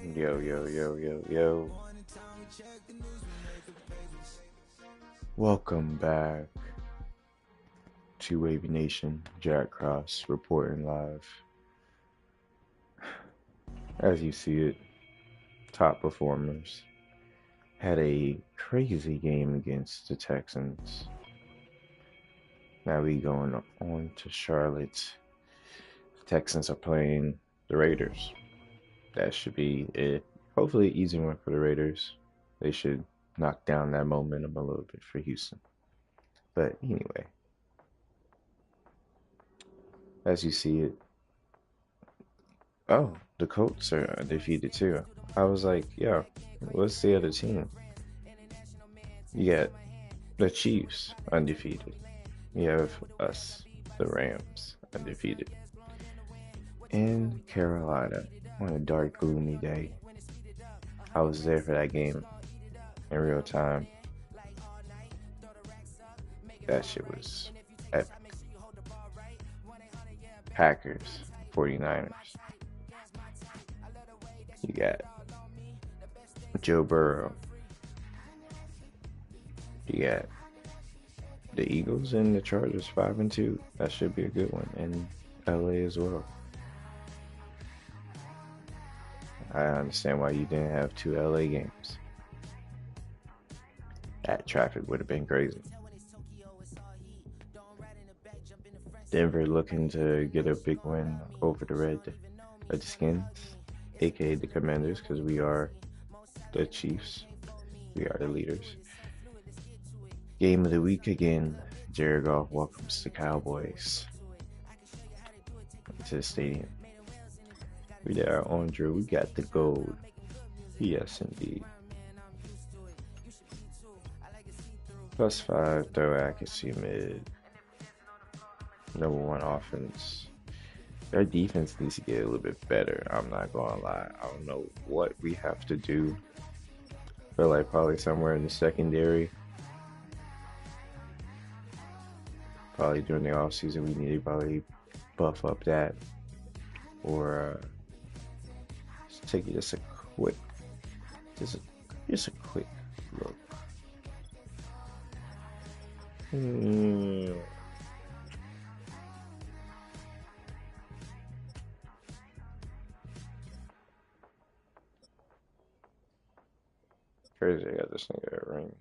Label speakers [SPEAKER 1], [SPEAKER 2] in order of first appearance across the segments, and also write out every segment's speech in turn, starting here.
[SPEAKER 1] Yo, yo, yo, yo, yo. Welcome back to Wavy Nation. Jack Cross reporting live. As you see it, top performers had a crazy game against the Texans. Now we going on to Charlotte. The Texans are playing the Raiders. That should be a hopefully easy one for the Raiders. They should knock down that momentum a little bit for Houston. But anyway, as you see it, oh, the Colts are undefeated too. I was like, yeah, what's the other team? You got the Chiefs undefeated. You have us, the Rams, undefeated. In Carolina, on a dark, gloomy day, I was there for that game in real time. That shit was epic. Packers, 49ers. You got Joe Burrow. You got the Eagles and the Chargers 5-2. That should be a good one. And LA as well. I understand why you didn't have two LA games. That traffic would have been crazy. Denver looking to get a big win over the Redskins, aka the Commanders, because we are the Chiefs. We are the leaders. Game of the week again. Jared Goff welcomes the Cowboys to the stadium. We there on Drew. We got the gold. Yes, indeed. +5 throw accuracy mid. Number one offense. Our defense needs to get a little bit better. I'm not gonna lie. I don't know what we have to do. Feel like probably somewhere in the secondary. Probably during the off season we need to probably buff up that, or just take just a quick look. Crazy, I got this nigga a ring.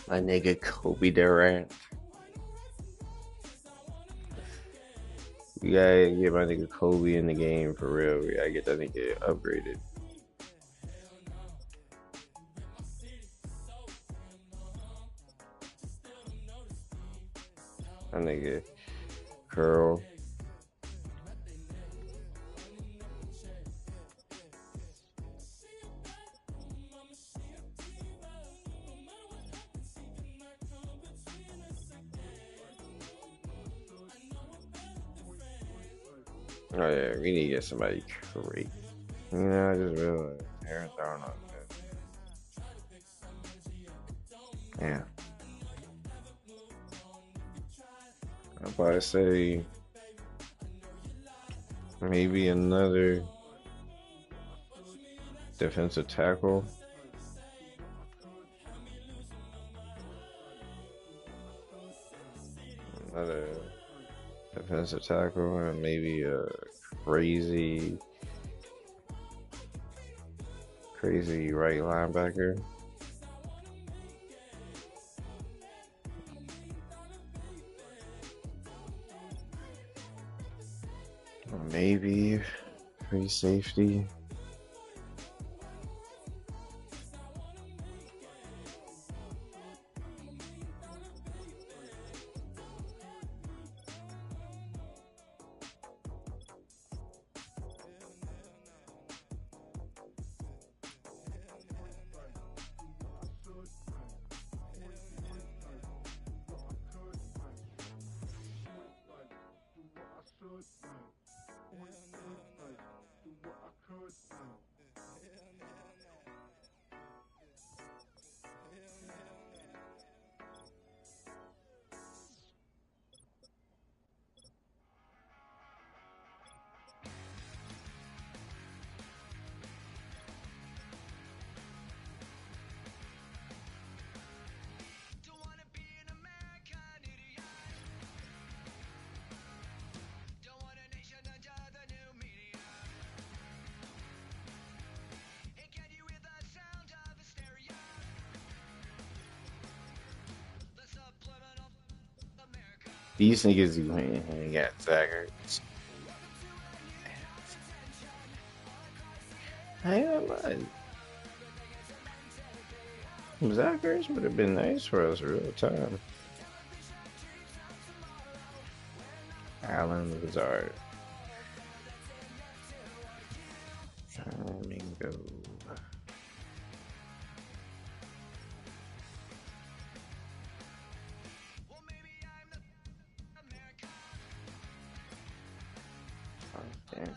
[SPEAKER 1] My nigga Kobe Durant. We gotta get my nigga Kobe in the game for real. We gotta get that nigga upgraded. That nigga Curl. Oh yeah, we need to get somebody great. You know, I just realized Aaron Donald. Yeah. I'm about to say maybe another defensive tackle. Another defensive tackle and maybe a crazy right linebacker. Or maybe free safety. These niggas who hang at Zaggers. I ain't gonna lie. Zaggers would have been nice for us real time. Allen Lazard. Mingo. Okay.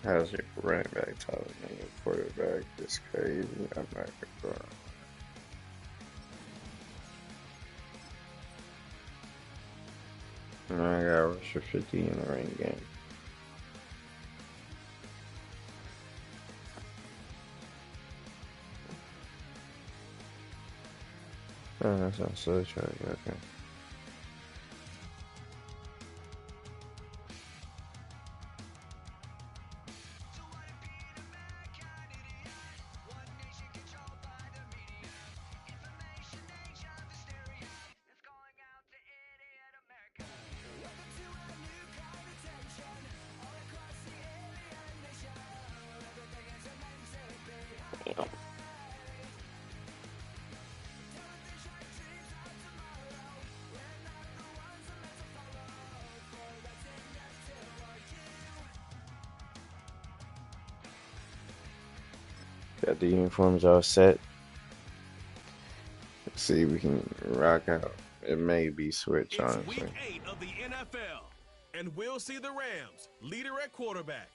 [SPEAKER 1] How's your running back taller than your quarterback? It's crazy. I'm not gonna go. I got rush for 50 in the rain game. Oh, that's not so track. Okay. Got the uniforms all set. Let's see if we can rock out. It may be switch,
[SPEAKER 2] It's
[SPEAKER 1] honestly.
[SPEAKER 2] week 8 of the NFL, and we'll see the Rams, leader at quarterback.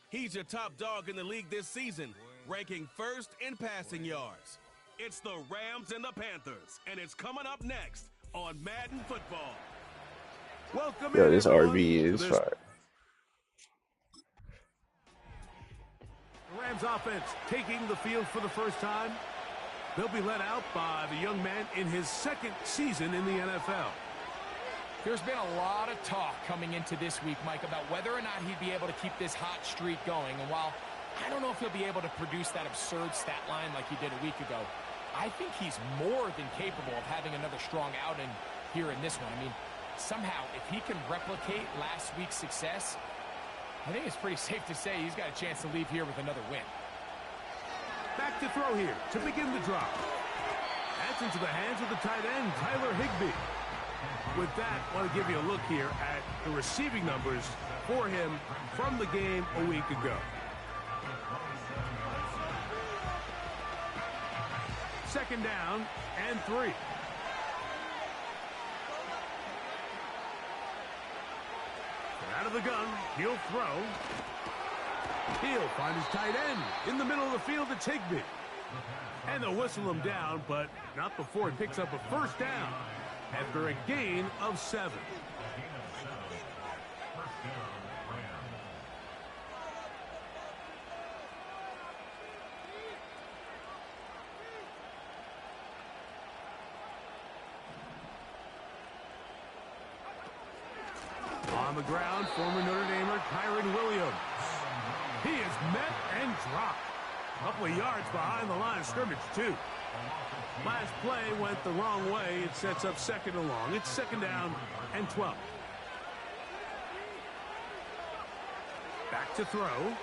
[SPEAKER 2] He's your top dog in the league this season, ranking first in passing yards. It's the Rams and the Panthers, and it's coming up next on Madden Football. Welcome
[SPEAKER 1] Yo,
[SPEAKER 2] in,
[SPEAKER 1] this
[SPEAKER 2] everyone,
[SPEAKER 1] RV
[SPEAKER 2] to
[SPEAKER 1] is
[SPEAKER 2] this
[SPEAKER 1] fire.
[SPEAKER 3] The Rams offense taking the field for the first time. They'll be led out by the young man in his second season in the NFL.
[SPEAKER 4] There's been a lot of talk coming into this week, Mike, about whether or not he'd be able to keep this hot streak going. And while I don't know if he'll be able to produce that absurd stat line like he did a week ago, I think he's more than capable of having another strong outing here in this one. I mean, somehow, if he can replicate last week's success, I think it's pretty safe to say he's got a chance to leave here with another win.
[SPEAKER 3] Back to throw here to begin the drop. That's into the hands of the tight end, Tyler Higbee. With that, I want to give you a look here at the receiving numbers for him from the game a week ago. Second down and 3. Out of the gun, he'll throw. He'll find his tight end in the middle of the field to Higbee. And they'll whistle him down, but not before he picks up a first down after a gain of 7. On the ground, former Notre Damer Kyron Williams. He is met and dropped. Couple of yards behind the line of scrimmage, too. Last play went the wrong way. It sets up second and long. It's second down and 12. Back to throw.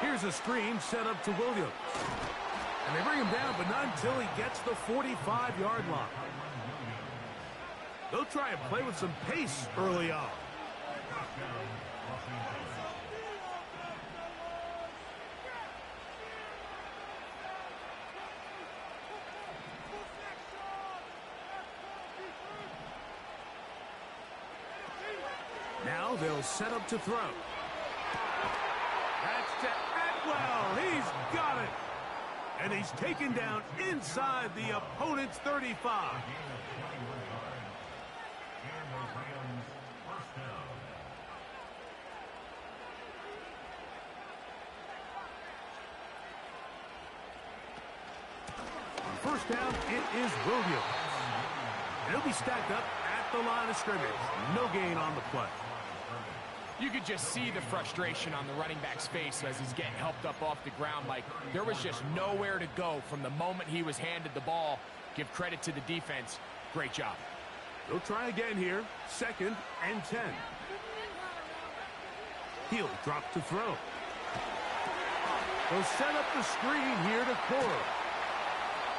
[SPEAKER 3] Here's a screen set up to Williams. And they bring him down, but not until he gets the 45-yard line. They'll try and play with some pace early on. Now they'll set up to throw. That's to Atwell. He's got it. And he's taken down inside the opponent's 35. On first down, it is Williams. And he'll be stacked up at the line of scrimmage. No gain on the play.
[SPEAKER 4] You could just see the frustration on the running back's face as he's getting helped up off the ground, Mike. There was just nowhere to go from the moment he was handed the ball. Give credit to the defense. Great job.
[SPEAKER 3] They'll try again here. Second and 10. He'll drop to throw. They'll set up the screen here to Cora.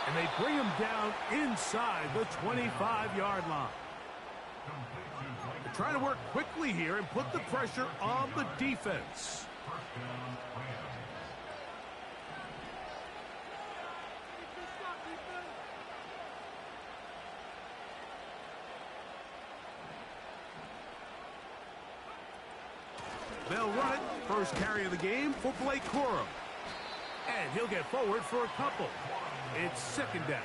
[SPEAKER 3] And they bring him down inside the 25-yard line. They're trying to work quickly here and put the pressure on the defense. They'll run it. First carry of the game for Blake Corum. And he'll get forward for a couple. It's second down.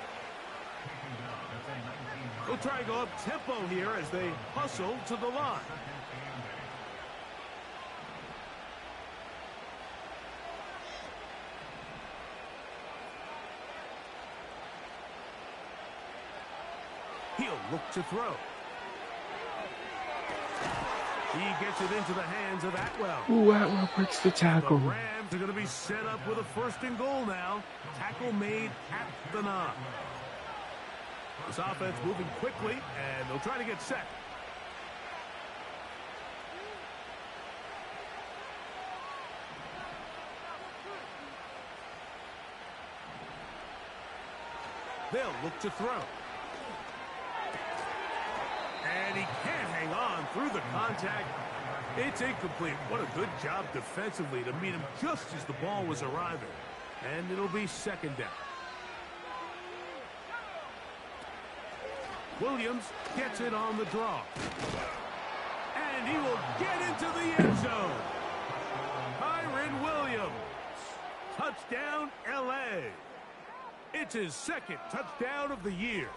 [SPEAKER 3] They'll try to go up tempo here as they hustle to the line. He'll look to throw. He gets it into the hands of Atwell.
[SPEAKER 1] Ooh, Atwell breaks the tackle.
[SPEAKER 3] The Rams are going to be set up with a first and goal now. Tackle made at the 9. This offense moving quickly, and they'll try to get set. They'll look to throw. And he can't hang on through the contact. It's incomplete. What a good job defensively to meet him just as the ball was arriving. And it'll be second down. Williams gets it on the draw. And he will get into the end zone. Kyren Williams. Touchdown, L.A. It's his second touchdown of the year.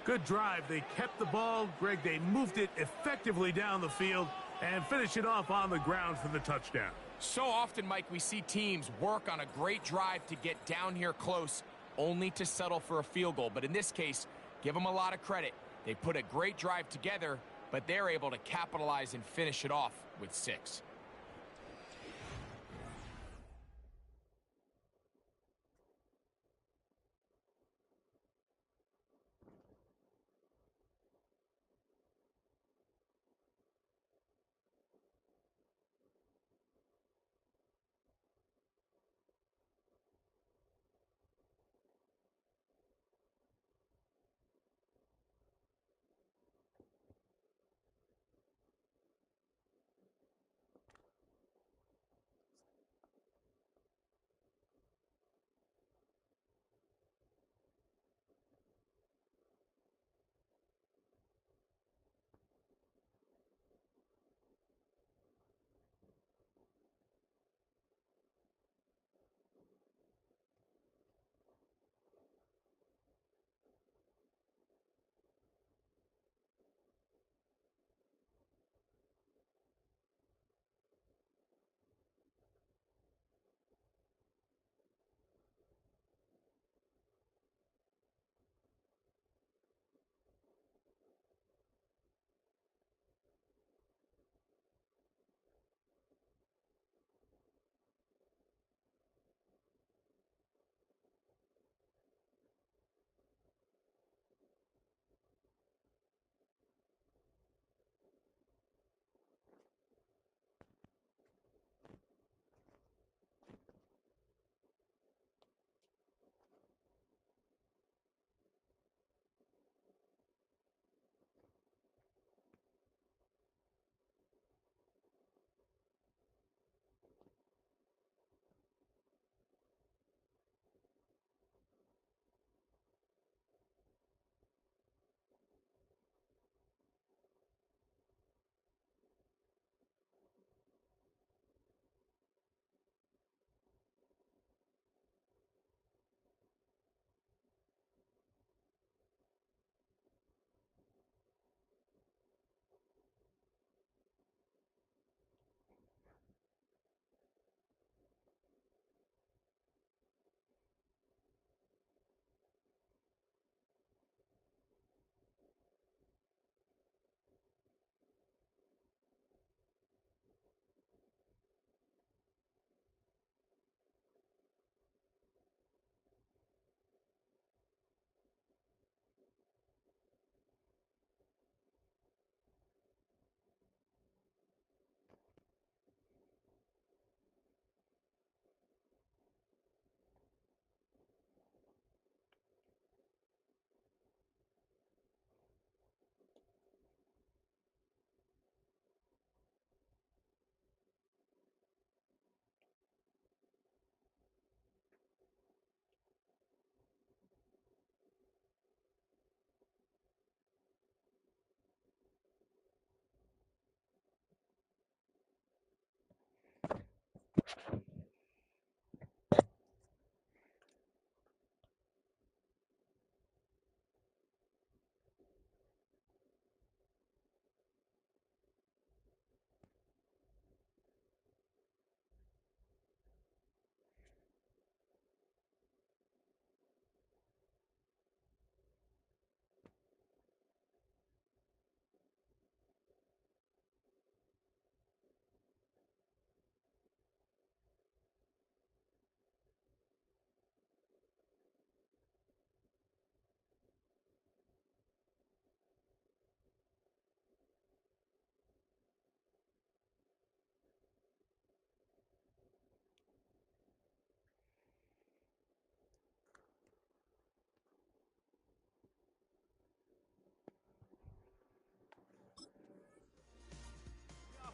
[SPEAKER 3] Good drive. They kept the ball. Greg, they moved it effectively down the field and finish it off on the ground for the touchdown.
[SPEAKER 4] So often, Mike, we see teams work on a great drive to get down here close, only to settle for a field goal. But in this case, give them a lot of credit. They put a great drive together, but they're able to capitalize and finish it off with 6.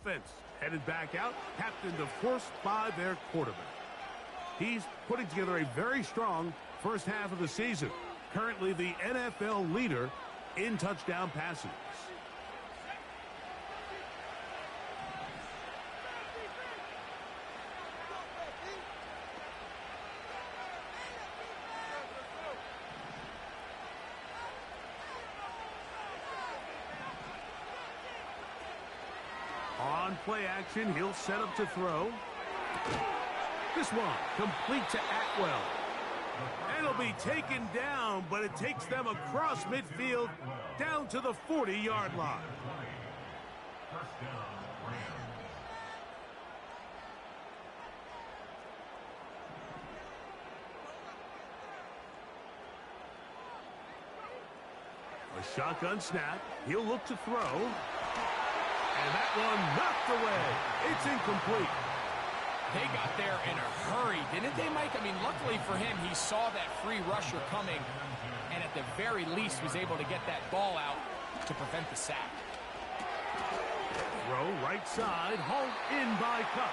[SPEAKER 3] offense. Headed back out, captained, of course, by their quarterback. He's putting together a very strong first half of the season. Currently the NFL leader in touchdown passes. On play action, he'll set up to throw. This one complete to Atwell. And it'll be taken down, but it takes them across midfield down to the 40-yard line. A shotgun snap. He'll look to throw. And that one knocked away. It's incomplete.
[SPEAKER 4] They got there in a hurry, didn't they, Mike? I mean, luckily for him, he saw that free rusher coming, and at the very least was able to get that ball out to prevent the sack.
[SPEAKER 3] Throw right side, hauled in by Cup.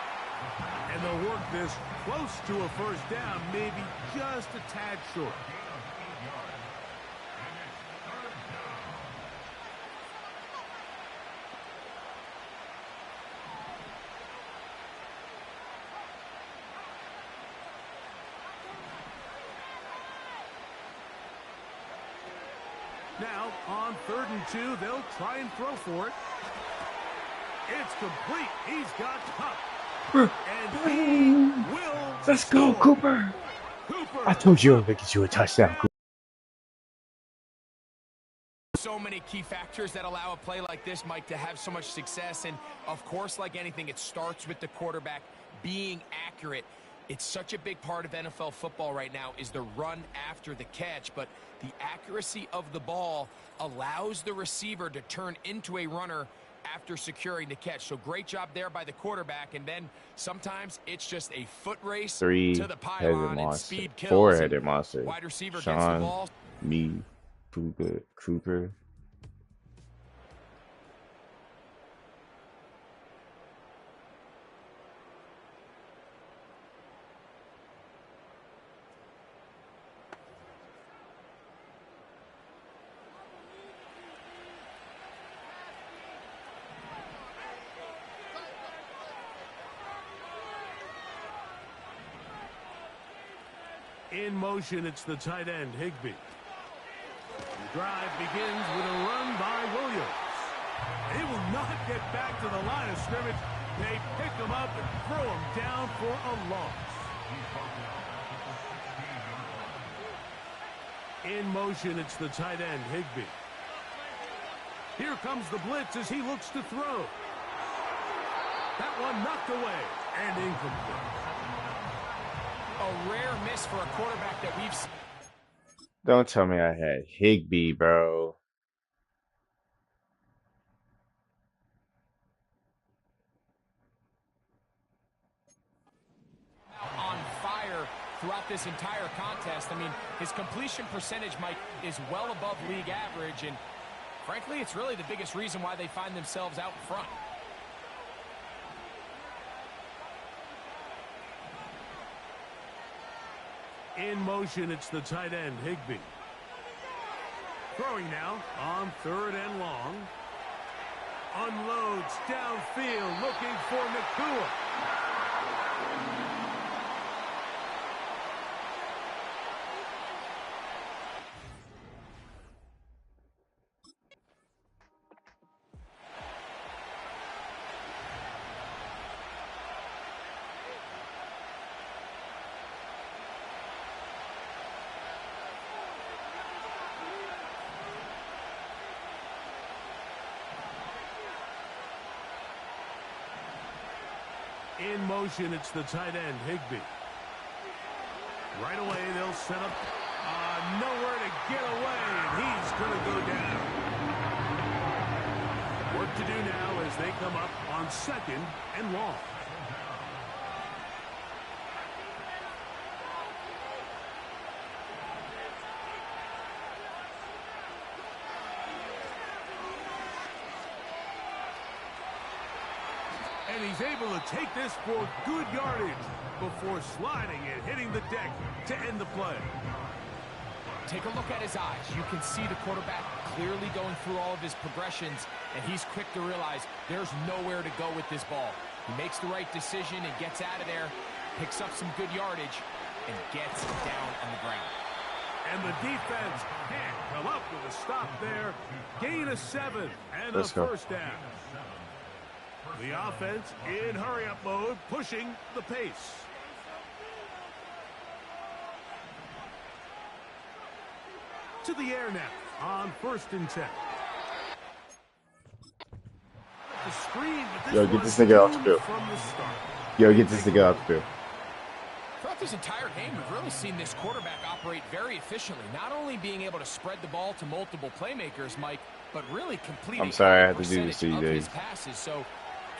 [SPEAKER 3] And they'll work this close to a first down, maybe just a tad short. Now, on 3rd and 2, they'll try and throw for it. It's complete. He's got Cup. And he will
[SPEAKER 1] Let's go,
[SPEAKER 3] score.
[SPEAKER 1] Cooper.
[SPEAKER 3] Cooper.
[SPEAKER 1] I told you I would get you a touchdown, Cooper.
[SPEAKER 4] So many key factors that allow a play like this, Mike, to have so much success. And, of course, like anything, it starts with the quarterback being accurate. It's such a big part of NFL football right now is the run after the catch, but the accuracy of the ball allows the receiver to turn into a runner after securing the catch. So great job there by the quarterback, and then sometimes it's just a foot race to the pylon and speed kills.
[SPEAKER 1] Four-headed monster.
[SPEAKER 4] Wide receiver gets the
[SPEAKER 1] Sean,
[SPEAKER 4] ball.
[SPEAKER 1] me, Cooper.
[SPEAKER 3] In motion, it's the tight end, Higbee. The drive begins with a run by Williams. He will not get back to the line of scrimmage. They pick him up and throw him down for a loss. In motion, it's the tight end, Higbee. Here comes the blitz as he looks to throw. That one knocked away and incomplete.
[SPEAKER 4] A rare miss for a quarterback that we've seen.
[SPEAKER 1] Don't tell me I had Higbee, bro.
[SPEAKER 4] On fire throughout this entire contest. I mean, his completion percentage, Mike, is well above league average, and frankly, it's really the biggest reason why they find themselves out in front.
[SPEAKER 3] In motion, it's the tight end, Higbee. Throwing now on 3rd and long. Unloads downfield, looking for Nakua. In motion, it's the tight end, Higbee. Right away, they'll set up nowhere to get away, and he's going to go down. Work to do now as they come up on 2nd and long. And he's able to take this for good yardage before sliding and hitting the deck to end the play.
[SPEAKER 4] Take a look at his eyes. You can see the quarterback clearly going through all of his progressions, and he's quick to realize there's nowhere to go with this ball. He makes the right decision and gets out of there, picks up some good yardage, and gets down on the ground.
[SPEAKER 3] And the defense can't come up with a stop there. Gain of 7 and a
[SPEAKER 1] Let's go.
[SPEAKER 3] first down. The offense in hurry-up mode, pushing the pace. To the air now on 1st and 10. The screen, but this
[SPEAKER 1] Yo, get this nigga off the field.
[SPEAKER 3] from the start.
[SPEAKER 1] Yo, get this nigga out the field.
[SPEAKER 4] Throughout this entire game, we've really seen this quarterback operate very efficiently, not only being able to spread the ball to multiple playmakers, Mike, but really completing
[SPEAKER 1] I'm sorry I had
[SPEAKER 4] a
[SPEAKER 1] to do this to you,
[SPEAKER 4] percentage of
[SPEAKER 1] Dave.
[SPEAKER 4] his passes. So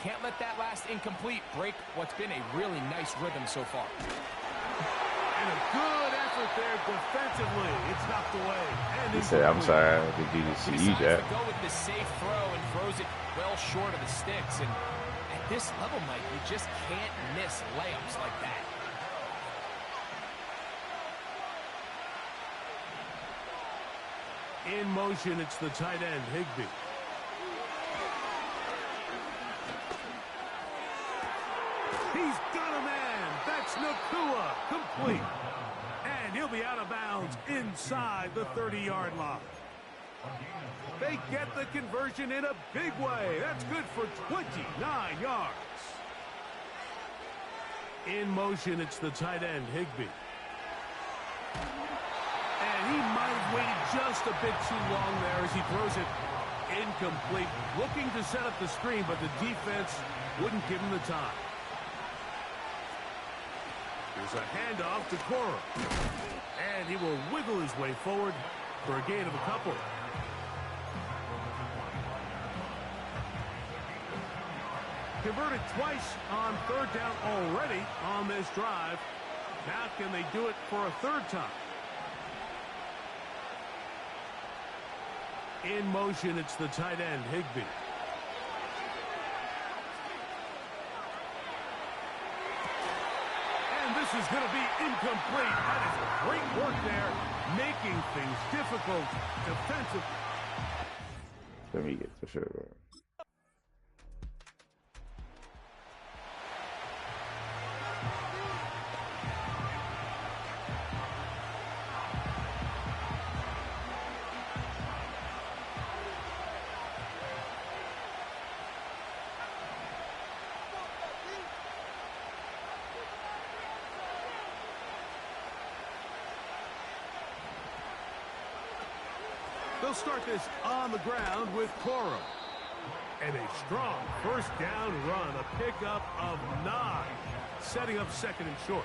[SPEAKER 4] can't let that last incomplete break what's been a really nice rhythm so far.
[SPEAKER 3] And a good effort there defensively. It's knocked away. And
[SPEAKER 1] He said, I'm sorry I had to do this
[SPEAKER 4] He
[SPEAKER 1] to you,
[SPEAKER 4] decides
[SPEAKER 1] Jack.
[SPEAKER 4] to go with the safe throw and throws it well short of the sticks. And at this level, Mike, you just can't miss layups like that.
[SPEAKER 3] In motion, it's the tight end, Higbee. He's got a man. That's Nakua. Complete. And he'll be out of bounds inside the 30-yard line. They get the conversion in a big way. That's good for 29 yards. In motion, it's the tight end, Higbee. And he might have waited just a bit too long there as he throws it incomplete. Looking to set up the screen, but the defense wouldn't give him the time. Here's a handoff to Cora. And he will wiggle his way forward for a gain of a couple. Converted twice on 3rd down already on this drive. Now can they do it for a 3rd time? In motion, it's the tight end, Higbee. And this is going to be incomplete. That is great work there, making things difficult defensive.
[SPEAKER 1] Let me get the sugar.
[SPEAKER 3] They'll start this on the ground with Cora. And a strong 1st down run, a pickup of 9, setting up 2nd and short.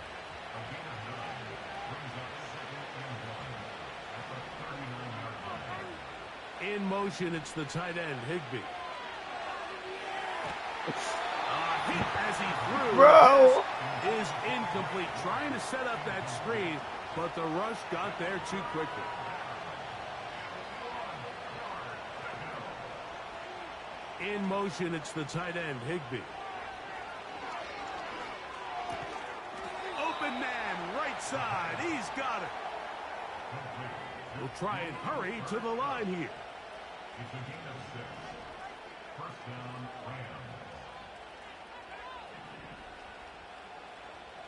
[SPEAKER 3] In motion, it's the tight end, Higbee. Hit as he threw.
[SPEAKER 1] Bro!
[SPEAKER 3] Is incomplete. Trying to set up that screen, but the rush got there too quickly. In motion, it's the tight end, Higbee. Open man, right side. He's got it. We'll try and hurry to the line here.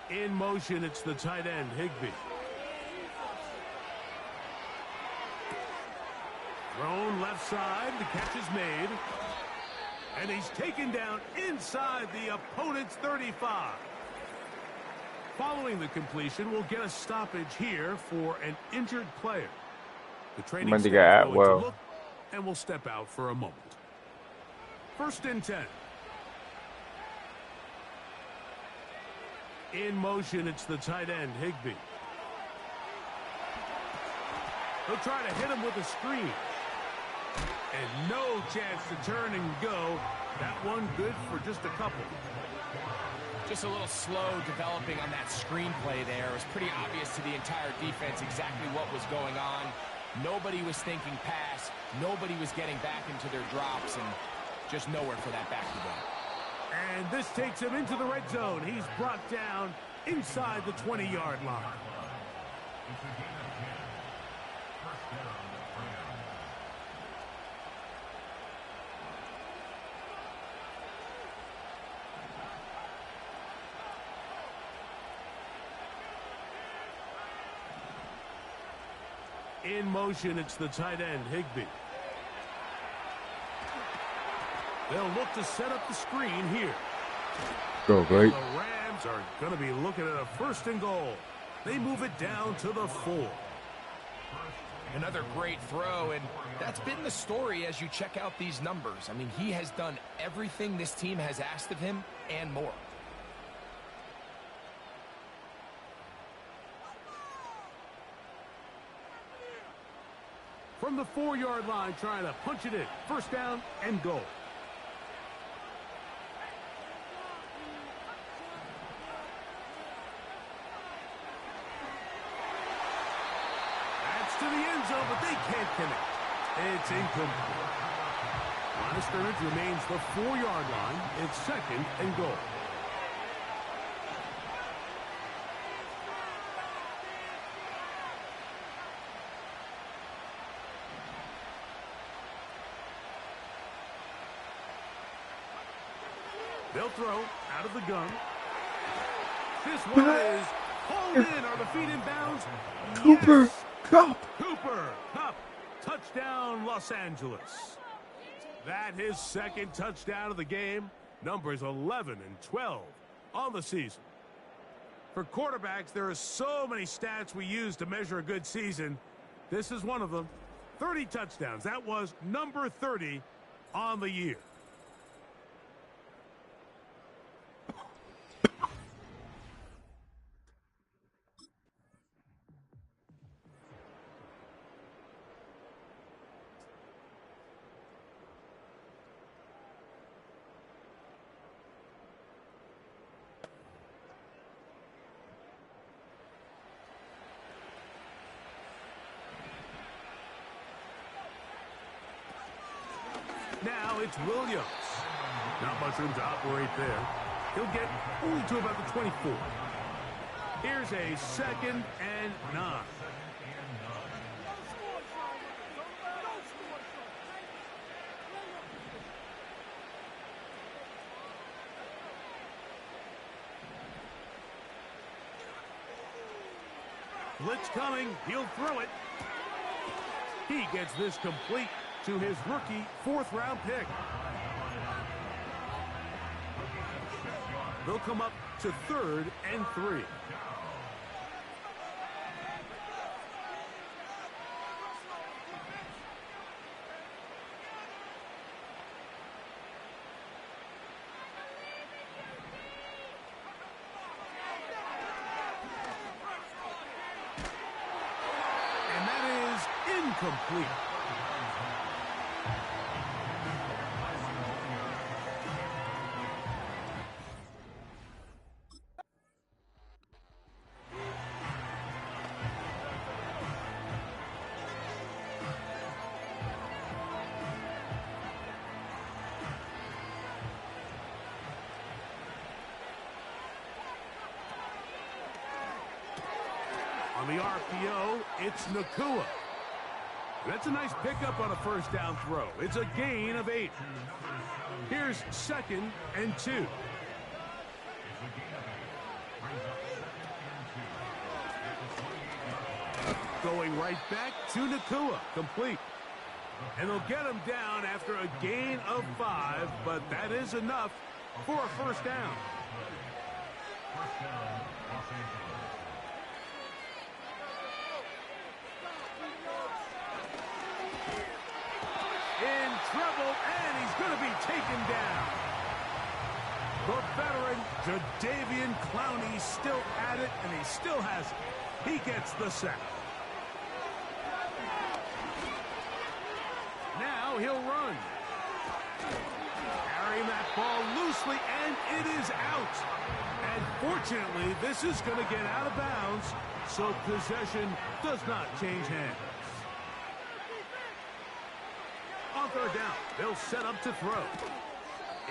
[SPEAKER 3] In motion, it's the tight end, Higbee. Thrown left side. The catch is made. And he's taken down inside the opponent's 35. Following the completion, we'll get a stoppage here for an injured player. The training
[SPEAKER 1] Monday
[SPEAKER 3] staff
[SPEAKER 1] guy,
[SPEAKER 3] going
[SPEAKER 1] well.
[SPEAKER 3] to look, and we'll step out for a moment. 1st and 10. In motion, it's the tight end, Higbee. He'll try to hit him with a screen. And no chance to turn and go. That one good for just a couple.
[SPEAKER 4] Just a little slow developing on that screenplay there. It was pretty obvious to the entire defense exactly what was going on. Nobody was thinking pass. Nobody was getting back into their drops, and just nowhere for that back to go.
[SPEAKER 3] And this takes him into the red zone. He's brought down inside the 20-yard line. In motion, it's the tight end, Higbee. They'll look to set up the screen here.
[SPEAKER 1] Go, great.
[SPEAKER 3] The Rams are going to be looking at a 1st and goal. They move it down to the 4.
[SPEAKER 4] Another great throw, and that's been the story as you check out these numbers. I mean, he has done everything this team has asked of him and more.
[SPEAKER 3] From the 4-yard line, trying to punch it in. 1st down and goal. That's to the end zone, but they can't connect. It's incomplete. Line of scrimmage remains the 4-yard line. It's 2nd and goal. They'll throw out of the gun. This one is hauled in. Are the feet in bounds?
[SPEAKER 1] Cooper
[SPEAKER 3] Yes.
[SPEAKER 1] Cup.
[SPEAKER 3] Cooper Cup. Touchdown, Los Angeles. That his 2nd touchdown of the game. Numbers 11 and 12 on the season. For quarterbacks, there are so many stats we use to measure a good season. This is one of them. 30 touchdowns. That was number 30 on the year. Now it's Williams. Not much room to operate there. He'll get only to about the 24. Here's a 2nd and 9. Blitz coming. He'll throw it. He gets this complete to his rookie 4th-round pick. They'll come up to 3rd and 3. And that is incomplete. On the RPO, it's Nakua. That's a nice pickup on a 1st down throw. It's a gain of 8. Here's 2nd and 2. Going right back to Nakua. Complete. And they'll get him down after a gain of 5, but that is enough for a 1st down. In trouble, and he's going to be taken down. The veteran, Jadeveon Clowney, still at it, and he still has it. He gets the sack. Now he'll run. Carrying that ball loosely, and it is out. And fortunately, this is going to get out of bounds, so possession does not change hands. On 3rd down, they'll set up to throw.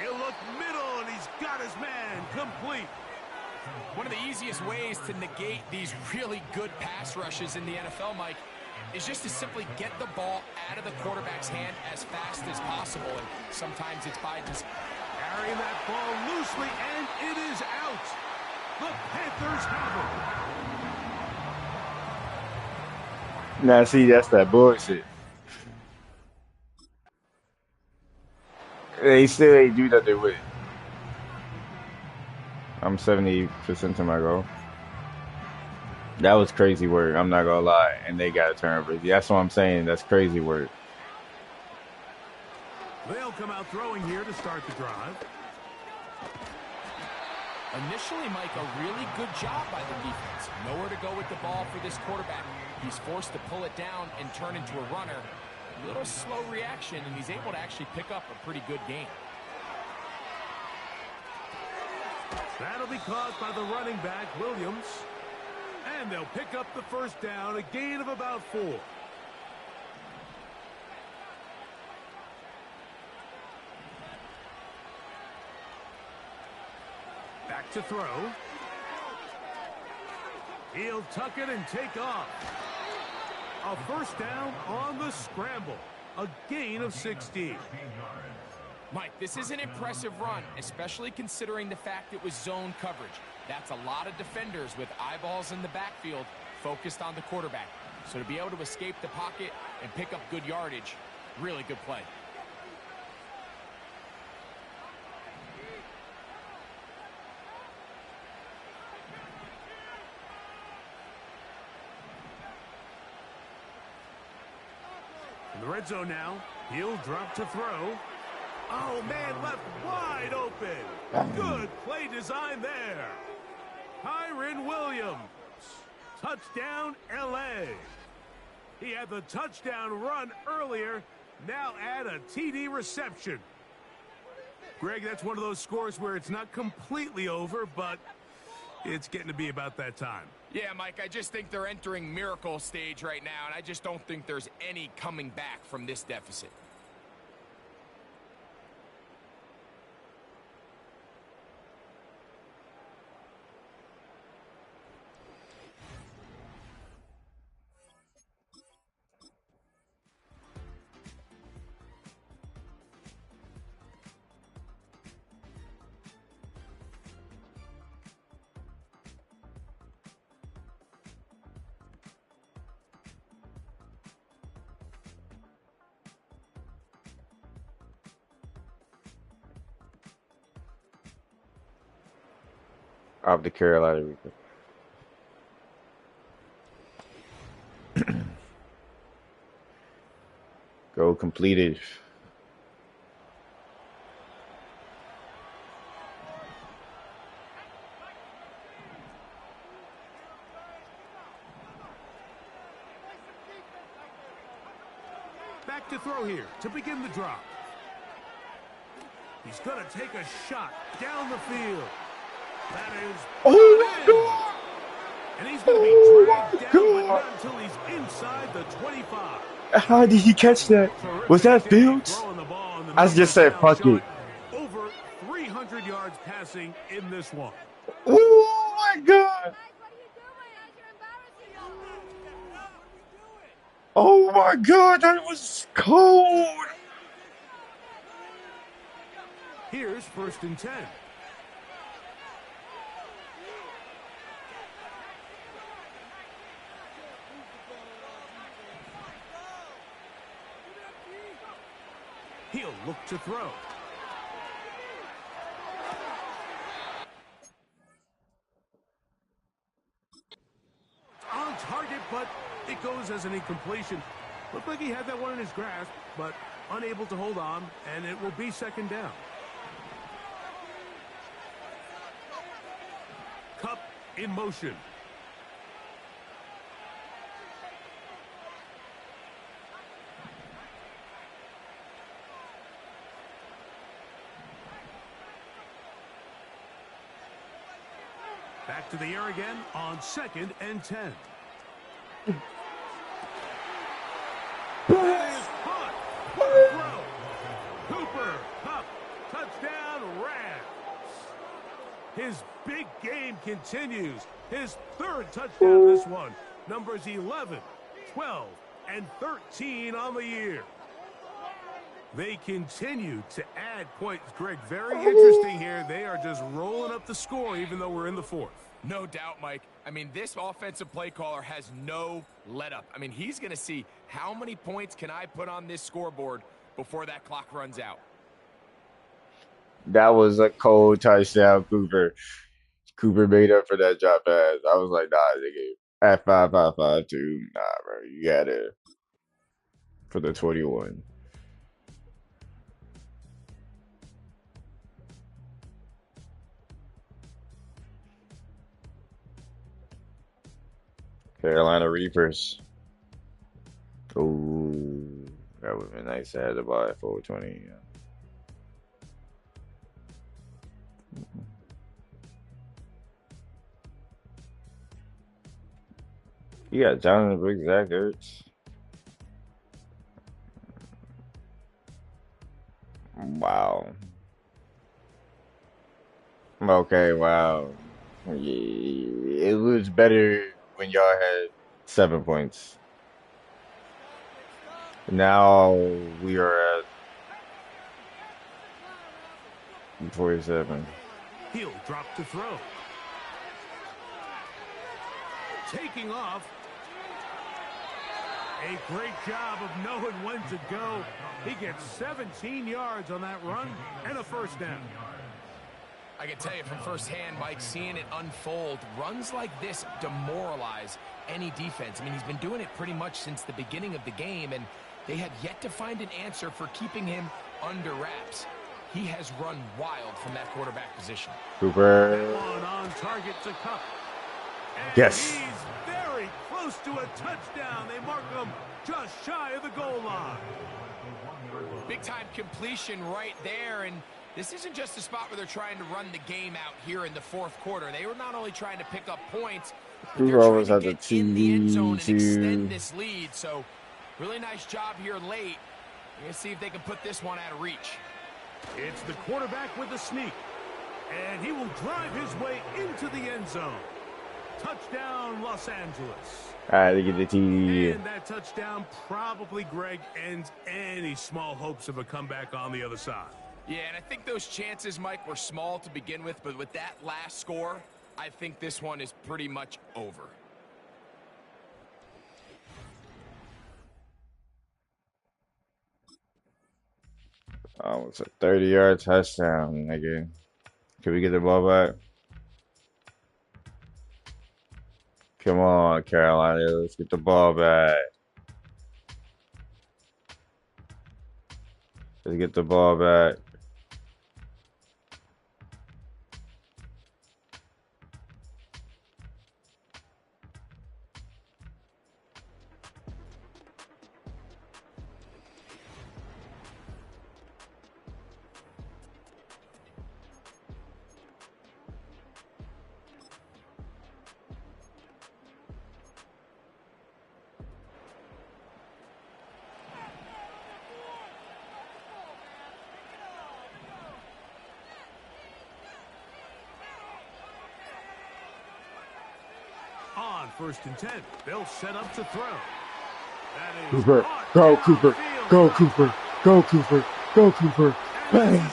[SPEAKER 3] He'll look middle, and he's got his man complete.
[SPEAKER 4] One of the easiest ways to negate these really good pass rushes in the NFL, Mike, is just to simply get the ball out of the quarterback's hand as fast as possible. And sometimes it's by just
[SPEAKER 3] carrying that ball loosely, and it is out. The Panthers have it.
[SPEAKER 1] Now, see, that's that bullshit. They still ain't do nothing with it. I'm 70% to my goal. That was crazy work. I'm not gonna lie. And they got a turnover. That's what I'm saying. That's crazy work.
[SPEAKER 3] They'll come out throwing here to start the drive.
[SPEAKER 4] Initially, Mike, a really good job by the defense. Nowhere to go with the ball for this quarterback. He's forced to pull it down and turn into a runner. A little slow reaction, and he's able to actually pick up a pretty good gain.
[SPEAKER 3] That'll be caught by the running back, Williams. And they'll pick up the first down, a gain of about 4. Back to throw. He'll tuck it and take off. A first down on the scramble. A gain of 16.
[SPEAKER 4] Mike, this is an impressive run, especially considering the fact it was zone coverage. That's a lot of defenders with eyeballs in the backfield focused on the quarterback. So to be able to escape the pocket and pick up good yardage, really good play.
[SPEAKER 3] In the red zone now, he'll drop to throw. Oh, man, left wide open. Good play design there. Kyren Williams. Touchdown, L.A. He had the touchdown run earlier. Now add a TD reception. Greg, that's one of those scores where it's not completely over, but it's getting to be about that time.
[SPEAKER 4] Yeah, Mike, I just think they're entering miracle stage right now, and I just don't think there's any coming back from this deficit.
[SPEAKER 1] Off the Carolina Reaper. Go completed.
[SPEAKER 3] Back to throw here to begin the drop. He's going to take a shot down the field. That is...
[SPEAKER 1] Oh my God!
[SPEAKER 3] And he's going to be dragged down, but not until he's inside the 25.
[SPEAKER 1] How did he catch that? Was that Fields? I just said fuck it.
[SPEAKER 3] Over 300 yards passing in this one.
[SPEAKER 1] Oh my God! Oh my God, that was cold!
[SPEAKER 3] Here's 1st and 10. He'll look to throw. On target, but it goes as an incompletion. Looked like he had that one in his grasp, but unable to hold on, and it will be 2nd down. Cup in motion. Back to the air again on 2nd and 10. That is caught. Throw. Cooper, Cup, touchdown. His big game continues. His third touchdown of this one. Numbers 11, 12, and 13 on the year. They continue to add points, Greg. Very interesting here. They are just rolling up the score even though we're in the fourth.
[SPEAKER 4] No doubt, Mike. I mean, this offensive play caller has no let up. I mean, he's going to see how many points can I put on this scoreboard before that clock runs out.
[SPEAKER 1] That was a cold touchdown, Cooper. Cooper made up for that drop pass. I was like, nah, nigga. At 5-5-5-2, nah, bro. You got it for the 21. Carolina Reapers. Ooh, that would have been nice to have the ball at 420. Yeah. You got Jonathan Brooks, Zach Ertz. Wow. Okay, wow. Yeah, it was better when y'all had 7 points. Now we are at 47.
[SPEAKER 3] He'll drop to throw. Taking off. A great job of knowing when to go. He gets 17 yards on that run and a first down.
[SPEAKER 4] I can tell you from firsthand, Mike, seeing it unfold, runs like this demoralize any defense. I mean, he's been doing it pretty much since the beginning of the game, and they have yet to find an answer for keeping him under wraps. He has run wild from that quarterback position.
[SPEAKER 1] Cooper.
[SPEAKER 3] That one on target to Cup. And
[SPEAKER 1] Yes.
[SPEAKER 3] he's very close to a touchdown. They mark him just shy of the goal line.
[SPEAKER 4] Big-time completion right there, and this isn't just a spot where they're trying to run the game out here in the fourth quarter. They were not only trying to pick up points, but they're trying to get in the end zone and extend this lead. So, really nice job here late. We're going to see if they can put this one out of reach.
[SPEAKER 3] It's the quarterback with the sneak, and he will drive his way into the end zone. Touchdown, Los Angeles.
[SPEAKER 1] All right, they get the TD.
[SPEAKER 3] And that touchdown probably, Greg, ends any small hopes of a comeback on the other side.
[SPEAKER 4] Yeah, and I think those chances, Mike, were small to begin with, but with that last score, I think this one is pretty much over.
[SPEAKER 1] Oh, it's a 30-yard touchdown, nigga. Can we get the ball back? Come on, Carolina. Let's get the ball back. Let's get the ball back.
[SPEAKER 3] On 1st and 10, they'll set up to throw. That is
[SPEAKER 1] Cooper, go Cooper, go Cooper, go Cooper, go Cooper. Bang!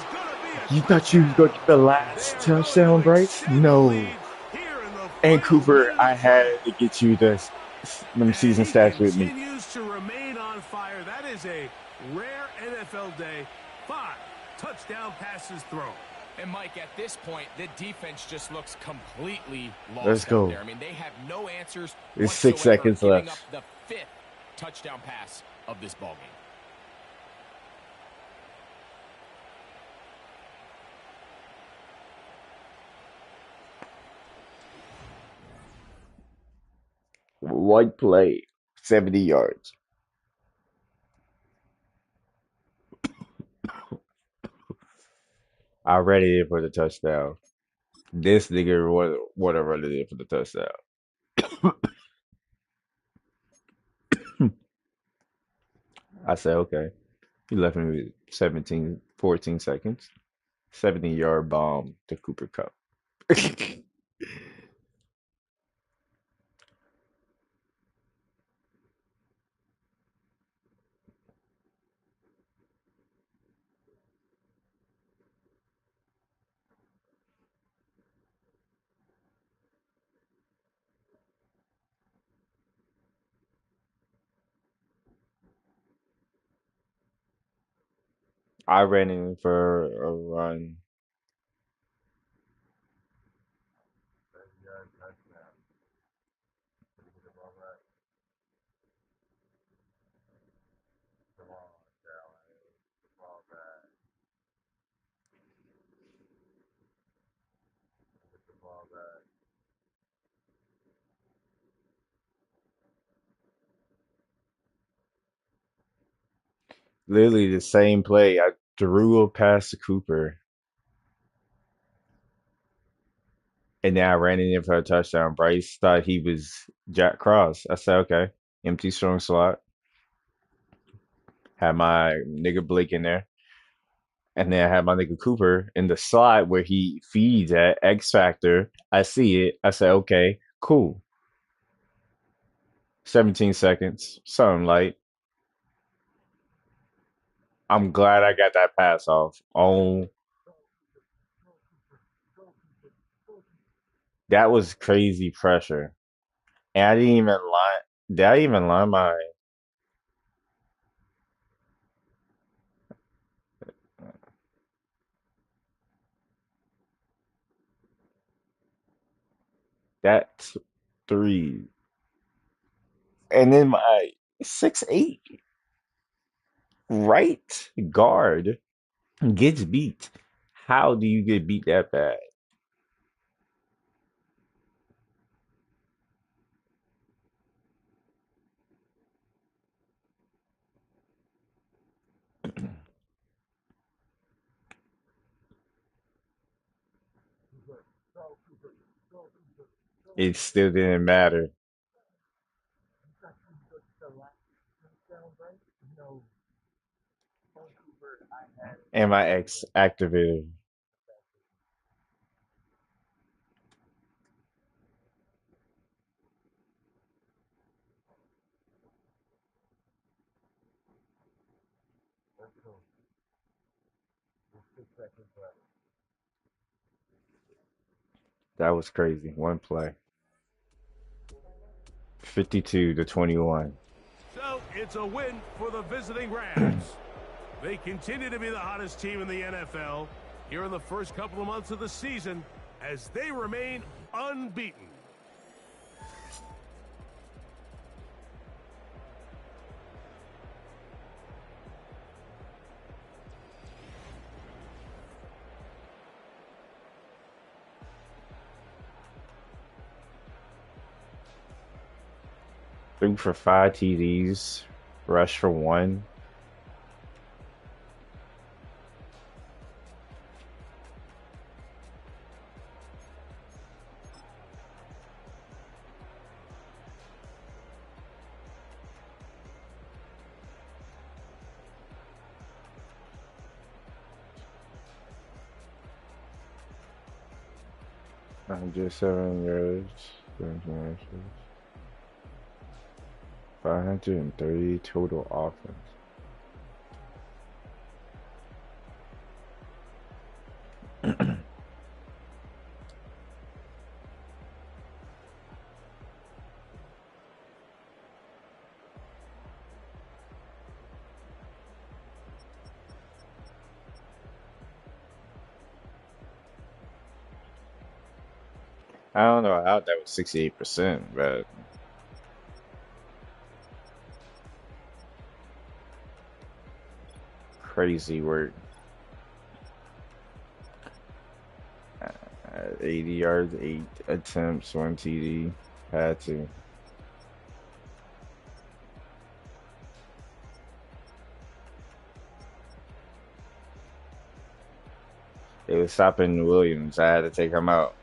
[SPEAKER 1] You thought you was going to get the last touchdown, Bryce? No. And Cooper, I had to get you them season stats with me.
[SPEAKER 3] Continues to remain on fire. That is a rare NFL day. 5 touchdown passes thrown.
[SPEAKER 4] And Mike, at this point, the defense just looks completely lost.
[SPEAKER 1] Let's go.
[SPEAKER 4] Out there. I mean, they have no answers.
[SPEAKER 1] There's 6 seconds
[SPEAKER 4] giving
[SPEAKER 1] left.
[SPEAKER 4] Up the 5th touchdown pass of this ballgame.
[SPEAKER 1] One play, 70 yards. I ready it for the touchdown. This nigga would have run it for the touchdown. I said, okay. He left me with 14 seconds. 70-yard bomb to Cooper Cup. I ran in for a run. Literally the same play. I threw a pass to Cooper, and then I ran in for a touchdown. Bryce thought he was Jack Cross. I said, okay, empty strong slot. Had my nigga Blake in there. And then I had my nigga Cooper in the slot where he feeds at X Factor. I see it. I say, okay, cool. 17 seconds, something like. I'm glad I got that pass off. Oh, that was crazy pressure. And I didn't even line. Did I even line my that three? And then my 6'8" right guard gets beat. How do you get beat that bad? It still didn't matter. And my ex activated. That was crazy. One play. 52 to 21.
[SPEAKER 3] So it's a win for the visiting Rams. They continue to be the hottest team in the NFL here in the first couple of months of the season as they remain unbeaten.
[SPEAKER 1] Threw for 5 TDs, rushed for one. Just 7 yards, 530 total offense. I don't know how that was 68%, but crazy work. 80 yards, 8 attempts, 1 TD. Had to. It was stopping Williams. I had to take him out.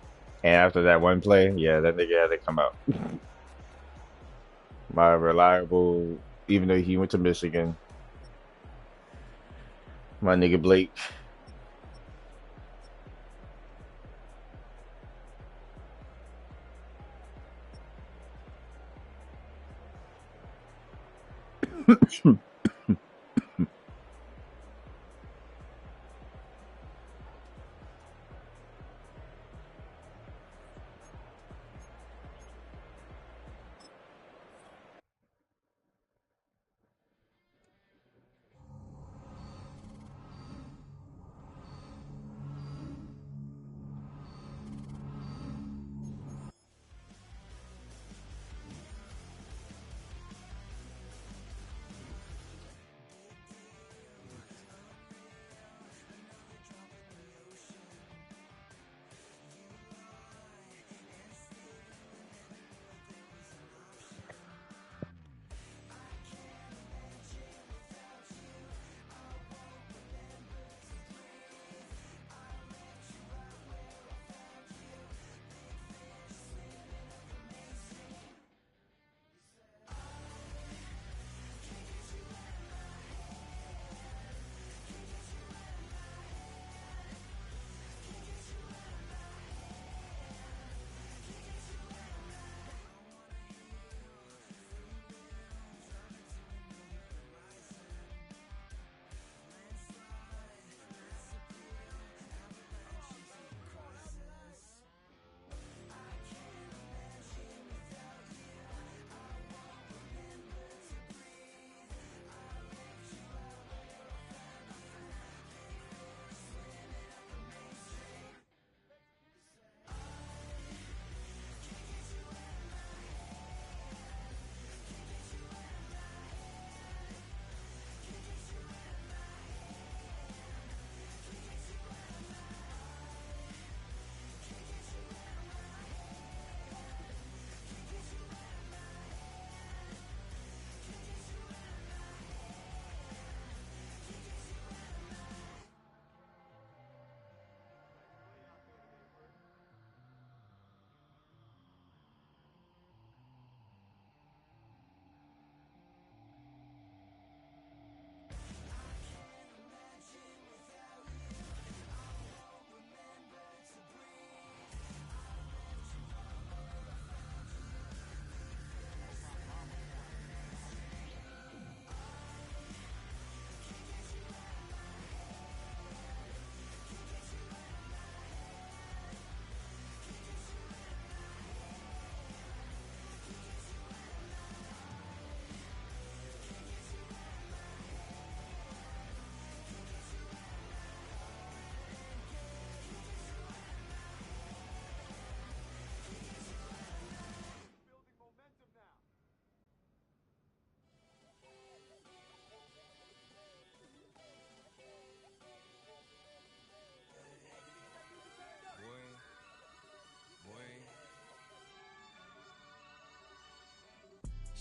[SPEAKER 1] And after that one play, yeah, that nigga had to come out. My reliable, even though he went to Michigan, my nigga Blake.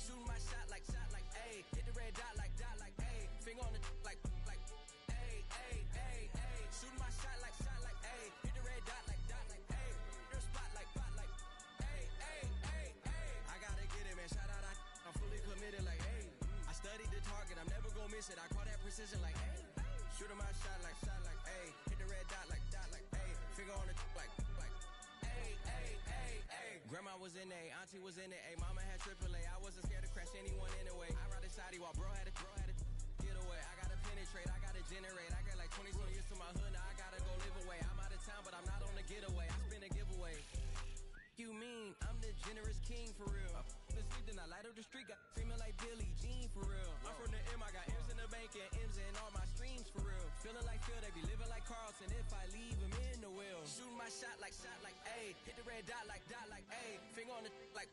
[SPEAKER 2] Shooting my shot like, ayy. Hit the red dot like, ayy. Finger on the like, ayy, ayy, ayy, ayy. Shooting my shot like, ayy. Hit the red dot like, ayy. Their spot like, ayy, ayy, ayy, ayy. I gotta get it, man. Shout out, I'm fully committed like, ayy. I studied the target, I'm never gonna miss it. I call that precision like, ayy. Shooting my shot like, ayy. Hit the red dot like, ayy. Finger on the like, ayy, ayy, ayy, ayy. Grandma was in A, auntie was in it, ayy. Mama had AAA. I wasn't scared to crash anyone anyway. I ride the side while bro had to get away. I gotta penetrate, I gotta generate. I got like 20 years to my hood, now I gotta go live away. I'm out of town, but I'm not on the getaway. I spin a giveaway. You mean I'm the generous king for real? I the sleep, then I light up the street, got screaming like Billie Jean for real. I'm from the M, I got M's in the bank and M's in all my streams for real. Feeling like Phil, they be living like Carlson if I leave him in the wheel. Shooting my shot like, ayy. Hit the red dot like, ayy. Finger on the like,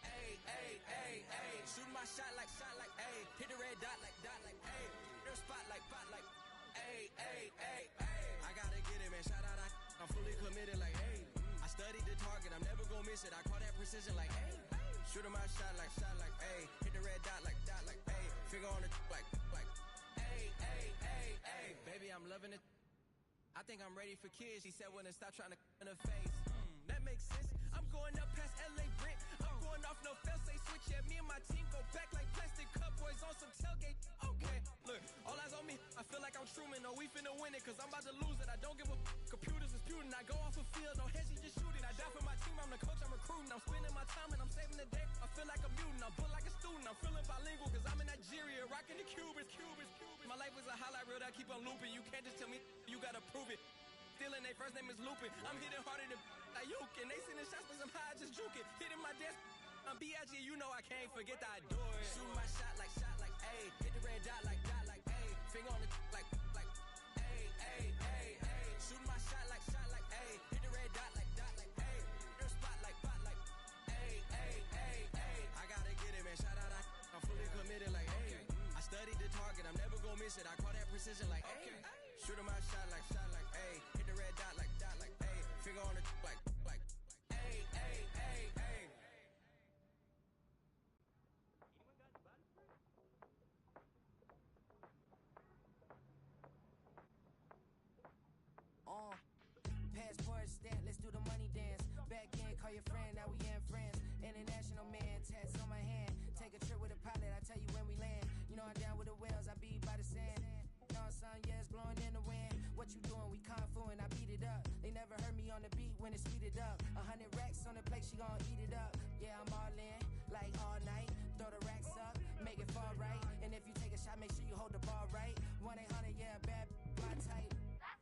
[SPEAKER 2] ayy, ayy, ayy, ayy. Shooting my shot like, ayy. Hit the red dot like, ayy. Their spot like, ayy, ayy, ayy, ayy. I gotta get it, man. Shout out, I'm fully committed like, ayy. I studied the target, I'm never gonna miss it. I call that precision like, ayy. Shooting my shot like, ayy. Hit the red dot like, ayy. Finger on the like, ayy, ayy, ayy, ayy. Baby, I'm loving it. I think I'm ready for kids. She said when to stop trying to in her face. That makes sense. I'm going up past LA Brent. I'm going off no fail, say switch. Yeah, me and my team go back like plastic cup boys on some tailgate. Okay, look, all eyes on me. I feel like I'm Truman. No, we finna win it, cause I'm about to lose it. I don't give a computers disputing. I go off a field, no hedging, just shooting. I die for my team, I'm the coach, I'm recruiting.
[SPEAKER 5] recruiting. I'm spending my time and I'm saving the day. I feel like a mutant. I'm built like a student. I'm feeling bilingual because I'm in Nigeria, rocking the Cubans. My life is a highlight reel that I keep on looping. You can't just tell me, you gotta prove it. Stealing, their first name is Lupin. I'm hitting harder than Ayuk, and they sending shots for some high, just juke it. Hitting my desk, I'm B.I.G., you know I can't forget that I do it. Shoot my shot like, ayy. Hit the red dot like, ayy. Finger on the like, ayy, ayy, ayy, ayy. Shoot my shot like, ayy. Hit the red dot like, ayy. Your spot like, ayy, ayy, ayy, ayy. I gotta get it, man. Shout out, I'm fully committed like, ayy. I studied the target, I'm never gonna miss it. I call that precision like, ayy. Shoot my shot like, ayy. Hit the red dot like, ayy. Finger on the like, ayy, ayy, ayy, ayy.
[SPEAKER 6] Passport stamp, let's do the money dance. Back in, call your friend, now we in France. International man, tats on my hand. Take a trip with a pilot, I tell you when we land. You know I'm down with the whales, I be by the sand. No, son, yeah, it's blowing in the wind. What you doing? We kung fu and I beat it up. They never heard me on the beat when it's speeded up. 100 racks on the plate, she gon' eat it up. Yeah, I'm all in, like all night. Throw the racks up, make it fall right. And if you take a shot, make sure you hold the ball right. 1-800, yeah, bad, my type.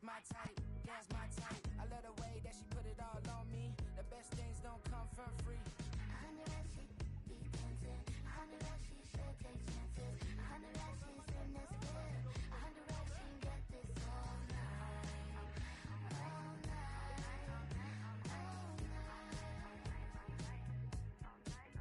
[SPEAKER 6] My type, yeah, it's my type. I love the way that she put it all on me. The best things don't come for free.
[SPEAKER 7] 100 racks, she be dancing. 100 racks, she should take chances. 100 racks, she's in this bed. 100 racks, she can get this all night. All night. All night.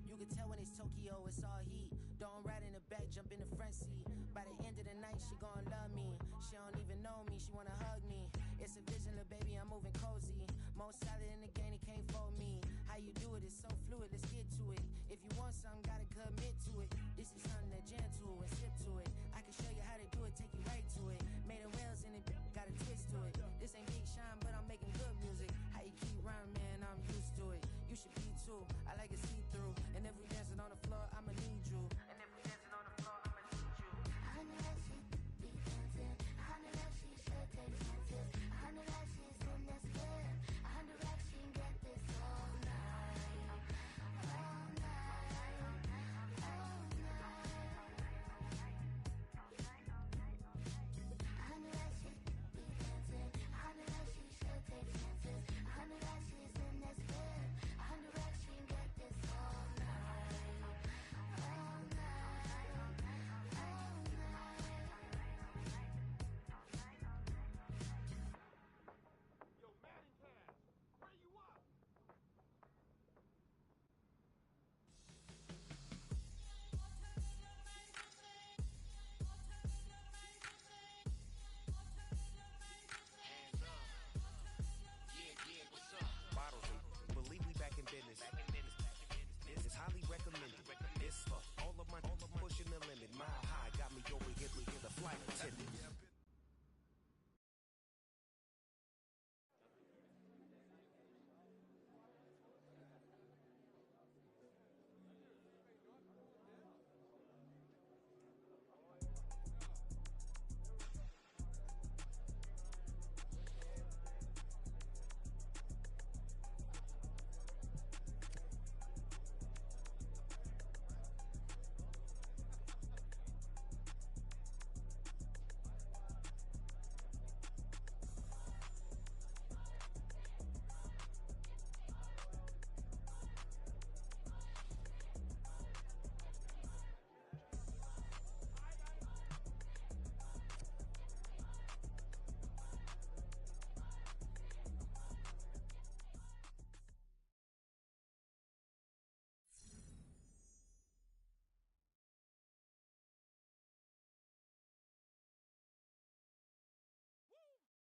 [SPEAKER 6] You can tell when it's Tokyo, it's all heat. Don't ride in the back, jump in the front seat. By the end of the night, she gon' love me. She don't even know me, she wanna hug me. It's a vision, little baby, I'm moving cozy. Most solid in the game, he can't fold me. How you do it, it's so fluid, let's get to it. If you want something, gotta commit to it. This is something that jam to and sip to it. I can show you how to do it, take you right to it. Made the wheels in it, got a twist to it. This ain't Big Sean, but I'm making good music. How you keep rhyming, man, I'm used to it. You should be too, I like it see-through. And if we dancing on the floor, I'ma need you. And if we dancing on the floor, I'ma need you.
[SPEAKER 7] 100 racks, she be dancing. 100 racks, she should take chances. 100 racks, she's in this bed. 100 racks, she can get this all night. All night. All night. 100 racks, she be dancing. 100 racks, she should take chances. 100 racks, she's in this bed. 100 racks, she can get this all night. All night. All night.
[SPEAKER 3] Yo, Madden Cash, where you up?
[SPEAKER 8] Bottles and believe we back in business. It's highly recommended. It's for all of my pushing the limit. Mile high got me over here to the flight attendant.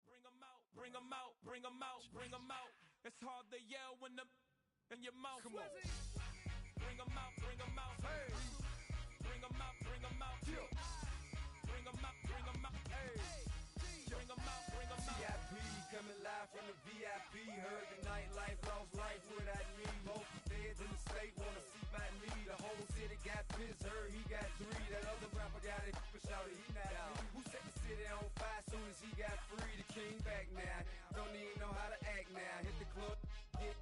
[SPEAKER 2] Bring 'em out, bring 'em out, bring 'em out, bring 'em out. It's hard to yell when the in your mouth. Come on. Bring 'em out, bring 'em out. Hey. Bring 'em out, bring 'em out. Yeah. Bring 'em out, bring 'em out. Hey. Bring 'em out, bring 'em out.
[SPEAKER 9] VIP coming live from the VIP. Heard the nightlife, lost life without me. Most feds in the state wanna see by me. The whole city got pissed, heard he got 3. That other rapper got it, but shouted he not out. Who set the city on fire soon as he got free? The king back now. Don't even know how to act now. Hit the club, get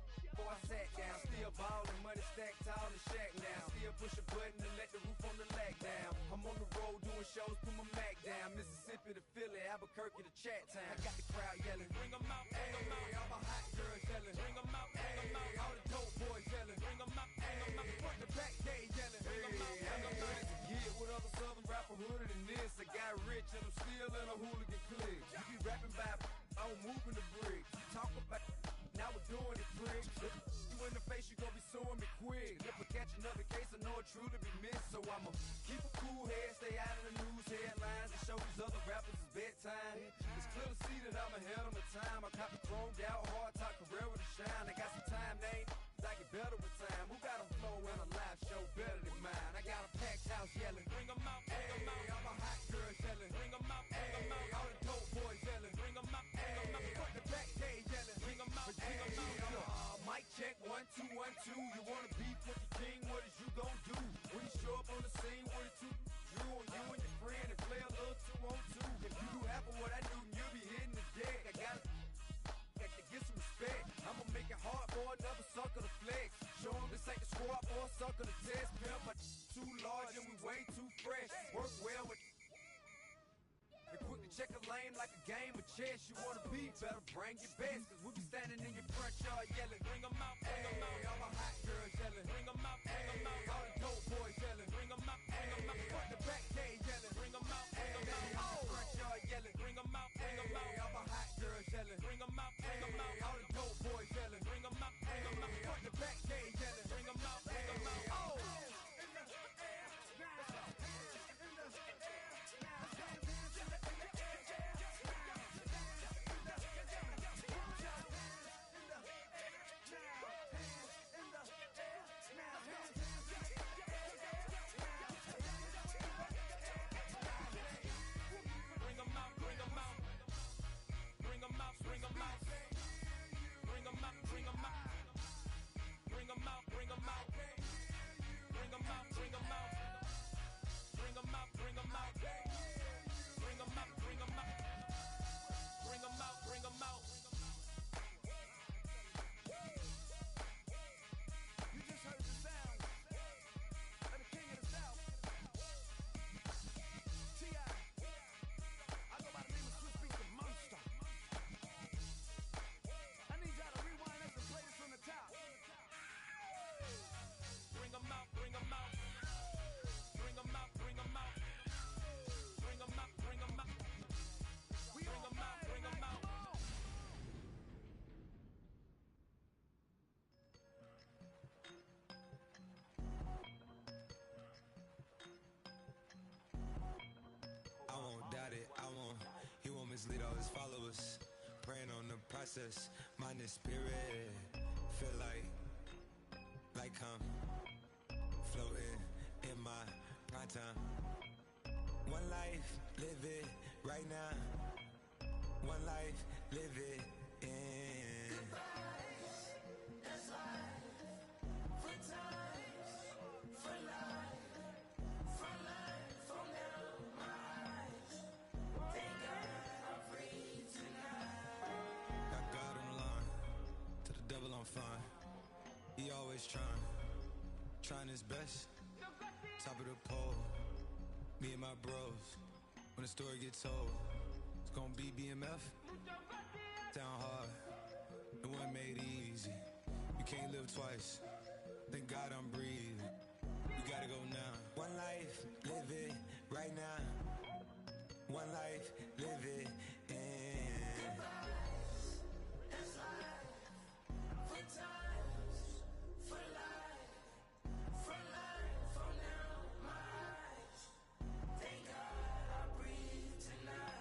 [SPEAKER 9] before I sat down. Still ballin', money stacked tall and shack now. Still push a button to let the roof on the lag down. I'm on the road doing shows, put my Mac down. Mississippi to Philly, Albuquerque to Chat Town. I got the crowd yelling, bring 'em out, bring 'em out. All my hot girls yelling, bring 'em out, bring 'em out. All the dope boys yelling, bring 'em out, bring 'em out. Front to back, they yelling, bring 'em out, bring 'em out. Get with other southern rapper hooded than this. I got rich and I'm still in a hooligan clique. You be rapping by, I'm moving the bricks. You talk about, now we're doing it quick. You in the face, you gon' be suing me quick. If I catch another case, I know it truly be missed. So I'ma keep a cool head, stay out of the news headlines, and show these other rappers it's bedtime. It's clear to see that I'm ahead of my time. I copy chromed out, hard top career with a shine. I got some time, they ain't like it better with time. Who got a flow and a live show better than mine? I got a packed house yelling, bring 'em out, bring 'em out. All my hot girls yelling, bring 'em out, bring 'em out. All the dope boys yelling, bring 'em out, bring 'em out. Front the back, they yelling, bring 'em out, bring 'em out. Mic check, 1 2 1 2. You wanna beef with the king? What is you gon' do? When you show up on the scene, what is you drew on you and your friend and play a little 2 on 2? If you do half of what I do, you'll be hitting the deck. I got to get some respect. I'ma make it hard for another sucker to flex. Show 'em this ain't the squad or a sucker to test. Pimp, my too large and we way too fresh. Work well with. And quick to check a lane like a game of chess. You wanna beat, better bring your best. Cause we be standing in your front yard yelling, bring 'em out, bring 'em out. All my hot girls yelling, bring 'em out, bring 'em out. All the dope boys yelling, bring 'em out, bring 'em out. Front the back, they yelling, bring 'em out, bring 'em out. Front yard yelling, bring 'em out, bring 'em out. All my hot girls yelling, bring 'em out, bring 'em out. All the dope boys yelling, bring 'em out, bring 'em out. Front the back, they yelling, bring 'em out, bring 'em out. Oh!
[SPEAKER 10] Lead all his followers, praying on the process. Mind and spirit, feel like I'm floating in my prime time. One life, live it right now. One life, live it in. Goodbyes, that's life. For times, for life. For life, from now, my eyes. Thank God. I'm fine. He always trying his best. Top of the pole, me and my bros. When the story gets told, it's gonna be BMF. Down hard, it wasn't made easy. You can't live twice. Thank God I'm breathing. We gotta go now. One life, live it right now. One life, live it in. That's life. For times, for life, from now, my eyes. Thank God I breathe tonight.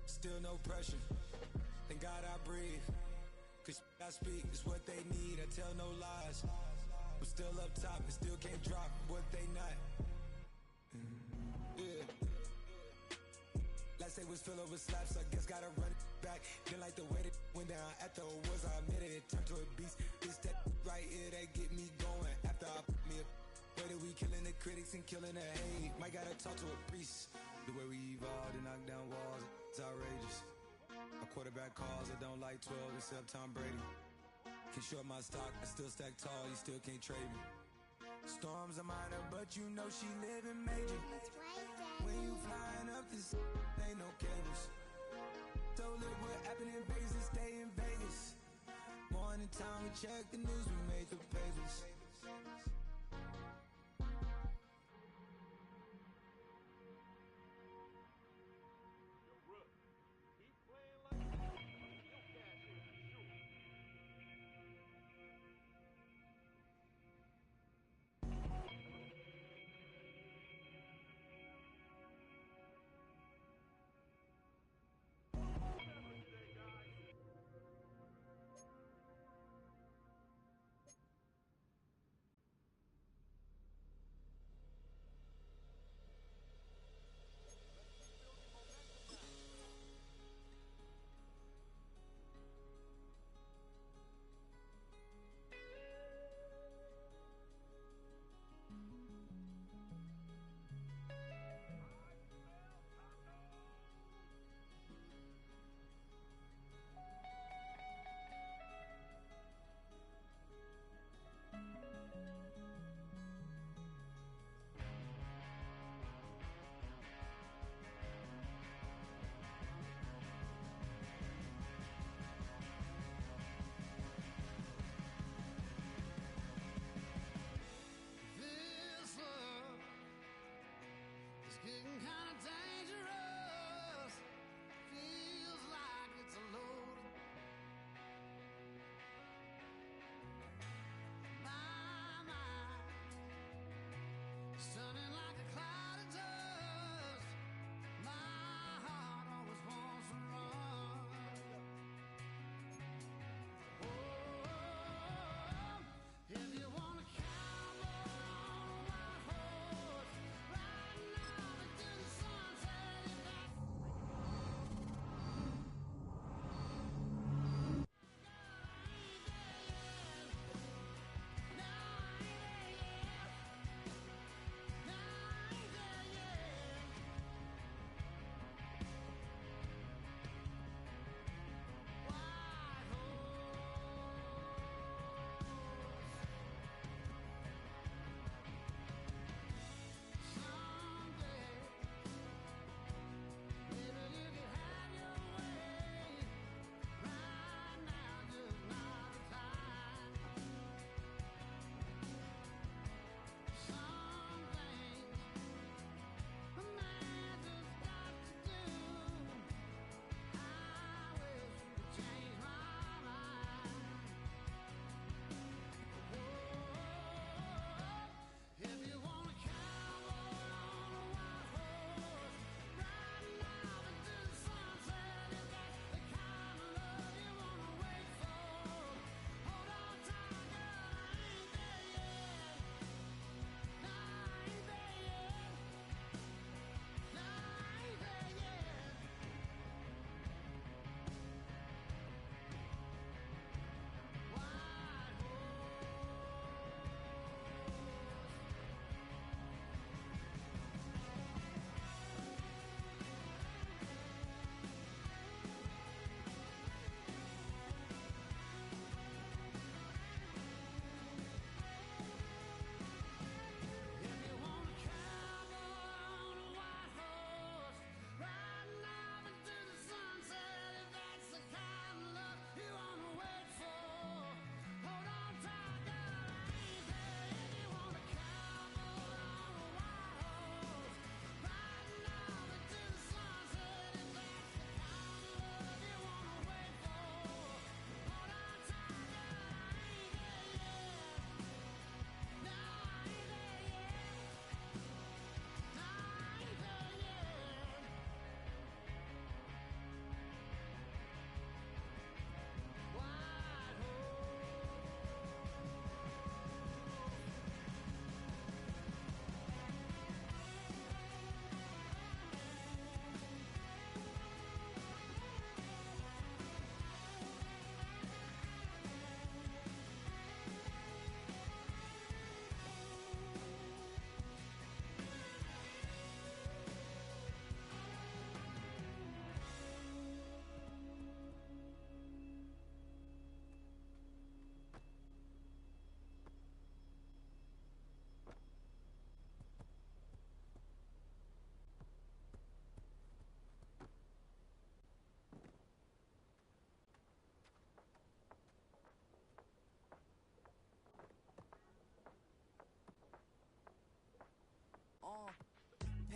[SPEAKER 10] Still no pressure. Thank God I breathe. Cause I speak is what they need. I tell no lies. I'm still up top and still can't drop what they not. Yeah. Last day was filled with slaps. I guess gotta run it back. Didn't like the way that went down after it was, I admitted it turned to a beast. It's that right here that get me going. After I put me a way that we killing the critics and killing the hate. Might gotta talk to a priest. The way we evolved and knock down walls, it's outrageous. My quarterback calls, I don't like 12 except Tom Brady. Can short my stock, I still stack tall, you still can't trade me. Storms are minor, but you know she living major. When you flying up this, ain't no cables. Told her what happened in Vegas and stay in Vegas. Morning time, we check the news, we made the pages.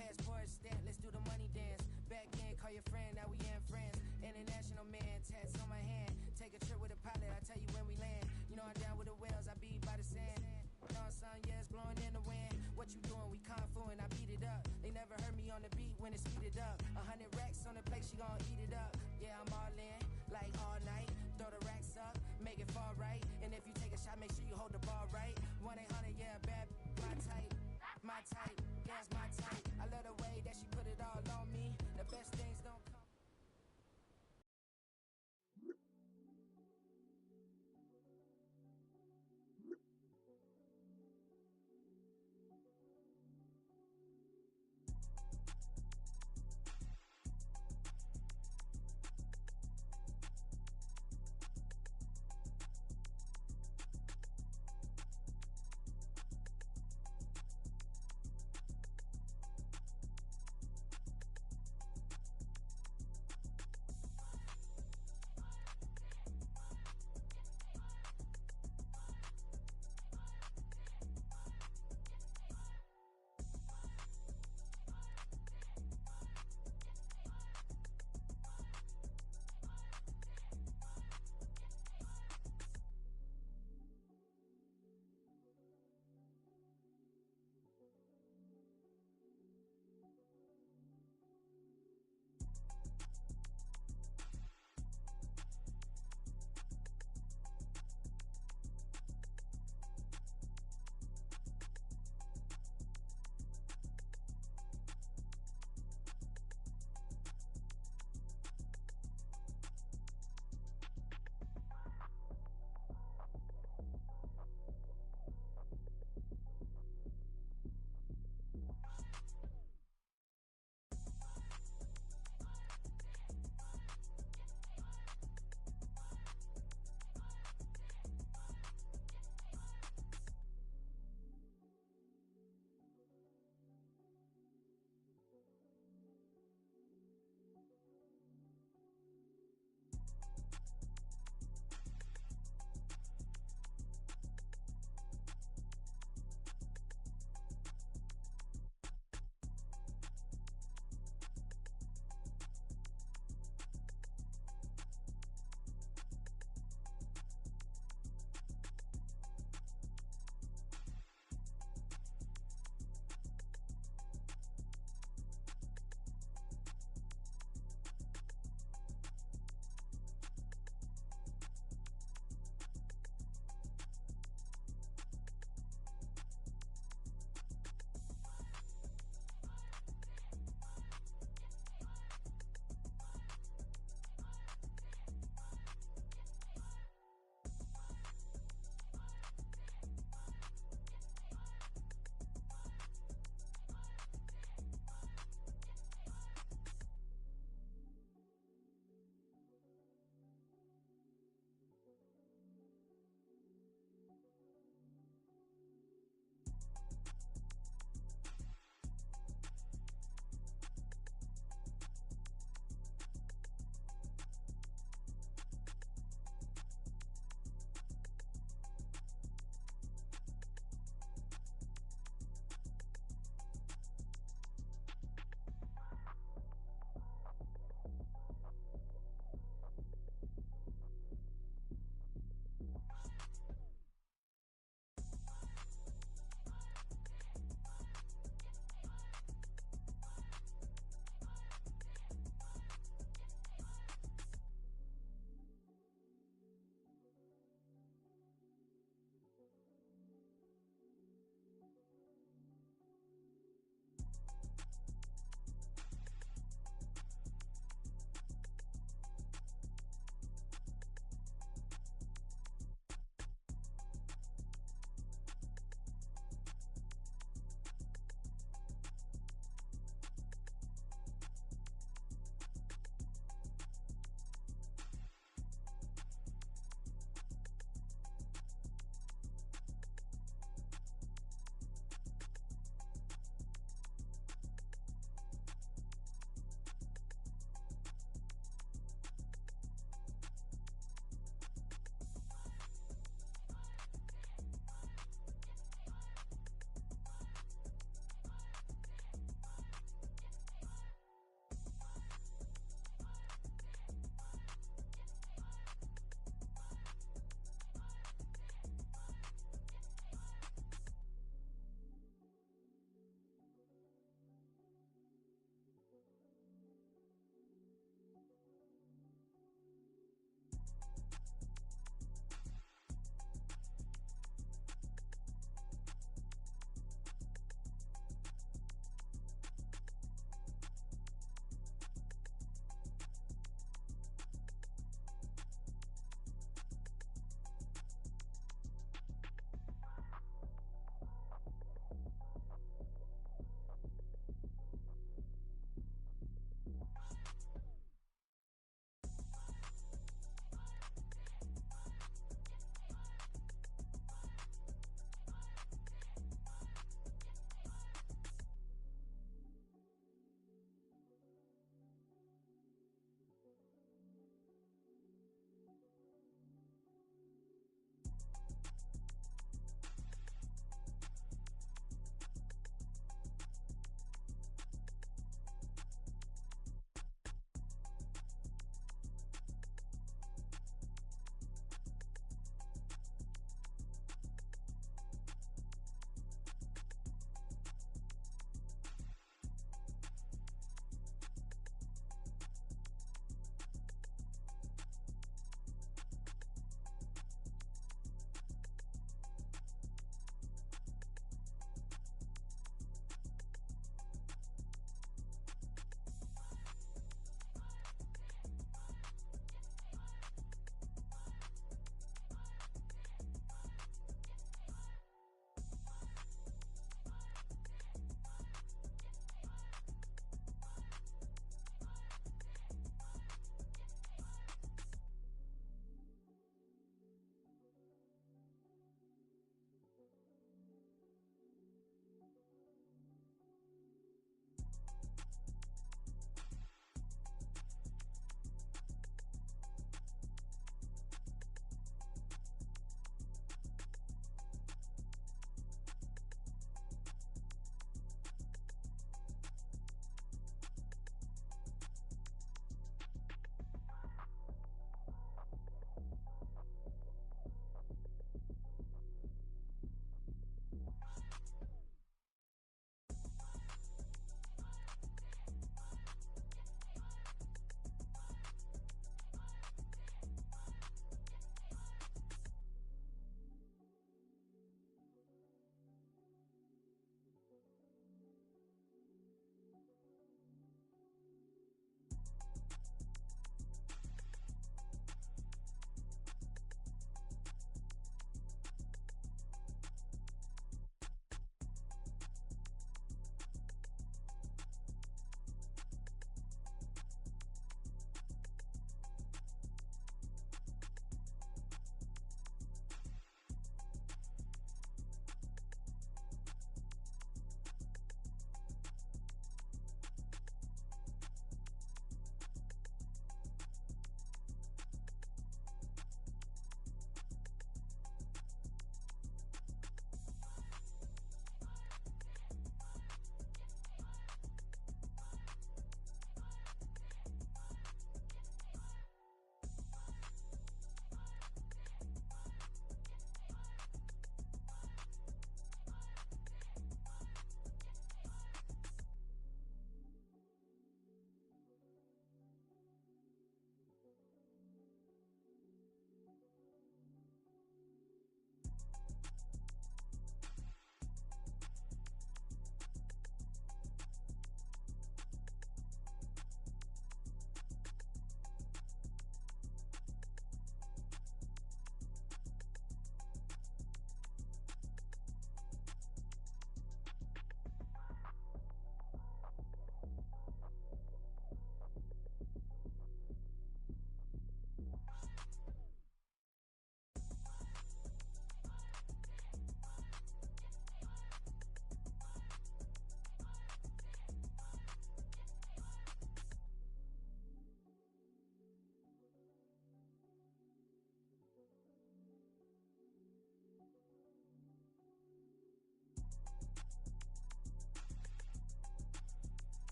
[SPEAKER 6] Passport stamp, let's do the money dance. Back in, call your friend, now we in France. International man, tats on my hand. Take a trip with a pilot, I tell you when we land. You know I'm down with the whales, I be by the sand. On sun, yeah, it's blowing in the wind. What you doing? We kung fu and I beat it up. They never heard me on the beat when it's speeded up. 100 racks on the plate, she gon' eat it up. Yeah, I'm all in, like all night. Throw the racks up, make it fall right. And if you take a shot, make sure you hold the ball right. 1-800, yeah, bad, my type. My type, yeah, it's my type. I love the way that she put it all on me. The best things don't come.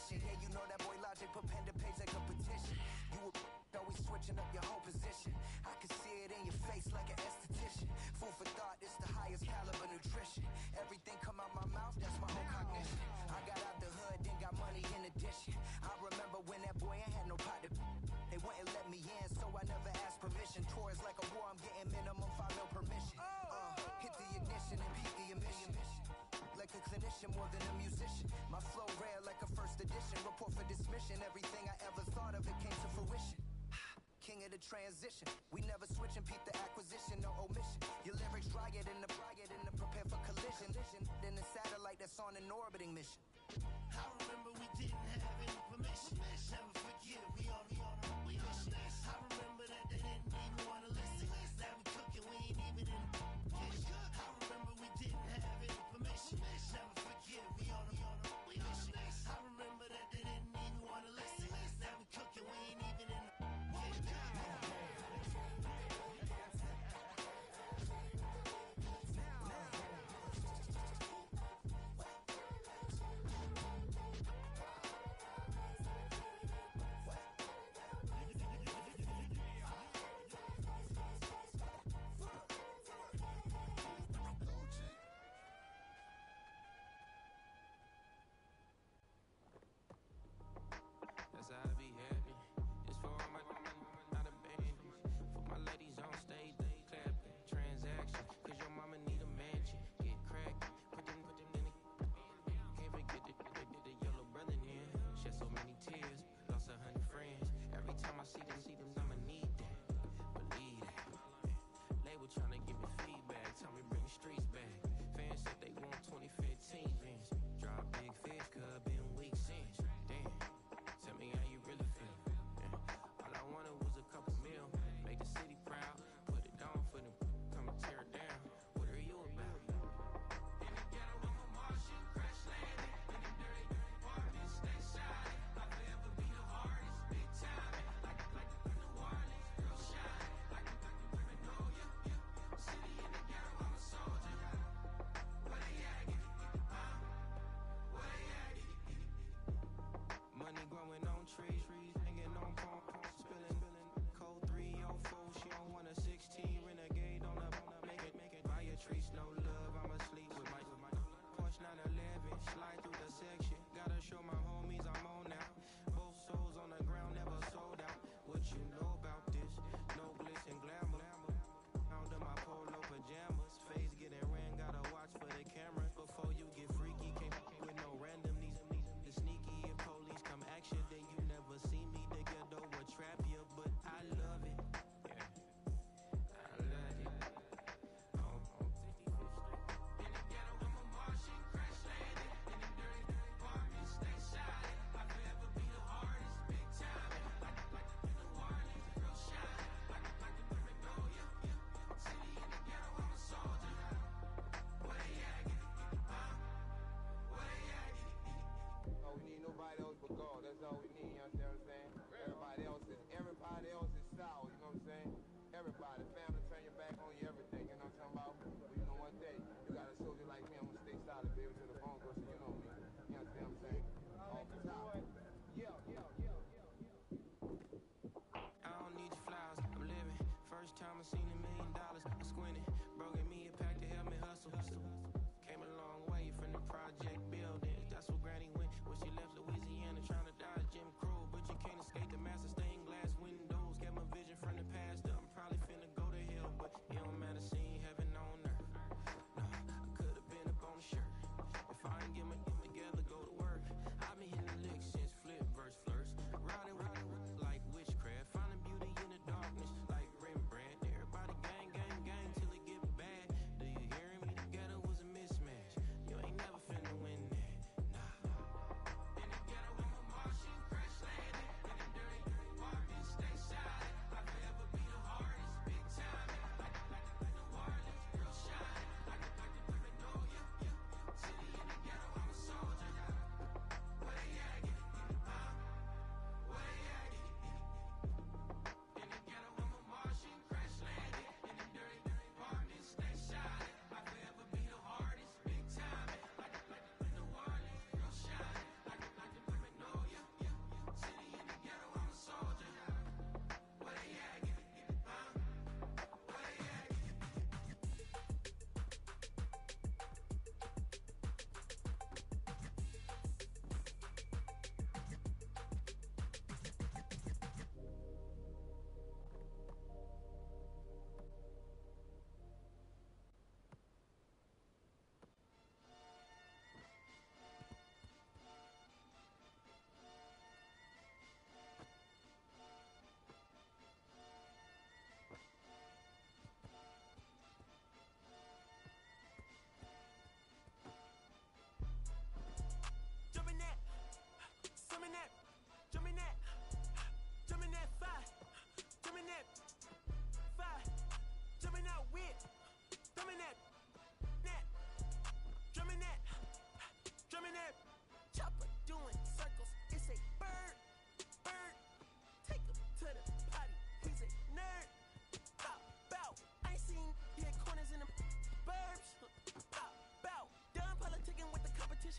[SPEAKER 6] mission. Yeah, you know that boy Logic put pen to page like a petition. You were always switching up your whole position. I can see it in your face like an esthetician. Food for thought, it's the highest caliber nutrition. Everything come out my mouth, that's my own cognition. I got out the hood, then got money in addition. I remember when that boy ain't had no pot to. They wouldn't let me in, so I never asked permission. Tours like a war, I'm getting minimum 5 mil permission. Hit the ignition and beat the emission. Like a clinician more than a musician. My flow rare like a first edition. Report for dismission. Everything I ever thought of, it came to fruition. King of the transition. We never switch and peep the acquisition, no omission. Your lyrics dry it in the prepare for collision. Then the satellite that's on an orbiting mission.
[SPEAKER 11] I remember we didn't have any permission. Never forget, we on we mission. I remember that they didn't even want to listen. Now we cooking, we ain't even in the kitchen. I remember we didn't have any permission. Never forget, we on we mission. I remember that they didn't even want to listen. Now we cooking, we ain't even in the kitchen.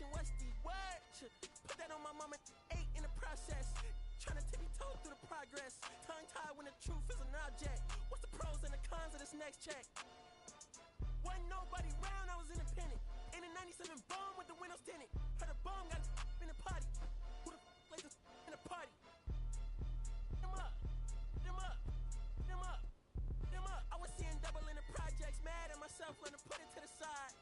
[SPEAKER 5] Operation Westie. What? Put that on my mama. 8 in the process. Trying to tippy toe through the progress. Tongue tied when the truth is an object. What's the pros and the cons of this next check? Wasn't nobody round, I was independent. In a 97 bomb with the windows tinted. Heard a bomb got in the party. Who the like this in the party? Them up, them up, them up, them up. I was seeing double in the projects, mad at myself, learn to put it to the side.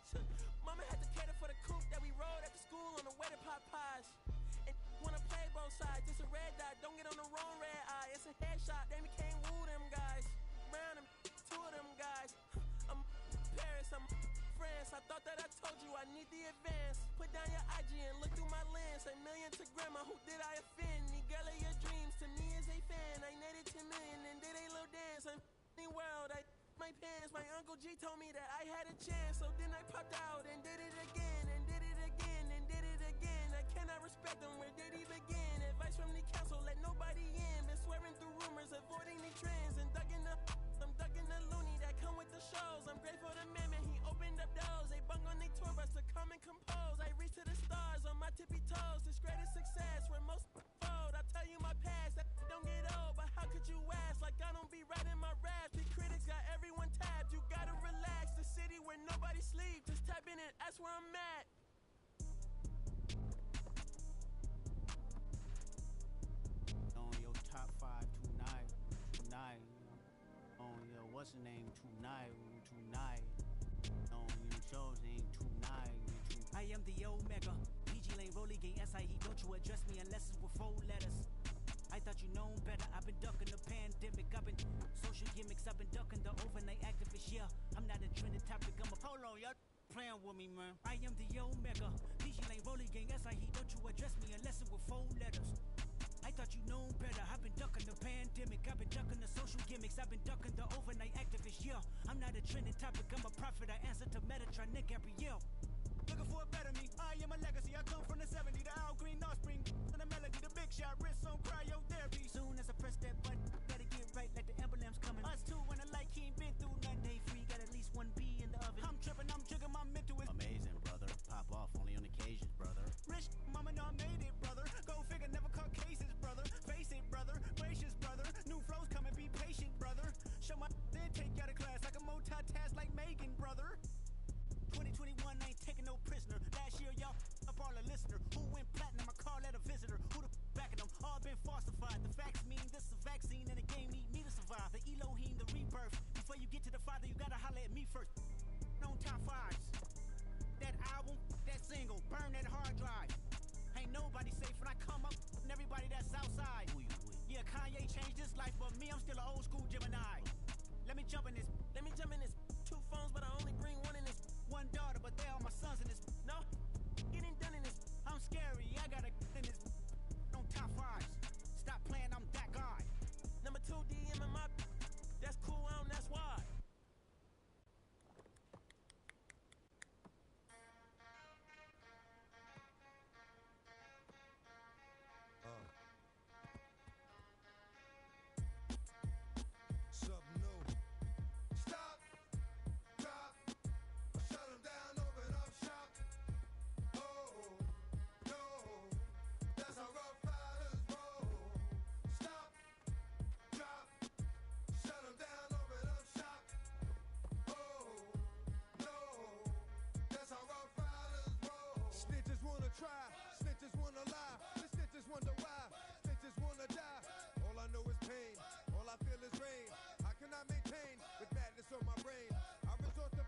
[SPEAKER 5] Mama had to cater for the coupe that we rode after school on the way to pot pies. And wanna play both sides, it's a red dot, don't get on the wrong red eye. It's a headshot, they became woo them guys. Round them, 2 of them guys. I'm Paris, I'm France. I thought that I told you I need the advance. Put down your IG and look through my lens. A million to grandma, who did I offend? The girl of your dreams to me is a fan. I netted 10 million and did a little dance. I'm in the world, I my pants. My Uncle G told me that I had a chance. So then I popped out and did it again. And did it again and did it again. I cannot respect them, where did he begin? Advice from the council, let nobody in. Been swearing through rumors, avoiding the trends. And I'm ducking the loony that come with the shows. I'm grateful to Mammon, he opened up doors. They bung on their tour bus to come and compose. I reach to the stars on my tippy toes. This greatest success where most fold. I tell you my past, that don't get old. But how could you ask? Like I don't be writing my raps. The critics got everyone tapped. You gotta relax. The city where nobody sleeps. Just tap in and ask where I'm at.
[SPEAKER 12] On your top 5 tonight. On your what's the name tonight. On your show's name tonight. I am the Omega. PG Lane Rolly Gang SIE. Don't you address me unless it's with 4 letters. I thought you known better. I've been ducking the pandemic. I've been social gimmicks. I've been ducking the overnight activists. Yeah, I'm not a trending topic. I'm a polo. Y'all playing with me, man. I am the Omega. PG Lane Rolly Gang SIE. Don't you address me unless it's with 4 letters. I thought you known better. I've been ducking the pandemic. I've been ducking the social gimmicks. I've been ducking the overnight activists. Yeah, I'm not a trending topic. I'm a prophet. I answer to Metatron, Nick Gabrielle. Looking for a better me. I am a legacy. I come from the 70s. The Al Green offspring. The melody, the big shot. Wrist on cryotherapy. Soon as I press that button, better get right like the emblem's coming. Us two when the light he ain't been through nothing. Day free, got at least 1 B in the oven. I'm tripping, I'm jigging, my mental is amazing, brother. Pop off only on occasions, brother. Rich, mama know I made it, brother. Go figure, never caught cases, brother. Face it, brother. Gracious, brother. New flows coming, be patient, brother. Show my then take you out of class like a multitask like Megan, brother. 2021 ain't taking no prisoner. Last year, y'all up all a listener. Who went platinum? I call that a visitor. Who the backing them? All been falsified. The facts mean this is a vaccine and the game need me to survive. The Elohim, the rebirth. Before you get to the Father, you gotta holler at me first. On top 5s. That album, that single, burn that hard drive. Ain't nobody safe when I come up and everybody that's outside. Who you with? Yeah, Kanye changed his life, but me, I'm still an old school Gemini. Let me jump in this. 2 phones, but I only bring 1 in this. 1 daughter, but they all my sons in this. No, getting done in this. I'm scary, I gotta in this. On top 5s. Stop playing, I'm that guy. Number 2 DM in my. That's cool, that's why.
[SPEAKER 9] Something new. Stop, drop, shut 'em down, open up shop. Oh, no, that's how rough riders roll. Stop, drop, shut 'em down, open up shop. Oh, no, that's how rough riders roll. Snitches wanna try, snitches wanna lie, the snitches wonder why, snitches wanna die. All I know is pain, all I feel is rain. How can I maintain with madness on my brain? I resort to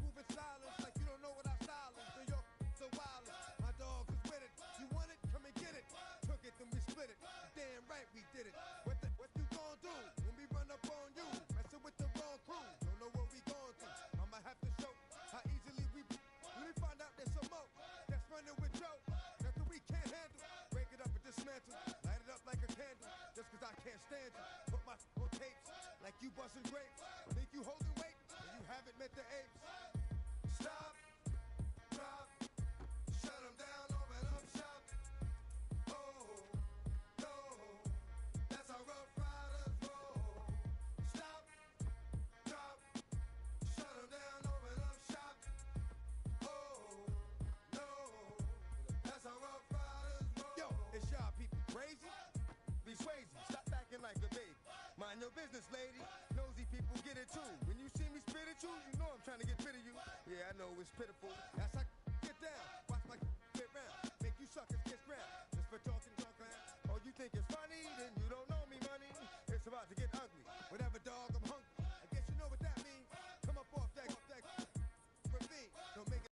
[SPEAKER 9] moving silence like you don't know what I'm styling. So you're so wild. My dog is with it. You want it? Come and get it. Took it, then we split it. Damn right we did it. What you gon' do when we run up on you? Messing with the wrong crew. Don't know what we gon' do. I'ma have to show how easily we find out there's some more that's running with Joe. Nothing we can't handle. Break it up and dismantle. Light it up like a candle. Just 'cause I can't stand you. Put my on tapes like you busting grapes. Think you holding weight and you haven't met the apes. Stop, drop, shut 'em down, open up shop. Oh, no, that's how rough riders roll. Stop, drop, shut 'em down, open up shop. Oh, no, Mind your business, lady. Nosy people get it too. When you see me spit at you, you know I'm trying to get rid of you. Yeah, I know it's pitiful. That's how get down. Watch my get round. Make you suckers kiss ground. Just for talking junk around. Oh, you think it's funny? Then you don't know me, money. It's about to get ugly. Whatever, dog, I'm hungry. I guess you know what that means. Come up off that for me. Don't make it.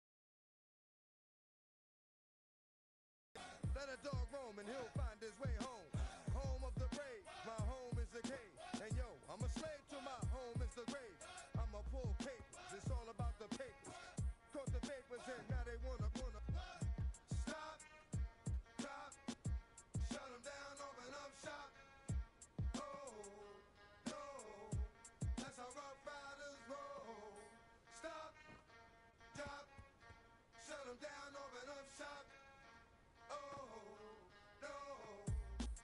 [SPEAKER 9] Let a dog roam and he'll find his way home. Home of the brave. My home is the cave. And yo, I'm a slave to my home is the grave. I'm a pull papers. It's all about the papers. Caught the papers and now they wanna stop, drop, shut them down, open up shop. Oh, no, that's how Rough Riders roll. Stop, drop, shut them down, open up shop. Oh, no,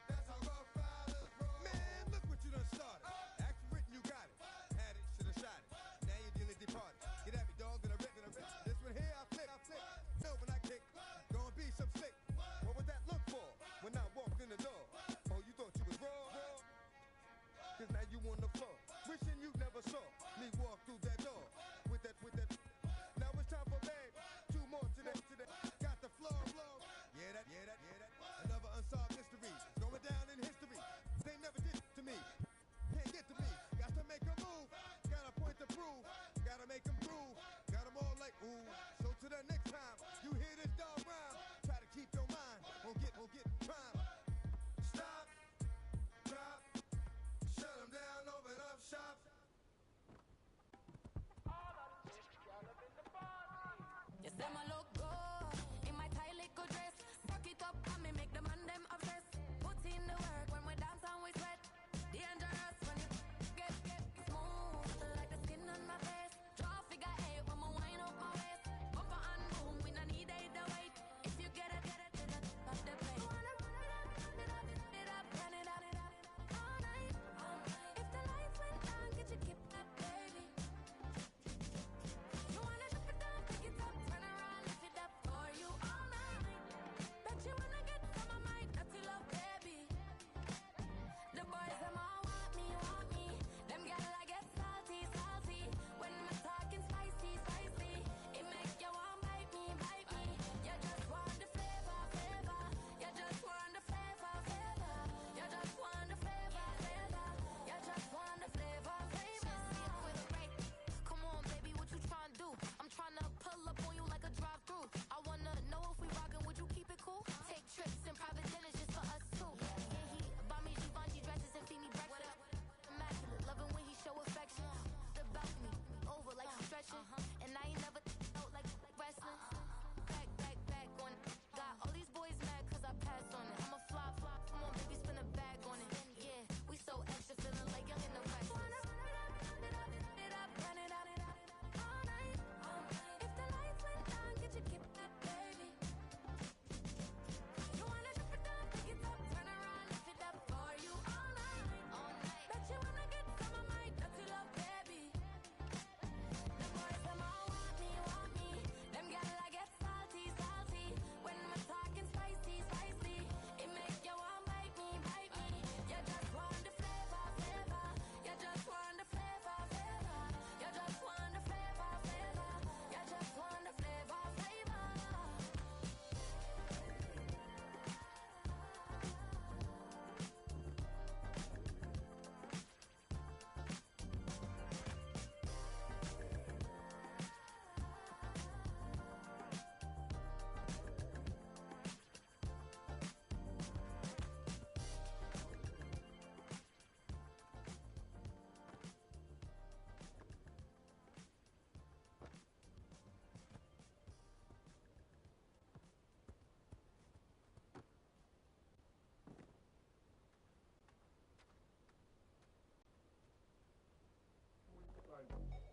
[SPEAKER 9] that's how Rough Riders roll. Man, look what you done started. Action written, you got it. Had it, should've shot it. Now you're dealing departed. Get at me, dog, gonna rip. This one here, I flip. No, when I kick, gonna be some slick. What would that look for when I walked in the door? Oh, you thought you was raw? Cause now you on the floor. Wishing you never saw me walk through that door. With that. Now it's time for bed. Two more today. Got the floor. Yeah, that. Another unsolved mystery. Going down in history. They never did to me. Can't get to me. Got to make a move. Got a point to prove. Gotta make them prove. Got them all like, ooh. So to the next time you hear this dog rhyme, try to keep your mind. Won't get prime. Stop. Drop. Shut them down. Open up shop.
[SPEAKER 6] You say my look good in my tight little dress. Rock it up and me make the man them obsessed. Put in the work when we dance and we sweat. Dangerous when you get smooth like the skin on my face. Draw figure eight when me wind up my waist. Bumper and boom, we no need the weight. If you get it to the top of the plate. Wanna run it up, run it up all night. If the lights went down, get your kip up, baby. You wanna drop it down, pick it up, turn around, lift it up for you all night. Bet you wanna get some of my dirty love, baby. The boys them all want me. Them gyal I get salty. When me talking spicy. It make you want bite me. You just want the flavor. You just want the flavor. You just want the flavor. You just want the flavor. Come on, baby, what you tryna do? I'm tryna pull up on you like a drive-thru. I wanna know if we rockin', would you keep it cool? Take trips in private dinners just for us two. Yeah, he buy me Givenchy dresses and feed me breakfast. Immaculate, loving when he show affection. The balcony, over like you stretching. And I ain't never out like wrestling. Back on it. Got all these boys mad cause I passed on it. I'm a flop. Come on, baby, spin a bag on it. Yeah, we so extra, feeling like young in the West. Run it up all night. If the lights went down, get your kip up, baby. You wanna drop it down, pick it up, turn around, lift it up for you all night. Bet you wanna get some of my dirty love, baby. The boys them all want me. Them gyal I get salty. When me talking spicy. It make you want bite me. You just want the flavor. You just want the flavor. You just want the flavor. You just want the flavor.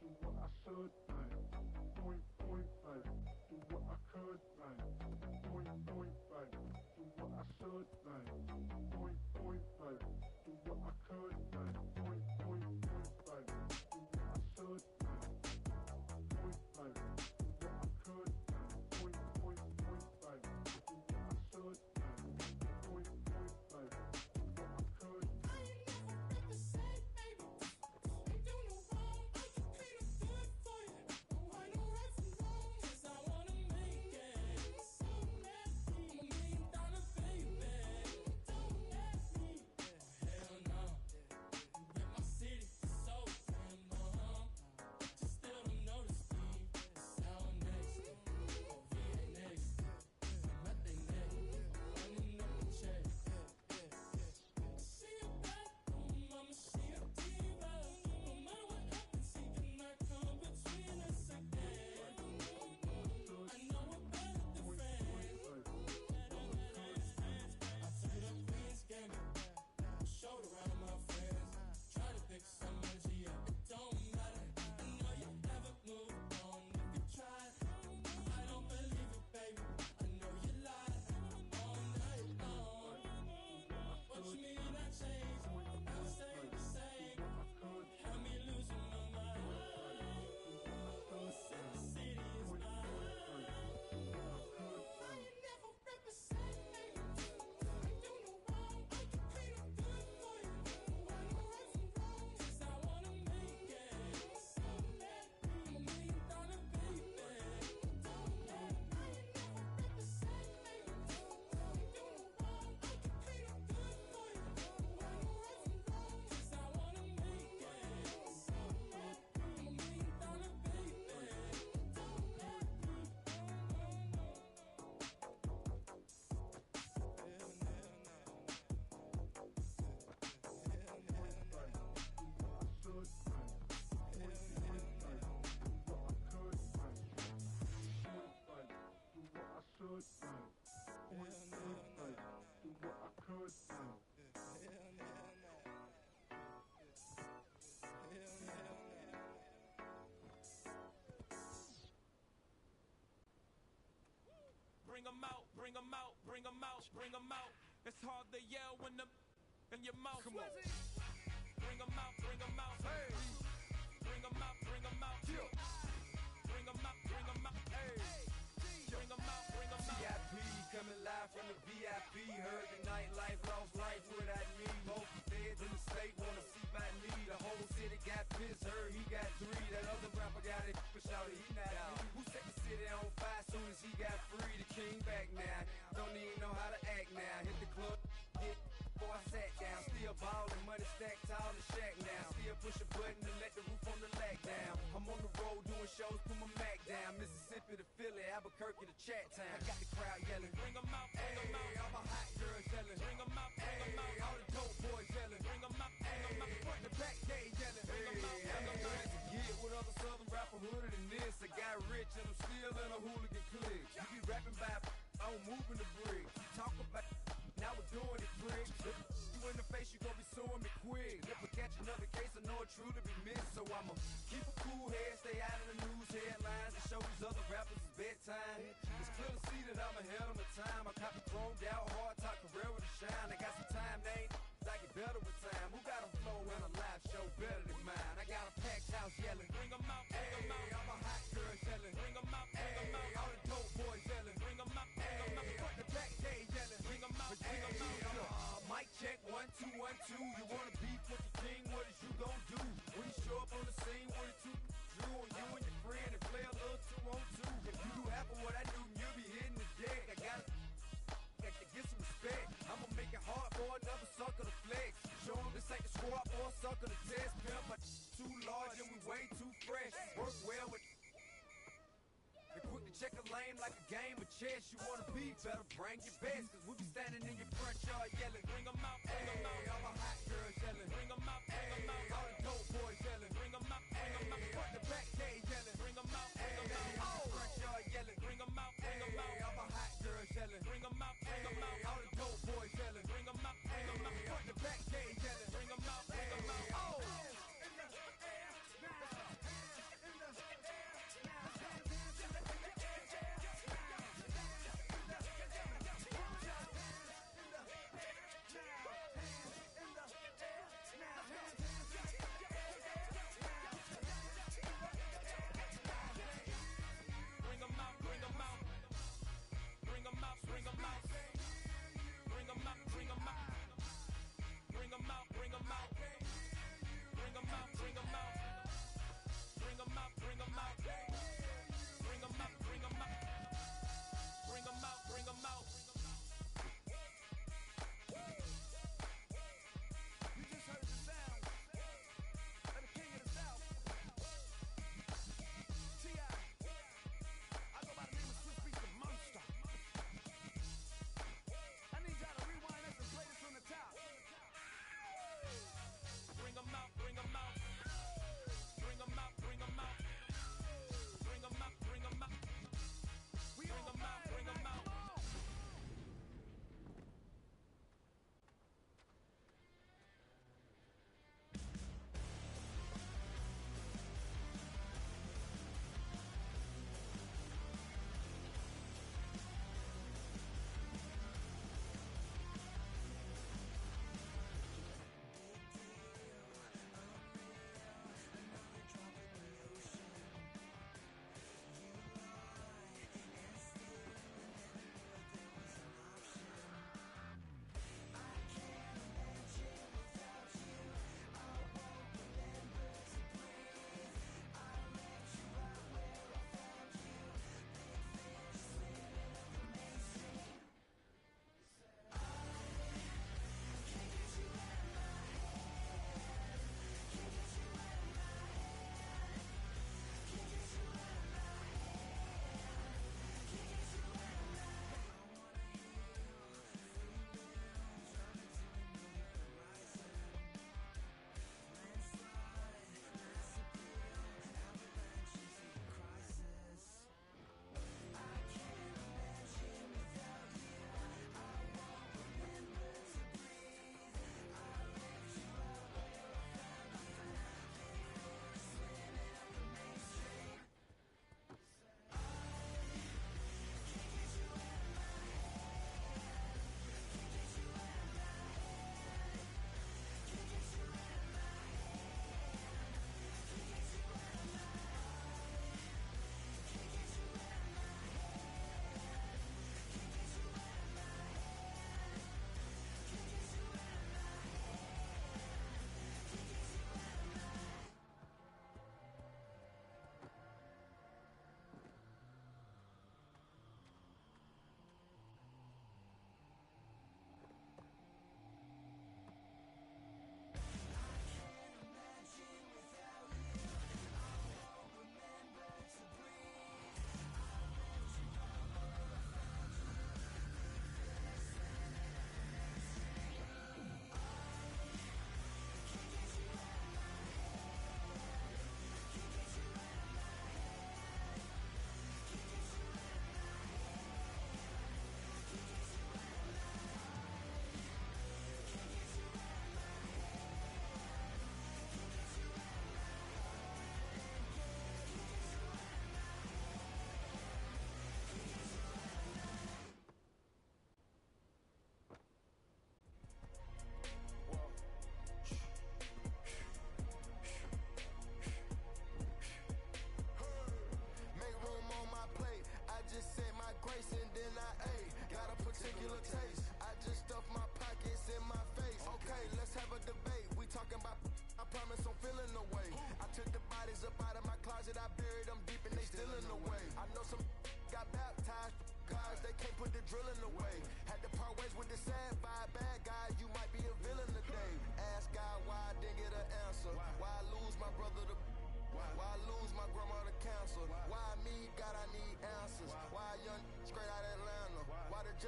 [SPEAKER 13] Do what I should, point, do what I could, point, do what I should, point, do what I could, point, do what I should, point, do what I could, point, do what I should, point, do what I could. could like. Point like. Do what I could like.
[SPEAKER 2] Bring 'em out, bring 'em out, bring 'em out, bring 'em out. It's hard to yell when the in your mouth. Come on. Bring 'em out, bring 'em out. Hey. Bring 'em out, bring 'em out. Yeah. Bring 'em out, bring 'em out. Hey. Bring 'em out, bring 'em out.
[SPEAKER 9] VIP coming live from the VIP. Heard the nightlife, lost life without me. Most feds in the state wanna see by me. The whole city got pissed, heard he got 3. That other rapper got it, but shouted he not out. Who set the city on fire soon as he got free? The king back now, don't even know how to act now. Hit the club, hit before I sat down. Still ballin', money stacked tall in the shack now. Still push a button and let the roof on the lag down. I'm on the road doing shows, put my Mac down. Mississippi to Philly, Albuquerque to Chat Town. I got the crowd yelling, bring 'em out, bring 'em out. All my hot girls yelling, bring 'em out, bring 'em out. All the dope boys yelling, bring 'em out, bring 'em out. Front to back gate yelling, bring 'em out, bring 'em out. To get with other southern rapper hooded than this. I got rich and I'm still in a hooligan clique. You be rapping by, I'm moving the bricks. You talk about, now we're doing it quick. You in the face, you gon' be suing me quick. If I catch another case, I know it truly be missed. So I'ma keep a cool head, stay out of the news headlines, and show these other rappers it's bedtime. It's clear to see that I'm ahead of my time. I copy chromed out, hard top career with a shine. I got some time, they ain't I get better with time. Who got a flow and a live show better than mine? I got a packed house yelling, bring 'em out, bring 'em out. All my hot girls yelling, bring 'em out, bring 'em out. All the dope boys yelling, bring 'em out, bring 'em out. Front the back gate yelling, bring 'em out, bring 'em out. Mic check, 1 2 1 2. You wanna beef with the king? What is you gon' do when you show up on the scene? 1 or 2 drew on you and your friend and play a little 2 on 2. If you do half of what I do, you'll be hitting the deck. I gotta get some respect. I'ma make it hard for another sucker to flex. Show 'em this ain't the squad for a sucker to test. Pimp, but too large and we way too fresh. Work well with. They quick to check a lane like a game of chess. You wanna be better, bring your best. Cause we be standing in your front yard yelling, bring 'em out, bring 'em out. All my hot girls yelling, bring 'em out, bring 'em out. All the dope boys yelling, bring 'em out, bring 'em out. Front the back gate yelling, bring 'em out, bring 'em out. Front yard yelling, bring 'em out, bring 'em out. All my hot girls yelling, bring 'em out, bring 'em out. All the dope boys yelling, bring 'em out, bring 'em out. Front the back gate yelling, bring 'em out, bring 'em out. Oh!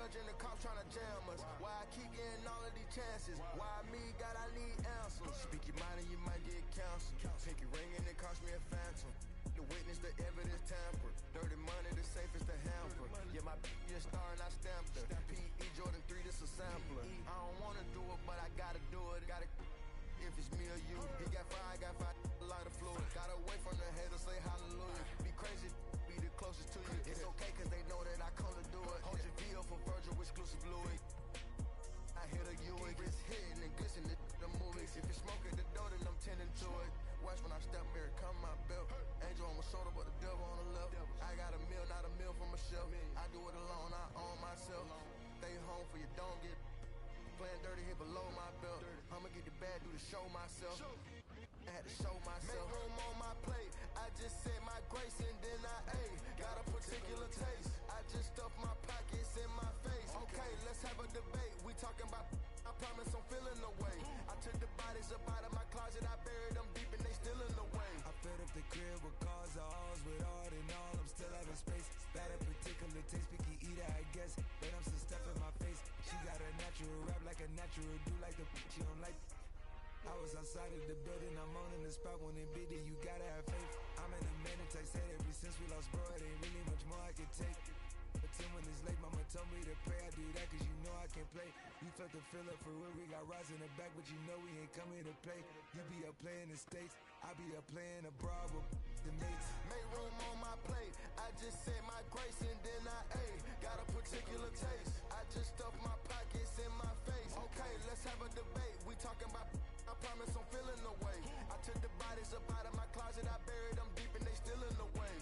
[SPEAKER 14] judge and the cops trying to jam us. Why I keep getting all of these chances? Why me, God, I need answers. Speak your mind and you might get counseled. Pinky ring and it cost me a phantom. The witness, the evidence tampered. Dirty money, the safest to hamper. Yeah, my just star and I stamped her. P.E. Jordan 3, this a sampler. I don't wanna do it, but I gotta do it. Gotta if it's me or you. He got five, lighter fluid. Got away from the haters, say hallelujah. Be crazy, be the closest to you. It's okay, cause they know that I come to do it. Hold your VO for Virgil, exclusive Louis. I hit a Ewing, it's hitting and glisten the movies. If you smoke at the door, then I'm tending to it. Watch when I step here, come my belt. Angel on my shoulder, but the devil on the left. I got a meal, not a meal from a shelf. I do it alone, I own myself. Stay home for you, don't get playing dirty here below my belt. I'ma get the bad, do the show myself. I had to show myself. Make room on my plate. I just said my grace and then I ate. Got a particular taste. I just stuffed my pockets in my face. Okay, let's have a debate. We talking about, I promise I'm feeling the way. I took the bodies up out of my closet. I buried them deep and they still in the way.
[SPEAKER 10] I filled up the crib with cars, the halls with art and all. I'm still having space. Got a particular taste, picky eater, I guess. But I'm some stuff in my face. She got a natural rap like a natural do like the she don't like. I was outside of the building, I'm on in the spot when it bid it, you gotta have faith. I'm in a meditate, said ever since we lost bro, it ain't really much more I can take. But 10 when it's late, mama told me to pray, I do that cause you know I can play. You felt the fill up for real, we got rise in the back, but you know we ain't coming to play. You be up playing the States, I be up playing abroad with the mates.
[SPEAKER 14] Make room on my plate, I just said my grace and then I ate. Got a particular taste, I just stuffed my pockets in my face. Okay, let's have a debate, we talking about, I promise I'm feeling the way. I took the bodies up out of my closet, I buried them deep and they still in the way.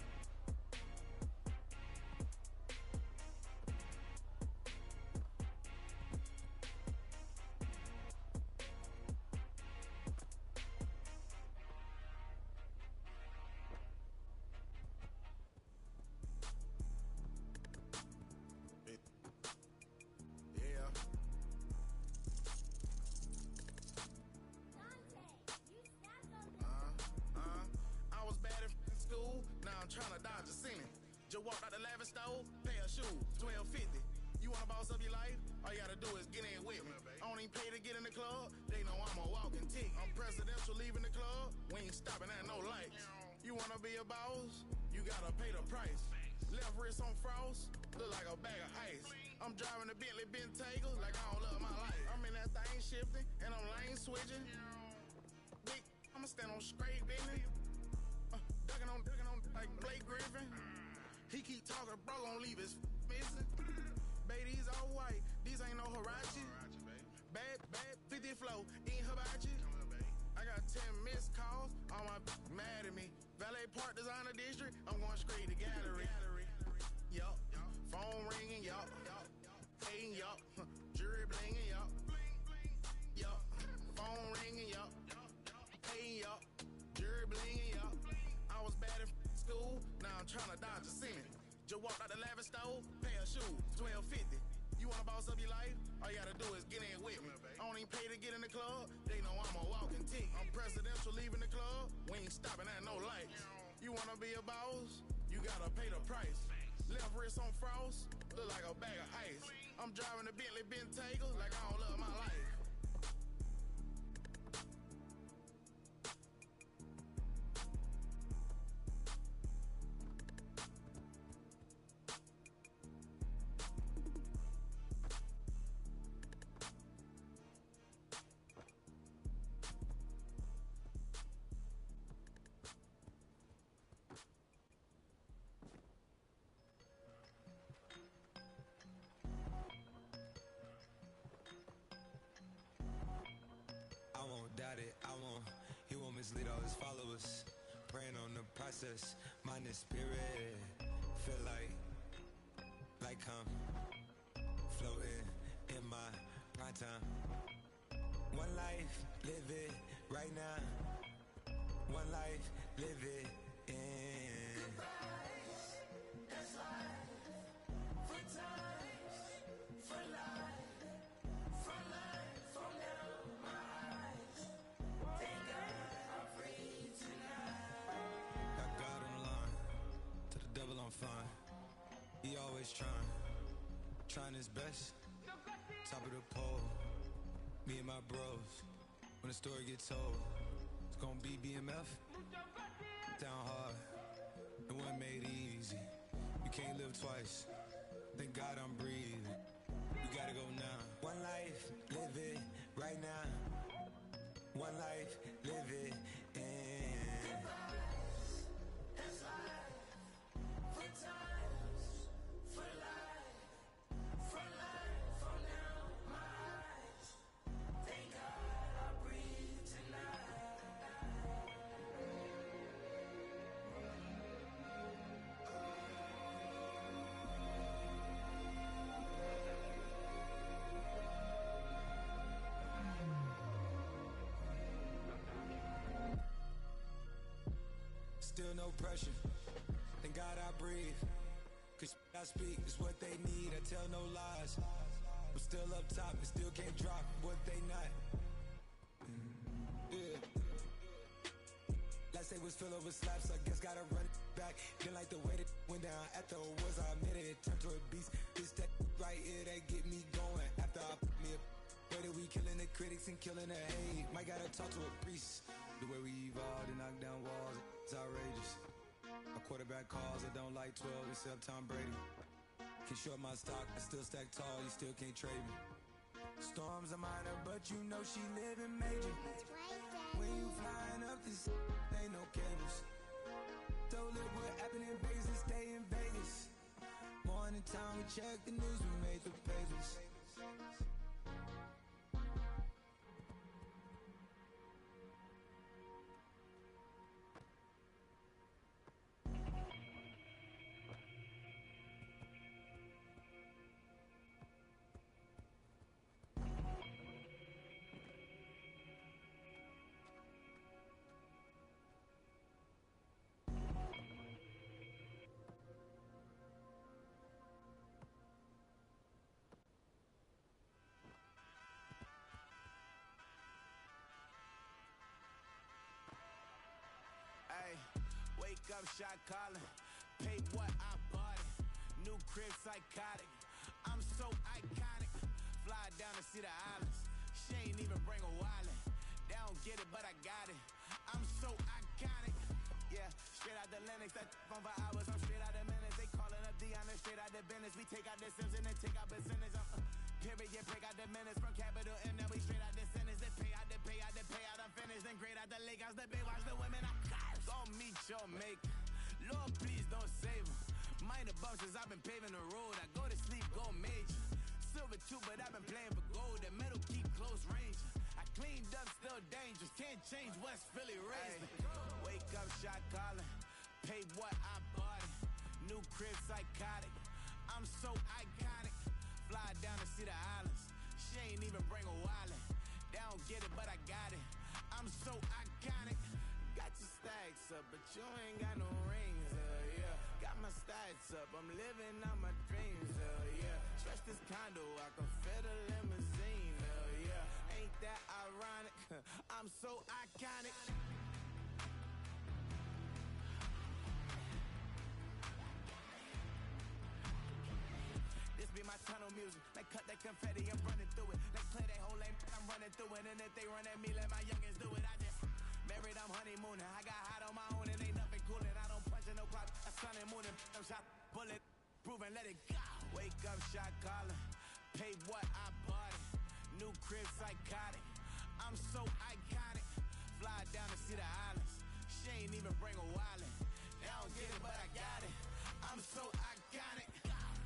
[SPEAKER 15] Tryna dodge a sinning. Just walked out the lavish store, pair of shoes, $12.50. You wanna boss up your life? All you gotta do is get in with me. I don't even pay to get in the club. They know I'm a walking tick. I'm presidential leaving the club. We ain't stopping at no lights. You wanna be a boss? You gotta pay the price. Left wrist on frost, look like a bag of ice. I'm driving a Bentley Bentayga like I don't love my life. I'm in that thing shifting and I'm lane switching. Big, I'ma stand on straight business. Ducking on like Blake Griffin. He keep talking, bro, gon' leave his missing. Baby, these all white, these ain't no Hirachi. Bad, 50 flow, ain't hibachi. I got 10 missed calls, all my mad at me. Valet Park Designer District, I'm going straight to gallery. Yup, phone ringing, yup. Hating, yup. Jury blinging, yup. Yup, phone ringing, yup. Hating, yup. Jury blinging, yup. I was bad in school, now I'm tryna dodge a sin. Just walked out the lavish store, pair of shoes, $12.50. You wanna boss up your life? All you gotta do is get in with me. I don't even pay to get in the club. They know I'm a walking tick. I'm presidential leaving the club. We ain't stopping at no lights. You wanna be a boss? You gotta pay the price. Left wrist on frost, look like a bag of ice. I'm driving a Bentley Bentayga like I don't love my life.
[SPEAKER 10] He won't mislead all his followers. Praying on the process, mind and spirit. Feel like I'm floating in my prime time. One life, live it right now. One life, live it in.
[SPEAKER 11] Goodbyes, that's life. For times, for life. For life, from down my eyes. Thank God I'm free tonight.
[SPEAKER 10] Got God on the line, to the devil I'm fine. He always trying trying his best. Top of the pole, me and my bros. When the story gets told, it's gonna be BMF. Down hard, it wasn't made easy. You can't live twice. Thank God I'm breathing. We gotta go now. One life, live it right now. One life, live it in.
[SPEAKER 11] That's life. For times, for life. For life, for now, my eyes. Thank God I breathe tonight.
[SPEAKER 10] Still no pressure. Thank God I breathe. Cause I speak is what they need. I tell no lies. I'm still up top and still can't drop what they not. Yeah. Last day was filled over slaps. I guess gotta run it back. Didn't like the way that went down after it was. I admit it turned to a beast. This that right here that get me going. After I put me a way that we killing the critics and killing the hate. Might gotta talk to a priest. The way we evolved and knock down walls, it's outrageous. My quarterback calls, I don't like 12 except Tom Brady. Can short my stock, I still stack tall, you still can't trade me. Storms are minor, but you know she living major. When you flying up this, ain't no cables. Don't look what happened in Vegas and stay in Vegas. Morning time, we check the news, we made the pages.
[SPEAKER 8] Hey, wake up, shot calling. Pay what I bought it. New crib, psychotic. I'm so iconic. Fly down to see the islands. She ain't even bring a wallet. They don't get it, but I got it. I'm so iconic. Yeah, straight out the Lennox. That phone for hours. I'm straight out the minutes. They calling up Dion. Straight out the business. We take out the Sims and then take out percentage. Period, break out the minutes from capital M. Now we straight out the sentence. They pay out, they pay out, they pay out. I'm finished. Then grade out the lake house. The bay watch the women. I gon' meet your maker. Lord, please don't save him. Minor bumps as I've been paving the road. I go to sleep, go major. Silver too, but I've been playing for gold. The metal keep close range. I cleaned up, still dangerous. Can't change West Philly raised. Wake up, shot calling. Pay what I bought it. New crib, psychotic. I'm so iconic. Fly down to see the islands. She ain't even bring a wallet. They don't get it, but I got it. I'm so iconic. Got your stacks up, but you ain't got no rings, yeah. Got my stats up, I'm living out my dreams, yeah. Stretch this condo, I can fit a limousine, yeah. Ain't that ironic? I'm so iconic. This be my tunnel music. They cut that confetti, I'm running through it. They clear that whole lane, I'm running through it. And if they run at me, let my youngins do it. I just married, I'm honeymooning. I got hot on my own and ain't nothing coolin'. I don't punch in no clock, a sun and moon and I'm shot, bullet, proven, let it go. Wake up, shot calling. Pay what I bought it. New crib, psychotic. I'm so iconic. Fly down to see the islands. She ain't even bring a wallet. They don't get it, but I got it. I'm so iconic.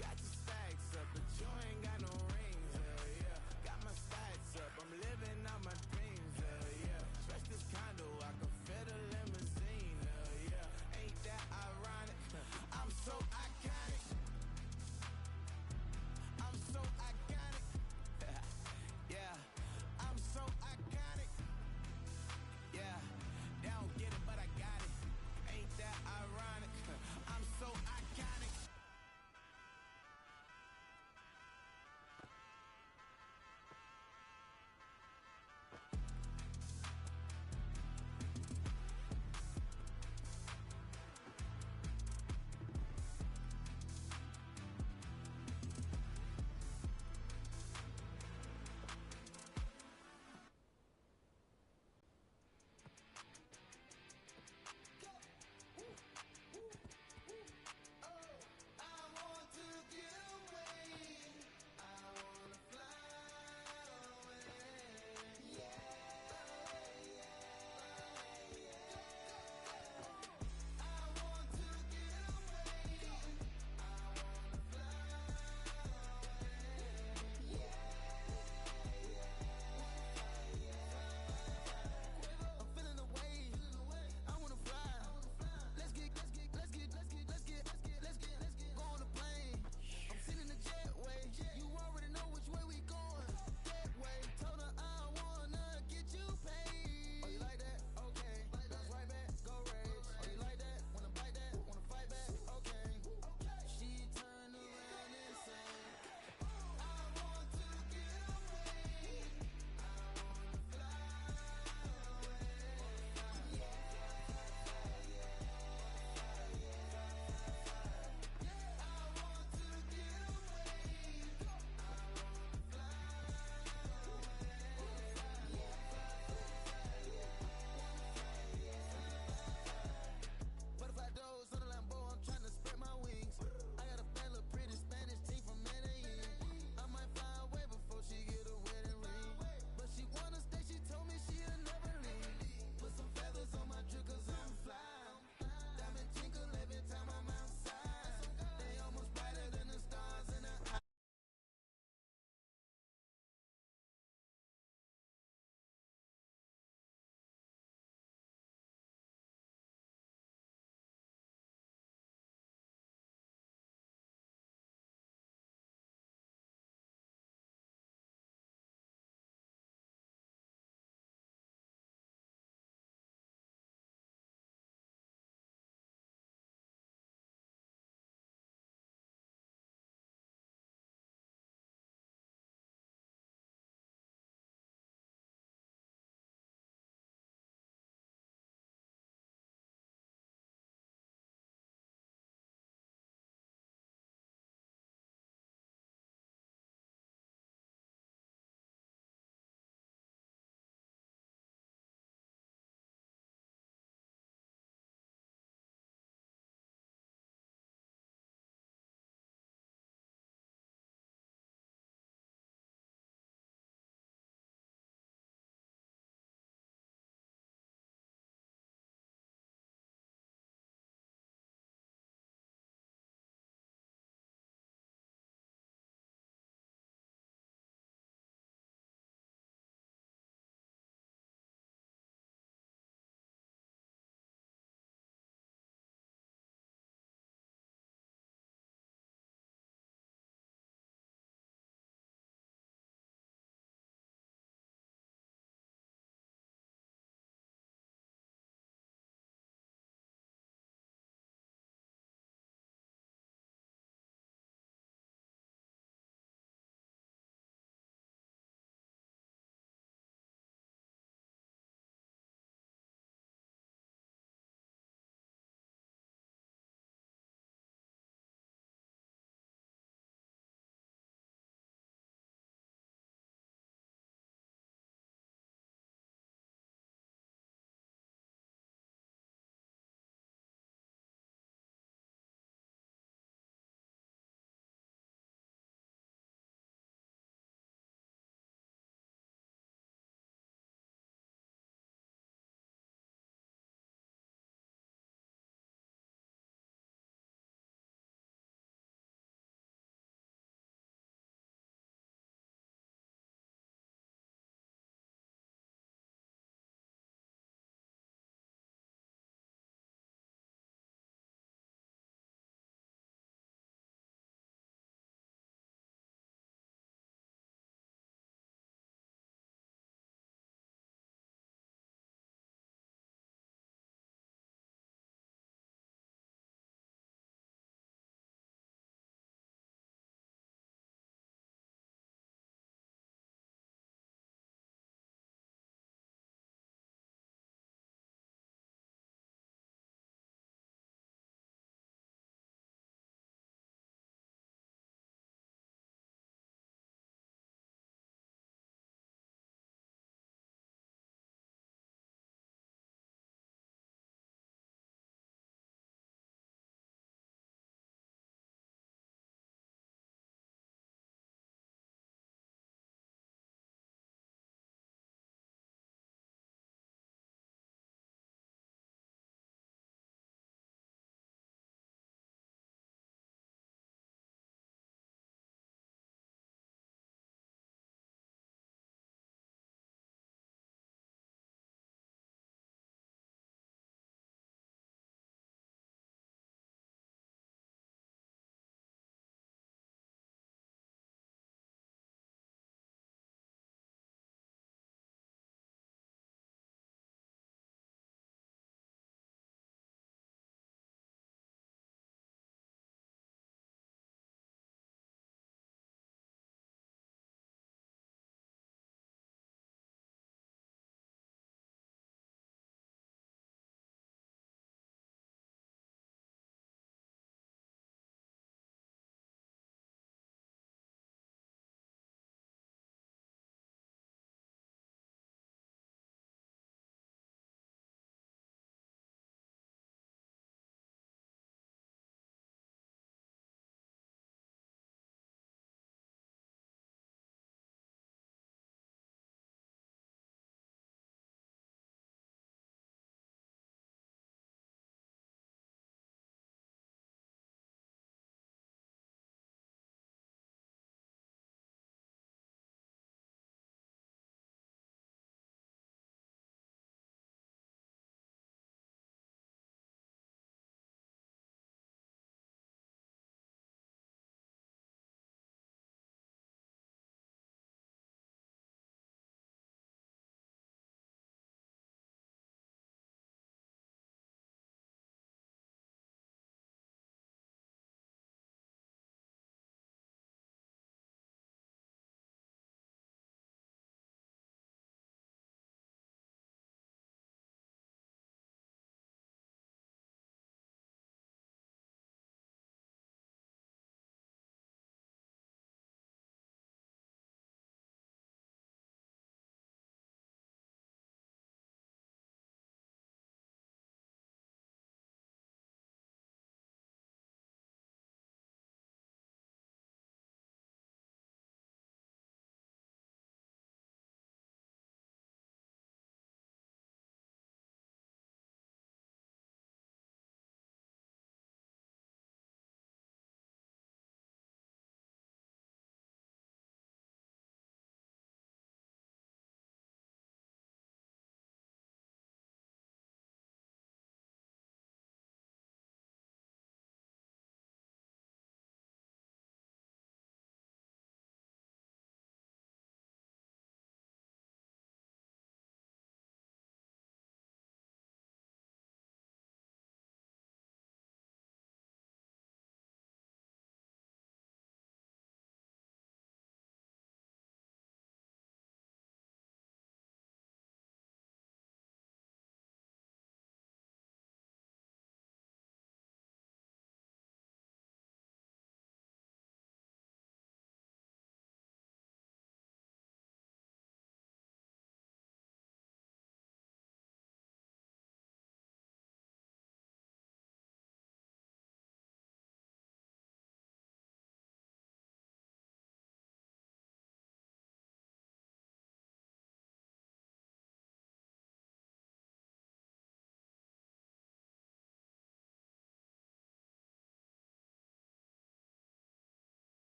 [SPEAKER 8] Got your stacks up, but you ain't got no rings, yeah. Got my stats up, I'm living out my dreams, yeah. Stretch this condo, I can fit a limousine, yeah. Ain't that ironic? I'm so iconic. I'm so iconic. Yeah, I'm so iconic. Yeah, they don't get it, but I got it. Ain't that ironic? I'm so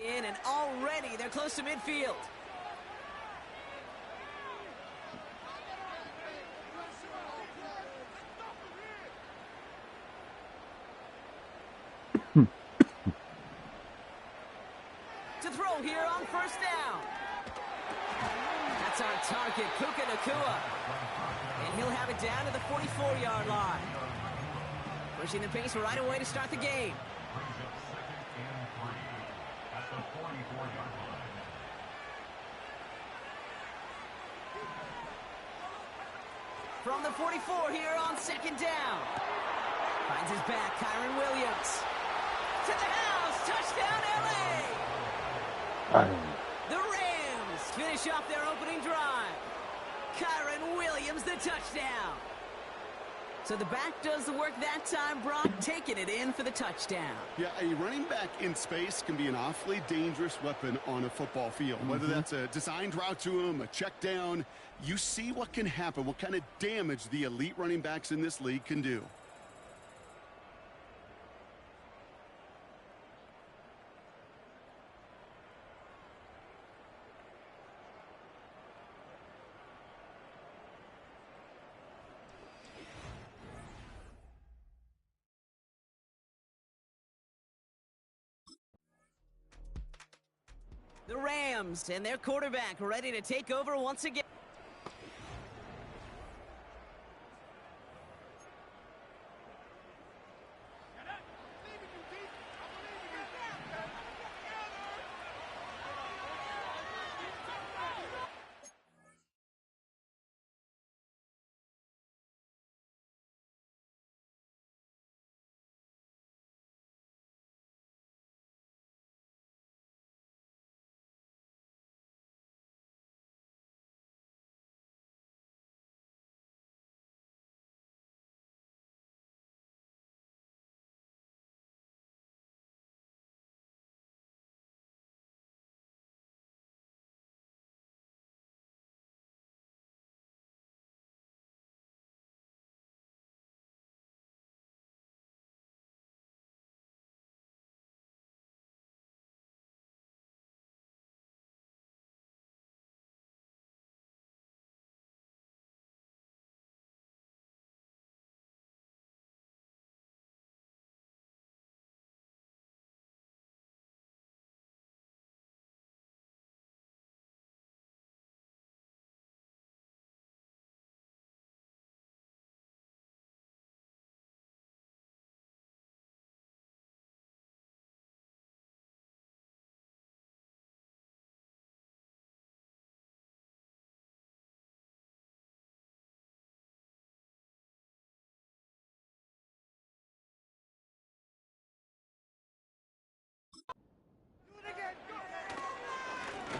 [SPEAKER 16] In and already they're close to midfield. To throw here on first down. That's on target, Puka Nakua. And he'll have it down to the 44-yard line. Pushing the pace right away to start the game. From the 44 here on second down. Finds his back, Kyron Williams. To the house, touchdown LA! The Rams finish off their opening drive. Kyron Williams, the touchdown. So the back does the work that time, Brock, taking it in for the touchdown.
[SPEAKER 17] Yeah, a running back in space can be an awfully dangerous weapon on a football field. Whether that's a designed route to him, a check down, you see what can happen, what kind of damage the elite running backs in this league can do.
[SPEAKER 16] The Rams and their quarterback ready to take over once again.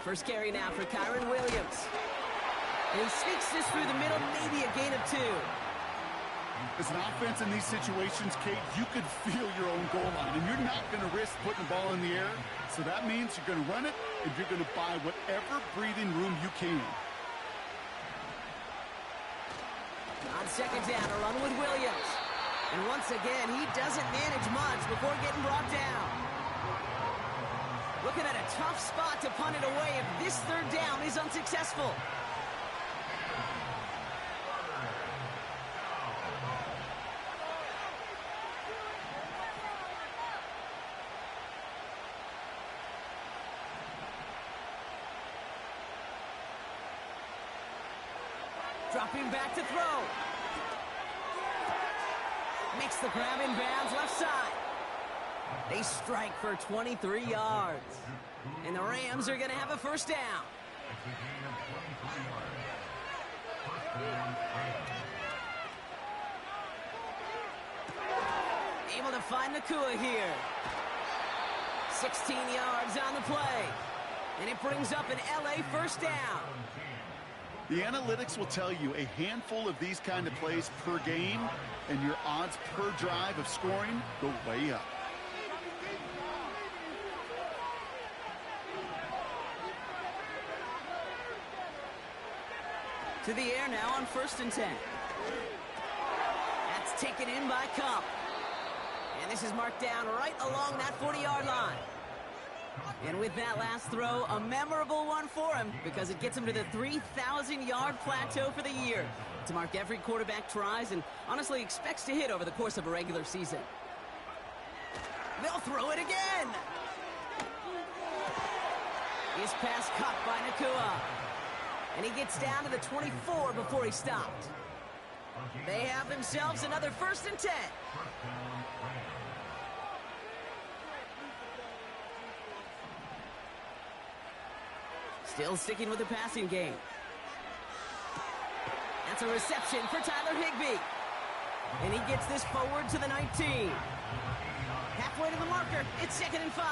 [SPEAKER 16] First carry now for Kyron Williams. And he sneaks this through the middle, maybe a gain of 2.
[SPEAKER 17] As an offense in these situations, Kate, you could feel your own goal line, and you're not going to risk putting the ball in the air. So that means you're going to run it, and you're going to buy whatever breathing room you can.
[SPEAKER 16] On second down, a run with Williams. And once again, he doesn't manage much before getting brought down. Looking at a tough spot to punt it away if this third down is unsuccessful. Dropping back to throw. Makes the grab in bounds left side. They strike for 23 yards. And the Rams are going to have a first down. Able to find Nakua here. 16 yards on the play. And it brings up an LA first down.
[SPEAKER 17] The analytics will tell you a handful of these kind of plays per game, and your odds per drive of scoring go way up.
[SPEAKER 16] To the air now on 1st and 10. That's taken in by Cup. And this is marked down right along that 40-yard line. And with that last throw, a memorable one for him because it gets him to the 3,000-yard plateau for the year. To mark every quarterback tries and honestly expects to hit over the course of a regular season. They'll throw it again. His pass caught by Nakua. And he gets down to the 24 before he stopped. They have themselves another 1st and 10. Still sticking with the passing game. That's a reception for Tyler Higbee. And he gets this forward to the 19. Halfway to the marker, it's 2nd and 5.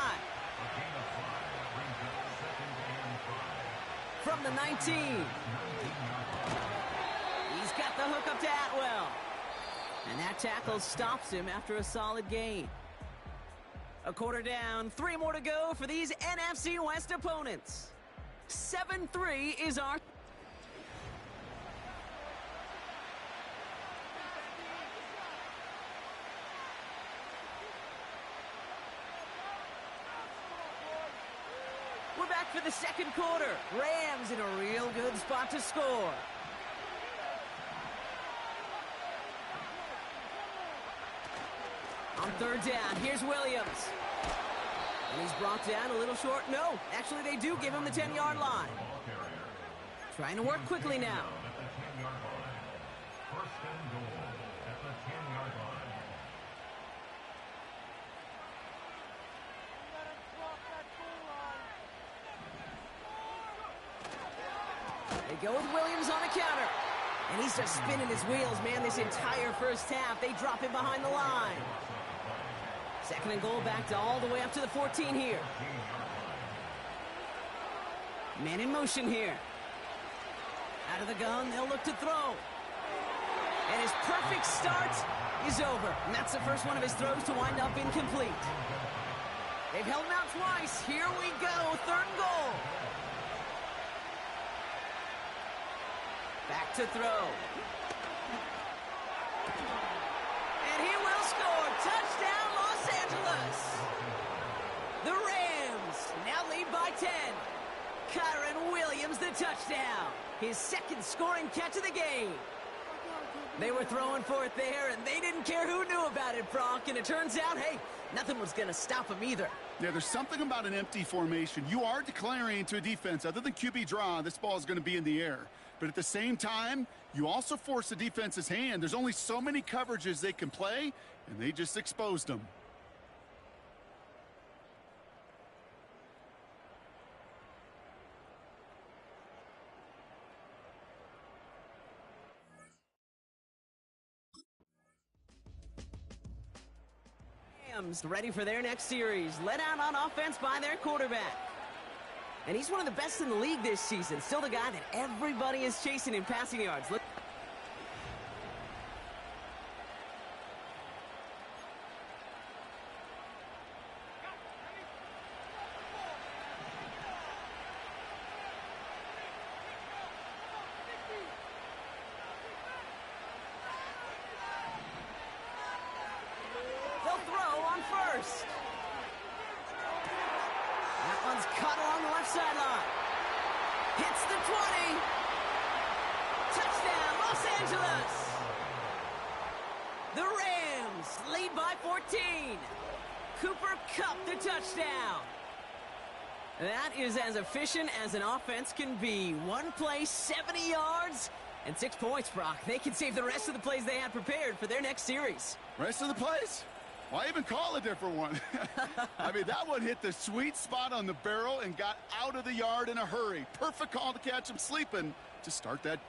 [SPEAKER 16] From the 19. He's got the hook up to Atwell. And that tackle stops him after a solid gain. A quarter down, 3 more to go for these NFC West opponents. 7-3 is our... We're back for the 2nd quarter. Rams in a real good spot to score. On 3rd down, here's Williams. And he's brought down a little short. No, actually they do give him the 10-yard line. Trying to work quickly now. They go with Williams on the counter. And he's just spinning his wheels, man, this entire first half. They drop him behind the line. 2nd and goal, back to all the way up to the 14 here. Man in motion here. Out of the gun, they'll look to throw. And his perfect start is over. And that's the first one of his throws to wind up incomplete. They've held him out twice. Here we go, 3rd and goal. Back to throw. And he will score. Touchdown, Los Angeles. The Rams now lead by 10. Kyren Williams, the touchdown. His 2nd scoring catch of the game. They were throwing for it there, and they didn't care who knew about it, Brock. And it turns out, hey, nothing was going to stop him either.
[SPEAKER 17] Yeah, there's something about an empty formation. You are declaring to a defense, other than QB draw, this ball is going to be in the air. But at the same time, you also force the defense's hand. There's only so many coverages they can play, and they just exposed them.
[SPEAKER 16] Rams ready for their next series, led out on offense by their quarterback. And he's one of the best in the league this season. Still the guy that everybody is chasing in passing yards. Look. They'll throw on 1st. That one's caught along the left sideline. Hits the 20. Touchdown, Los Angeles. The Rams lead by 14. Cooper Kupp the touchdown. That is as efficient as an offense can be. One play, 70 yards, and 6 points, Brock. They can save the rest of the plays they had prepared for their next series.
[SPEAKER 17] Rest of the plays? Why even call a different one? I mean, that one hit the sweet spot on the barrel and got out of the yard in a hurry. Perfect call to catch him sleeping to start that.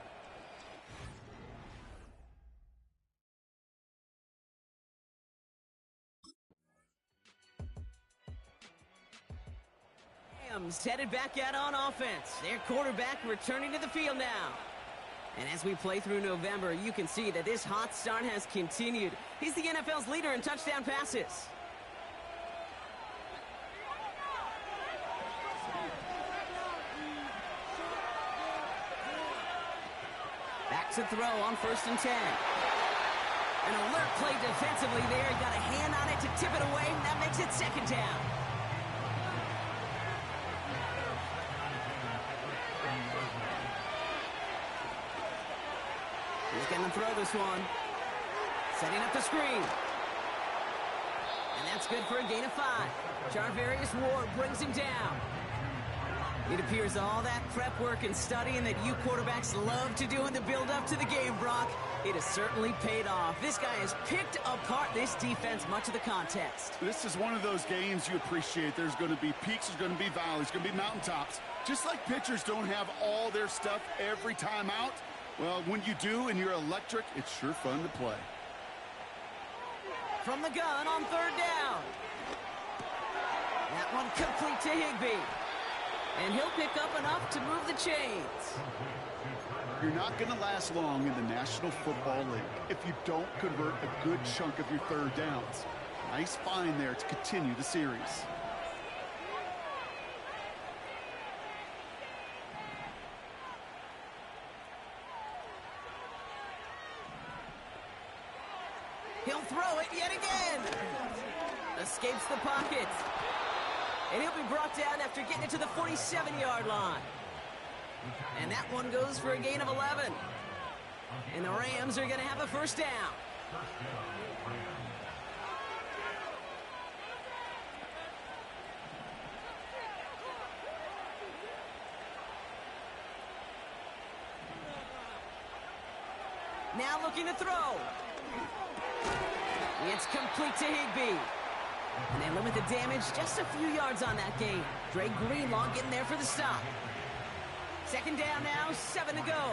[SPEAKER 16] Rams headed back out on offense. Their quarterback returning to the field now. And as we play through November, you can see that this hot start has continued. He's the NFL's leader in touchdown passes. Back to throw on 1st and 10. An alert play defensively there. Got a hand on it to tip it away, and that makes it 2nd down. He's going to throw this one. Setting up the screen. And that's good for a gain of 5. Charvarius Ward brings him down. It appears all that prep work and studying that you quarterbacks love to do in the build-up to the game, Brock, it has certainly paid off. This guy has picked apart this defense much of the contest.
[SPEAKER 17] This is one of those games you appreciate. There's going to be peaks, there's going to be valleys, going to be mountaintops. Just like pitchers don't have all their stuff every time out, well, when you do and you're electric, it's sure fun to play.
[SPEAKER 16] From the gun on 3rd down. That one complete to Higbee. And he'll pick up enough to move the chains.
[SPEAKER 17] You're not going to last long in the National Football League if you don't convert a good chunk of your 3rd downs. Nice find there to continue the series.
[SPEAKER 16] He'll throw it yet again. Escapes the pocket. And he'll be brought down after getting it to the 47-yard line. And that one goes for a gain of 11. And the Rams are going to have a 1st down. Now looking to throw. It's complete to Higbee. And they limit the damage just a few yards on that gain. Dre Greenlaw getting there for the stop. 2nd down now, 7 to go.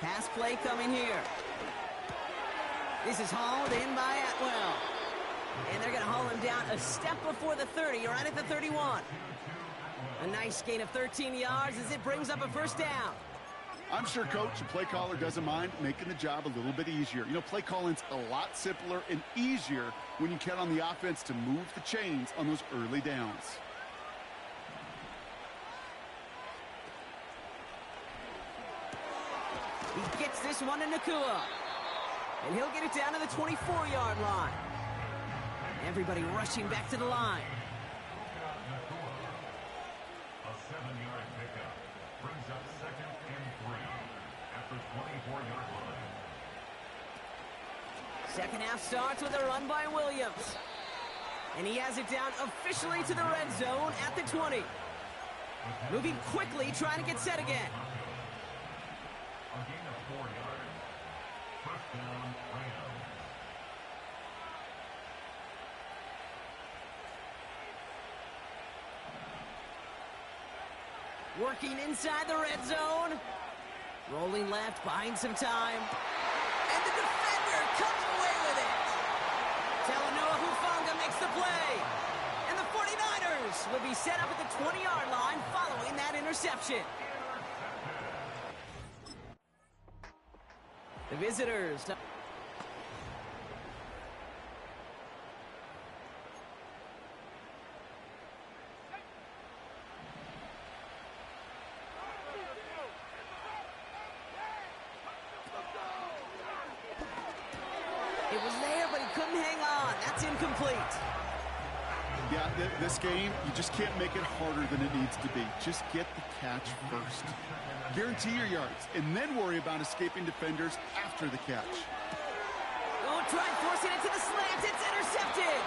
[SPEAKER 16] Pass play coming here. This is hauled in by Atwell. And they're going to haul him down a step before the 30, right at the 31. A nice gain of 13 yards as it brings up a 1st down.
[SPEAKER 17] I'm sure, Coach, the play caller doesn't mind making the job a little bit easier. You know, play calling's a lot simpler and easier when you count on the offense to move the chains on those early downs.
[SPEAKER 16] He gets this one to Nakua. And he'll get it down to the 24-yard line. Everybody rushing back to the line.
[SPEAKER 18] A 7-yard pickup brings up 2nd and 3 at the 24-yard line.
[SPEAKER 16] Second half starts with a run by Williams. And he has it down officially to the red zone at the 20. Moving quickly, trying to get set again.
[SPEAKER 18] A gain of 4 yards. 1st down, Rams.
[SPEAKER 16] Working inside the red zone. Rolling left, buying some time. And the defender comes away with it. Talanoa Hufanga makes the play. And the 49ers will be set up at the 20-yard line following that interception. The visitors. It was there, but he couldn't hang on. That's incomplete.
[SPEAKER 17] Yeah, this game, you just can't make it harder than it needs to be. Just get the catch first. Guarantee your yards, and then worry about escaping defenders after the catch.
[SPEAKER 16] Oh, try forcing it to the slant. It's intercepted.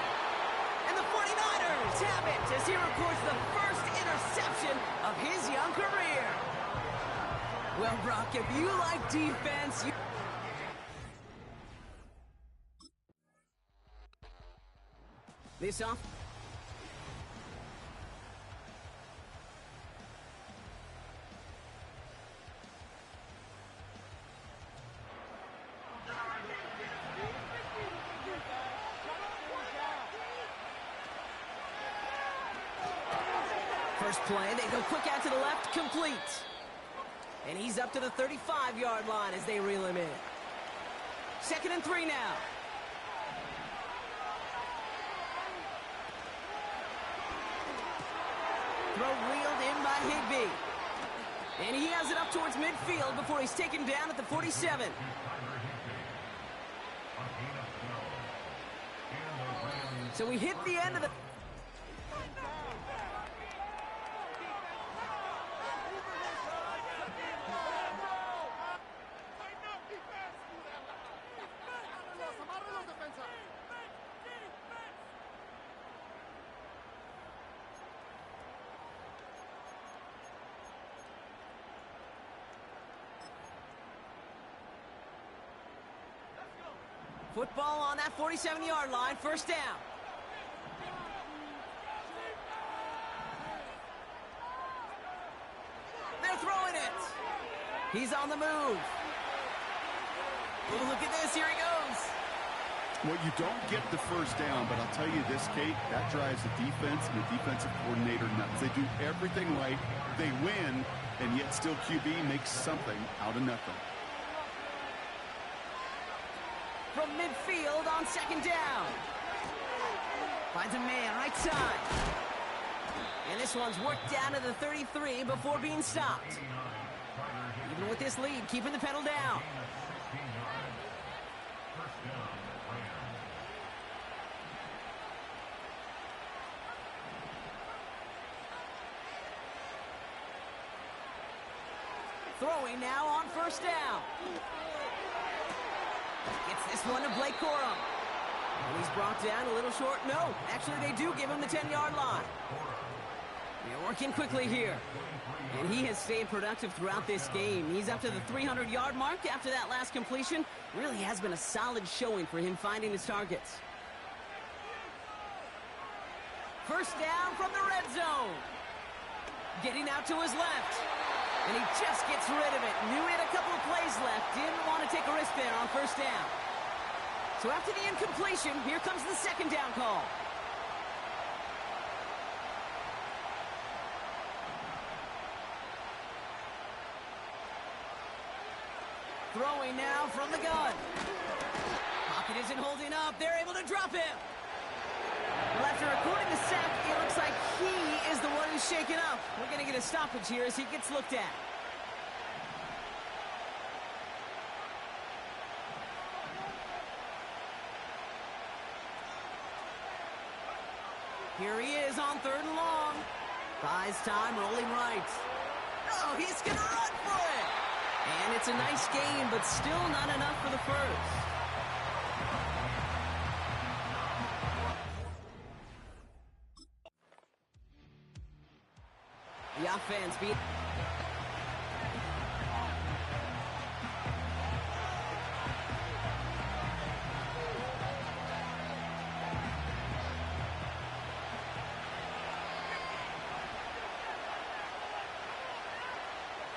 [SPEAKER 16] And the 49ers have it as he records the first interception of his young career. Well, Brock, if you like defense, you... This off. First play, they go quick out to the left, complete. And he's up to the 35-yard line as they reel him in. 2nd and 3 now. Throw reeled in by Higbee. And he has it up towards midfield before he's taken down at the 47. So we hit the end of the... Football on that 47-yard line, first down. They're throwing it. He's on the move. Ooh, look at this, here he goes.
[SPEAKER 17] Well, you don't get the first down, but I'll tell you this, Kate, that drives the defense and the defensive coordinator nuts. They do everything right, they win, and yet still QB makes something out of nothing.
[SPEAKER 16] From midfield on second down. Finds a man right side. And this one's worked down to the 33 before being stopped. Even with this lead, keeping the pedal down. Throwing now on first down. Gets this one to Blake Corum. And he's brought down a little short. No, actually they do give him the 10-yard line. They're working quickly here. And he has stayed productive throughout this game. He's up to the 300-yard mark after that last completion. Really has been a solid showing for him finding his targets. First down from the red zone. Getting out to his left. And he just gets rid of it. Knew he had a couple of plays left. Didn't want to take a risk there on first down. So after the incompletion, here comes the second down call. Throwing now from the gun. Pocket isn't holding up. They're able to drop him. Well, after recording the sack, it looks like he is the one who's shaken up. We're going to get a stoppage here as he gets looked at. Here he is on third and long. Buys time, rolling right. Oh, he's going to run for it. And it's a nice gain, but still not enough for the first. The offense beat...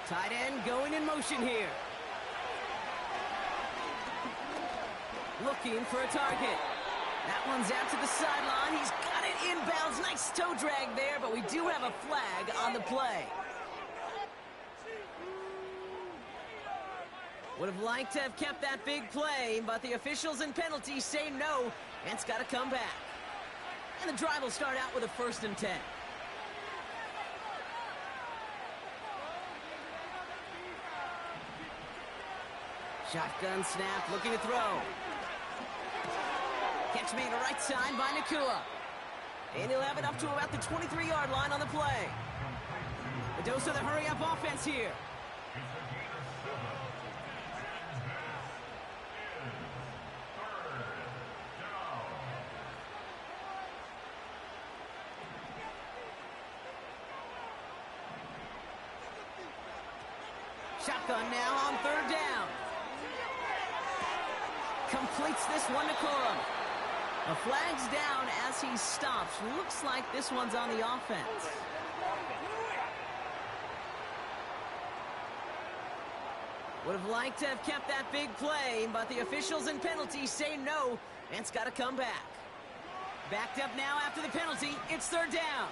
[SPEAKER 16] Tight end going in motion here. Looking for a target. That one's out to the sideline. He's got it inbounds. Nice toe drag there, but we do have a flag on the play. Would have liked to have kept that big play, but the officials and penalties say no, and it's got to come back. And the drive will start out with a 1st and 10. Shotgun snap, looking to throw. Catch made right side by Nakua. And he'll have it up to about the 23-yard line on the play. The dose of the hurry-up offense here. Shotgun now on third down. Completes this one to Corum. A flag's down as he stops. Looks like this one's on the offense. Would have liked to have kept that big play, but the officials and penalties say no, and it's got to come back. Backed up now after the penalty. It's third down.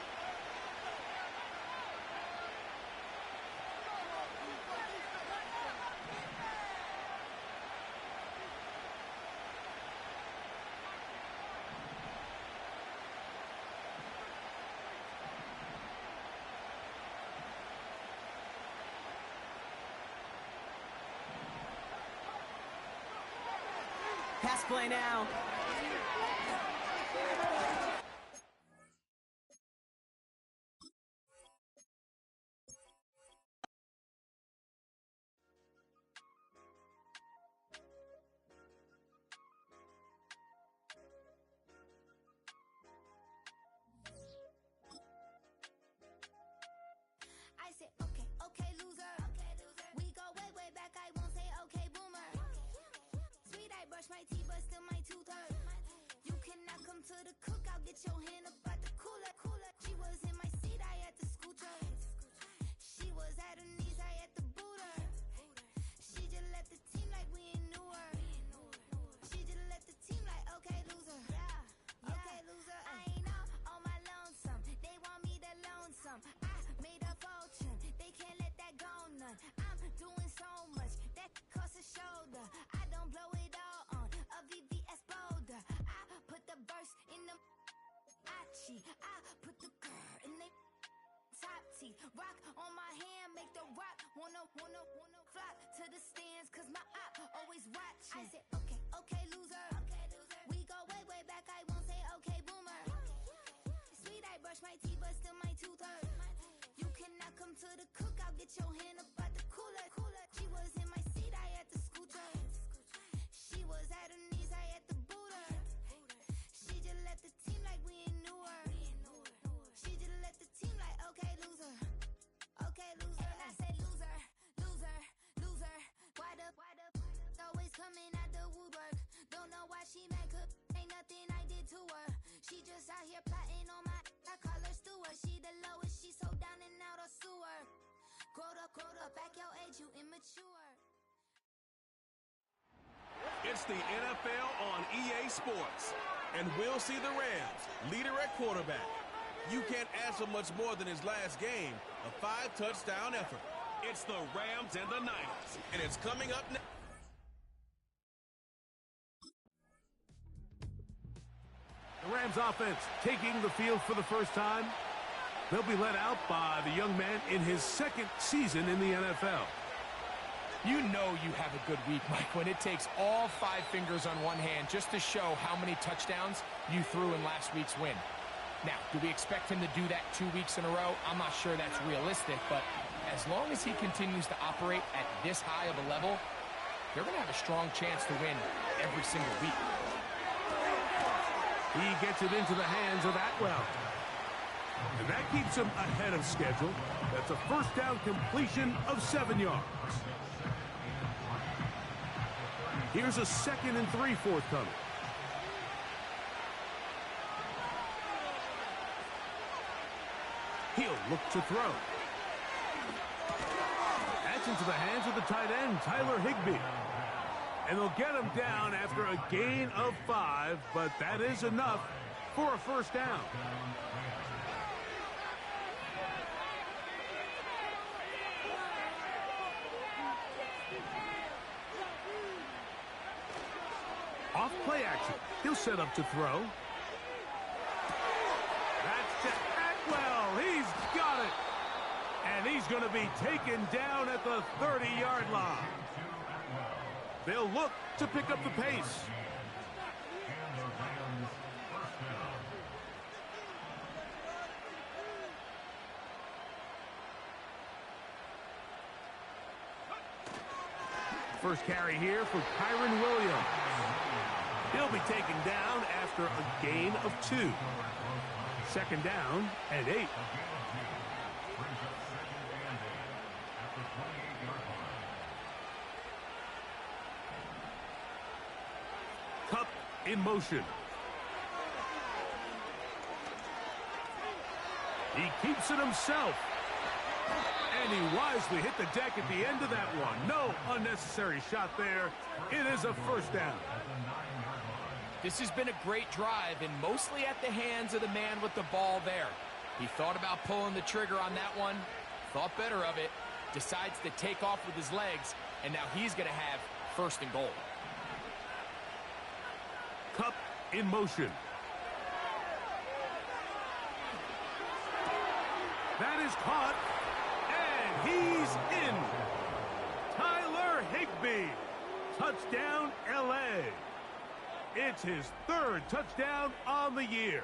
[SPEAKER 16] Pass play now.
[SPEAKER 6] Versace. I put the girl in they top teeth. Rock on my hand, make the rock wanna flock to the stands, cause my op always watching. I said, okay, loser. We go way back, I won't say okay, boomer. Sweet, I brush my teeth, but still my tooth hurt. You cannot come to the cookout, get your hand up out the cooler. She was in my seat, I had to scoot her. She was at her knees, I had to boot her. She just left the team like we ain't knew her. She just left the team like, okay, loser. Okay, loser. And I said, loser. Why the always coming out the woodwork? Don't know why she mad, cause ain't nothing I did to her. She just out here plotting on my, I call her Stewart. She the lowest, she so down and out of sewer. Growed up, back your age, you immature.
[SPEAKER 2] It's the NFL on EA Sports, and we'll see the Rams, leader at quarterback. You can't ask for much more than his last game, a 5-touchdown effort. It's the Rams and the Niners, and it's coming up next.
[SPEAKER 3] The Rams offense taking the field for the first time. They'll be led out by the young man in his second season in the NFL.
[SPEAKER 4] You know you have a good week, Mike, when it takes all 5 fingers on one hand just to show how many touchdowns you threw in last week's win. Now, do we expect him to do that 2 weeks in a row? I'm not sure that's realistic, but as long as he continues to operate at this high of a level, they're going to have a strong chance to win every single week.
[SPEAKER 3] He gets it into the hands of Atwell. And that keeps him ahead of schedule. That's a first down completion of 7 yards. Here's a 2nd and 3 forthcoming. He'll look to throw. That's into the hands of the tight end, Tyler Higbee. And they'll get him down after a gain of 5, but that is enough for a first down. Off play action. He'll set up to throw. That's to Atwell. He's got it. And he's going to be taken down at the 30-yard line. They'll look to pick up the pace. First carry here for Kyron Williams. He'll be taken down after a gain of 2. 2nd down and 8. Cup in motion. He keeps it himself. And he wisely hit the deck at the end of that one. No unnecessary shot there. It is a first down.
[SPEAKER 4] This has been a great drive, and mostly at the hands of the man with the ball there. He thought about pulling the trigger on that one, thought better of it, decides to take off with his legs, and now he's going to have 1st and goal.
[SPEAKER 3] Cup in motion. That is caught, and he's in. Tyler Higbee. Touchdown, L.A. It's his 3rd touchdown on the year.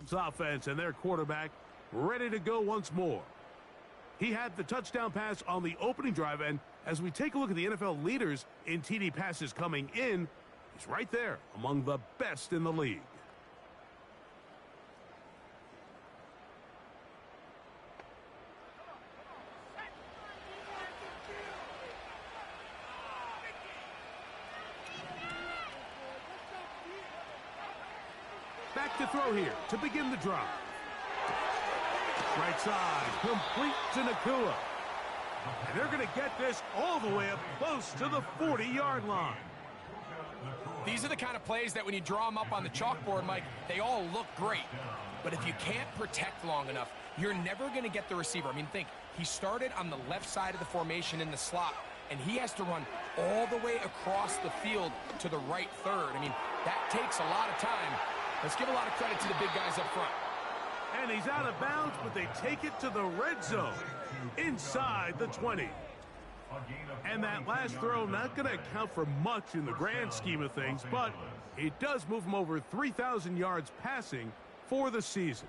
[SPEAKER 3] Colts offense and their quarterback ready to go once more. He had the touchdown pass on the opening drive, and as we take a look at the NFL leaders in TD passes coming in, he's right there among the best in the league. Back to throw here to begin the drive. Right side, complete to Nakua. And they're going to get this all the way up close to the 40-yard line.
[SPEAKER 4] These are the kind of plays that when you draw them up on the chalkboard, Mike, they all look great. But if you can't protect long enough, you're never going to get the receiver. I mean, think, he started on the left side of the formation in the slot, and he has to run all the way across the field to the right third. I mean, that takes a lot of time. Let's give a lot of credit to the big guys up front.
[SPEAKER 3] And he's out of bounds, but they take it to the red zone, inside the 20. And that last throw not going to account for much in the grand scheme of things, but it does move him over 3,000 yards passing for the season.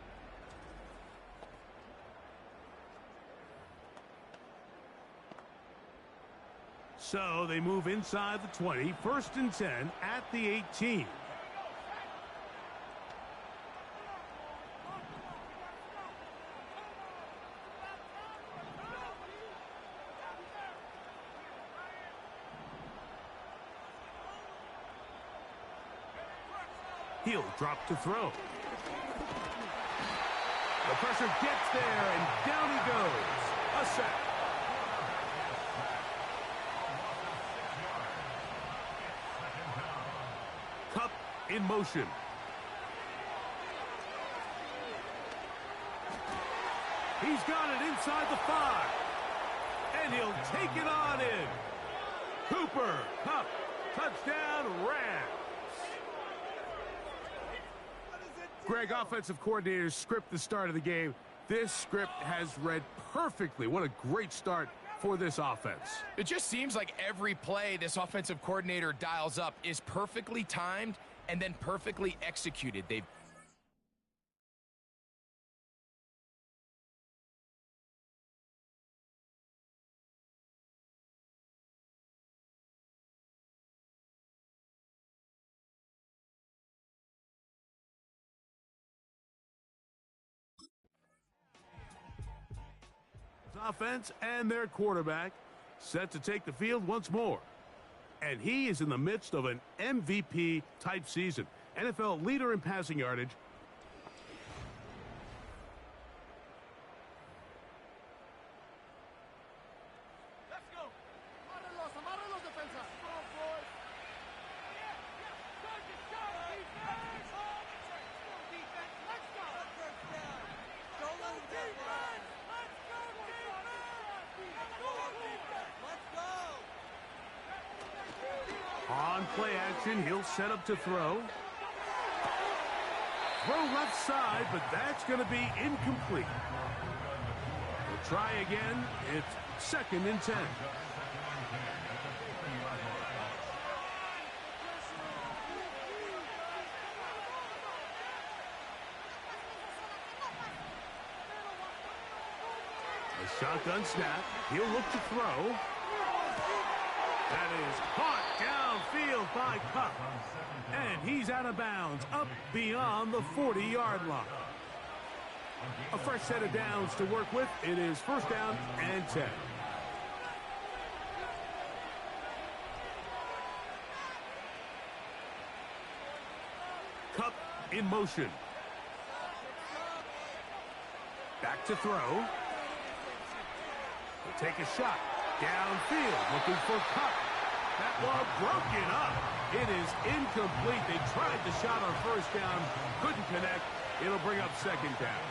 [SPEAKER 3] So they move inside the 20, 1st and 10 at the 18. He'll drop to throw. The pressure gets there, and down he goes. A sack. Cup in motion. He's got it inside the 5. And he'll take it on in. Cooper, Cup, touchdown, Rams. Greg, offensive coordinators script the start of the game. This script has read perfectly. What a great start for this offense.
[SPEAKER 4] It just seems like every play this offensive coordinator dials up is perfectly timed and then perfectly executed. They've
[SPEAKER 3] offense and their quarterback set to take the field once more. And he is in the midst of an MVP-type season. NFL leader in passing yardage.
[SPEAKER 11] Let's go. Amarralos, defensa. Go, boys.
[SPEAKER 3] On play action, he'll set up to throw. Throw left side, but that's going to be incomplete. We'll try again. It's 2nd and 10. A shotgun snap. He'll look to throw. That is caught downfield by Cup. And he's out of bounds, up beyond the 40-yard line. A fresh set of downs to work with. It is 1st down and 10. Cup in motion. Back to throw. He'll take a shot. Downfield, looking for Cup. That ball broken up. It is incomplete. They tried the shot on 1st down, couldn't connect. It'll bring up 2nd down.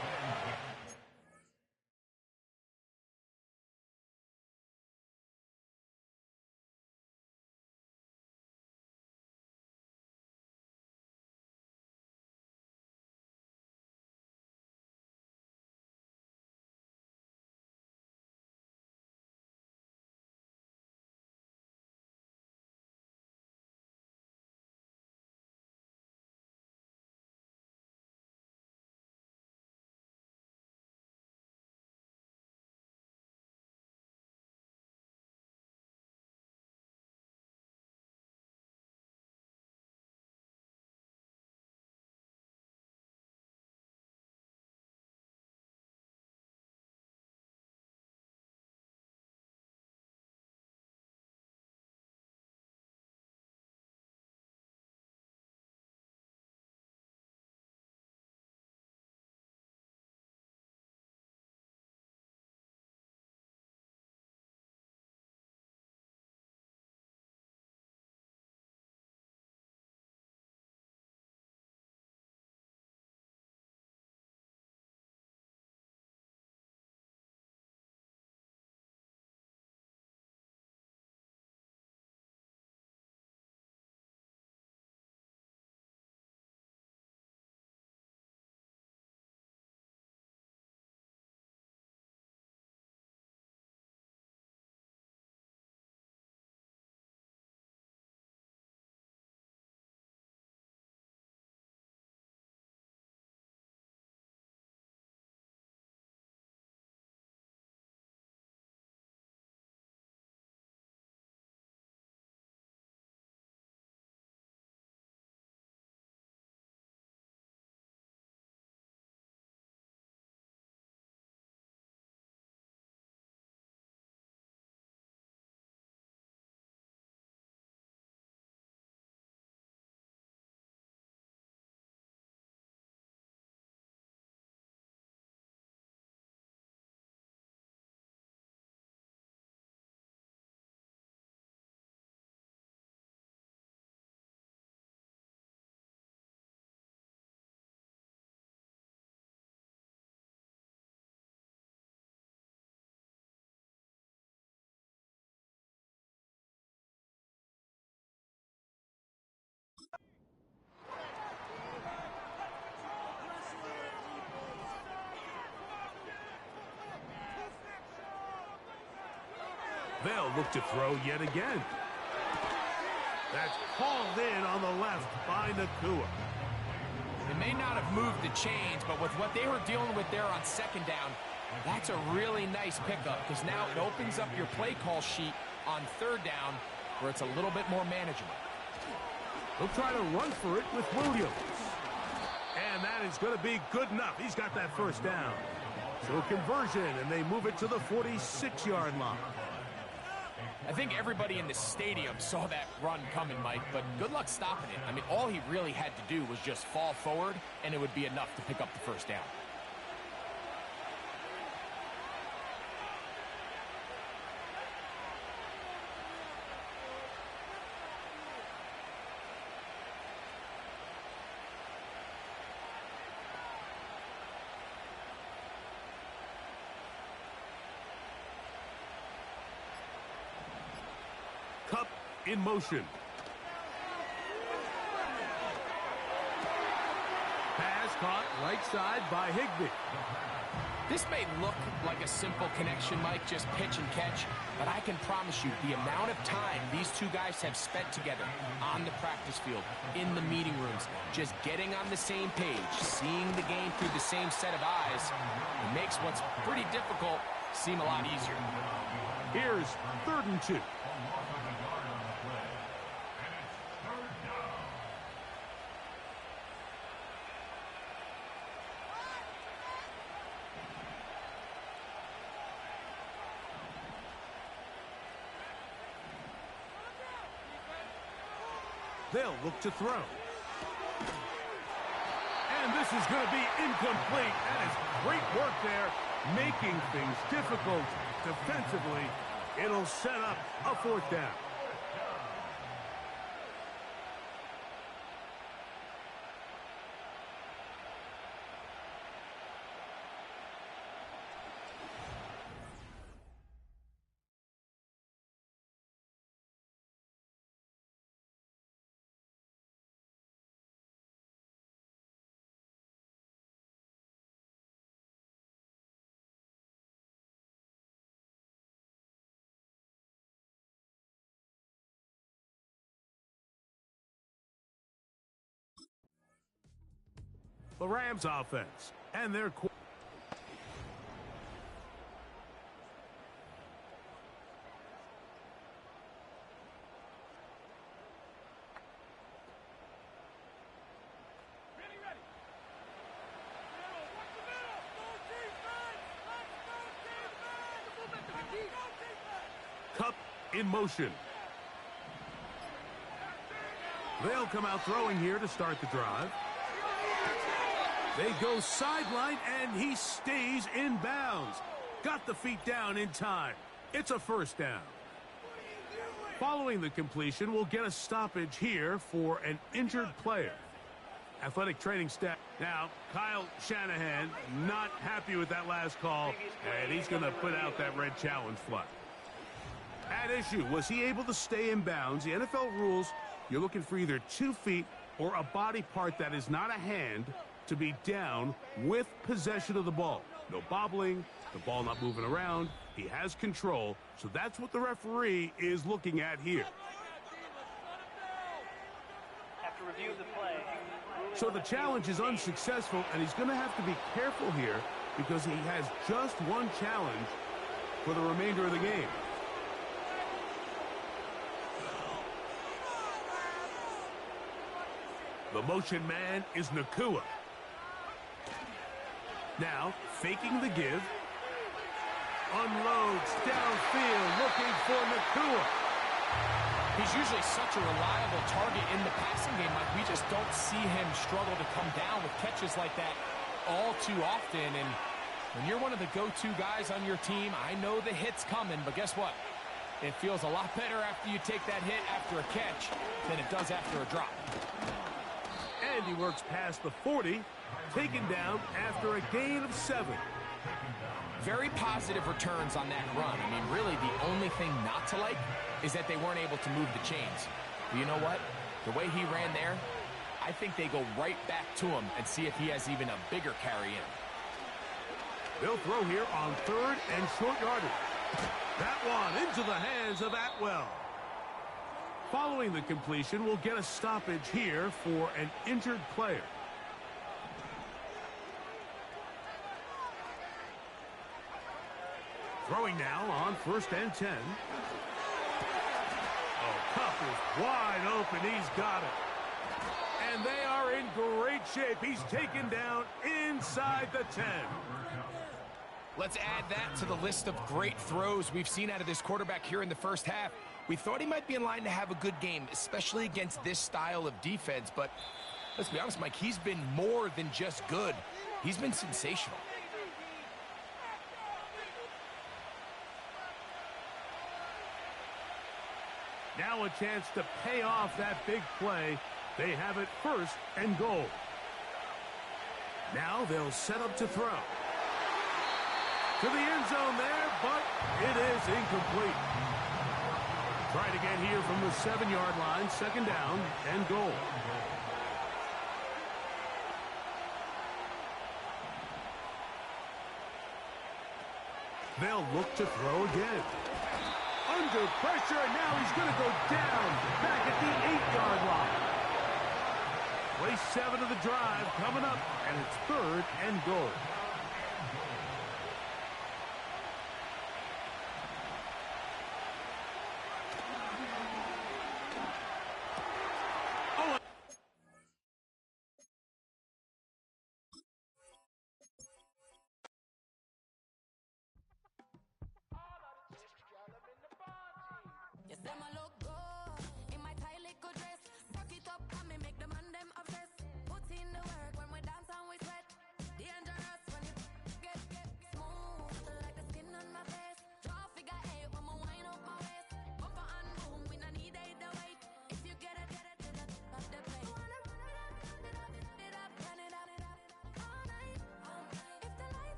[SPEAKER 3] They'll look to throw yet again. That's hauled in on the left by Nakua.
[SPEAKER 4] They may not have moved the chains, but with what they were dealing with there on second down, that's a really nice pickup because now it opens up your play call sheet on third down where it's a little bit more manageable.
[SPEAKER 3] He'll try to run for it with Williams. And that is going to be good enough. He's got that first down. So conversion, and they move it to the 46-yard line.
[SPEAKER 4] I think everybody in the stadium saw that run coming, Mike, but good luck stopping it. I mean, all he really had to do was just fall forward, and it would be enough to pick up the first down.
[SPEAKER 3] Cup in motion. Pass caught right side by Higbee.
[SPEAKER 4] This may look like a simple connection, Mike, just pitch and catch, but I can promise you the amount of time these two guys have spent together on the practice field, in the meeting rooms, just getting on the same page, seeing the game through the same set of eyes, it makes what's pretty difficult seem a lot easier.
[SPEAKER 3] Here's 3rd and 2. They'll look to throw. And this is going to be incomplete. That is great work there, making things difficult defensively. It'll set up a 4th down. The Rams offense and their Cup in motion. They'll come out throwing here to start the drive. They go sideline, and he stays in bounds. Got the feet down in time. It's a 1st down. Following the completion, we'll get a stoppage here for an injured player. Athletic training staff. Now, Kyle Shanahan not happy with that last call, and he's going to put out that red challenge flag. At issue, was he able to stay in bounds? The NFL rules, you're looking for either 2 feet or a body part that is not a hand to be down with possession of the ball. No bobbling, the ball not moving around. He has control, so that's what the referee is looking at here.
[SPEAKER 19] After review of the play.
[SPEAKER 3] So the challenge is unsuccessful, and he's going to have to be careful here because he has just one challenge for the remainder of the game. The motion man is Nakua. Now, faking the give. Unloads downfield, looking for Nakua.
[SPEAKER 4] He's usually such a reliable target in the passing game, Mike. We just don't see him struggle to come down with catches like that all too often. And when you're one of the go-to guys on your team, I know the hit's coming, but guess what? It feels a lot better after you take that hit after a catch than it does after a drop.
[SPEAKER 3] And he works past the 40, taken down after a gain of 7.
[SPEAKER 4] Very positive returns on that run. I mean, really, the only thing not to like is that they weren't able to move the chains. But you know what? The way he ran there, I think they go right back to him and see if he has even a bigger carry in.
[SPEAKER 3] They'll throw here on 3rd and short yardage. That one into the hands of Atwell. Following the completion, we'll get a stoppage here for an injured player. Throwing now on 1st and 10. Oh, Cup is wide open. He's got it. And they are in great shape. He's taken down inside the 10.
[SPEAKER 4] Let's add that to the list of great throws we've seen out of this quarterback here in the first half. We thought he might be in line to have a good game, especially against this style of defense. But let's be honest, Mike, he's been more than just good. He's been sensational.
[SPEAKER 3] Now a chance to pay off that big play. They have it 1st and goal. Now they'll set up to throw. To the end zone there, but it is incomplete. Try it again here from the 7-yard line, 2nd down and goal. They'll look to throw again. Under pressure, and now he's going to go down back at the 8-yard line. Play 7 of the drive coming up, and it's 3rd and goal.
[SPEAKER 6] You say my look good in my tight little dress. Tuck it up and me make the man them obsessed. Put in the work when we dance and we sweat. Dangerous when you get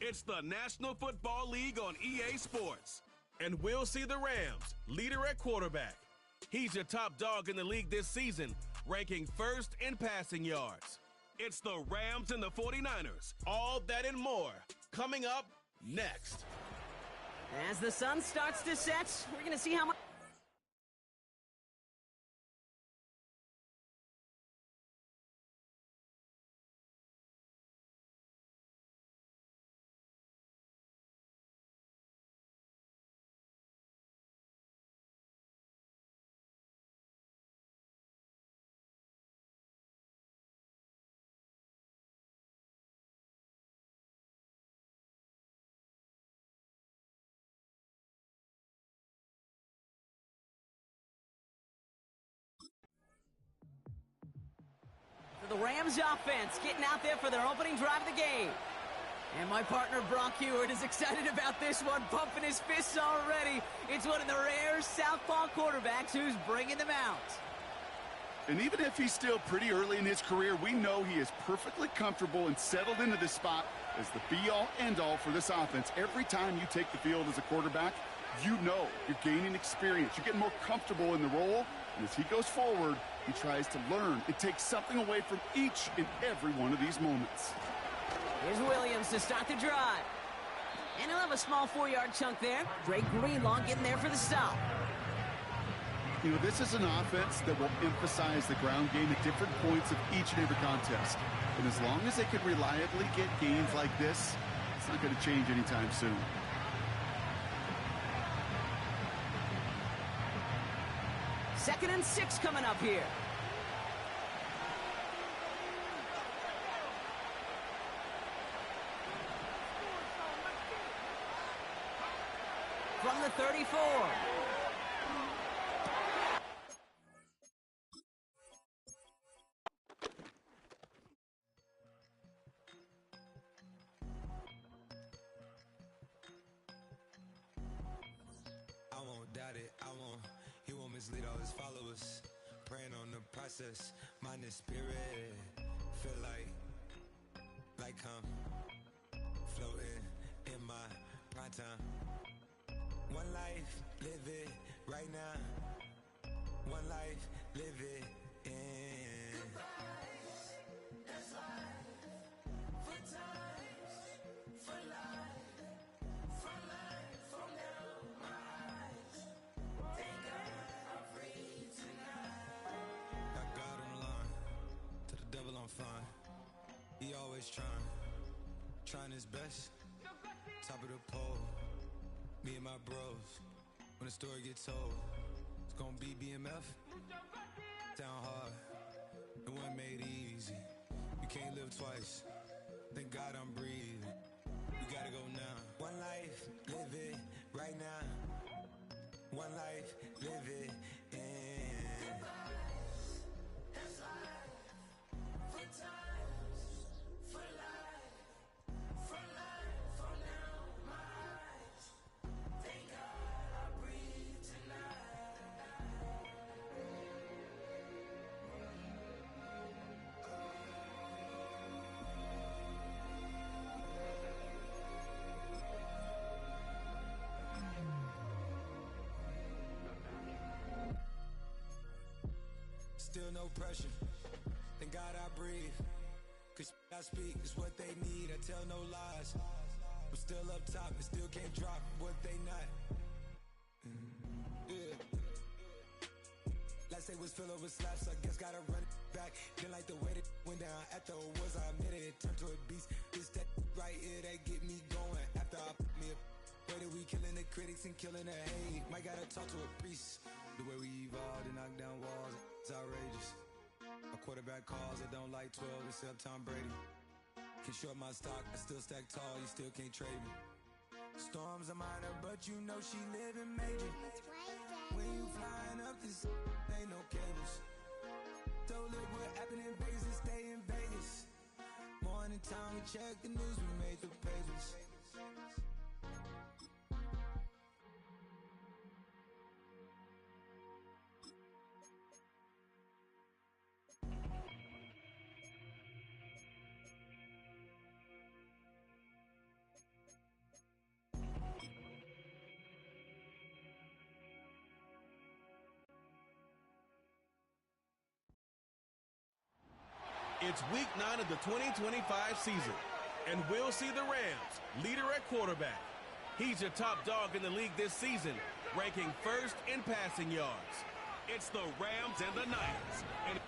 [SPEAKER 2] It's the National Football League on EA Sports. And we'll see the Rams, leader at quarterback. He's your top dog in the league this season, ranking first in passing yards. It's the Rams and the 49ers. All that and more coming up next.
[SPEAKER 16] As the sun starts to set, we're going to see how much... The Rams offense getting out there for their opening drive of the game. And my partner Brock Heward is excited about this one, pumping his fists already. It's one of the rare southpaw quarterbacks who's bringing them out.
[SPEAKER 17] And even if he's still pretty early in his career, we know he is perfectly comfortable and settled into this spot as the be-all, end-all for this offense. Every time you take the field as a quarterback, you know you're gaining experience. You're getting more comfortable in the role. And as he goes forward, he tries to learn and take something away from each and every one of these moments.
[SPEAKER 16] Here's Williams to start the drive. And he'll have a small 4-yard chunk there. Drake Greenlaw getting there for the stop.
[SPEAKER 17] You know, this is an offense that will emphasize the ground game at different points of each and every contest. And as long as they can reliably get gains like this, it's not going to change anytime soon.
[SPEAKER 16] Second and 6 coming up here. From the 34.
[SPEAKER 10] I won't doubt it, he won't mislead all his followers. Praying on the process, mind and spirit. Feel like I'm floating in my prime time. One life, live it right now. One life, live it in.
[SPEAKER 11] That's life. For times, for life. From life, from now, my eyes. Thank God I'm free tonight.
[SPEAKER 10] Got God on the line, to the devil I'm fine. He always trying his best. Top of the pole, me and my bros. When the story gets told, it's gonna be BMF. Down hard, it wasn't made easy. You can't live twice. Thank God I'm breathing. We gotta go now. One life, live it right now. One life, live it in.
[SPEAKER 11] That's life. For times, for life. For life, from now, my eyes. Thank God I breathe tonight.
[SPEAKER 10] Still no pressure. Thank God I breathe. Cause I speak is what they need. I tell no lies. I'm still up top and still can't drop what they not. Yeah. Last day was filled with slaps, I guess gotta run it back. Didn't like the way that went down after it was, I admit it turned to a beast. This that right here that get me going. After I put me a way that we killing the critics and killing the hate. Might gotta talk to a priest. The way we evolved and knock down walls, it's outrageous. A quarterback calls, I don't like 12 except Tom Brady. Can short my stock, I still stack tall, you still can't trade me. Storms are minor, but you know she living major. When you flying up this, ain't no cables. Don't look what happened in Vegas and stay in Vegas. Morning time, we check the news, we made the pages.
[SPEAKER 2] It's week 9 of the 2025 season, and we'll see the Rams, leader at quarterback. He's your top dog in the league this season, ranking first in passing yards. It's the Rams and the Niners. And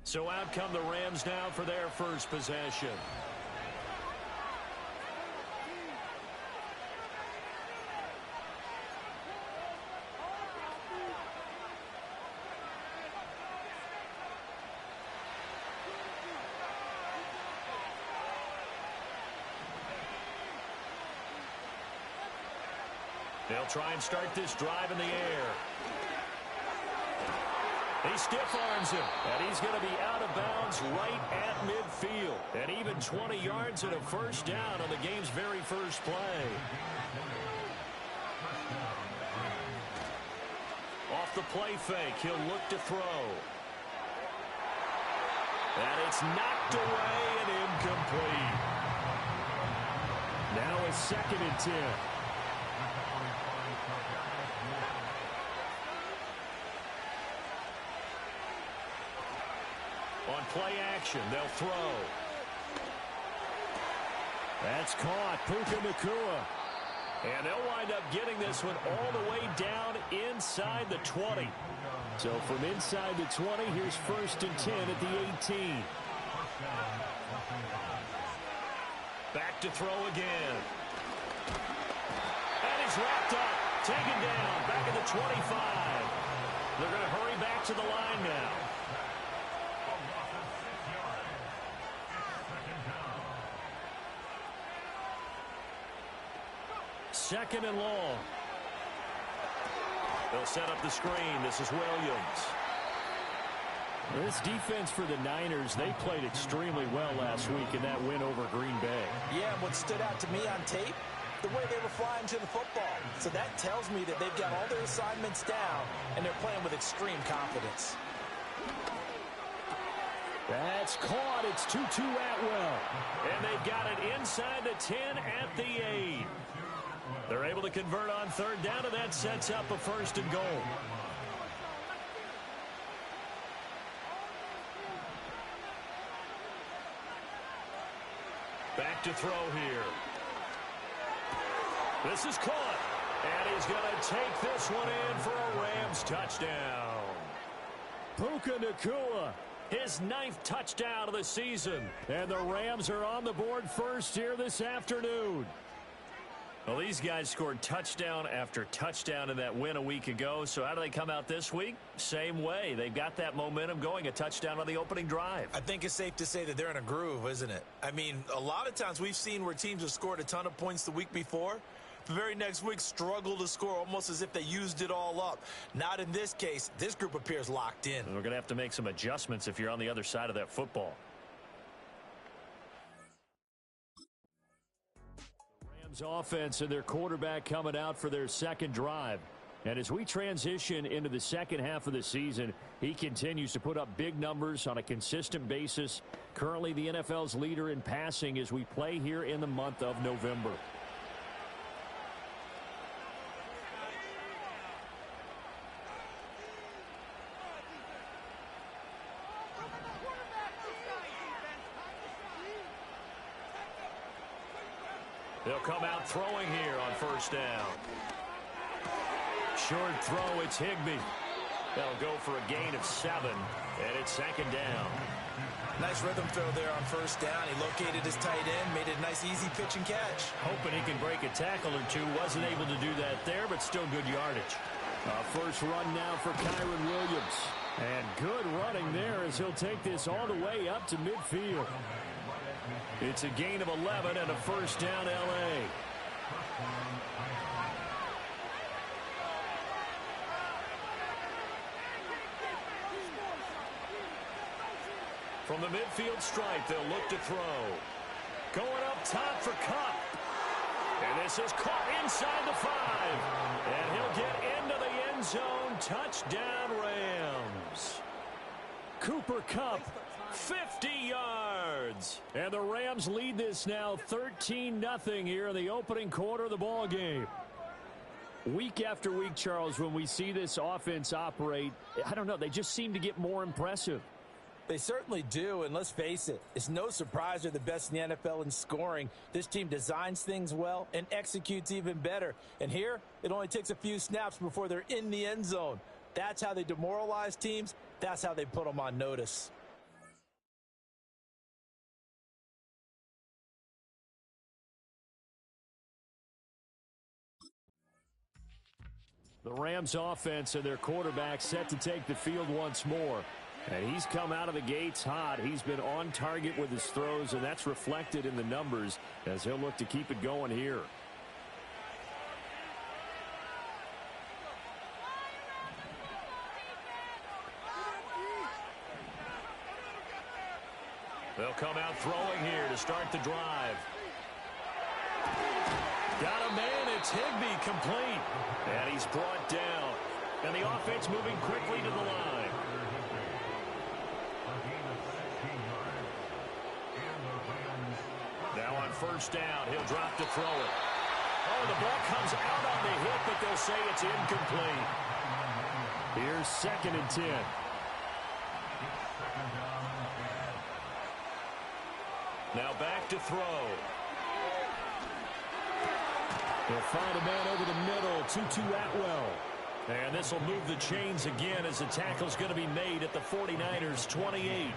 [SPEAKER 20] so out come the Rams now for their first possession. They'll try and start this drive in the air. He stiff arms him, and he's going to be out of bounds right at midfield. And even 20 yards and a first down on the game's very first play. Off the play fake, he'll look to throw. And it's knocked away and incomplete. Now it's 2nd and 10. On play action, they'll throw. That's caught. Puka Nacua. And they'll wind up getting this one all the way down inside the 20. So from inside the 20, here's 1st and 10 at the 18. Back to throw again. And he's wrapped up. Taken down. Back at the 25. They're going to hurry back to the line now. 2nd and long. They'll set up the screen. This is Williams. This defense for the Niners, they played extremely well last week in that win over Green Bay.
[SPEAKER 21] Yeah, and what stood out to me on tape, the way they were flying to the football. So that tells me that they've got all their assignments down, and they're playing with extreme confidence.
[SPEAKER 20] That's caught. It's 2-2 Atwell. And they've got it inside the 10 at the 8. They're able to convert on 3rd down, and that sets up a 1st and goal. Back to throw here. This is caught. And he's going to take this one in for a Rams touchdown. Puka Nacua, his 9th touchdown of the season. And the Rams are on the board first here this afternoon. Well, these guys scored touchdown after touchdown in that win a week ago. So how do they come out this week? Same way. They've got that momentum going, a touchdown on the opening drive.
[SPEAKER 21] I think it's safe to say that they're in a groove, isn't it? I mean, a lot of times we've seen where teams have scored a ton of points the week before. The very next week struggle to score almost as if they used it all up. Not in this case. This group appears locked in.
[SPEAKER 20] And we're going to have to make some adjustments if you're on the other side of that football. Offense and their quarterback coming out for their 2nd drive. And as we transition into the second half of the season, he continues to put up big numbers on a consistent basis. Currently the NFL's leader in passing as we play here in the month of November. They'll come out throwing here on 1st down. Short throw, it's Higbee. They'll go for a gain of 7, and it's 2nd down.
[SPEAKER 21] Nice rhythm throw there on 1st down. He located his tight end, made it a nice easy pitch and catch.
[SPEAKER 20] Hoping he can break a tackle or two. Wasn't able to do that there, but still good yardage. First run now for Kyron Williams. And good running there as he'll take this all the way up to midfield. It's a gain of 11 and a 1st down, L.A. From the midfield stripe, they'll look to throw. Going up top for Kupp. And this is caught inside the 5. And he'll get into the end zone. Touchdown, Rams. Cooper Kupp, 50 yards. And the Rams lead this now 13-0 here in the opening quarter of the ball game. Week after week, Charles, when we see this offense operate, I don't know, they just seem to get more impressive.
[SPEAKER 21] They certainly do, and let's face it, it's no surprise they're the best in the NFL in scoring. This team designs things well and executes even better. And here, it only takes a few snaps before they're in the end zone. That's how they demoralize teams. That's how they put them on notice.
[SPEAKER 20] The Rams offense and their quarterback set to take the field once more. And he's come out of the gates hot. He's been on target with his throws, and that's reflected in the numbers as he'll look to keep it going here. They'll come out throwing here to start the drive. Got a man, it's Higbee, complete. And he's brought down. And the offense moving quickly to the line. Now on first down, he'll drop to throw it. Oh, the ball comes out on the hit, but they'll say it's incomplete. Here's 2nd and 10. Now back to throw. They'll find a man over the middle, Tutu Atwell. And this will move the chains again as the tackle's going to be made at the 49ers' 28.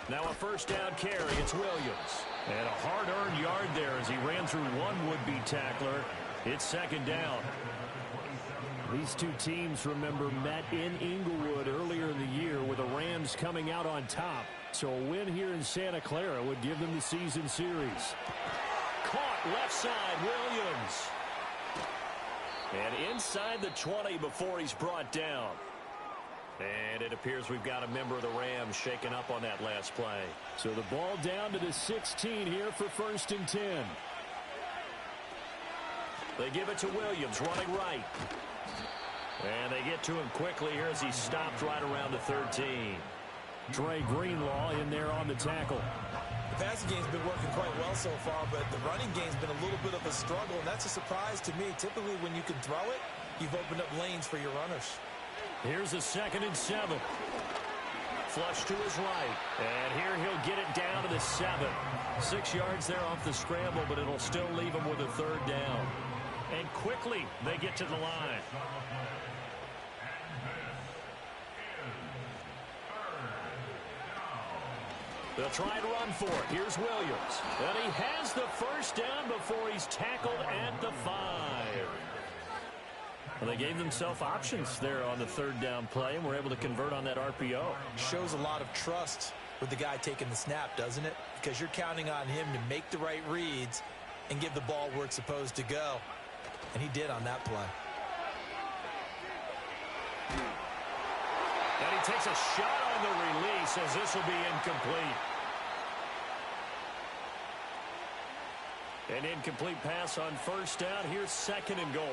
[SPEAKER 20] Now a first down carry, it's Williams. And a hard-earned yard there as he ran through one would-be tackler. It's 2nd down. These two teams, remember, met in Inglewood earlier in the year with the Rams coming out on top. So a win here in Santa Clara would give them the season series. Caught left side, Williams. And inside the 20 before he's brought down. And it appears we've got a member of the Rams shaken up on that last play. So the ball down to the 16 here for 1st and 10. They give it to Williams, running right. And they get to him quickly here as he stopped right around the 13. Dre Greenlaw in there on the tackle.
[SPEAKER 21] The passing game's been working quite well so far, but the running game's been a little bit of a struggle, and that's a surprise to me. Typically, when you can throw it, you've opened up lanes for your runners.
[SPEAKER 20] Here's a 2nd and 7. Flush to his right. And here he'll get it down to the 7. 6 yards there off the scramble, but it'll still leave him with a 3rd down. And quickly, they get to the line. They'll try and run for it. Here's Williams. And he has the first down before he's tackled at the 5. Well, they gave themselves options there on the 3rd down play, and were able to convert on that RPO.
[SPEAKER 21] Shows a lot of trust with the guy taking the snap, doesn't it? Because you're counting on him to make the right reads and give the ball where it's supposed to go. And he did on that play.
[SPEAKER 20] And he takes a shot on the release as this will be incomplete. An incomplete pass on first down. Here's 2nd and goal.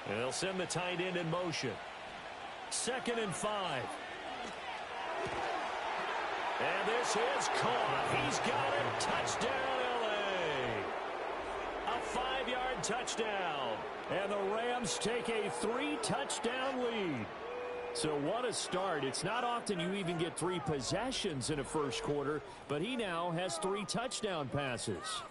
[SPEAKER 20] And they'll send the tight end in motion. 2nd and 5. And this is caught. He's got it. Touchdown, L.A. A 5-yard touchdown. And the Rams take a 3-touchdown lead. So what a start. It's not often you even get 3 possessions in a first quarter, but he now has 3 touchdown passes.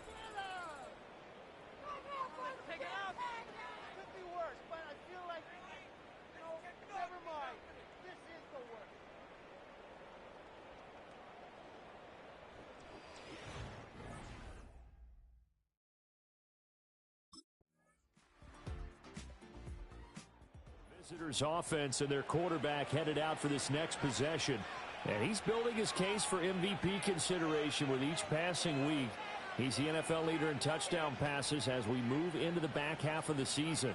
[SPEAKER 20] Visitors offense and their quarterback headed out for this next possession. And he's building his case for MVP consideration with each passing week. He's the NFL leader in touchdown passes as we move into the back half of the season.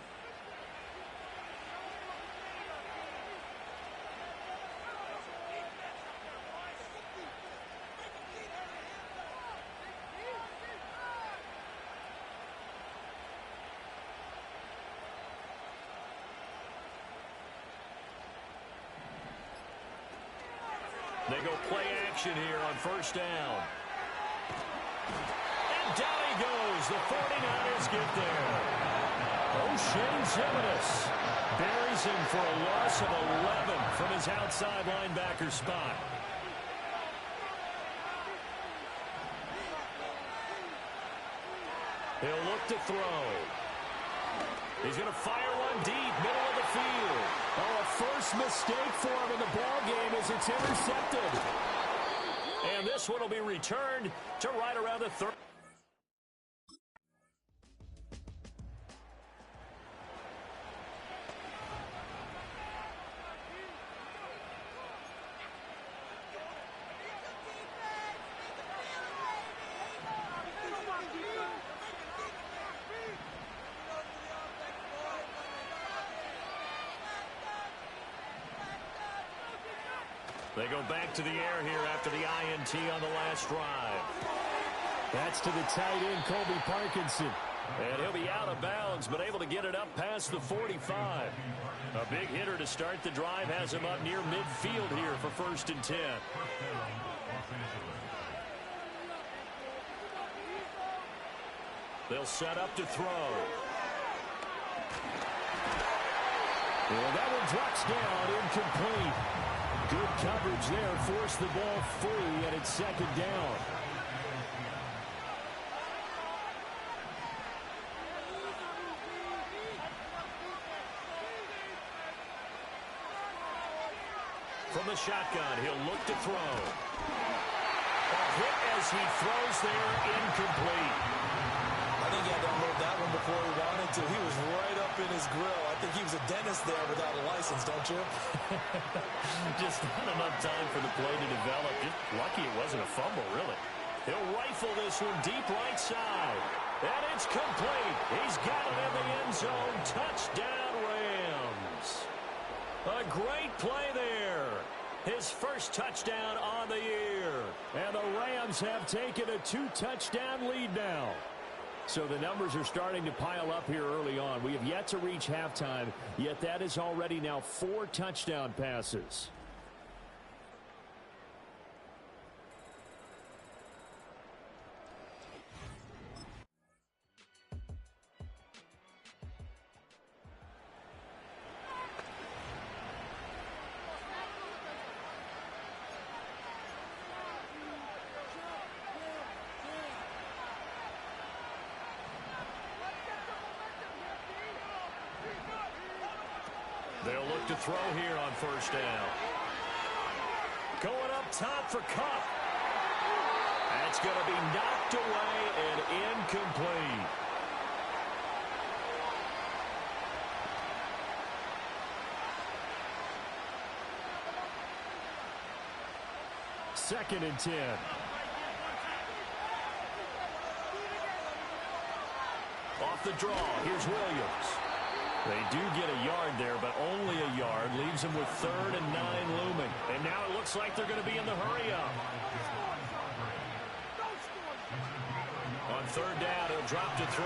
[SPEAKER 20] They go play action here on first down. And down he goes. The 49ers get there. O'Shane Ximines buries him for a loss of 11 from his outside linebacker spot. He'll look to throw. He's going to fire one deep, middle of the field. Oh, a first mistake for him in the ball game as it's intercepted. And this one will be returned to right around the 30. They go back to the air here after the INT on the last drive. That's to the tight end, Colby Parkinson. And he'll be out of bounds, but able to get it up past the 45. A big hitter to start the drive has him up near midfield here for 1st and 10. They'll set up to throw. Well, that one drops down, incomplete. Good coverage there, forced the ball free, and it's 2nd down. From the shotgun, he'll look to throw. A hit as he throws there, incomplete.
[SPEAKER 21] I think he had to unload that one before he wanted to. He was right up in his grill. I think he was a dentist there without a license, don't you?
[SPEAKER 20] Just not enough time for the play to develop. Just lucky it wasn't a fumble, really. He'll rifle this one deep right side. And it's complete. He's got it in the end zone. Touchdown, Rams. A great play there. His first touchdown on the year. And the Rams have taken a 2-touchdown lead now. So the numbers are starting to pile up here early on. We have yet to reach halftime, yet that is already now 4 touchdown passes. They'll look to throw here on 1st down. Going up top for Cup. That's going to be knocked away and incomplete. Second and 10. Off the draw, here's Williams. They do get a yard there, but only a yard. Leaves them with 3rd and 9 looming. And now it looks like they're going to be in the hurry-up. On 3rd down, he'll drop to throw.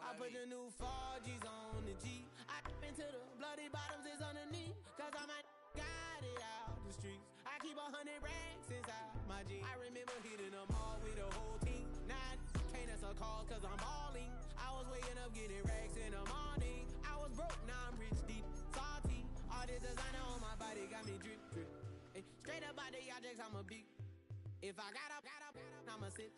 [SPEAKER 5] I put the new 4Gs on the G. I been to the bloody bottoms is underneath. Cause I might got it out the streets. I keep 100 racks inside my jeans. I remember hitting them all with the whole team. Now I can't answer calls cause I'm balling. I was waking up getting racks in the morning. I was broke, now I'm rich, deep, salty. All this designer on my body got me drip, drip. If I got up, I'ma sip.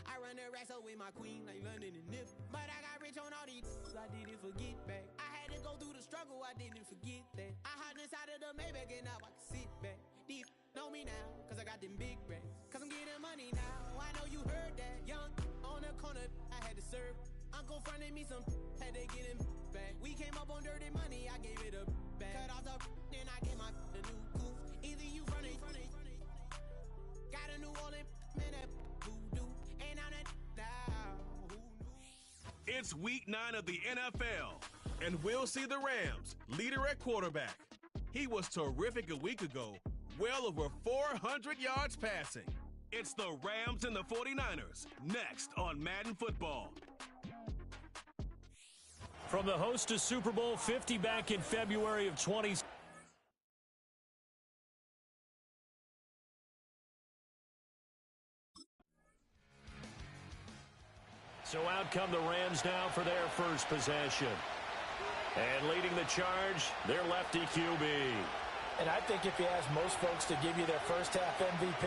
[SPEAKER 5] I run the racks up with my queen like London and Nip. But I got rich on all these, I didn't forget back. I had to go through the struggle, I didn't forget that. I hopped inside of the Maybach and now I can sit back. Deep know me now, cause I got them big racks. Cause I'm getting money now, I know you heard that. Young on the corner, I had to serve. Uncle fronted me some, had to get him back. We came up on dirty money, I gave it a back. Cut off the, then I gave my the new coupe. Either you front it. Got a New Orleans, man, that voodoo. Ain't on that now. Who knew?
[SPEAKER 2] It's week 9 of the NFL, and we'll see the Rams, leader at quarterback. He was terrific a week ago, well over 400 yards passing. It's the Rams and the 49ers, next on Madden Football.
[SPEAKER 20] From the host to Super Bowl 50 back in February of 20. So out come the Rams now for their first possession. And leading the charge, their lefty QB.
[SPEAKER 21] And I think if you ask most folks to give you their first half MVP,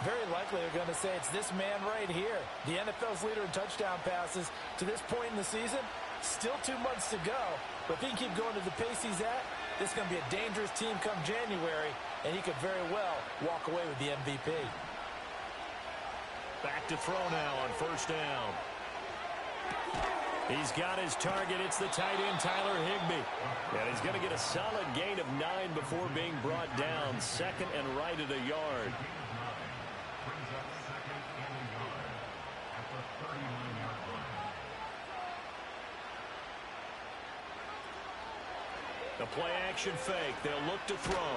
[SPEAKER 21] very likely they're going to say it's this man right here. The NFL's leader in touchdown passes to this point in the season. Still 2 months to go. But if he can keep going to the pace he's at, this is going to be a dangerous team come January, and he could very well walk away with the MVP.
[SPEAKER 20] Back to throw now on first down. He's got his target. It's the tight end, Tyler Higbee. And he's going to get a solid gain of 9 before being brought down. Second and right at a yard. The play-action fake. They'll look to throw.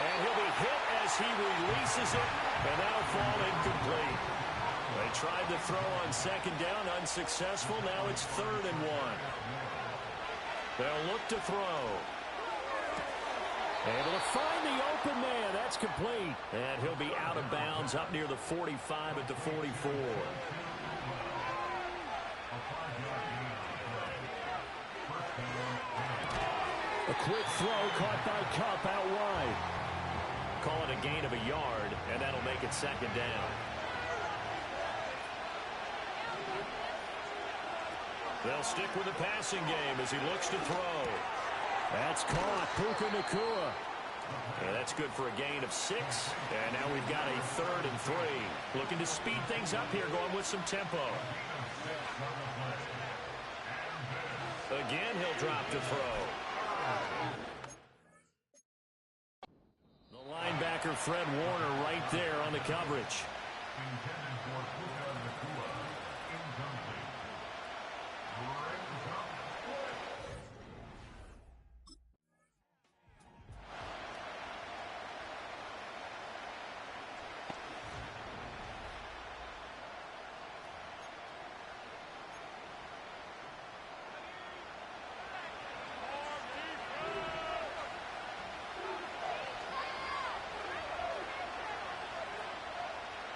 [SPEAKER 20] And he'll be hit as he releases it, and that'll fall incomplete. They tried to throw on second down, unsuccessful. Now it's 3rd and 1. They'll look to throw. Able to find the open man. That's complete. And he'll be out of bounds up near the 45 at the 44. A quick throw caught by Kupp out wide. Call it a gain of a yard, and that'll make it 2nd down. They'll stick with the passing game as he looks to throw. That's caught. Puka Nacua. And that's good for a gain of 6. And now we've got a 3rd and 3. Looking to speed things up here, going with some tempo. Again, he'll drop to throw. The linebacker, Fred Warner, right there on the coverage.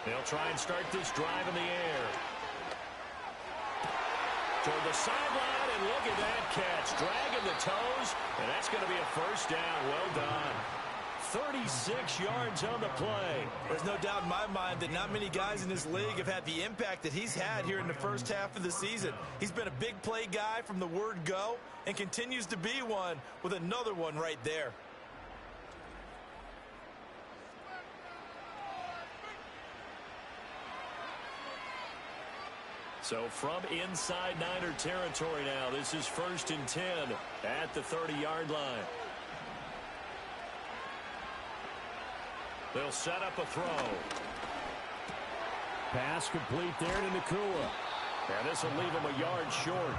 [SPEAKER 20] They'll try and start this drive in the air. Toward the sideline, and look at that catch. Dragging the toes, and that's going to be a first down. Well done. 36 yards on the play.
[SPEAKER 21] There's no doubt in my mind that not many guys in this league have had the impact that he's had here in the first half of the season. He's been a big play guy from the word go and continues to be one with another one right there.
[SPEAKER 20] So from inside Niner territory now, this is 1st and 10 at the 30-yard line. They'll set up a throw. Pass complete there to Nacua. And this will leave him a yard short.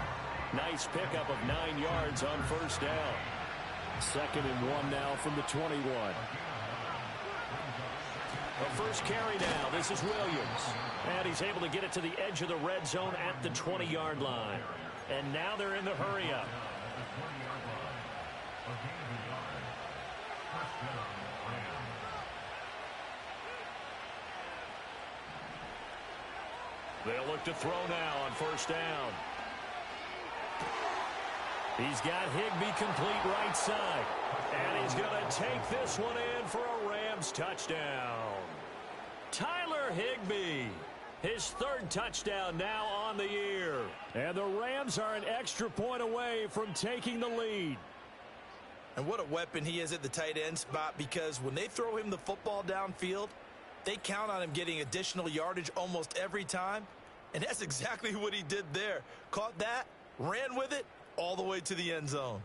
[SPEAKER 20] Nice pickup of 9 yards on first down. 2nd and 1 now from the 21. The first carry now. This is Williams. And he's able to get it to the edge of the red zone at the 20-yard line. And now they're in the hurry-up. They'll look to throw now on first down. He's got Higbee complete right side. And he's going to take this one in for a Rams touchdown. Tyler Higbee. His third touchdown now on the year. And the Rams are an extra point away from taking the lead.
[SPEAKER 21] And what a weapon he is at the tight end spot, because when they throw him the football downfield, they count on him getting additional yardage almost every time. And that's exactly what he did there. Caught that, ran with it, all the way to the end zone.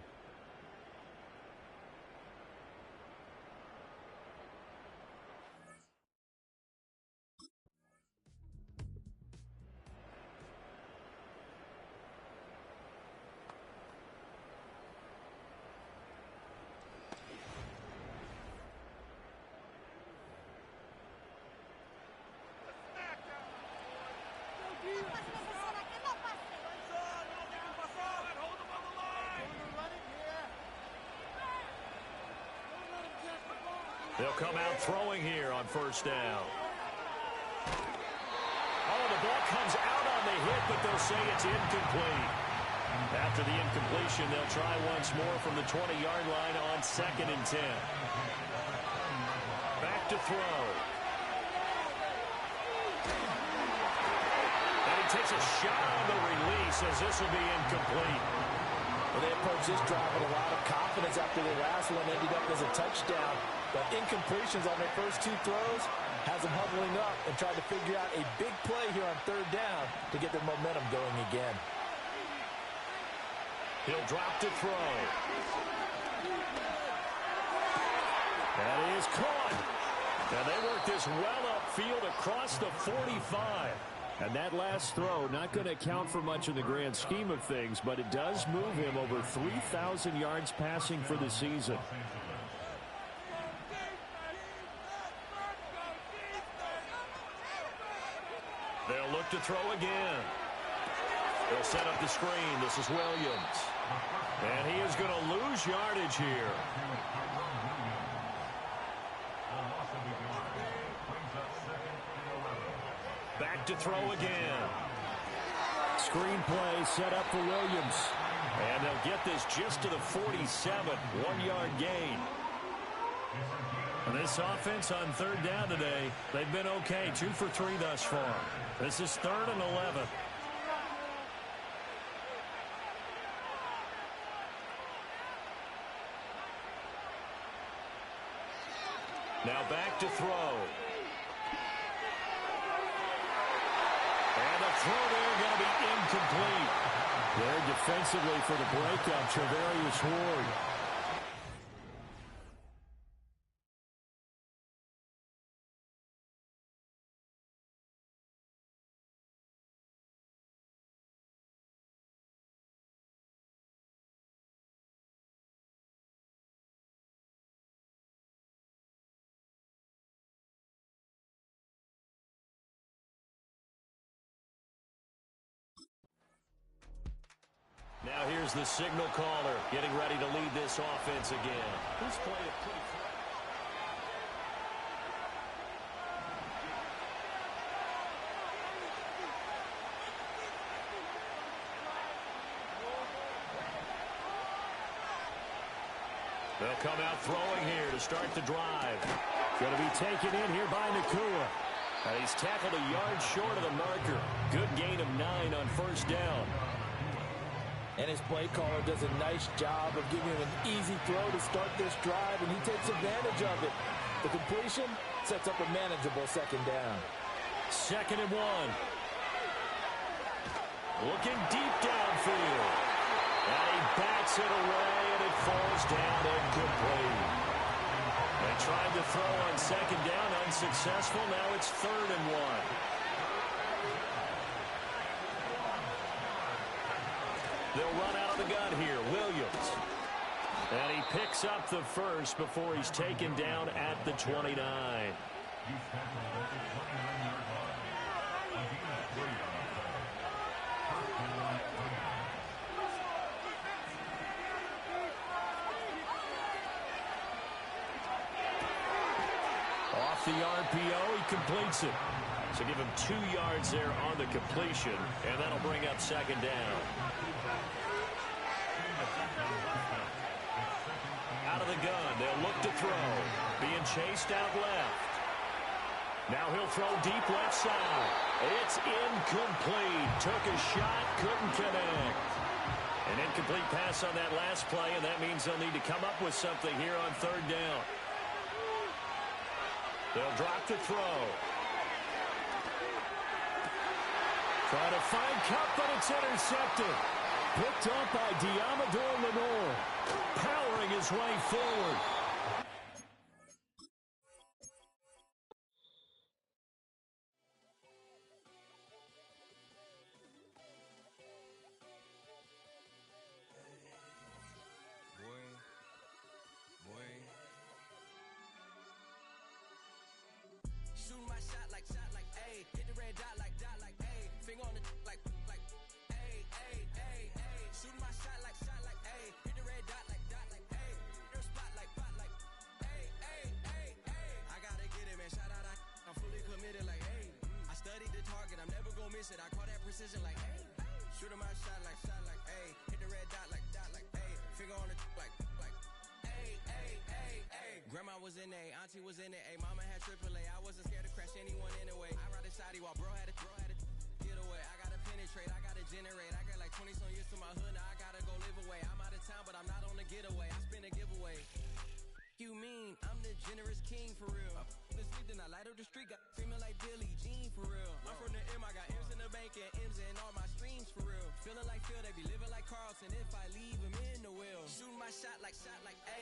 [SPEAKER 20] They'll come out throwing here on first down. Oh, the ball comes out on the hit, but they'll say it's incomplete. After the incompletion, they'll try once more from the 20-yard line on 2nd and 10. Back to throw. And he takes a shot on the release as this will be incomplete.
[SPEAKER 21] Well, they approached this drive with a lot of confidence after the last one ended up as a touchdown. But incompletions on their first two throws has them huddling up and trying to figure out a big play here on third down to get their momentum going again.
[SPEAKER 20] He'll drop to throw. That is caught. And they work this well upfield across the 45. And that last throw not going to count for much in the grand scheme of things, but it does move him over 3,000 yards passing for the season. They'll look to throw again. They'll set up the screen. This is Williams. And he is going to lose yardage here. Back to throw again. Screen play set up for Williams. And they'll get this just to the 47. 1-yard gain. And this offense on third down today, they've been okay. 2 for 3 thus far. This is 3rd and 11. Now back to throw. And the throw there going to be incomplete. There defensively for the breakup, Trevarius Ward. Now here's the signal caller getting ready to lead this offense again. He's played it pretty They'll come out throwing here to start the drive. Going to be taken in here by Nakua. And he's tackled a yard short of the marker. Good gain of 9 on first down.
[SPEAKER 21] And his play caller does a nice job of giving him an easy throw to start this drive, and he takes advantage of it. The completion sets up a manageable second down.
[SPEAKER 20] 2nd and 1. Looking deep downfield. And he bats it away, and it falls down incomplete. They tried to throw on 2nd down, unsuccessful. Now it's 3rd and 1. They'll run out of the gun here. Williams. And he picks up the first before he's taken down at the 29. Off the RPO, he completes it. So give him 2 yards there on the completion, and that'll bring up 2nd down. Out of the gun, they'll look to throw. Being chased out left. Now he'll throw deep left side. It's incomplete. Took a shot, couldn't connect. An incomplete pass on that last play, and that means they'll need to come up with something here on third down. They'll drop the throw. Trying to find Cup, but it's intercepted. Picked up by Diamador Lenore. Powering his way forward.
[SPEAKER 5] Shooting my shot like, ayy. Hit the red dot like, ayy. Finger on the like, ayy, ayy, ayy, ayy. Shooting my shot like, ayy. Hit the red dot like, ayy. Their spot like, ayy, ayy, ayy, ayy. I gotta get it, man. Shout out, I'm fully committed like, ayy. I studied the target, I'm never gonna miss it. I call that precision like, ayy. Shooting my shot like, ayy. Hit the red dot like, ayy. Finger on the like, ayy, ayy, ayy, ayy. Grandma was in A, auntie was in it, ayy. Mama had AAA. I wasn't scared to crash anyone anyway. I ride a shotty while bro had a get away. I gotta penetrate, I gotta generate. I got like 20 some years to my hood, now I gotta go live away. I'm out of town, but I'm not on the getaway. I spin a giveaway. You mean I'm the generous king for real? I the sleep, then I light up the street, got screaming like Billie Jean for real. I'm from the M, I got M's in the bank and M's in all my streams for real. Feeling like Phil, they be living like Carlton if I leave him in the wheel. Shooting my shot like,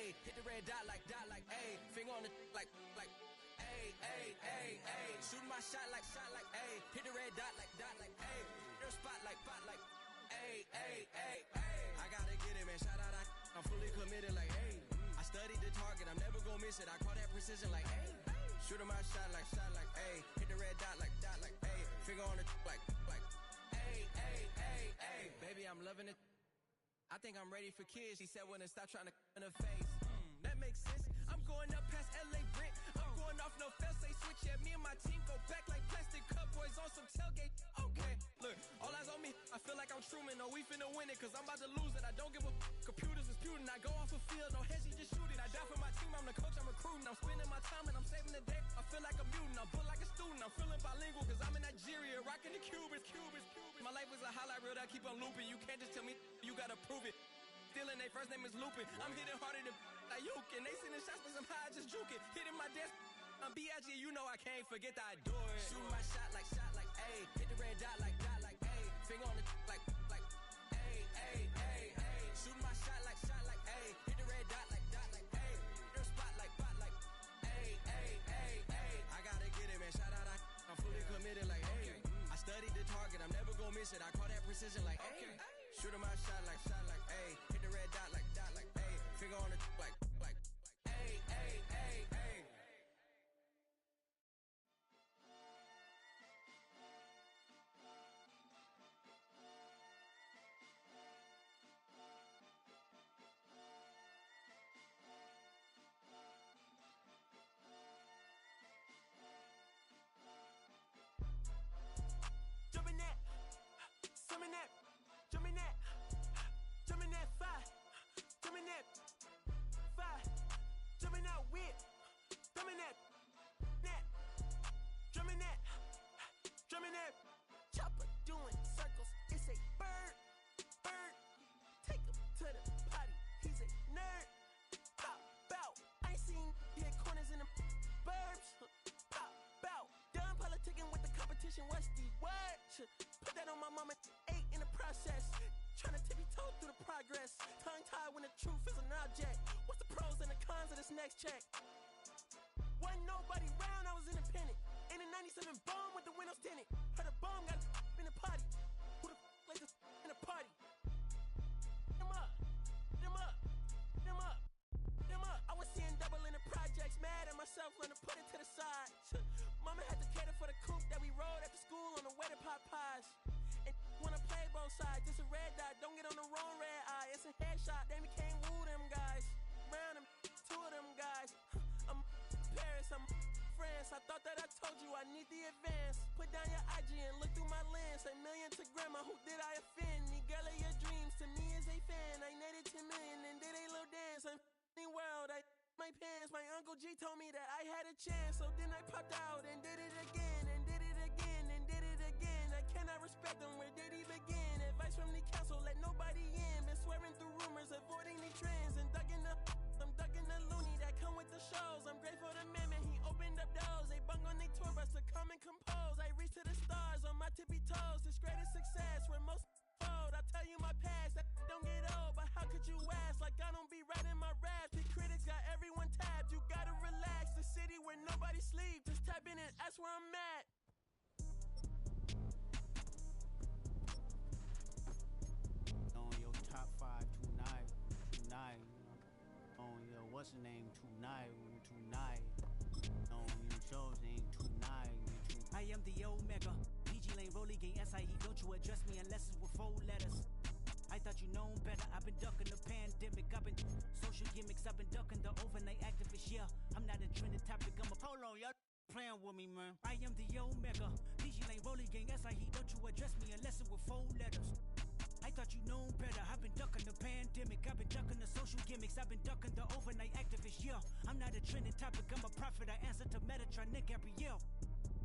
[SPEAKER 5] ayy. Hit the red dot like, ayy. Finger on the like, ayy, ayy, ayy, ayy. Shooting my shot like, ayy. Hit the red dot like, ayy. Their spot like, ayy, ayy, ayy, ayy. I gotta get it, man. Shout out, I'm fully committed like, ayy. I studied the target, I'm never gonna miss it. I call that precision like, ayy. Shooting my shot like, ayy. Hit the red dot like, ayy. Finger on the like, ayy, ayy, ayy, ayy. Baby, I'm loving it. I think I'm ready for kids. She said when to stop trying to in her face. That makes sense. I'm going up past LA Brent. I'm going off no fail, say switch. Yeah, me and my team go back like plastic cup boys on some tailgate. Okay, look, all eyes on me. I feel like I'm Truman. No, we finna win it, cause I'm about to lose it. I don't give a computers disputing. I go off a field, no heads, just shoot it. I die for my team, I'm the coach, I'm recruiting. I'm spending my time and I'm saving the day. I feel like a mutant, I'm built like a student. I'm feeling bilingual, cause I'm in Nigeria, rocking the Cubans. My life is a highlight reel that keep on looping. You can't just tell me, you gotta prove it. Stealing, they first name is Lupin. I'm hitting harder than like Yukin. They sending shots, but somehow I just juke it. Hitting my desk, I'm B.I.G. You know I can't forget that I do it. Shooting my shot like, ayy. Hit the red dot like, ayy. Finger on the like, ayy, ayy, ayy, ayy. Shooting my shot like, ayy. Hit the red dot like, ayy. Their spot like, ayy, ayy, ayy, ayy. I gotta get it, man. Shout out, I'm fully committed like, ayy. I studied the target, I'm never gonna miss it. I call that precision like, ayy. Shooting my shot like, ayy. Hit the red dot like, ayy. Finger on the like, ayy, ayy, ayy, ayy.
[SPEAKER 1] Jumping that, swimming that, jumping that, jumping that fire, jumping that fire, jumping out with, jumping that, drumming that, chopper doing circles. It's a bird, take him to the potty. He's a nerd. Pop out, I ain't seen hit corners in the burbs. Pop out, done politicking with the competition. What's the word? Put that on my mama, 8 in the process. Trying to tippy-toe through the progress. Tongue-tied when the truth is an object. What's the pros and the cons of this next check? Wasn't nobody round, I was independent. In a 97 bomb with the windows tinted. Heard a bomb got in the party. Who the like this in a party? Them up, them up, them up, them up. I was seeing double in the projects, mad at myself, learning to put it to the side. Mama had to cater for the coupe that we rode after school on the way to pot pies. And wanna play both sides, it's a red dot, don't get on the wrong red eye. It's a headshot, then we can't woo them guys. Round them, 2 of them guys. I'm Paris, I'm France. I thought that I told you I need the advance. Put down your IG and look through my lens. A million to grandma, who did I offend? The girl of your dreams to me is a fan. I netted 10 million and did a little dance. I'm f***ing world, I my pants. My Uncle G told me that I had a chance, so then I popped out and did it again.
[SPEAKER 12] what's the name tonight? No, you chose ain't tonight.
[SPEAKER 6] I am the Omega. PG Lane, Rolly Gang, SIE. Don't you address me unless it's with 4 letters. I thought you known better. I've been ducking the pandemic. I've been social gimmicks. I've been ducking the overnight activist. Yeah, I'm not a trending topic. I'm a
[SPEAKER 12] Hold on, y'all playing with me, man.
[SPEAKER 6] I am the Omega. PG Lane, Rolly Gang, SIE. Don't you address me unless it's with 4 letters. I thought you known better. I've been ducking the pandemic. I've been ducking the social gimmicks. I've been ducking the overnight activist. Yeah, I'm not a trending topic. I'm a prophet. I answer to Metatron, Nick Gabrielle.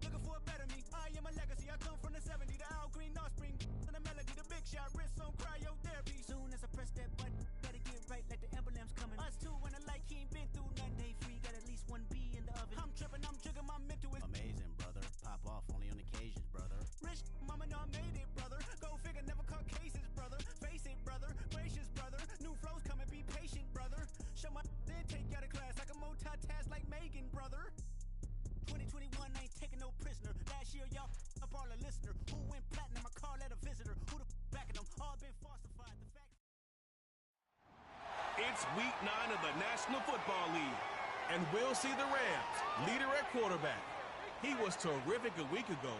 [SPEAKER 5] Looking for a better me. I am a legacy. I come from the 70s. The Al Green offspring. And the melody, the big shot. Wrist on cryotherapy.
[SPEAKER 6] Soon as I press that button, better get right like the emblem's coming.
[SPEAKER 5] Us two when I like he ain't been through nothing.
[SPEAKER 6] Day free, got at least 1 B in the oven.
[SPEAKER 5] I'm tripping, I'm jigging, my mental is
[SPEAKER 12] amazing, brother. Pop off only on occasions, brother.
[SPEAKER 5] Rich, mama know I made it, brother. Go figure, never caught cases, brother. Face it, brother. Gracious, brother. New flows coming, be patient, brother. Show my then take you out of class like a multitask like Megan, brother. 2021 ain't taking no prisoner. Last year, y'all up all a listener. Who went platinum? I call that a visitor. Who the backing them? All been falsified. The fact.
[SPEAKER 2] It's week 9 of the National Football League, and we'll see the Rams, leader at quarterback. He was terrific a week ago,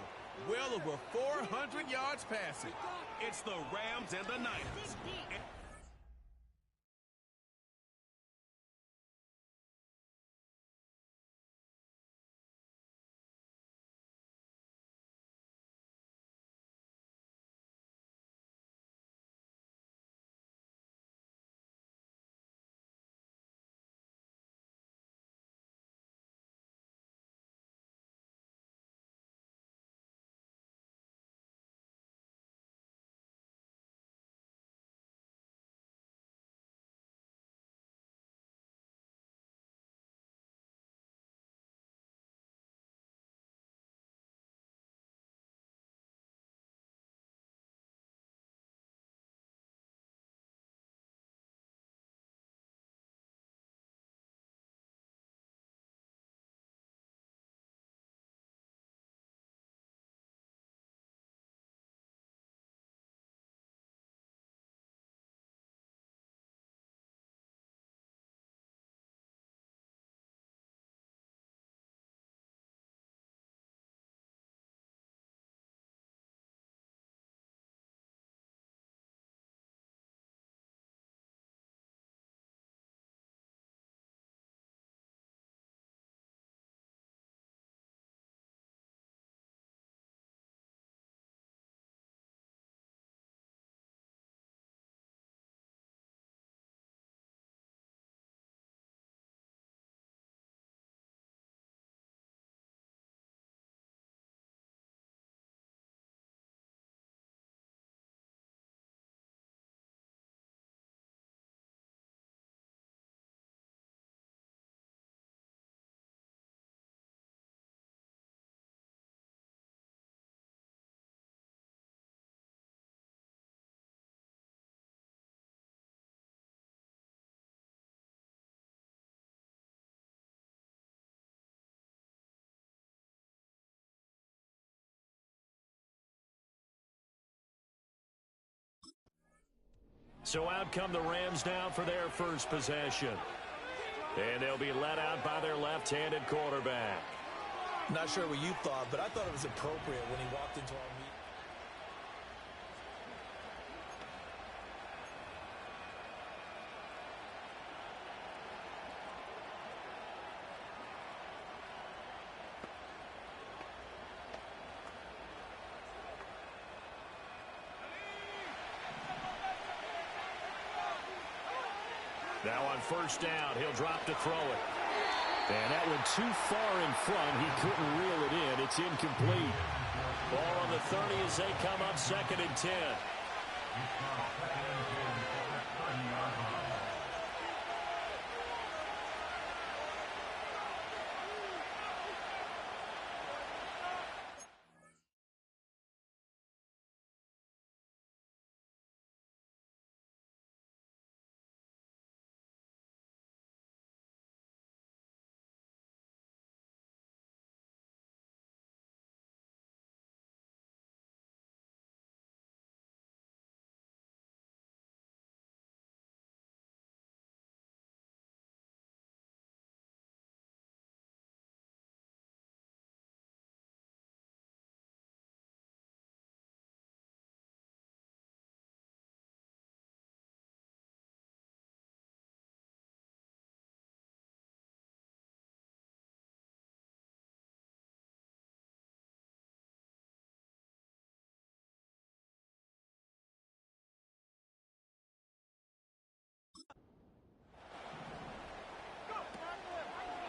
[SPEAKER 2] well over 400 yards passing. It's the Rams and the Niners.
[SPEAKER 20] So out come the Rams now for their first possession. And they'll be led out by their left-handed quarterback.
[SPEAKER 21] Not sure what you thought, but I thought it was appropriate when he walked into our meeting.
[SPEAKER 20] Now on first down, he'll drop to throw it. And that went too far in front. He couldn't reel it in. It's incomplete. Ball on the 30 as they come up 2nd and 10.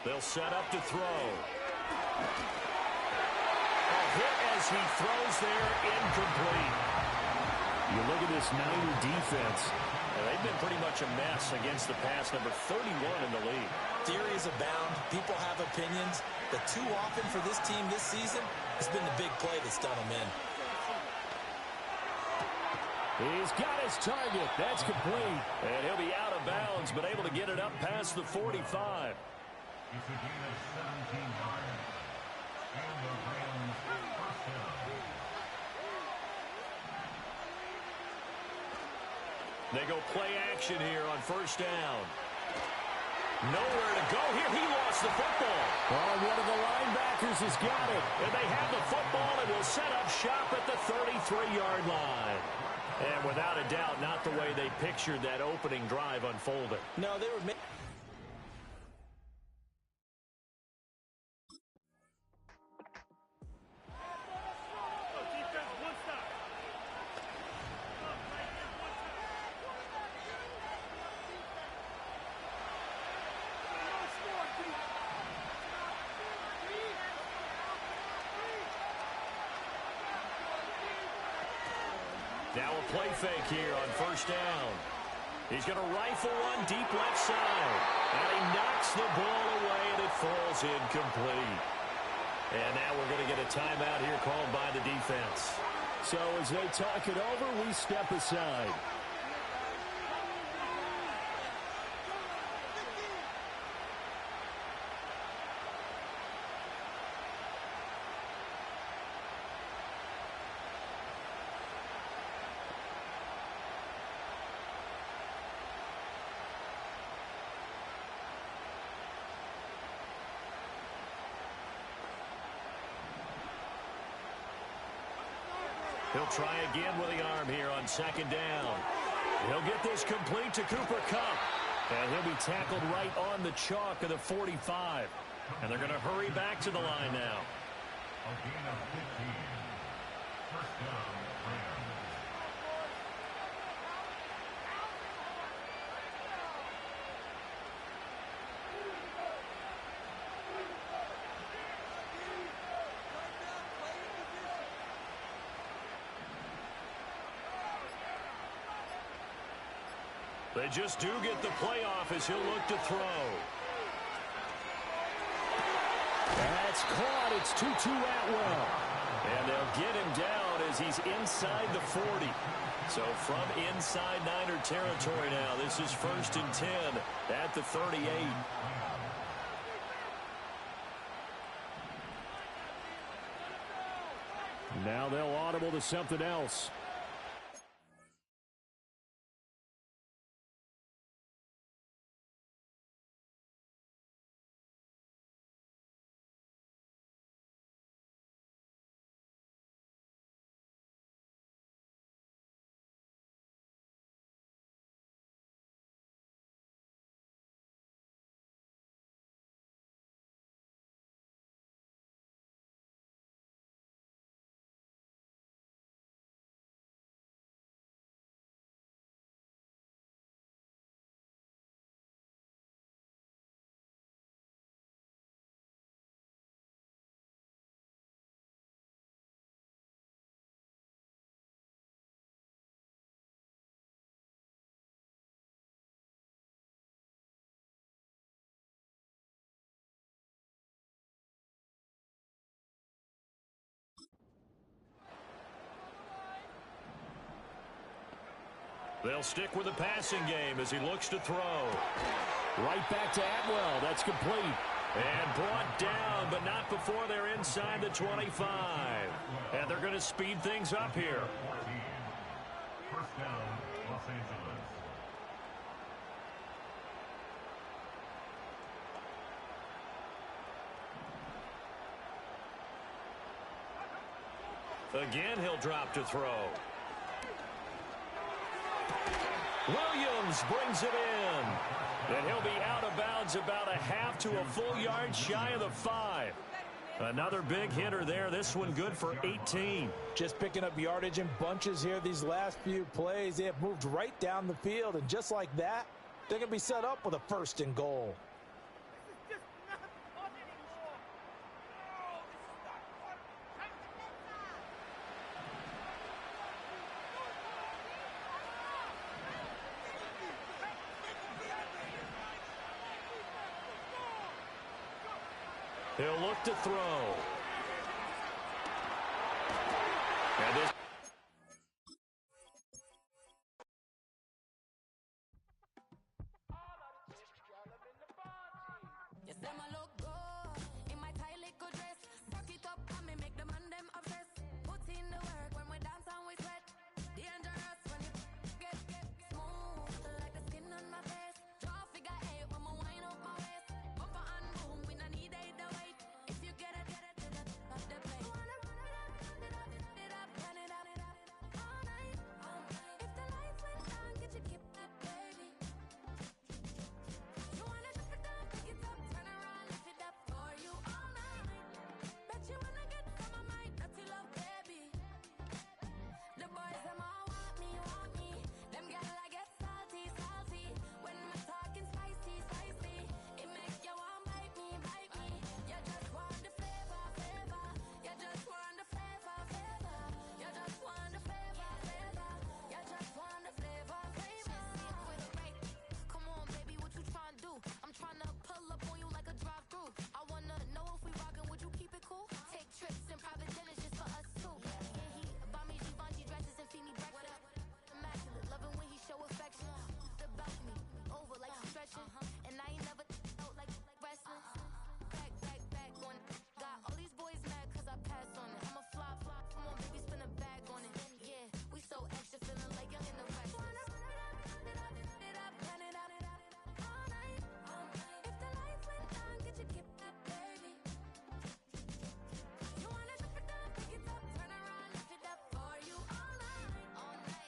[SPEAKER 20] They'll set up to throw. A hit as he throws there, incomplete.
[SPEAKER 3] You look at this Niner defense.
[SPEAKER 20] They've been pretty much a mess against the pass, number 31 in the league.
[SPEAKER 21] Theories abound. People have opinions. But too often for this team this season, it's been the big play that's done them in.
[SPEAKER 20] He's got his target. That's complete. And he'll be out of bounds, but able to get it up past the 45.
[SPEAKER 18] It's a gain of 17 yards. And the Rams first down.
[SPEAKER 20] They go play action here on first down. Nowhere to go here. He lost the football.
[SPEAKER 3] Oh, one of the linebackers has got it.
[SPEAKER 20] And they have the football and will set up shop at the 33-yard line. And without a doubt, not the way they pictured that opening drive unfolding.
[SPEAKER 21] No, they were...
[SPEAKER 20] Now a play fake here on first down. He's going to rifle one deep left side. And he knocks the ball away, and it falls incomplete. And now we're going to get a timeout here called by the defense.
[SPEAKER 3] So as they talk it over, we step aside.
[SPEAKER 20] He'll try again with the arm here on second down. He'll get this complete to Cooper Kupp. And he'll be tackled right on the chalk of the 45. And they're going to hurry back to the line now.
[SPEAKER 18] A gain of 15. First down, Rams.
[SPEAKER 20] They just do get the playoff as he'll look to throw.
[SPEAKER 3] That's caught. It's 2-2 Atwell.
[SPEAKER 20] And they'll get him down as he's inside the 40. So from inside Niner territory now, this is 1st and 10 at the 38.
[SPEAKER 3] Now they'll audible to something else.
[SPEAKER 20] They'll stick with the passing game as he looks to throw.
[SPEAKER 3] Right back to Atwell. That's complete.
[SPEAKER 20] And brought down, but not before they're inside the 25. And they're going to speed things up here.
[SPEAKER 18] First down, Los Angeles.
[SPEAKER 20] Again, he'll drop to throw. Williams brings it in. And he'll be out of bounds about a half to a full yard shy of the 5. Another big hitter there. This one good for 18.
[SPEAKER 7] Just picking up yardage in bunches here these last few plays. They have moved right down the field, and just like that, they're going to be set up with a 1st and goal.
[SPEAKER 20] He'll look to throw. And this
[SPEAKER 13] You say my look good in my tight little dress. Tuck it up and me make the man them obsessed. Put in the work when we dance and we sweat. Dangerous when you get smooth like the skin on my face. Draw figure eight when me wind up my waist. Bumper and boom, we no need either wait. If you get it, off the plate. You wanna run it up, turn it up all night. If the lights went down, get your kip up, baby. You wanna drop it down, pick it up, turn around, lift it up for you all night. Bet you wanna get some of my dirty love, baby. The boys them all want me. Them gyal I get salty. When me talking spicy. It make you want bite me. You just want the flavor. You just want the flavor. You just want the flavor. You just want the flavor. With a right. Come on, baby, what you tryna do? I'm tryna pull up on you like a drive-through. I wanna know if we rockin', would you keep it cool? Take trips and private dinners just for us two. Yeah, he buy me Givenchy dresses and feed me breakfast. Immaculate, loving when he show affection. About me, over like he's stretching. And I ain't never out like wrestling. Back on it. Got all these boys mad cause I pass on it. I'm a flop. Come on, baby, spin a bag on it. Yeah, we so extra, feeling like young in the West. Turn it up all night. If the lights went down, get your kip up, baby. You wanna drop it down, pick it up, turn around, lift it up for you all night.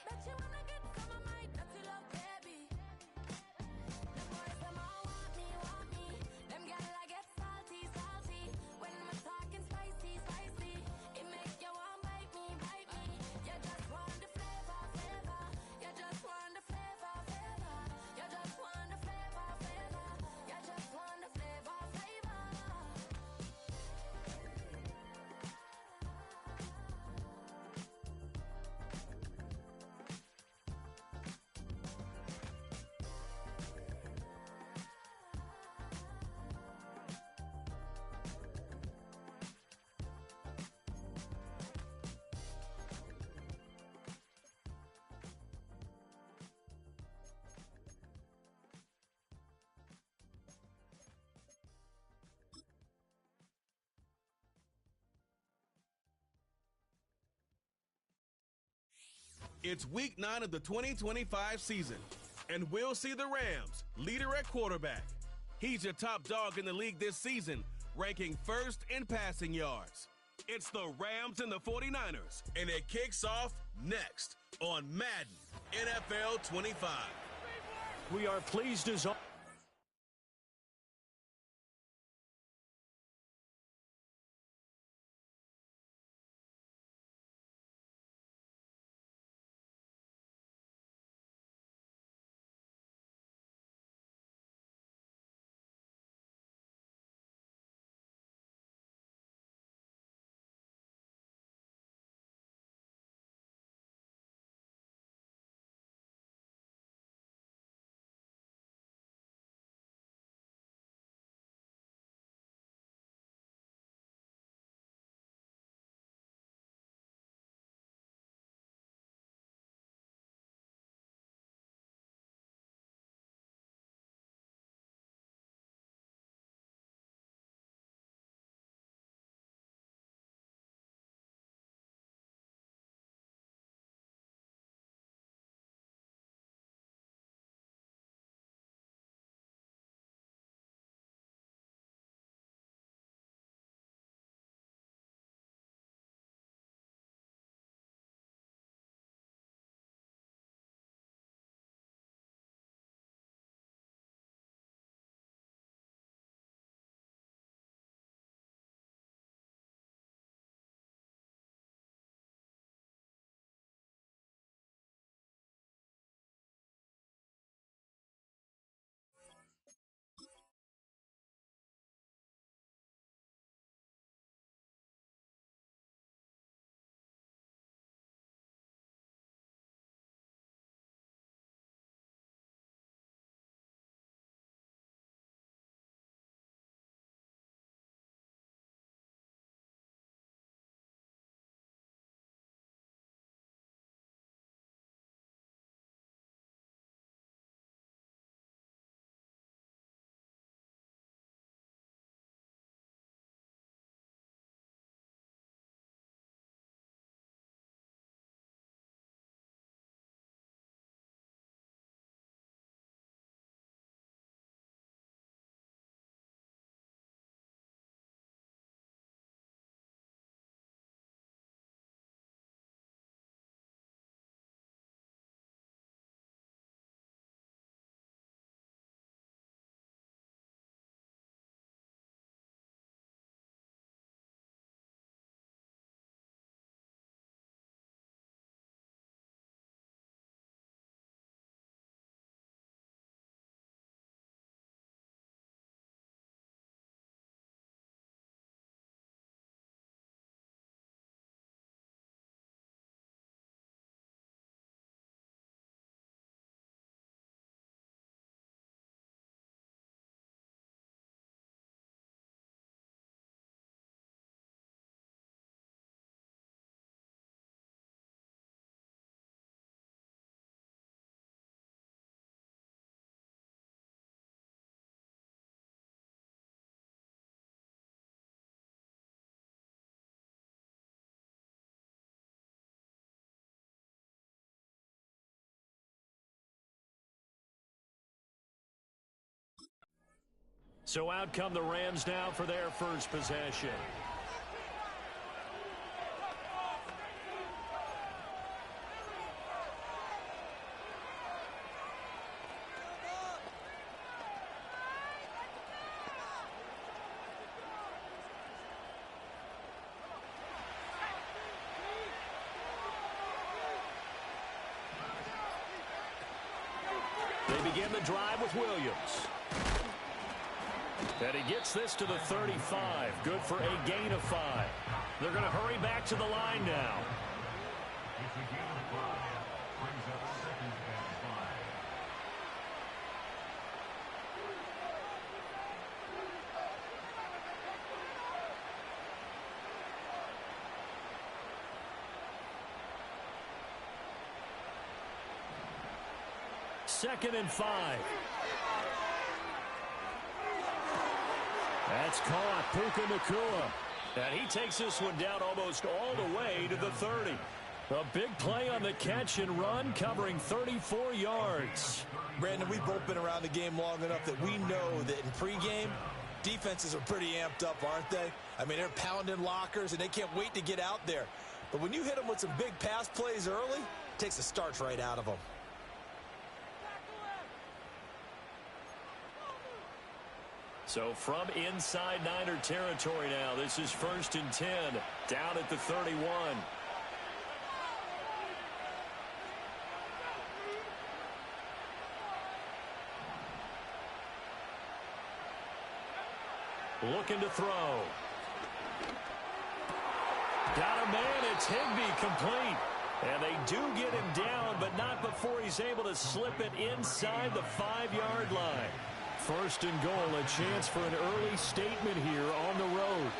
[SPEAKER 13] Bet you wanna get some of my dirty love, baby. The boys them all want me. Them gyal I get salty. When me talking spicy. It make you want bite me. You just want the flavor. You just want the flavor. You just want the flavor. You just want the flavor.
[SPEAKER 2] It's week 9 of the 2025 season, and we'll see the Rams, leader at quarterback. He's your top dog in the league this season, ranking first in passing yards. It's the Rams and the 49ers, and it kicks off next on Madden NFL 25.
[SPEAKER 20] we are pleased as So out come the Rams now for their first possession. They begin the drive with Williams. And he gets this to the 35. Good for a gain of 5. They're going to hurry back to the line now.
[SPEAKER 18] It's a gain of 5. Brings up 2nd and 5.
[SPEAKER 20] Second and 5. That's caught. Puka Nacua. And he takes this one down almost all the way to the 30. A big play on the catch and run, covering 34 yards.
[SPEAKER 21] Brandon, we've both been around the game long enough that we know that in pregame, defenses are pretty amped up, aren't they? I mean, they're pounding lockers, and they can't wait to get out there. But when you hit them with some big pass plays early, it takes the starch right out of them.
[SPEAKER 20] So from inside Niner territory now, this is 1st and 10, down at the 31. Looking to throw. Got a man, it's Higbee complete. And they do get him down, but not before he's able to slip it inside the 5-yard line. 1st and goal, a chance for an early statement here on the road.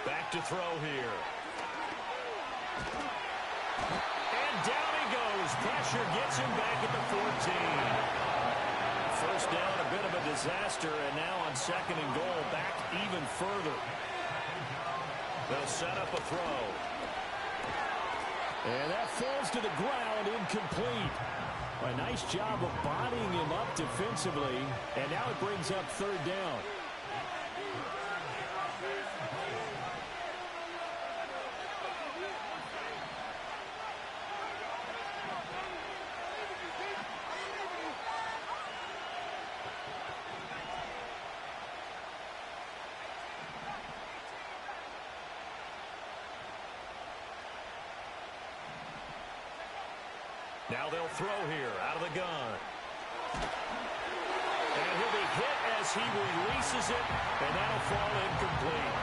[SPEAKER 20] Back to throw here. And down he goes. Pressure gets him back at the 14. 1st down, a bit of a disaster, and now on 2nd and goal, back even further. They'll set up a throw. And that falls to the ground, incomplete. A nice job of bodying him up defensively, and now it brings up 3rd down. Now they'll throw here out of the gun. And he'll be hit as he releases it, and that'll fall incomplete.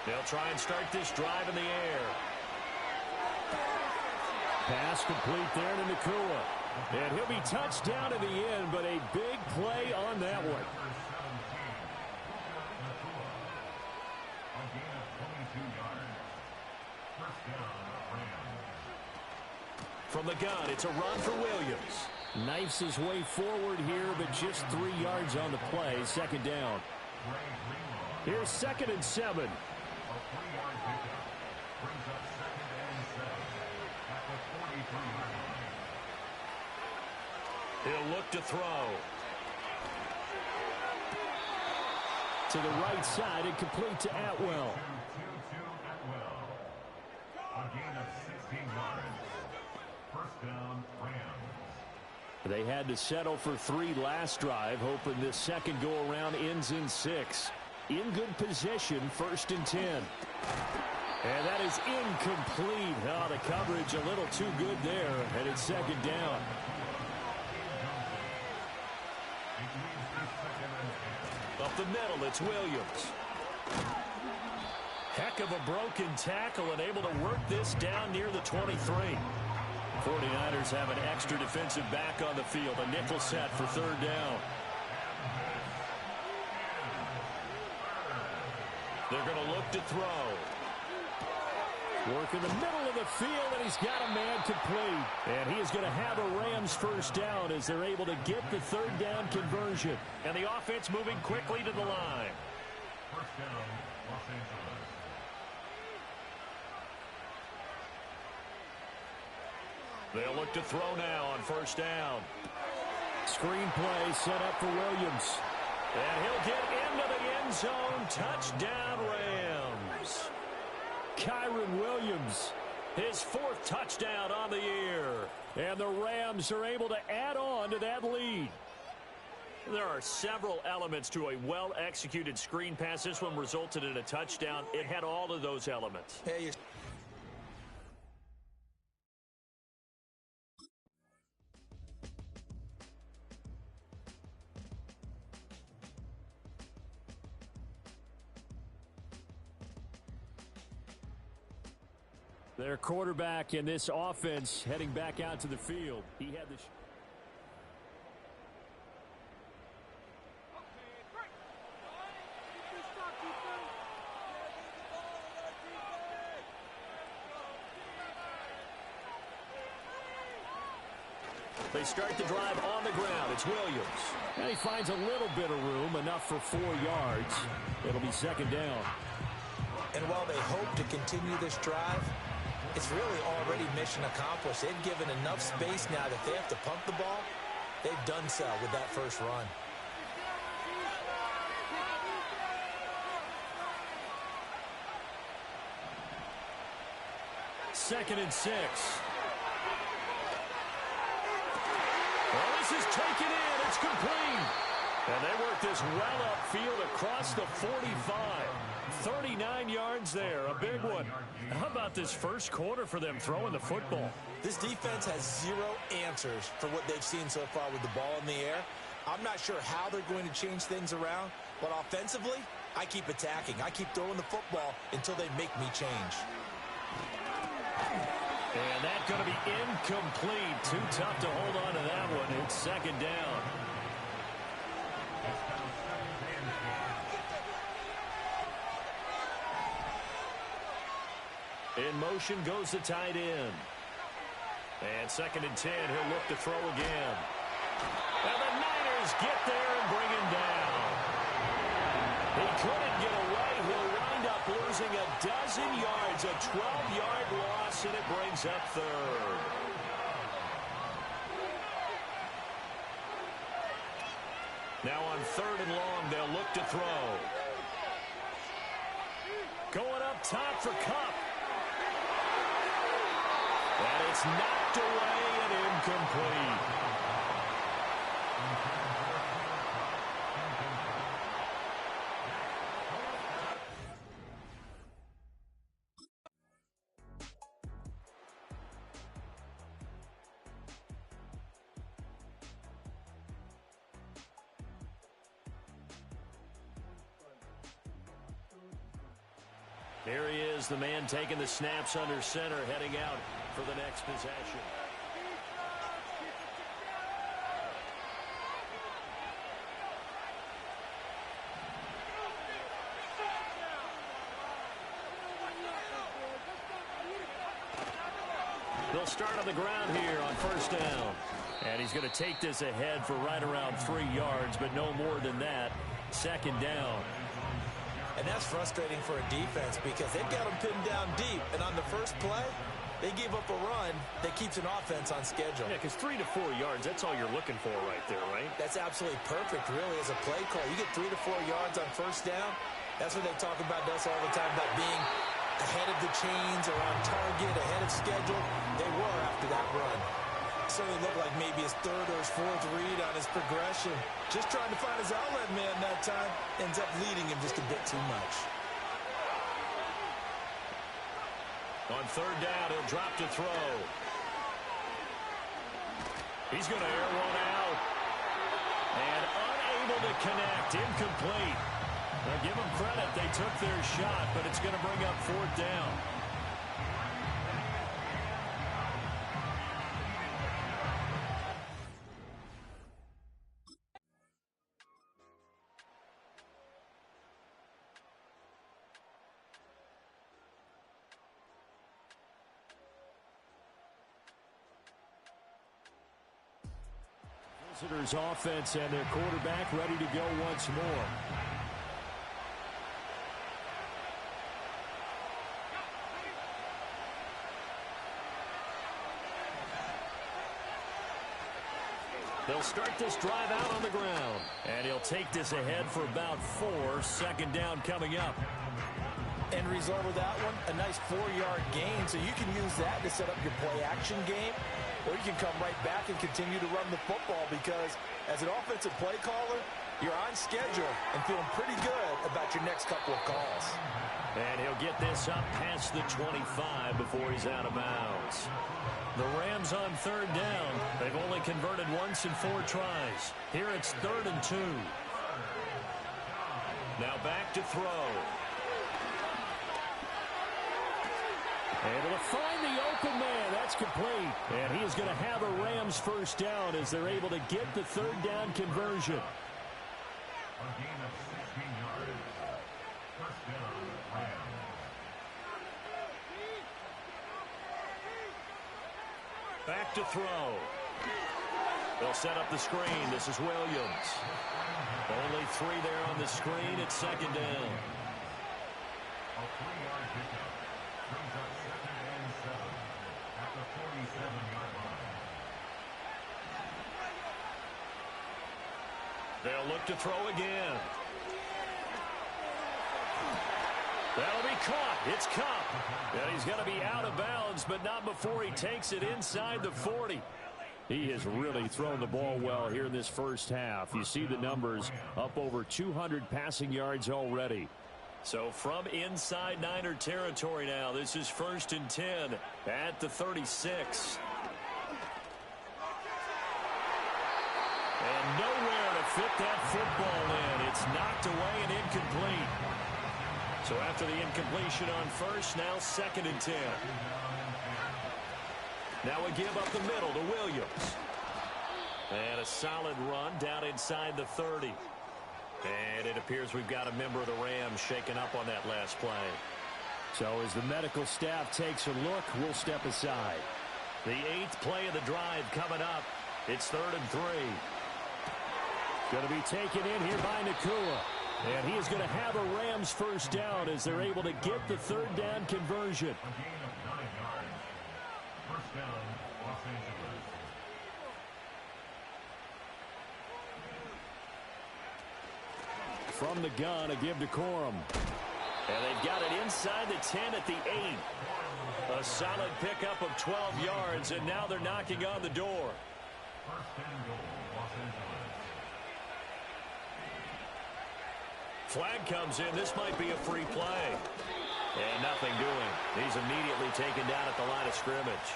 [SPEAKER 20] They'll try and start this drive in the air. Pass complete there to Nacua. And he'll be touched down in the end, but a big play on that one. From the gun, it's a run for Williams. Knifes his way forward here, but just 3 yards on the play. 2nd down. Here's 2nd and 7. He'll look to throw. To the right side and complete to Atwell.
[SPEAKER 18] A gain of 16 yards. 1st down, Rams.
[SPEAKER 20] They had to settle for 3 last drive, hoping this second go-around ends in 6. In good position, 1st and 10. And that is incomplete. Oh, the coverage a little too good there, and it's 2nd down. Up the middle, it's Williams. Heck of a broken tackle and able to work this down near the 23. 49ers have an extra defensive back on the field. A nickel set for third down. They're going to look to throw. Work in the middle of the field, and he's got a man complete. And he is going to have a Rams first down as they're able to get the third down conversion. And the offense moving quickly to the line.
[SPEAKER 18] First down, Los Angeles.
[SPEAKER 20] They'll look to throw now on first down. Screen play set up for Williams. And he'll get into the end zone. Touchdown, Rams. Kyron Williams, his fourth touchdown on the year. And the Rams are able to add on to that lead. There are several elements to a well-executed screen pass. This one resulted in a touchdown. It had all of those elements.
[SPEAKER 21] Hey,
[SPEAKER 20] Their quarterback in this offense heading back out to the field. He had the... They start the drive on the ground. It's Williams. And he finds a little bit of room, enough for 4 yards. It'll be second down.
[SPEAKER 21] And while they hope to continue this drive, it's really already mission accomplished. They've given enough space now that they have to pump the ball. They've done so with that first run.
[SPEAKER 20] Second and 6. Well, this is taken in. It's complete. And they work this well upfield across the 45. 39 yards there, a big one. How about this first quarter for them throwing the football?
[SPEAKER 21] This defense has 0 answers for what they've seen so far with the ball in the air. I'm not sure how they're going to change things around, but offensively, I keep attacking. I keep throwing the football until they make me change.
[SPEAKER 20] And that's going to be incomplete. Too tough to hold on to that one. It's second down. In motion goes the tight end. And second and 10, he'll look to throw again. And the Niners get there and bring him down. He couldn't get away. He'll wind up losing a dozen yards, a 12-yard loss, and it brings up third. Now on third and long, they'll look to throw. Going up top for Kupp. And it's knocked away and incomplete. Here he is, the man taking the snaps under center, heading out for the next possession. They'll start on the ground here on first down. And he's going to take this ahead for right around 3 yards, but no more than that. Second down.
[SPEAKER 21] And that's frustrating for a defense because they've got them pinned down deep. And on the first play, they gave up a run that keeps an offense on schedule.
[SPEAKER 20] Yeah, because 3 to 4 yards, that's all you're looking for right there, right?
[SPEAKER 21] That's absolutely perfect, really, as a play call. You get 3 to 4 yards on first down. That's what they talk about us all the time, about being ahead of the chains or on target, ahead of schedule. They were after that run. Certainly looked like maybe his third or his fourth read on his progression. Just trying to find his outlet man that time. Ends up leading him just a bit too much.
[SPEAKER 20] On third down, he'll drop to throw. He's going to air one out. And unable to connect. Incomplete. Now give them credit. They took their shot, but it's going to bring up fourth down. Visitors offense and their quarterback ready to go once more. They'll start this drive out on the ground. And he'll take this ahead for about 4. Second down coming up.
[SPEAKER 21] End result of that one, a nice 4-yard gain. So you can use that to set up your play-action game, or you can come right back and continue to run the football because as an offensive play caller, you're on schedule and feeling pretty good about your next couple of calls.
[SPEAKER 20] And he'll get this up past the 25 before he's out of bounds. The Rams on third down. They've only converted once in 4 tries. Here it's 3rd and 2. Now back to throw. Able to find the open man. That's complete. And he is going to have a Rams first down as they're able to get the 3rd down conversion.
[SPEAKER 18] A gain of 16 yards. First down, Rams.
[SPEAKER 20] Back to throw. They'll set up the screen. This is Williams. Only 3 there on the screen. It's second down.
[SPEAKER 18] A 3-yard pickup brings up 2nd and 7 at the 47-yard line.
[SPEAKER 20] They'll look to throw again. That'll be caught. It's Cup. And he's going to be out of bounds, but not before he takes it inside the 40. He has really thrown the ball well here in this first half. You see the numbers, up over 200 passing yards already. So from inside Niner territory now, this is 1st and 10 at the 36. And nowhere to fit that football in. It's knocked away and incomplete. So after the incompletion on first, now 2nd and 10. Now a give up the middle to Williams. And a solid run down inside the 30. And it appears we've got a member of the Rams shaken up on that last play. So as the medical staff takes a look, we'll step aside. The 8th play of the drive coming up. It's 3rd and 3. Going to be taken in here by Nakua. And he is going to have a Rams first down as they're able to get the 3rd down conversion.
[SPEAKER 18] A gain of 9 yards. First down, Los Angeles.
[SPEAKER 20] From the gun, a give to Corum. And they've got it inside the 10 at the 8. A solid pickup of 12 yards, and now they're knocking on the door.
[SPEAKER 18] First and goal, Los Angeles.
[SPEAKER 20] Flag comes in. This might be a free play. And nothing doing. He's immediately taken down at the line of scrimmage.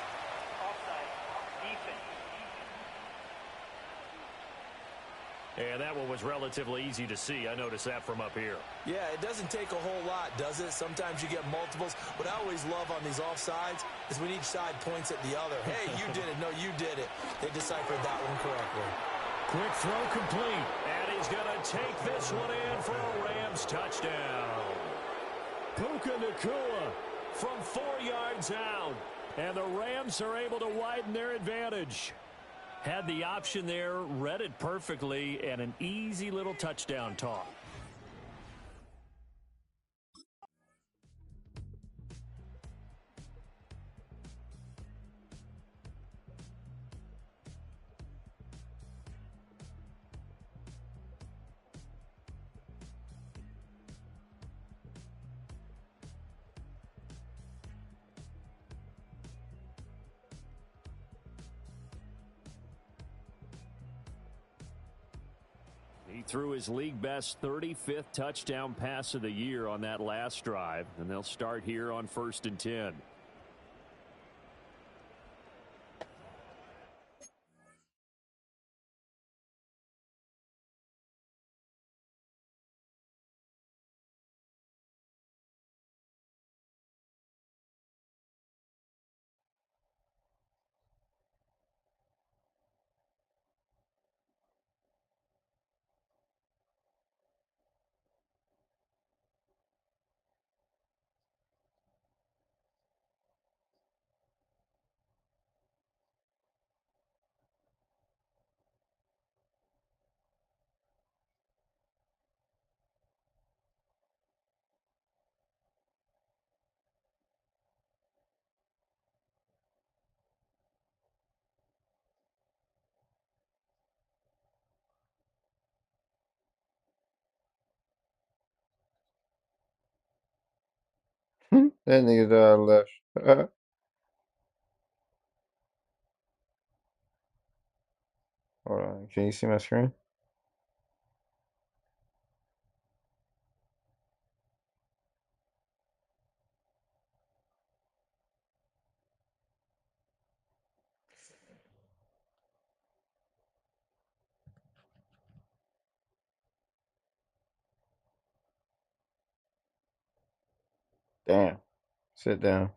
[SPEAKER 20] And that one was relatively easy to see. I noticed that from up here.
[SPEAKER 21] Yeah, it doesn't take a whole lot, does it? Sometimes you get multiples. What I always love on these offsides is when each side points at the other. Hey, you did it. No, you did it. They deciphered that one correctly.
[SPEAKER 20] Quick throw complete. And he's going to take this one in for a Rams touchdown. Puka Nakua from 4 yards out. And the Rams are able to widen their advantage. Had the option there, read it perfectly, and an easy little touchdown toss. He threw his league-best 35th touchdown pass of the year on that last drive, and they'll start here on 1st and 10.
[SPEAKER 9] That nigga left. Hold on. Can you see my screen? Damn. Sit down.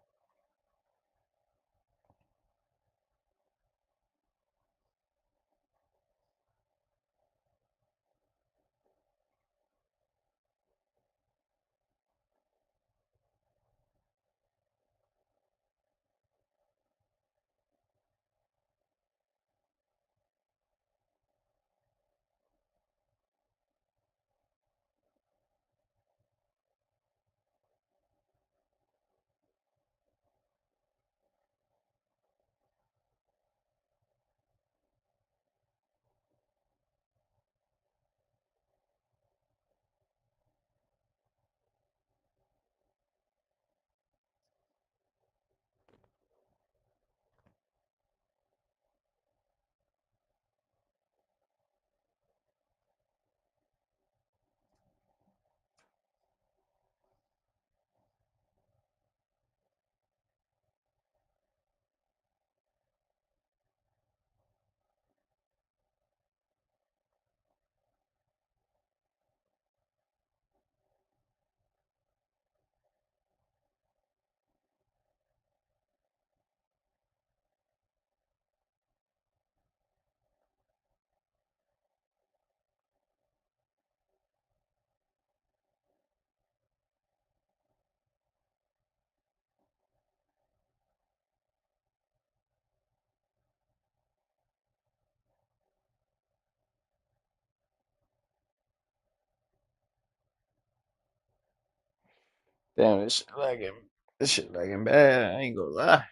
[SPEAKER 9] Damn, this shit lagging. This shit lagging bad. I ain't gonna lie.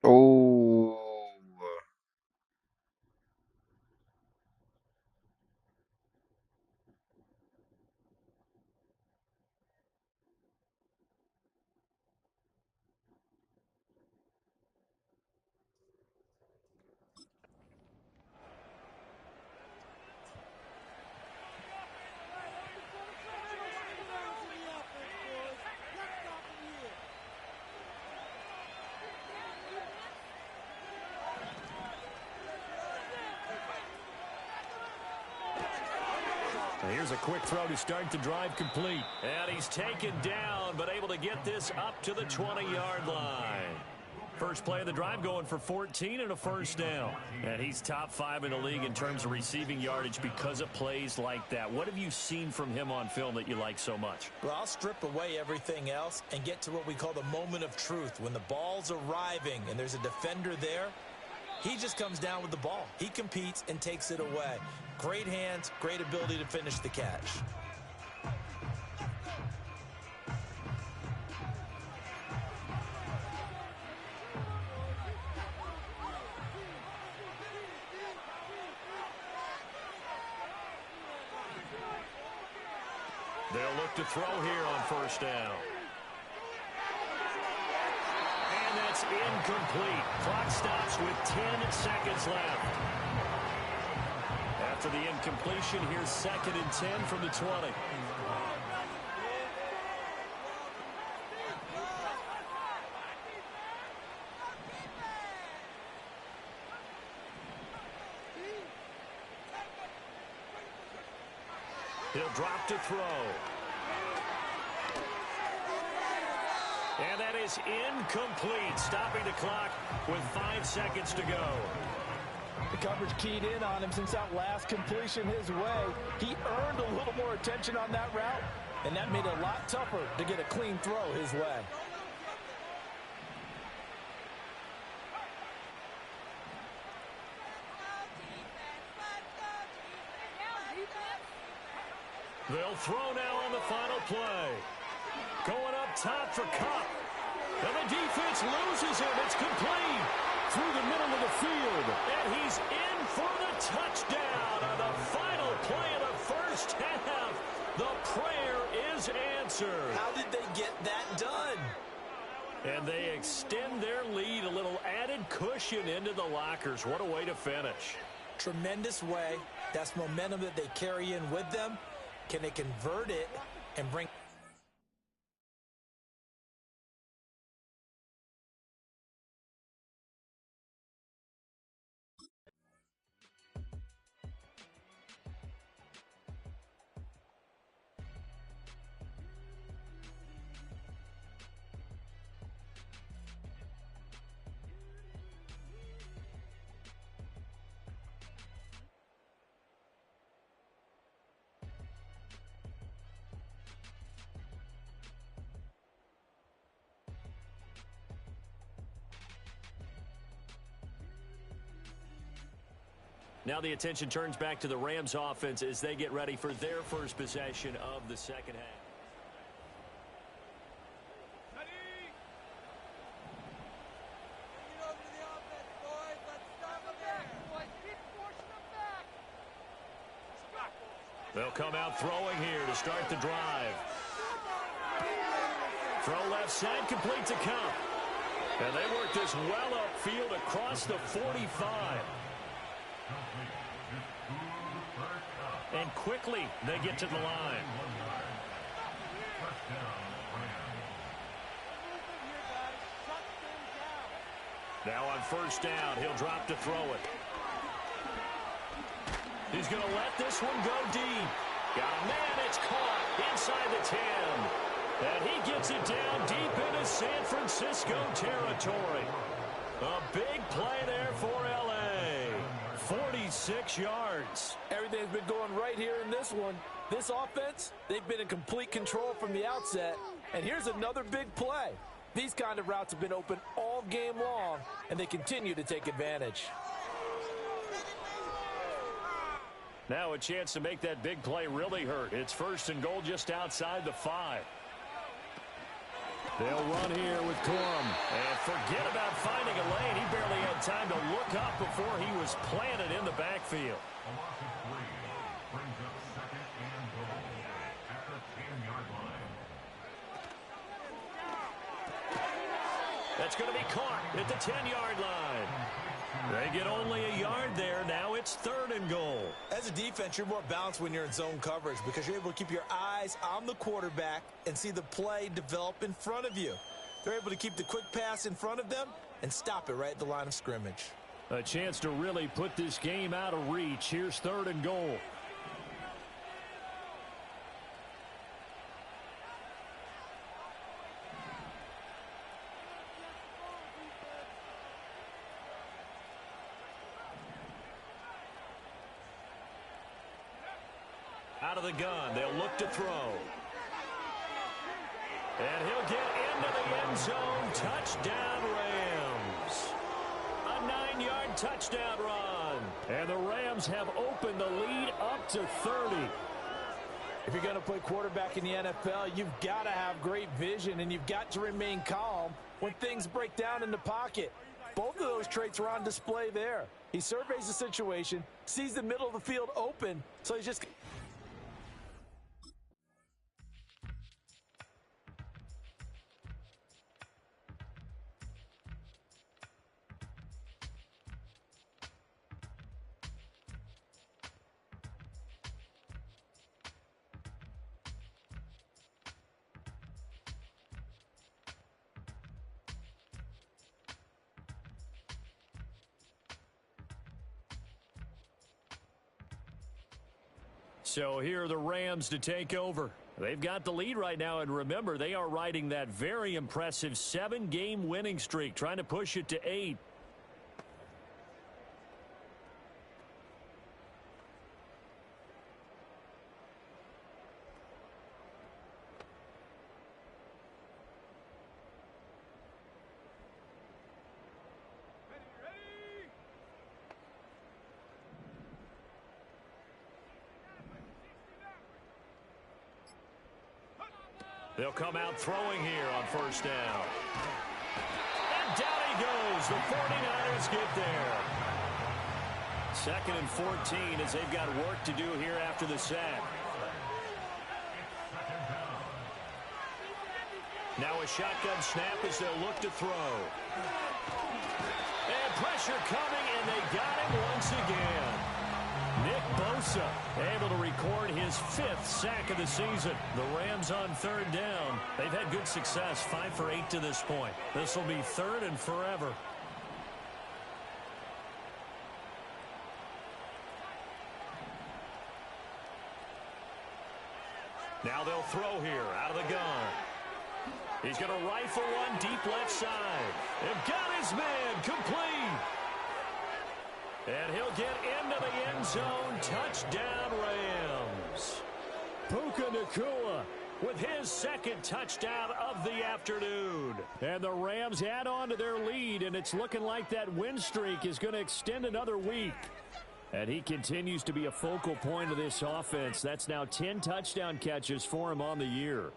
[SPEAKER 9] Oh.
[SPEAKER 20] Here's a quick throw to start the drive complete. And he's taken down, but able to get this up to the 20-yard line. First play of the drive going for 14 and a first down. And he's top 5 in the league in terms of receiving yardage because of plays like that. What have you seen from him on film that you like so much?
[SPEAKER 21] Well, I'll strip away everything else and get to what we call the moment of truth. When the ball's arriving and there's a defender there, he just comes down with the ball. He competes and takes it away. Great hands, great ability to finish the catch.
[SPEAKER 20] They'll look to throw here on first down. And that's incomplete. Clock stops with 10 seconds left. After the incompletion, here's 2nd and 10 from the 20. He'll drop to throw. And that is incomplete, stopping the clock with 5 seconds to go.
[SPEAKER 7] The coverage keyed in on him since that last completion his way. He earned a little more attention on that route, and that made it a lot tougher to get a clean throw his way.
[SPEAKER 20] They'll throw now on the final play. Going up top for Cup. And the defense loses him. It's complete through the middle of the field. And he's in for the touchdown on the final play of the first half. The prayer is answered.
[SPEAKER 21] How did they get that done?
[SPEAKER 20] And they extend their lead, a little added cushion into the lockers. What a way to finish.
[SPEAKER 21] Tremendous way. That's momentum that they carry in with them. Can they convert it and bring...
[SPEAKER 20] Now the attention turns back to the Rams offense as they get ready for their first possession of the second half. They'll come out throwing here to start the drive. Throw left side, complete to Cup. And they work this well upfield across the 45. And quickly they get to the line. Now on first down, he'll drop to throw it. He's going to let this one go deep. Got a man, it's caught inside the 10. And he gets it down deep into San Francisco territory. A big play there for L.A. 46 yards.
[SPEAKER 7] Everything's been going right here in this one. This offense, they've been in complete control from the outset. And here's another big play. These kind of routes have been open all game long, and they continue to take advantage.
[SPEAKER 20] Now a chance to make that big play really hurt. It's 1st and goal just outside the 5. They'll run here with Corum. And forget about finding a lane. He barely had time to look up before he was planted in the backfield.
[SPEAKER 18] A loss of 3 brings up 2nd and goal at the 10-yard line.
[SPEAKER 20] That's going to be caught at the 10-yard line. They get only a yard there. Now it's 3rd and goal.
[SPEAKER 21] As a defense, you're more balanced when you're in zone coverage because you're able to keep your eyes on the quarterback and see the play develop in front of you. They're able to keep the quick pass in front of them and stop it right at the line of scrimmage.
[SPEAKER 20] A chance to really put this game out of reach. Here's 3rd and goal. Out of the gun, they'll look to throw. And he'll get into the end zone. Touchdown, Rams. A 9-yard touchdown run. And the Rams have opened the lead up to 30.
[SPEAKER 7] If you're going to play quarterback in the NFL, you've got to have great vision, and you've got to remain calm when things break down in the pocket. Both of those traits are on display there. He surveys the situation, sees the middle of the field open, so he's just...
[SPEAKER 20] So here are the Rams to take over. They've got the lead right now, and remember, they are riding that very impressive 7-game winning streak, trying to push it to 8. They'll come out throwing here on first down. And down he goes. The 49ers get there. 2nd and 14 as they've got work to do here after the sack. Now a shotgun snap as they'll look to throw. And pressure coming, and they got him once again. Nick Bosa able to record his 5th sack of the season. The Rams on 3rd down. They've had good success, 5 for 8 to this point. This will be 3rd and forever. Now they'll throw here out of the gun. He's going to rifle one deep left side. They've got his man complete. And he'll get into the end zone. Touchdown, Rams. Puka Nacua with his 2nd touchdown of the afternoon. And the Rams add on to their lead, and it's looking like that win streak is going to extend another week. And he continues to be a focal point of this offense. That's now 10 touchdown catches for him on the year.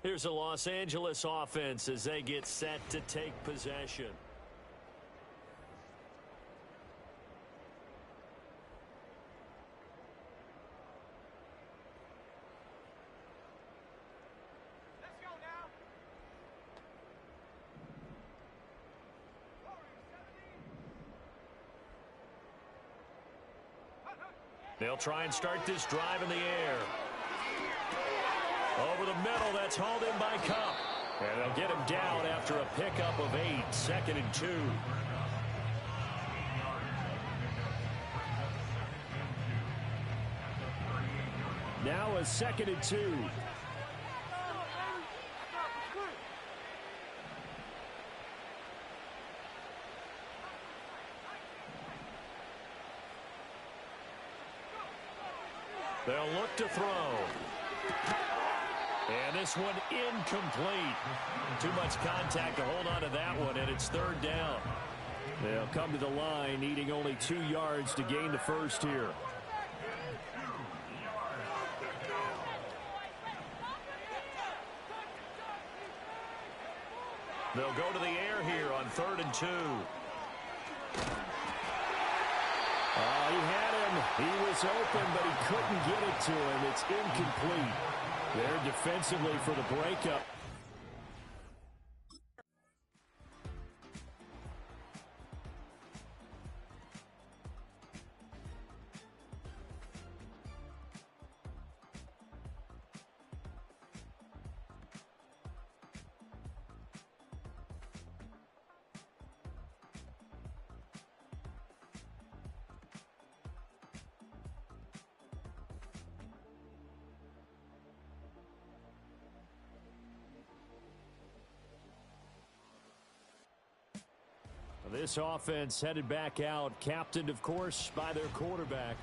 [SPEAKER 20] Here's a Los Angeles offense as they get set to take possession. They'll try and start this drive in the air. Over the middle, that's hauled in by Cup. And they'll get him down after a pickup of 8, 2nd and 2. Now a 2nd and 2. They'll look to throw. And this one incomplete. Too much contact to hold on to that one, and it's 3rd down. They'll come to the line, needing only 2 yards to gain the first here. They'll go to the air here on 3rd and 2. He had him. He was open, but he couldn't get it to him. It's incomplete. There defensively for the breakup. This offense headed back out, captained, of course, by their quarterback.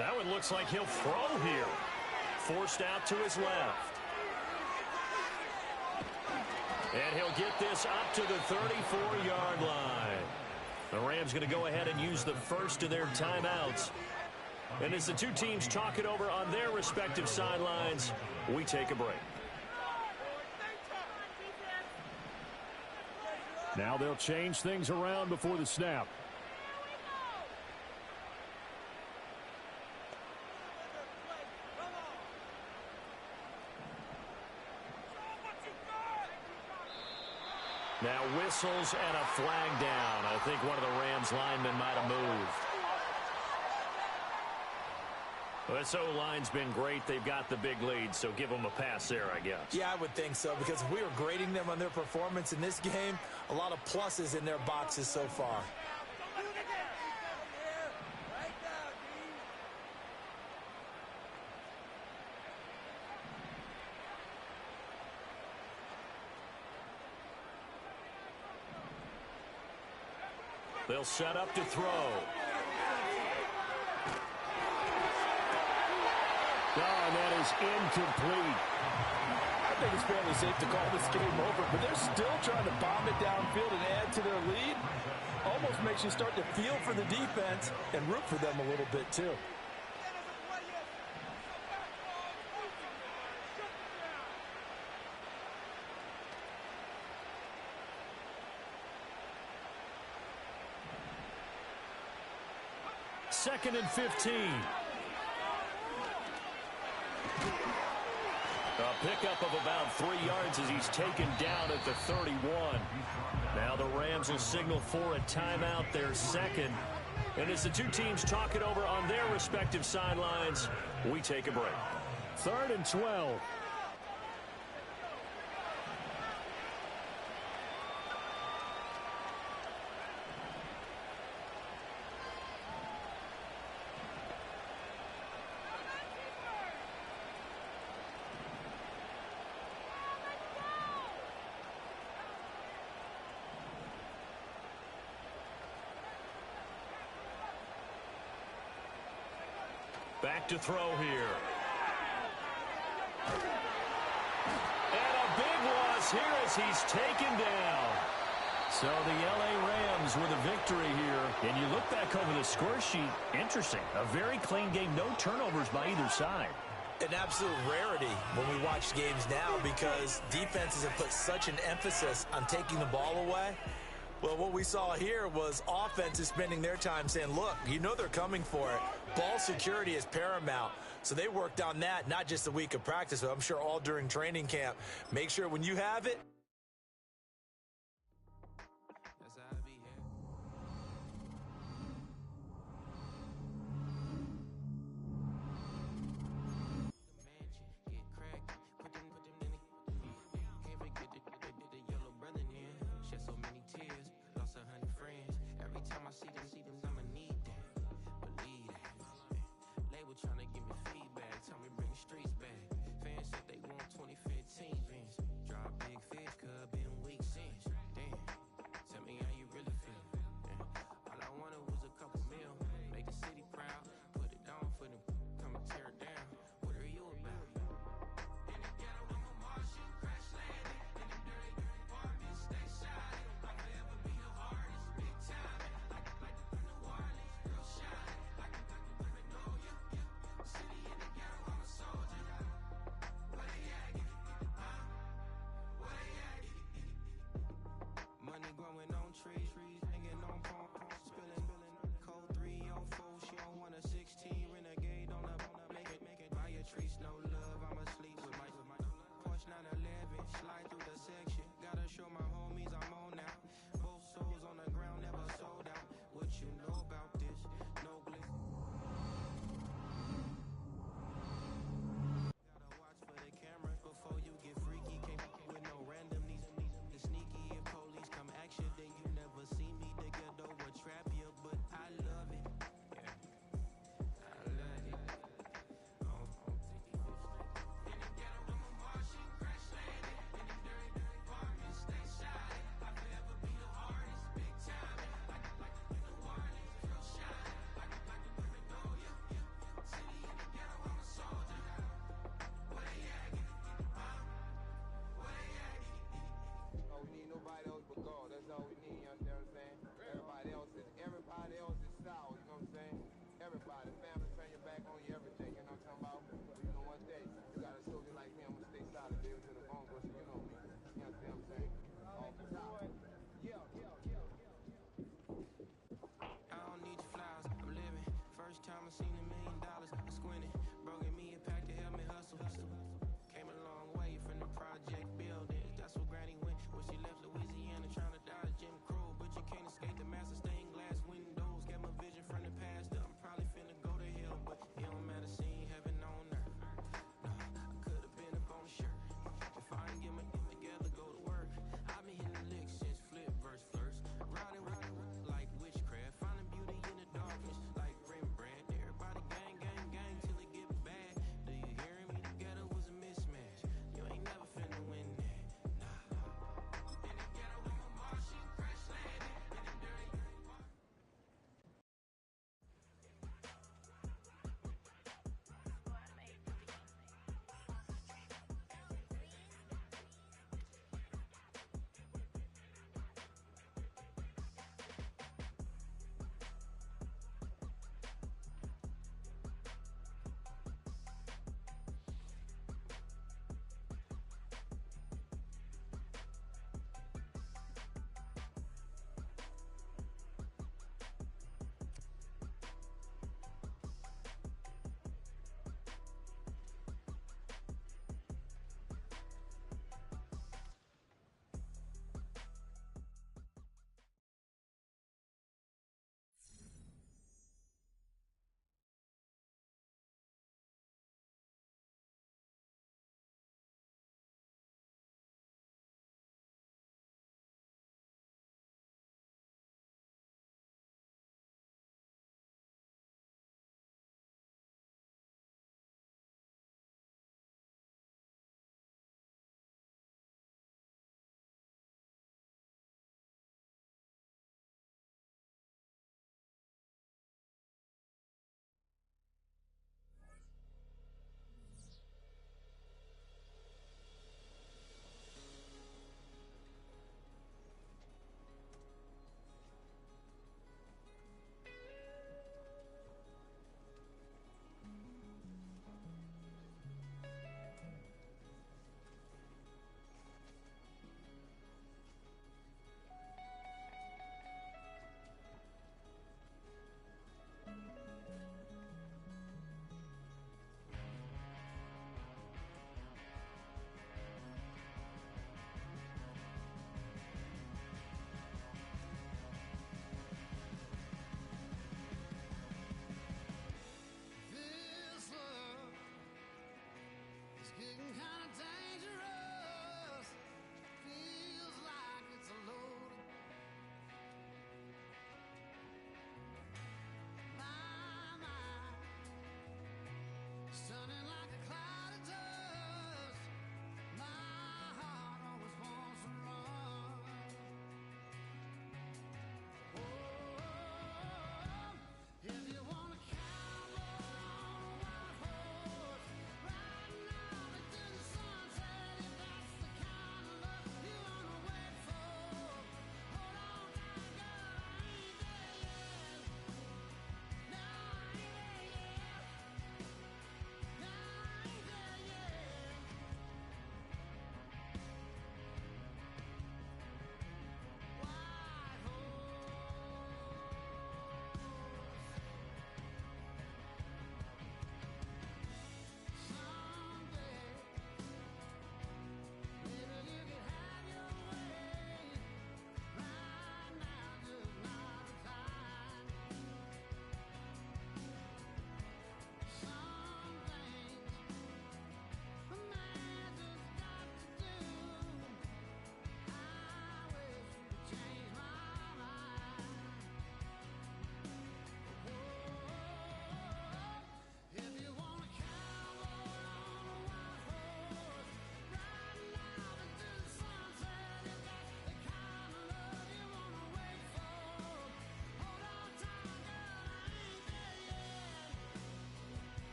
[SPEAKER 20] That one looks like he'll throw here. Forced out to his left. And he'll get this up to the 34-yard line. The Rams going to go ahead and use the first of their timeouts. And as the two teams talk it over on their respective sidelines, we take a break.
[SPEAKER 14] Now they'll change things around before the snap.
[SPEAKER 20] Now whistles and a flag down. I think one of the Rams linemen might have moved. Well, this O-line's been great. They've got the big lead, so give them a pass there, I guess.
[SPEAKER 21] Yeah, I would think so, because if we were grading them on their performance in this game, a lot of pluses in their boxes so far.
[SPEAKER 20] They'll set up to throw.
[SPEAKER 14] Oh, and that is incomplete.
[SPEAKER 7] I think it's fairly safe to call this game over, but they're still trying to bomb it downfield and add to their lead. Almost makes you start to feel for the defense and root for them a little bit, too.
[SPEAKER 14] Second and 15.
[SPEAKER 20] A pickup of about 3 yards as he's taken down at the 31. Now the Rams will signal for a timeout, their second. And as the two teams talk it over on their respective sidelines, we take a break.
[SPEAKER 14] 3rd and 12.
[SPEAKER 20] Back to throw here. And a big loss here as he's taken down.
[SPEAKER 14] So the L.A. Rams with a victory here.
[SPEAKER 20] And you look back over the score sheet, interesting. A very clean game, no turnovers by either side.
[SPEAKER 21] An absolute rarity when we watch games now, because defenses have put such an emphasis on taking the ball away. Well, what we saw here was offenses spending their time saying, look, you know they're coming for it. Ball security is paramount. So they worked on that, not just a week of practice, but I'm sure all during training camp. Make sure when you have it,
[SPEAKER 22] trying to give me feedback, tell me bring the streets back. Fans said they want 2015 Vince. Drive big fish,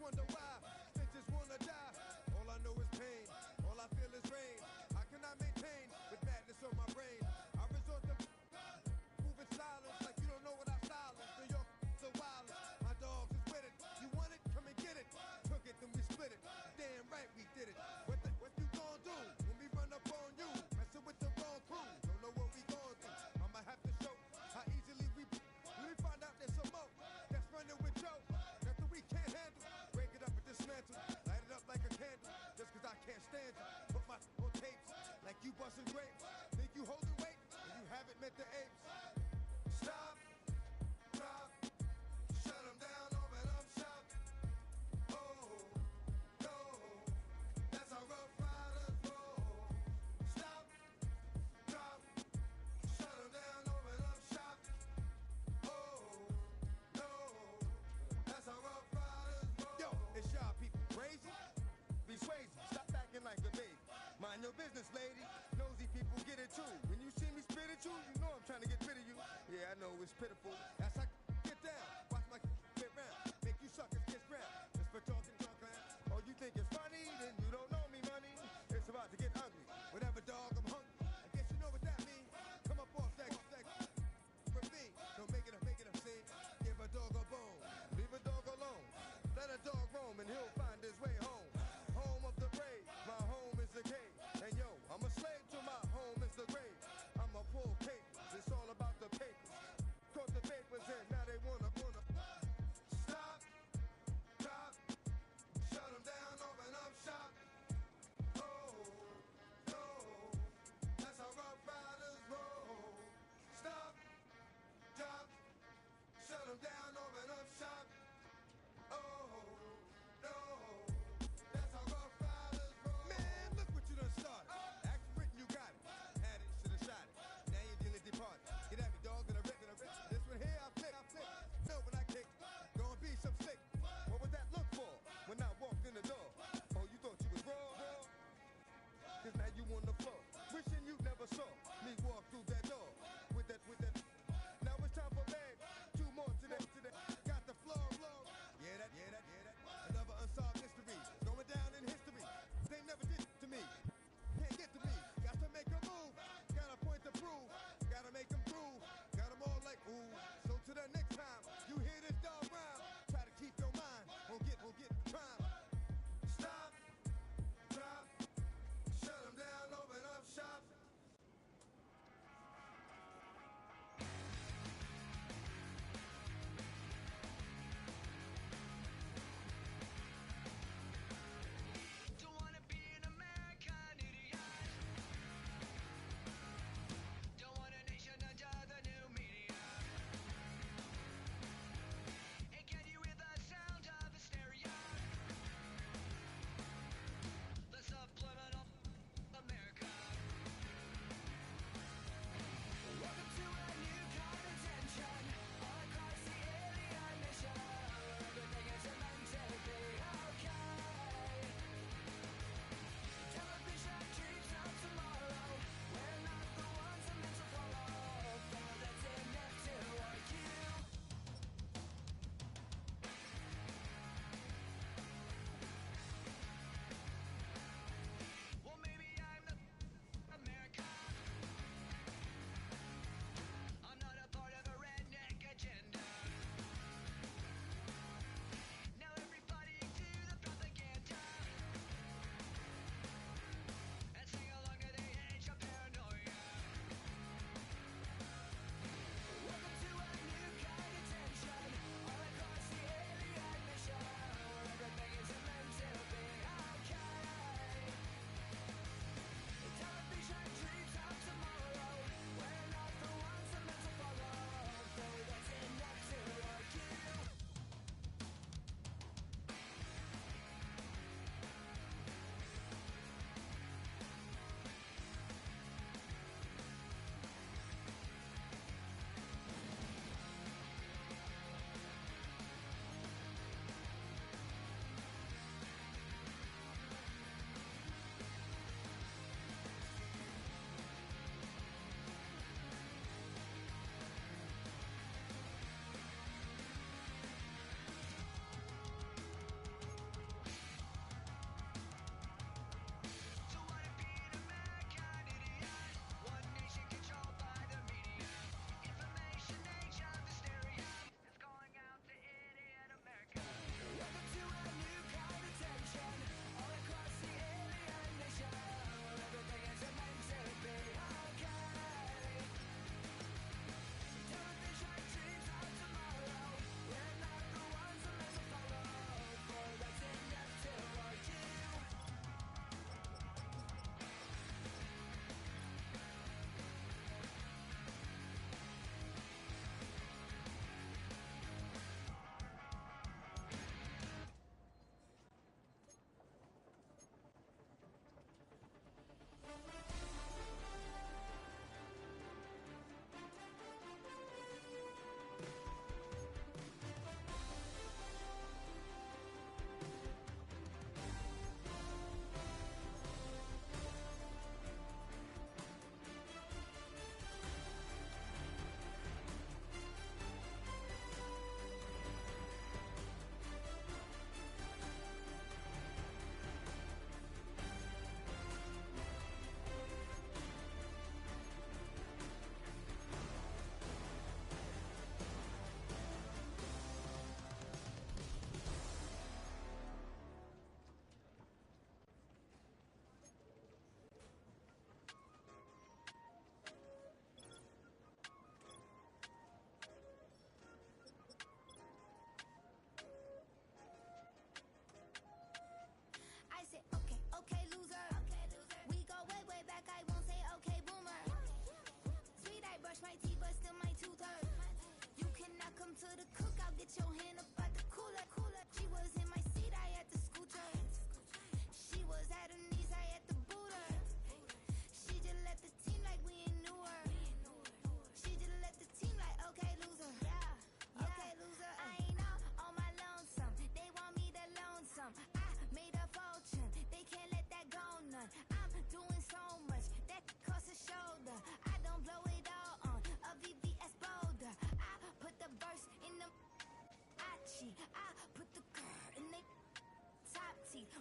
[SPEAKER 15] wonder why bitches wanna die. All I know is pain, all I feel is rain. How can I maintain with madness on my brain? I resort to moving silence like you don't know what I style is. New York the wildest, my dogs is with it. You want it? Come and get it. Took it, then we split it. Damn right we did it. What you gonna do when we run up on you? Messing with the wrong crew. Don't know what we gonna do. I'ma have to show how easily we. Let me find out there's some more that's running with Joe. Nothing we can't handle. Break it up and dismantle. Light it up like a candle. Just cause I can't stand you. Put my on tapes like you busting grapes. Think you holding weight and you haven't met the apes. Stop, drop, shut them down, open up shop. Oh, no, that's how Rough Riders roll. Stop, drop, shut them down, open up shop. Oh, no, that's how Rough Riders roll. Yo, it's y'all people crazy? Be swayzy, stop acting like a baby. Mind your business, lady. Nosy people get it too. When you see me spit at you, you know I'm trying to get rid of you. Yeah, I know it's pitiful. That's how get down. Watch my get round. Make you suckers kiss ground. Just for talking junk, man. Oh, you think it's funny? Then you don't know me, money. It's about to get ugly. Whatever, dog, I'm hungry. I guess you know what that means. Come up off that for me. Don't make it a scene. Give a dog a bone. Leave a dog alone. Let a dog roam and he'll find his way home. Home of the brave. My home is the cave. And yo, I'm a slave to my home is the grave. I'm a pull papers. It's all about the papers. Caught the papers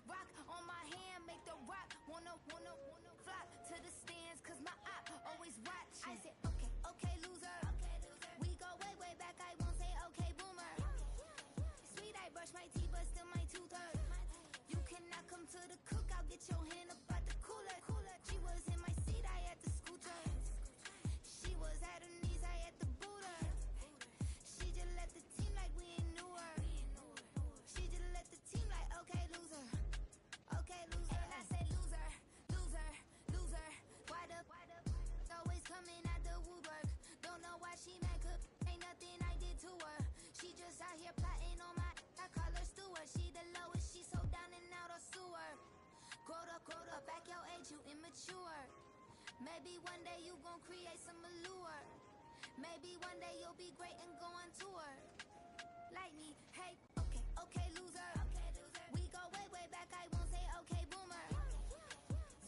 [SPEAKER 13] Rock on my hand, make the rock wanna flop to the stands, cause my op always watching. I said, okay, loser. We go way back, I won't say okay, boomer. Sweet, I brush my teeth, but still my two-thirds. You cannot come to the cookout, get your hand up out the cooler. She was in my seat, I had to scoot her. She was at her knees, I had to boot her. She just left the team like we ain't knew her. She just left the team like, okay, loser. Okay, loser. And I said, loser. Why the always coming out the woodwork? Don't know why she mad, cause ain't nothing I did to her. She just out here plotting on my, I call her steward. She the lowest, she so down and out of sewer. Growed up, back your age, you immature. Maybe one day you gon' create some allure. Maybe one day you'll be great and go on tour. Like me, hey, okay, loser. We go way back, I won't say okay, boomer.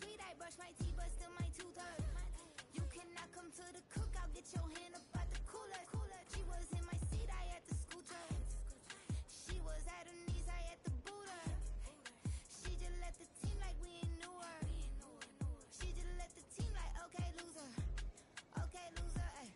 [SPEAKER 13] Sweet, I brush my teeth, but still my two-thirds. You cannot come to the cookout, get your hand up out the cooler. She was in my seat, I had to scoot her. She was at her knees, I had to boot her. She just left the team like we ain't knew her. She just left the team like, okay, loser. Okay, loser, ay.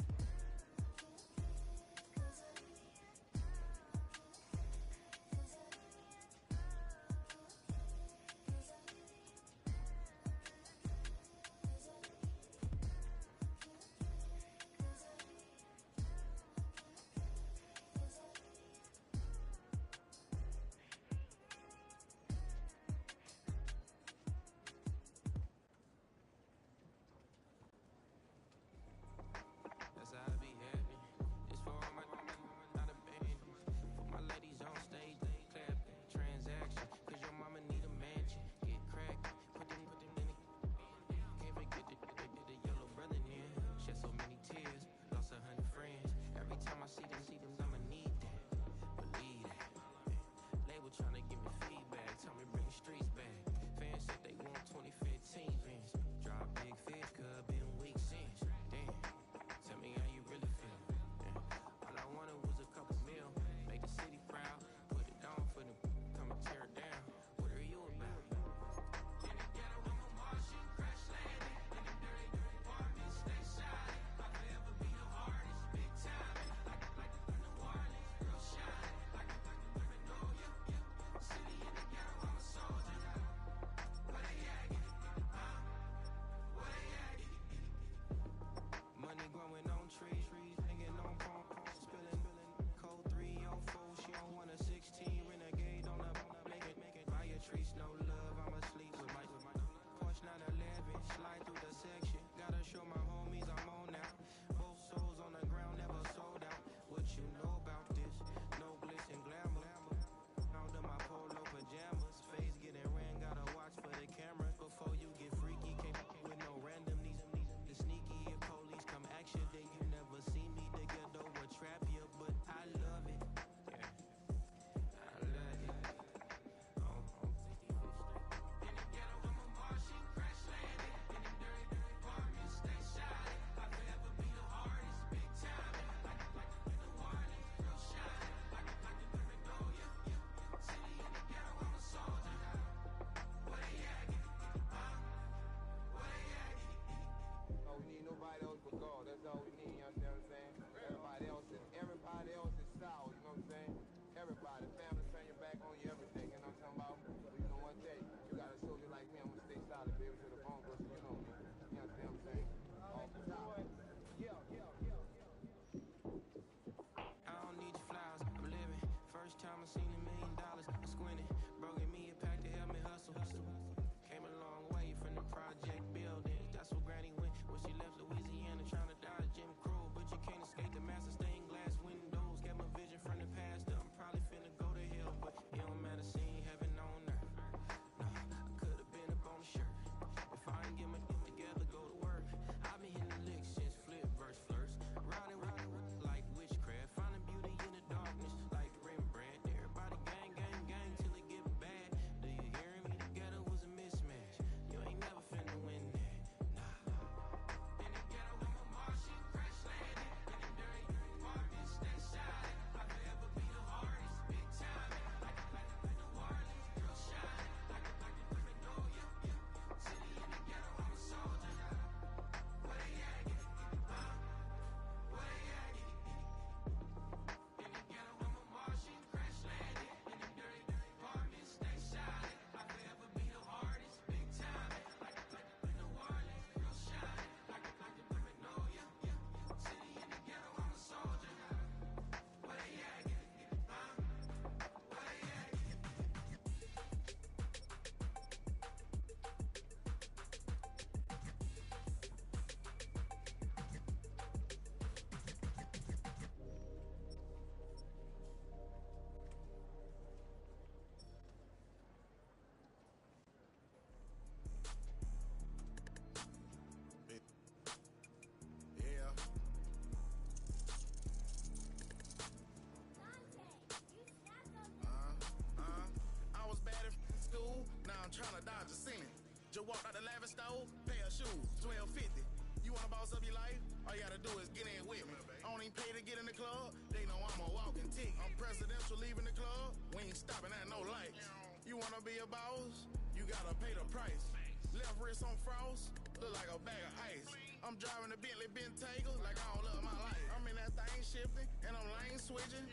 [SPEAKER 8] Just walked out the lavish store, pair of shoes, $12.50. You wanna boss up your life? All you gotta do is get in with me. I don't even pay to get in the club. They know I'm a walking tick. I'm presidential leaving the club. We ain't stopping at no lights. You wanna be a boss? You gotta pay the price. Left wrist on frost, look like a bag of ice. I'm driving the Bentley Bentayga like I don't love my life. I'm in that thing shifting and I'm lane switching.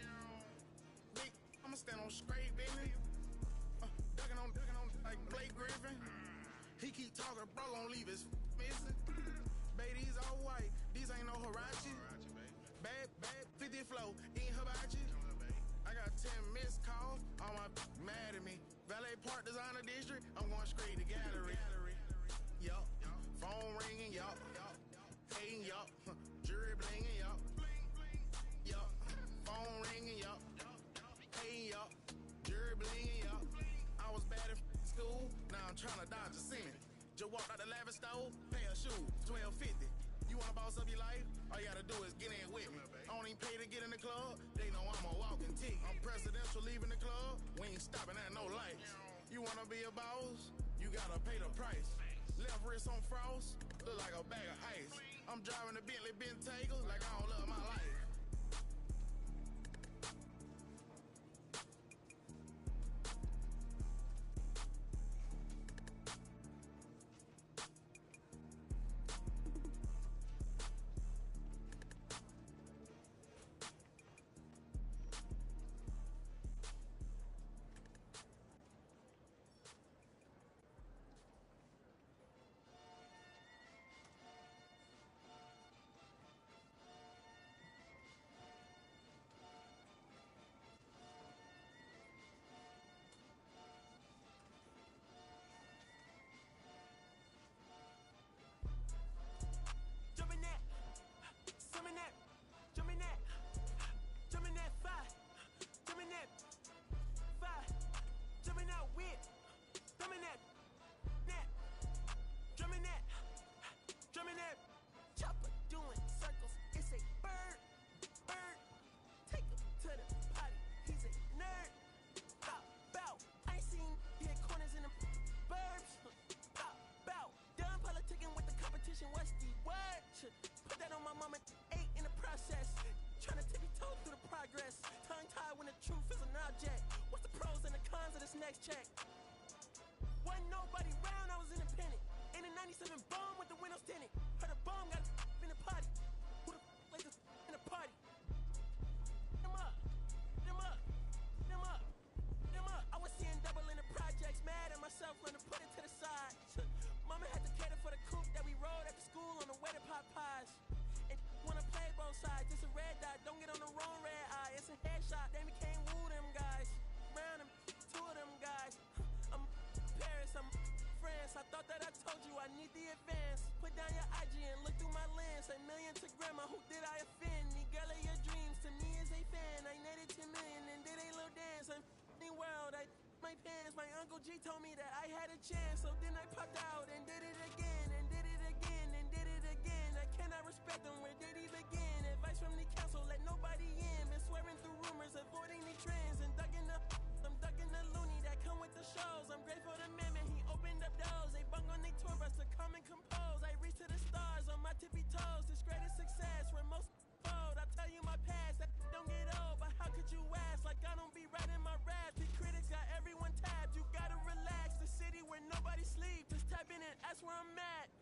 [SPEAKER 8] Big, I'ma stand on straight, baby. Ducking on like Blake Griffin. He keep talking, bro, gon' leave his missing. Baby, these all white, these ain't no Hirachi. Bad, 50 flow, ain't hibachi. I got 10 missed calls, all my mad at me. Valet Park Designer District, I'm going straight to gallery. Yup, phone ringing, yup, hating, yup, jury blinging, yup, yup, phone ringing, yup, hating, yup, jury blinging, yup. I was bad in school, now I'm trying to dodge a sin. Just walked out the lavish store, pair of shoes, $12.50. You wanna boss up your life? All you gotta do is get in with me. I don't even pay to get in the club. They know I'm a walking tick. I'm presidential leaving the club. We ain't stopping at no lights. You wanna be a boss? You gotta pay the price. Left wrist on frost, look like a bag of ice. I'm driving the Bentley Bentayga like I don't love my life.
[SPEAKER 1] Next check. Wasn't nobody round, I was independent. In a 97 bomb with the windows tinted. Heard a bomb got in the party. Who the like this in the party? Them up, them up, them up, them up. I was seeing double in the projects, mad at myself, learned to put it to the side. Mama had to cater for the coupe that we rode after school on the way to Popeyes. And wanna play both sides. It's a red dot, don't get on the wrong red eye. It's a headshot, they became woo them guys. Round them. Two of them guys, I'm Paris, I'm France. I thought that I told you I need the advance. Put down your IG and look through my lens. A million to grandma, who did I offend? The girl of your dreams to me is a fan. I netted 10 million and did a little dance. I'm f***ing world, I my pants. My Uncle G told me that I had a chance. So then I popped out and did it again, and did it again, and did it again. I cannot respect them, where did he begin? Advice from the council, let nobody in. Been swearing through rumors, avoiding the trends, and ducking the I'm ducking the loony that come with the shows. I'm grateful to man, he opened up doors. They bung on their tour bus to come and compose. I reach to the stars on my tippy toes. This greatest success where most fold. I tell you my past, that don't get old. But how could you ask? Like I don't be writing my raps. The critics got everyone tabbed. You gotta relax. The city where nobody sleeps. Just tap in and ask where I'm at.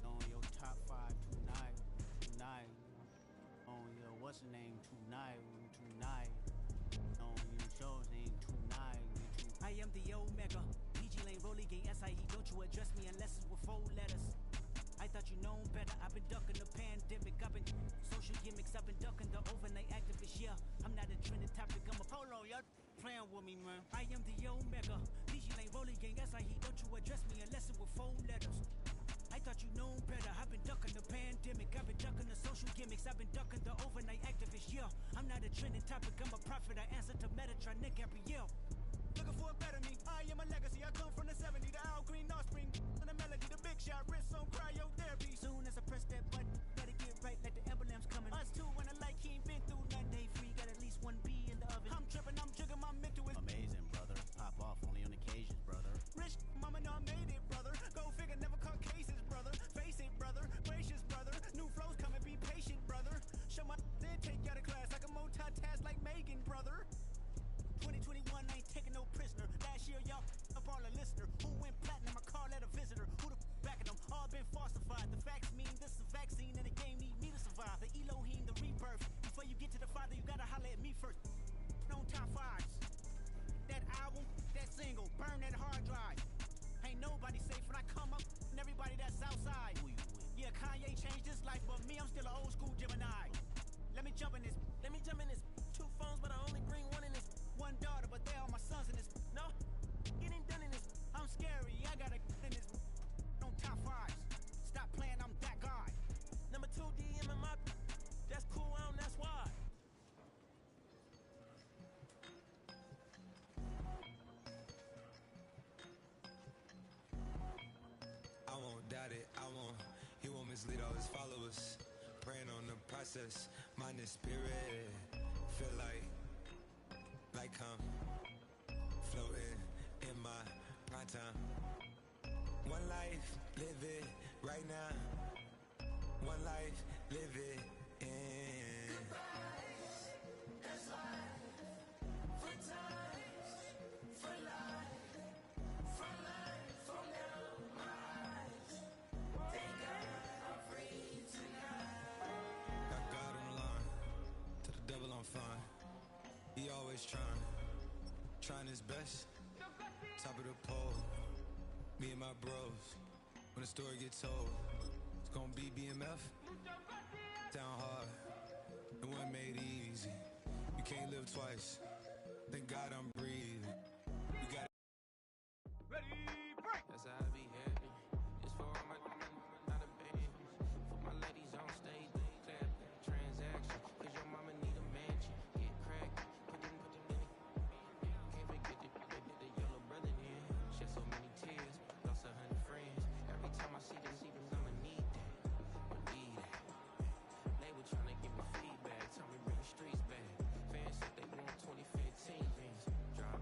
[SPEAKER 12] On your top 5 tonight. On your what's the name tonight. On your shows ain't tonight. I am the Omega. PG Lane Rolly Gang SIE. Don't you address me unless it's with 4 letters. I thought you known better. I've been ducking the pandemic. I've been social gimmicks. I've been ducking the overnight activist. Yeah, I'm not a trending topic. I'm a polo. Y'all playing with me, man. I am the Omega. PG Lane Rolly Gang SIE. Don't you address me unless it's with 4 letters. I thought you known better. I've been ducking the pandemic. I've been ducking the social gimmicks. I've been ducking the overnight activists. Yeah, I'm not a trending topic. I'm a prophet. I answer to Metatron, Nick Gabrielle. Looking for a better me. I am a legacy. I come from the 70s. The Al Green offspring. And the melody. The big shot. Wrist on cryotherapy. Soon as I press that button, better get right like the emblem's coming. Us two when the light he ain't been through nothing. Day free. Got at least 1 B in the oven. I'm tripping. I'm jigging. My mental is
[SPEAKER 10] complete all his followers. Praying on the process, mind and spirit. Feel like I'm floating in my prime time. One life, live it right now. One life, live it in.
[SPEAKER 11] Goodbyes, that's life. For times, for life. From life, from down my eyes. Thank God I'm free tonight.
[SPEAKER 10] Got God on the line, to the devil I'm fine. He always trying his best. Top of the pole, me and my bros. When the story gets told, it's gonna be BMF. Down hard, it wasn't made easy. You can't live twice. Thank God I'm breathing. You got ready, break. That's how I be happy. It's for all my not a band. For my ladies on stage, clap transaction. Cause your mama need a mansion. Get cracked, put them in it. Can't forget the yellow brother in. Shed so many tears, lost 100 friends. Every time I see them, I'ma need that. Need that. They were trying to give me feedback, tell me bring the streets back. Fans said they want 2015 Vans. Drop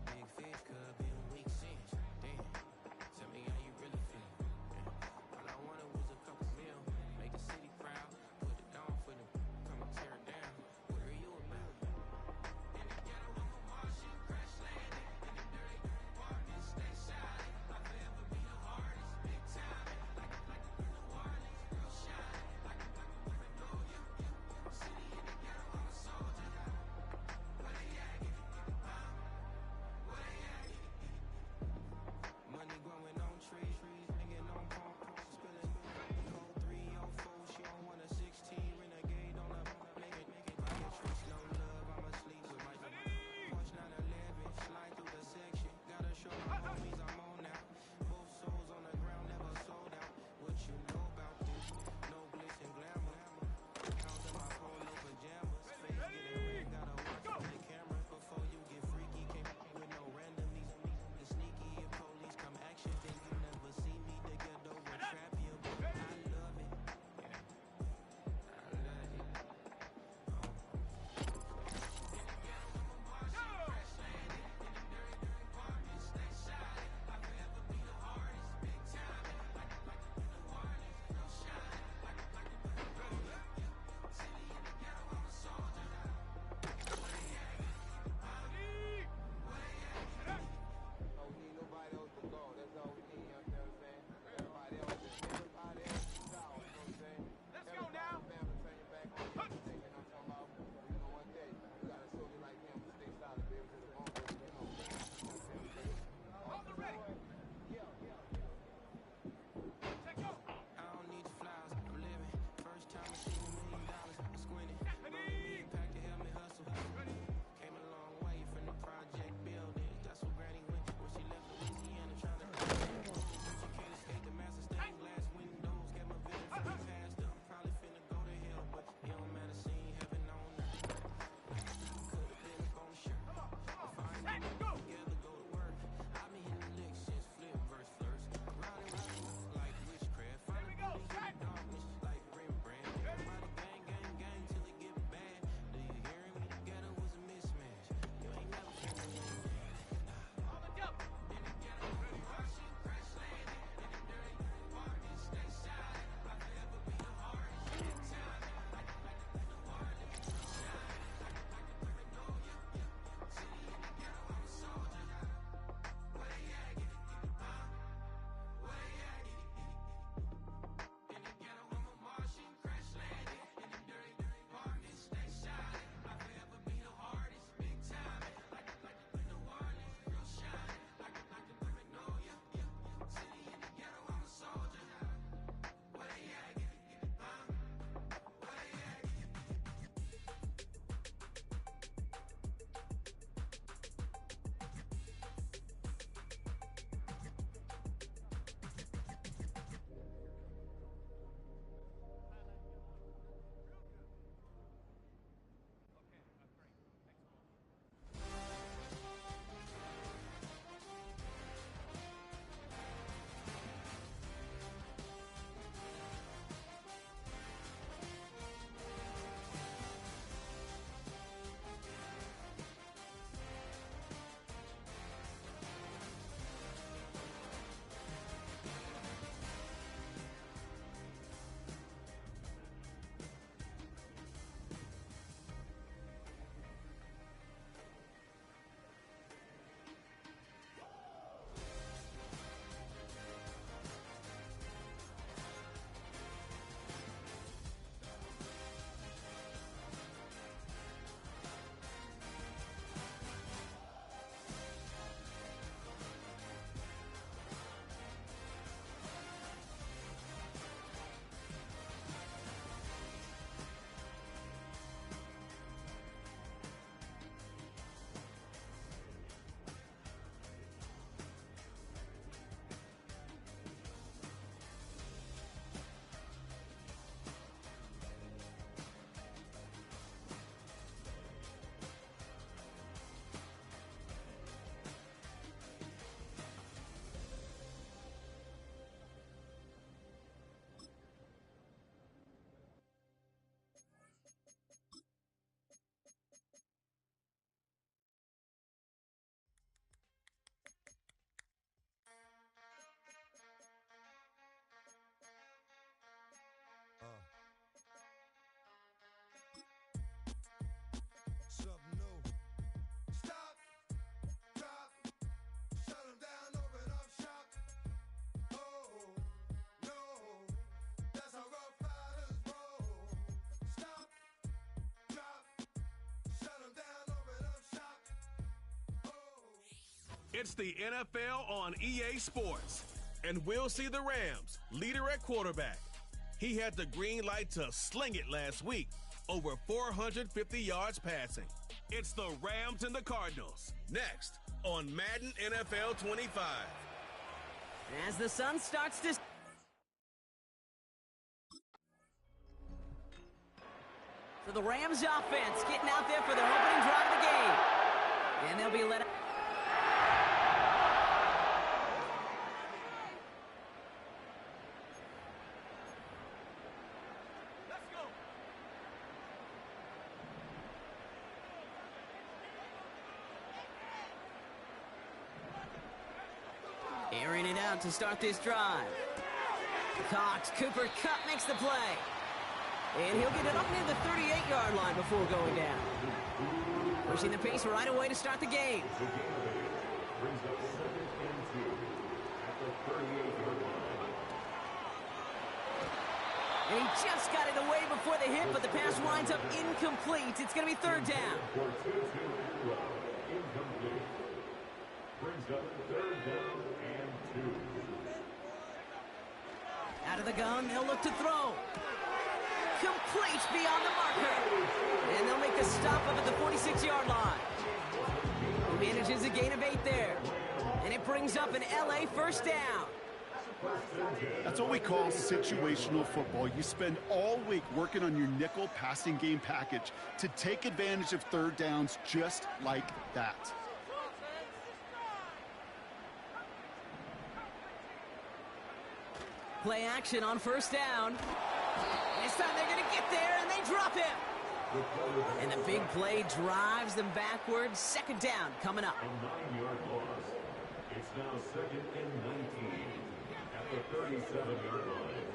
[SPEAKER 2] It's the NFL on EA Sports, and we'll see the Rams, leader at quarterback. He had the green light to sling it last week, over 450 yards passing. It's the Rams and the Cardinals, next on Madden NFL 25.
[SPEAKER 16] As the sun starts to... So the Rams offense getting out there for their opening drive of the game. And they'll be let... Airing it out to start this drive. Cox, Cooper Kupp makes the play. And he'll get it up near the 38-yard line before going down. Pushing the pace right away to start the game. And he just got it away before the hit, but the pass winds up incomplete. It's going to be third down.
[SPEAKER 18] Brings up third down and 2.
[SPEAKER 16] Out of the gun, they'll look to throw. Complete beyond the marker. And they'll make the stop up at the 46-yard line. He manages a gain of 8 there. And it brings up an LA first down.
[SPEAKER 17] That's what we call situational football. You spend all week working on your nickel passing game package to take advantage of third downs just like that.
[SPEAKER 16] Play action on first down. This time they're going to get there, and they drop him. And the big play drives them backwards. Second down coming up.
[SPEAKER 18] A 9-yard loss. It's now second and 19 at the 37-yard line.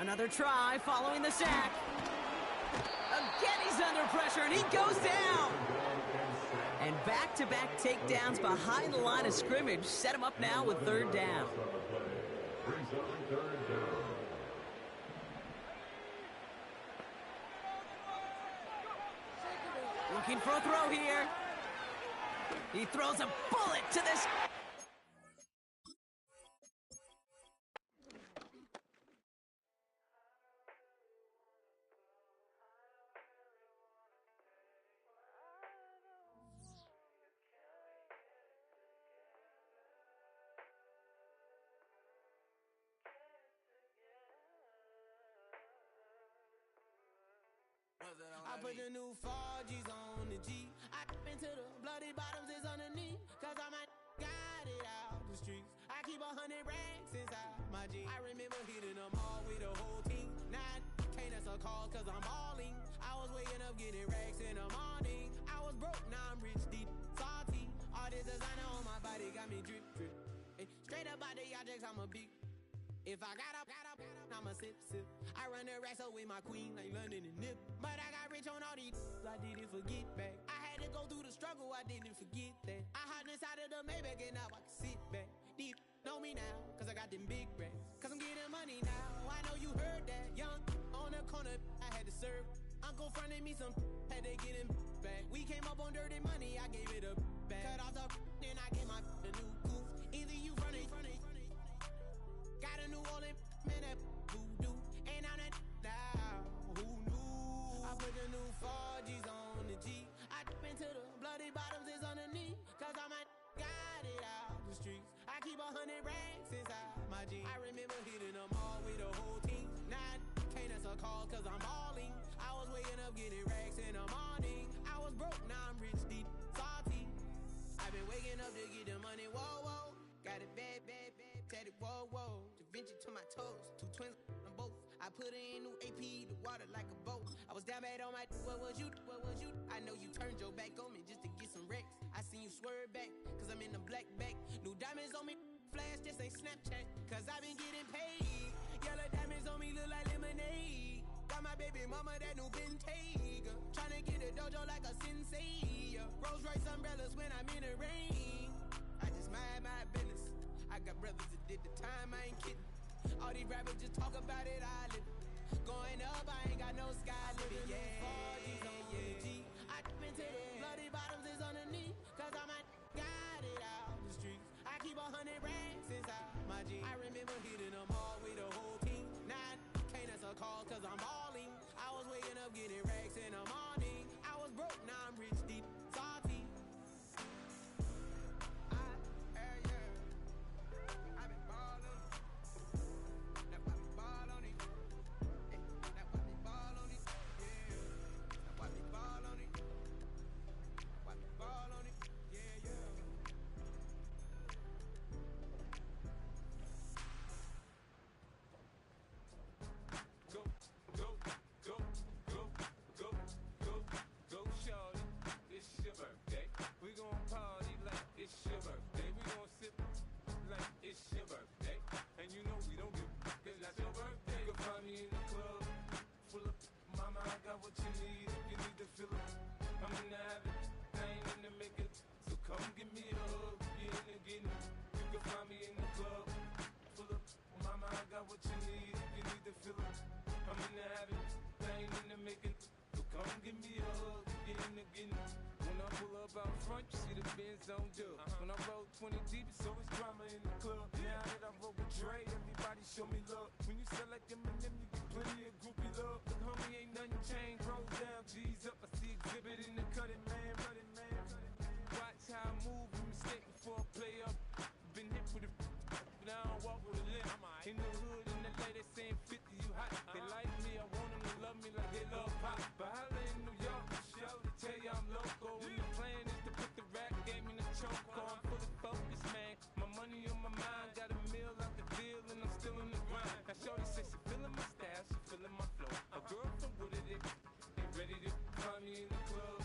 [SPEAKER 16] Another try following the sack. Again, he's under pressure, and he goes down. And back-to-back takedowns behind the line of scrimmage set him up now with third down. Looking for a throw here. He throws a bullet to this.
[SPEAKER 5] I put the new 4Gs on the G. I into the bloody bottoms is underneath. Cause I might got it out the streets. I keep 100 racks inside my jeans. I remember hitting them all with the whole team. Now I can't answer calls cause I'm balling. I was waking up getting racks in the morning. I was broke, now I'm rich, deep, salty. All this designer on my body got me drip, drip. Hey, straight up out the objects, I'm a big. If I got up, I'ma sip. I run the racks up with my queen like London and Nip. But I got rich on all these, I didn't forget back. I had to go through the struggle, I didn't forget that. I hopped inside of the Maybach and now I can sit back. These know me now, cause I got them big racks. Cause I'm getting money now, I know you heard that. Young, on the corner, I had to serve. Uncle fronted me some, had to get him back. We came up on dirty money, I gave it a back. Cut off the, then I gave my a new goof. Either you run it. Got a New Orleans, man, that voodoo. And I'm that now, who knew? I put the new 4Gs on the G. I dip into the bloody bottoms is underneath. Cause I might got it out the streets. I keep 100 racks inside my jeans. I remember hitting them all with the whole team. Now I can't answer calls cause I'm balling. I was waking up getting racks in the morning. I was broke, now I'm rich, deep, salty. I've been waking up to get the money, whoa, whoa. Got it bad, tatted, whoa, whoa. Da Vinci to my toes, 2 twins on both. I put in new AP, the water like a boat. I was down bad on my, what was you? I know you turned your back on me just to get some wrecks. I seen you swerve back, cause I'm in the black back. New diamonds on me, flash, this ain't Snapchat. Cause I been getting paid. Yellow diamonds on me look like lemonade. Got my baby mama that new Bentayga. Tryna get a dojo like a sensei. Rolls Royce umbrellas when I'm in the rain. I just mind my business. I got brothers that did the time, I ain't kidding. All these rappers just talk about it, I live it. going up, I ain't got no sky limit. Yeah, I dip into the bloody bottoms is underneath. Cause all my got it out the streets. I keep 100 racks inside my jeans. I remember hitting them all with the whole team. Now I can't answer calls cause I'm balling. I was waking up getting racks in the morning. I was broke, now I'm rich, deep, salty. I've been ballin'. That's why we ball on it. That's why we ball on it. Yeah. That's why we ball on it. That's why we ball on it. Yeah, yeah. Go, go, go, go, go, go, go, shorty. It's your birthday. We gon' party like it's your birthday. We gon' sip like it's your birthday. And you know we don't give cause that's your birthday. You can find me in the club full of mama, I got what you need. If you need to fill up, I'm in the habit. I ain't in the making. So come give me a hug. Get in the getting. You can find me in the club full of mama, I got what you need. If you need to fill up, I'm in the habit. I ain't in the making. So come give me a hug. Get in the getting. When I pull up out front, you see the Benz on dub. When I roll 20 deep, it's always drama in the club. Now that I roll with Dre, everybody show me love. When you sell like them and them, you get plenty of groupie love. Look, homie, ain't nothing changed. Rolls down, G's up. I see exhibit in the cutting, man. Watch how I move, you mistake before I play up. Been hit with a but I don't walk with a limp. In the hood, in the lady saying 50, you hot. They like me, I want them to love me like they love pop. But holla in New York, show to tell you I'm local. And the plan is to put the rap game in the choke. I'm fully focused, man. My money on my mind, got a meal out the deal, and I'm still in the grind. Now shorty says she feeling my style, she feeling my flow. A girl from Wooded, ain't ready to find me in the club.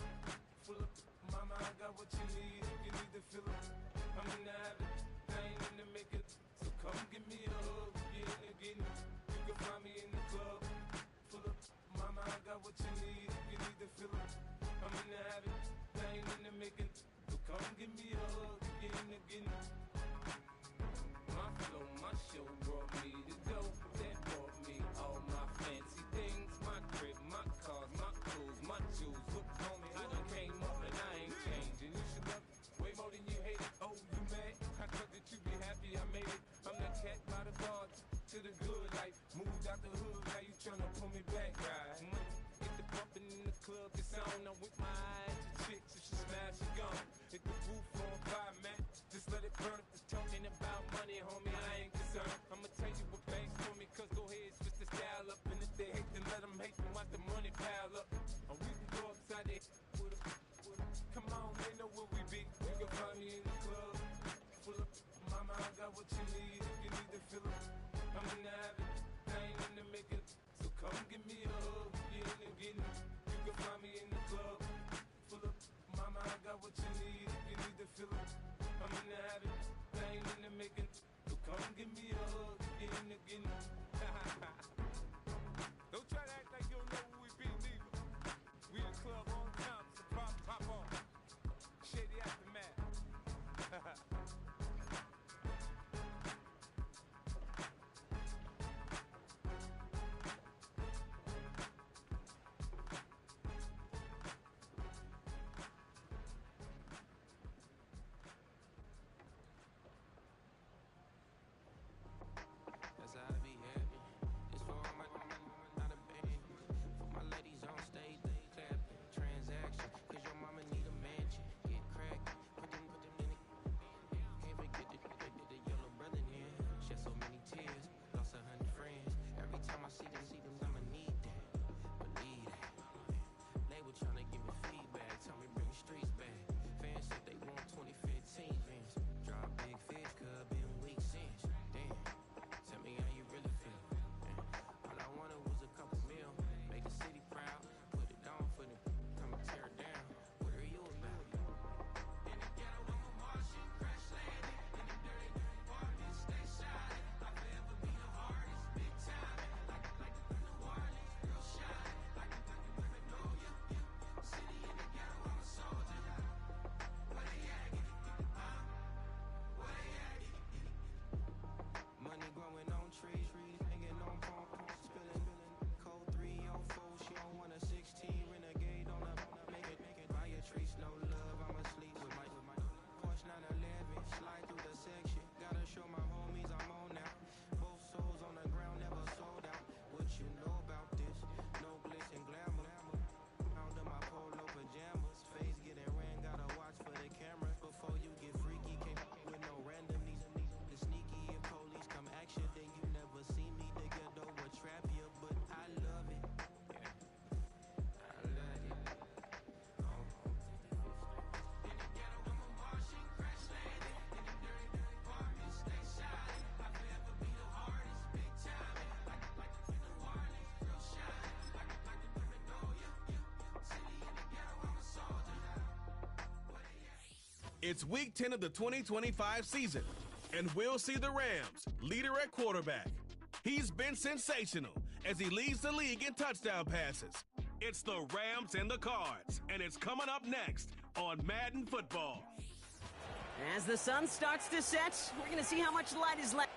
[SPEAKER 5] Full of mama, I got what you need. If you need to fill up, I'm in the habit. I ain't in the making. So come give me a hug. Get in the getting. You can find me in the club. Full of mama, I got what you need. If you need to fill up, I'm in the habit. I ain't in the making. So come give me a hug. Get in the getting. My flow, my show brought me to go. That brought me all my fancy things. My crib, my cars, my clothes, my jewels. Look, homie, I done came up and I ain't changing. You should love it way more than you hate it. Oh, you mad? I thought that you be happy I made it. I'm that cat by the bar to the good life. Moved out the hood, now you tryna pull me back, right? Get the bumpin' in the club, it's on. I'm with my eyes to chicks. If she smash, she gone. Hit the roof on fire, man. Just let it burn. If it's talking about money, homie, I ain't concerned. I'ma tell you what banks for me, cause go ahead, switch the style up. And if they hate, then let them hate, then watch the money pile up. And we can go upside there with a come on, they know where we be. You can find me in the club. Full of mama, I got what you need. If you need to fill up, I'm in the habit. I ain't in the making. So come give me a hug. Get in the getting. You can find me in the club. Full of mama, I got what you need. If you need to fill up, I'm in the habit. I ain't in the making. So come give me a hug. Get in the getting. Don't try to act like you don't know who we be, neither. We the club on time, so pop on. Shady aftermath.
[SPEAKER 2] It's week 10 of the 2025 season, and we'll see the Rams' leader at quarterback. He's been sensational as he leads the league in touchdown passes. It's the Rams and the Cards, and it's coming up next on Madden Football.
[SPEAKER 16] As the sun starts to set, we're going to see how much light is left.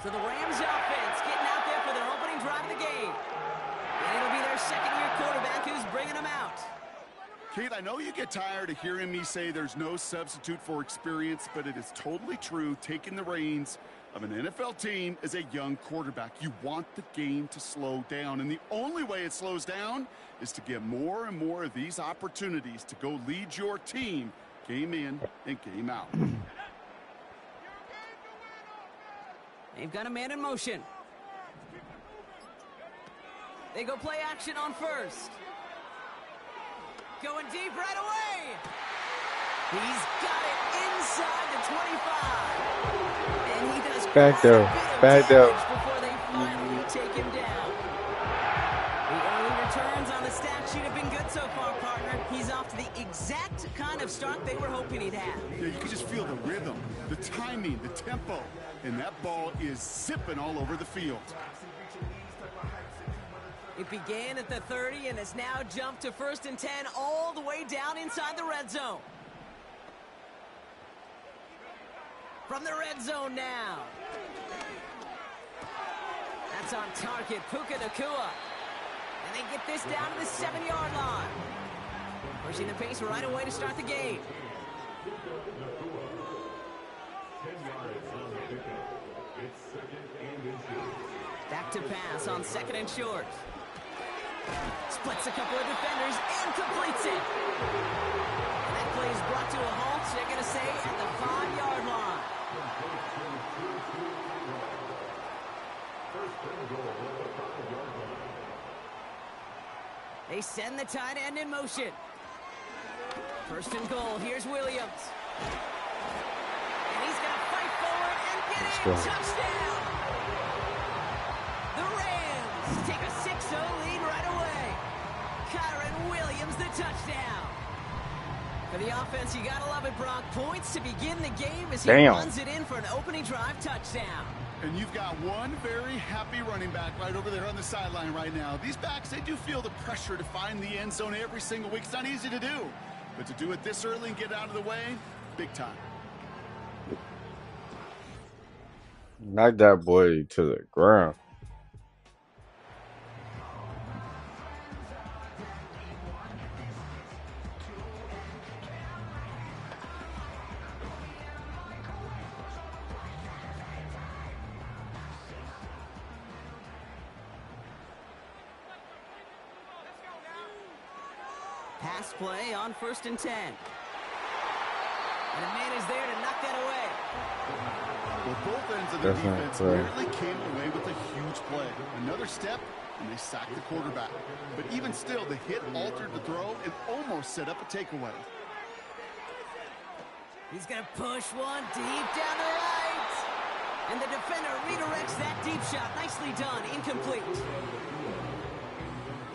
[SPEAKER 16] So the Rams offense getting out there for their opening drive of the game. And it'll be their second-year quarterback who's bringing them out.
[SPEAKER 17] Kate, I know you get tired of hearing me say there's no substitute for experience, but it is totally true. Taking the reins of an NFL team as a young quarterback, you want the game to slow down, and the only way it slows down is to get more and more of these opportunities to go lead your team game in and game out.
[SPEAKER 16] They've got a man in motion. They go play action on first. Going deep right away. He's got it inside the 25. And he does
[SPEAKER 9] back there.
[SPEAKER 16] Before they finally take him down. The early returns on the stat sheet have been good so far, partner. He's off to the exact kind of start they were hoping he'd have.
[SPEAKER 17] Yeah, you can just feel the rhythm, the timing, the tempo. And that ball is zipping all over the field.
[SPEAKER 16] It began at the 30 and has now jumped to 1st and 10 all the way down inside the red zone. From the red zone now. That's on target, Puka Nacua. And they get this down to the 7-yard line. Pushing the pace right away to start the game. Back to pass on 2nd and short. Splits a couple of defenders and completes it. And that play is brought to a halt, so they're going to say at the 5-yard line. They send the tight end in motion. 1st and goal. Here's Williams. And he's going to fight forward and get it. Touchdown. The Rams take a 6-0 lead right away. Kyron Williams, the touchdown. For the offense, you got to love it, Brock. Points to begin the game as he runs it in for an opening drive touchdown.
[SPEAKER 17] And you've got one very happy running back right over there on the sideline right now. These backs, they do feel the pressure to find the end zone every single week. It's not easy to do. But to do it this early and get out of the way, big time.
[SPEAKER 9] Knock that boy to the ground.
[SPEAKER 16] Pass play on 1st and 10. And a man is there to knock that away.
[SPEAKER 17] Well, both ends of the defense nearly came away with a huge play. Another step, and they sacked the quarterback. But even still, the hit altered the throw and almost set up a takeaway.
[SPEAKER 16] He's going to push one deep down the right. And the defender redirects that deep shot. Nicely done. Incomplete.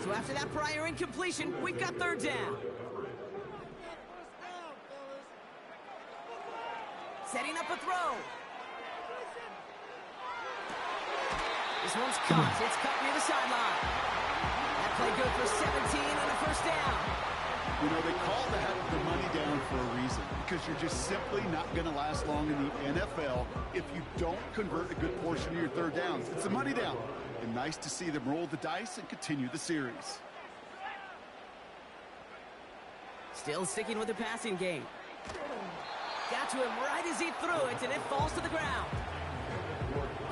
[SPEAKER 16] So after that prior incompletion, we've got 3rd down. Setting up a throw. This one's caught. It's caught near the sideline. That play good for 17 and a 1st down.
[SPEAKER 17] You know, they call that the money down for a reason, because you're just simply not going to last long in the NFL if you don't convert a good portion of your 3rd downs. It's a money down. And nice to see them roll the dice and continue the series.
[SPEAKER 16] Still sticking with the passing game. Got to him right as he threw it, and it falls to the ground.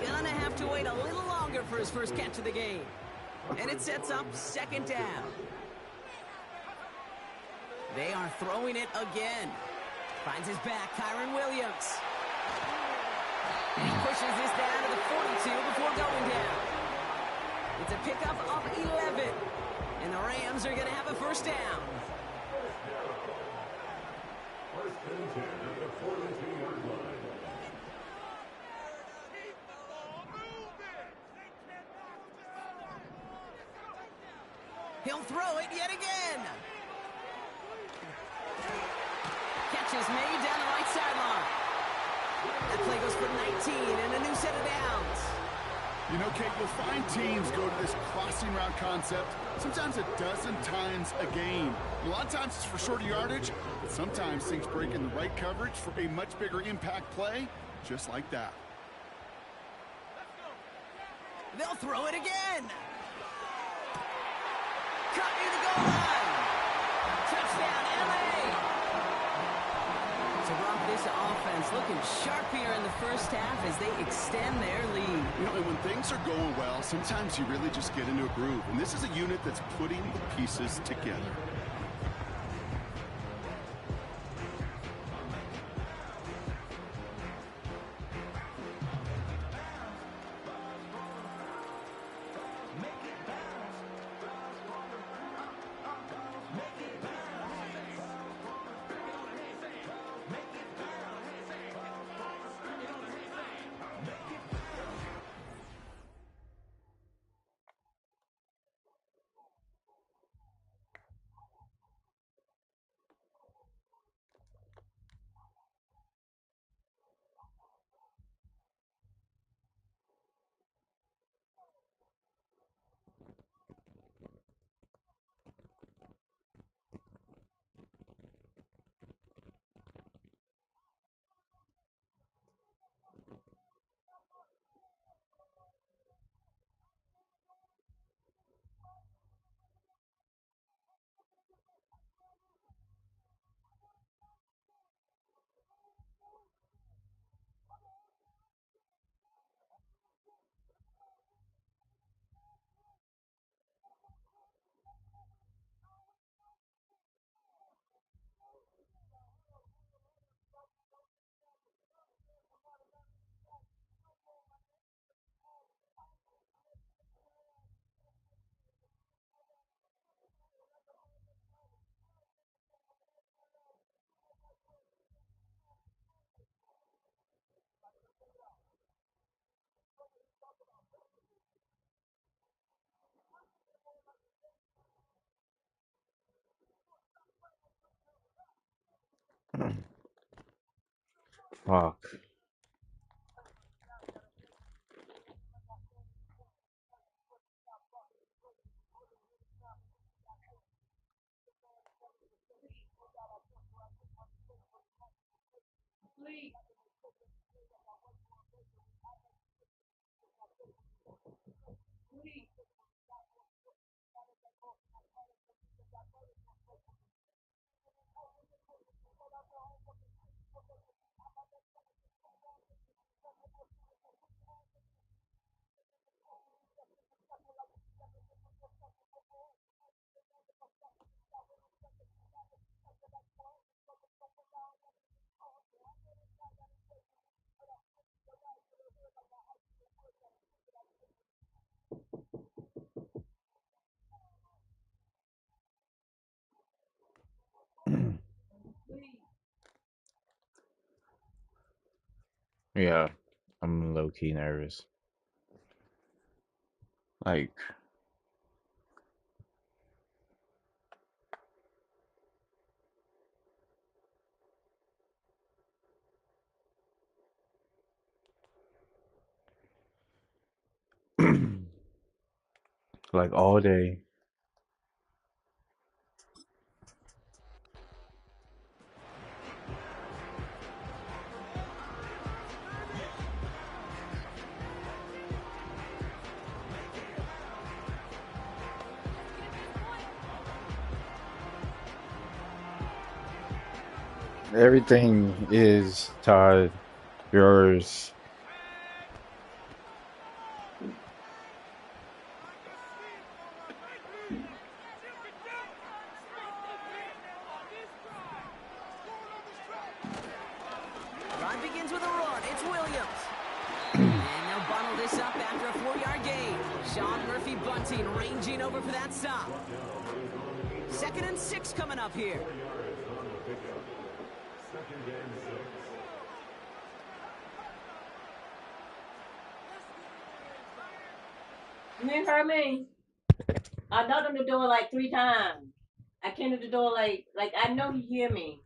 [SPEAKER 16] Gonna have to wait a little longer for his first catch of the game. And it sets up 2nd down. They are throwing it again. Finds his back, Kyron Williams. And he pushes this down to the 42 before going down. It's a pickup of 11. And the Rams are going to have a 1st down. He'll throw it yet again. Catch is made down the right sideline. That play goes for 19 and a new set of downs.
[SPEAKER 17] You know, Kate, you'll find teams go to this crossing route concept sometimes a dozen times a game. A lot of times it's for shorter yardage, but sometimes things break in the right coverage for a much bigger impact play, just like that.
[SPEAKER 16] They'll throw it again. Cut near the goal line. Touchdown, LA. So, Brock, this offense looking sharp here in the first half as they extend their lead.
[SPEAKER 17] You know, and when things are going well, sometimes you really just get into a groove. And this is a unit that's putting the pieces together.
[SPEAKER 9] Fuck. Yeah, I'm low key nervous. Like, like all day. Everything is Todd, yours.
[SPEAKER 16] Drive begins with a run. It's Williams. And they'll bundle this up after a 4-yard gain. Sean Murphy-Bunting ranging over for that stop. 2nd and 6 coming up here.
[SPEAKER 19] You ain't heard me. I knocked on the door like 3 times. I came to the door like I know you hear me.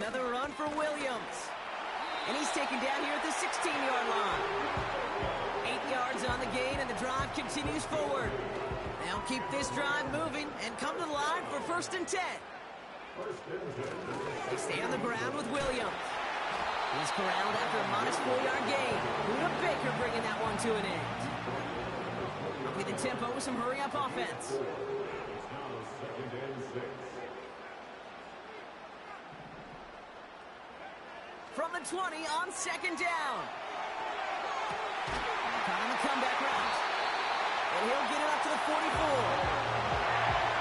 [SPEAKER 16] Another run for Williams. And he's taken down here at the 16-yard line. 8 yards on the gain, and the drive continues forward. They'll keep this drive moving and come to the line for 1st and 10. They stay on the ground with Williams. He's corralled after a modest 4-yard gain. Buda Baker bringing that one to an end. Up with the tempo with some hurry-up offense. From the 20 on 2nd down. Caught on the comeback route. And he'll get it up to the 44.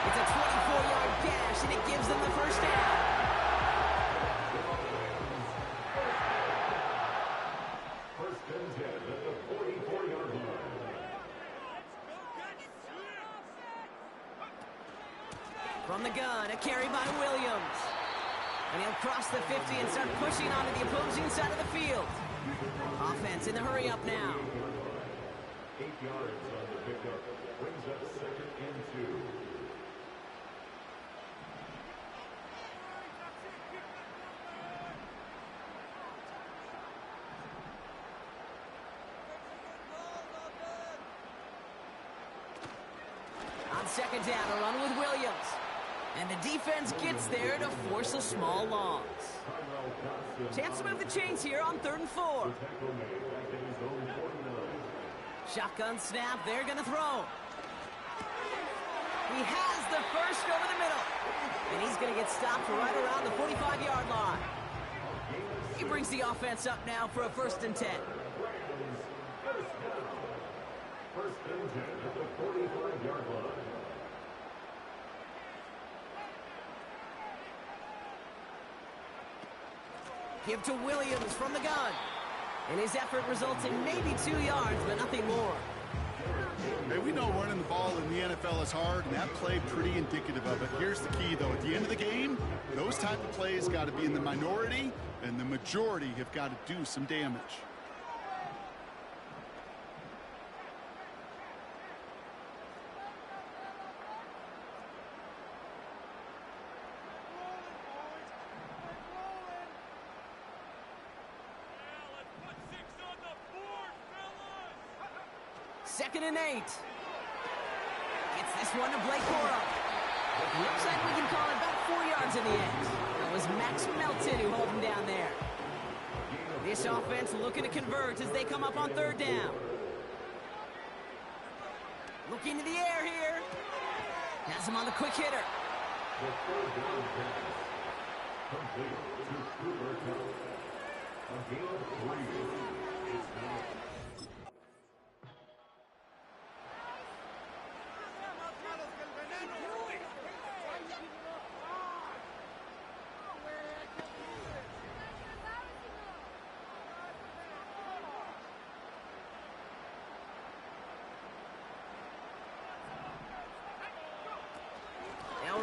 [SPEAKER 16] It's a 24-yard dash, and it gives them the 1st down. From the gun, a carry by Williams. And he'll cross the 50 and start pushing onto the opposing side of the field. Offense in the hurry-up now.
[SPEAKER 18] 8 yards on the pickup. Brings up 2nd and 2.
[SPEAKER 16] On 2nd down, a run with Williams. And the defense gets there to force a small loss. Chance to move the chains here on 3rd and 4. Shotgun snap, they're going to throw. He has the first over the middle. And he's going to get stopped right around the 45-yard line. He brings the offense up now for a 1st and 10.
[SPEAKER 18] 1st and 10 at the 45-yard line.
[SPEAKER 16] Give to Williams from the gun. And his effort results in maybe 2 yards, but nothing more.
[SPEAKER 17] Hey, we know running the ball in the NFL is hard, and that play pretty indicative of it. Here's the key, though. At the end of the game, those type of plays got to be in the minority, and the majority have got to do some damage.
[SPEAKER 16] Second and 8. Gets this one to Blake Corum. Looks like we can call it about 4 yards in the end. That was Max Melton who held him down there. This offense looking to convert as they come up on 3rd down. Looking to the air here. Has him on the quick hitter.
[SPEAKER 18] The 3rd down pass. Complete to Cooper Cup. A gain of 3. It's now.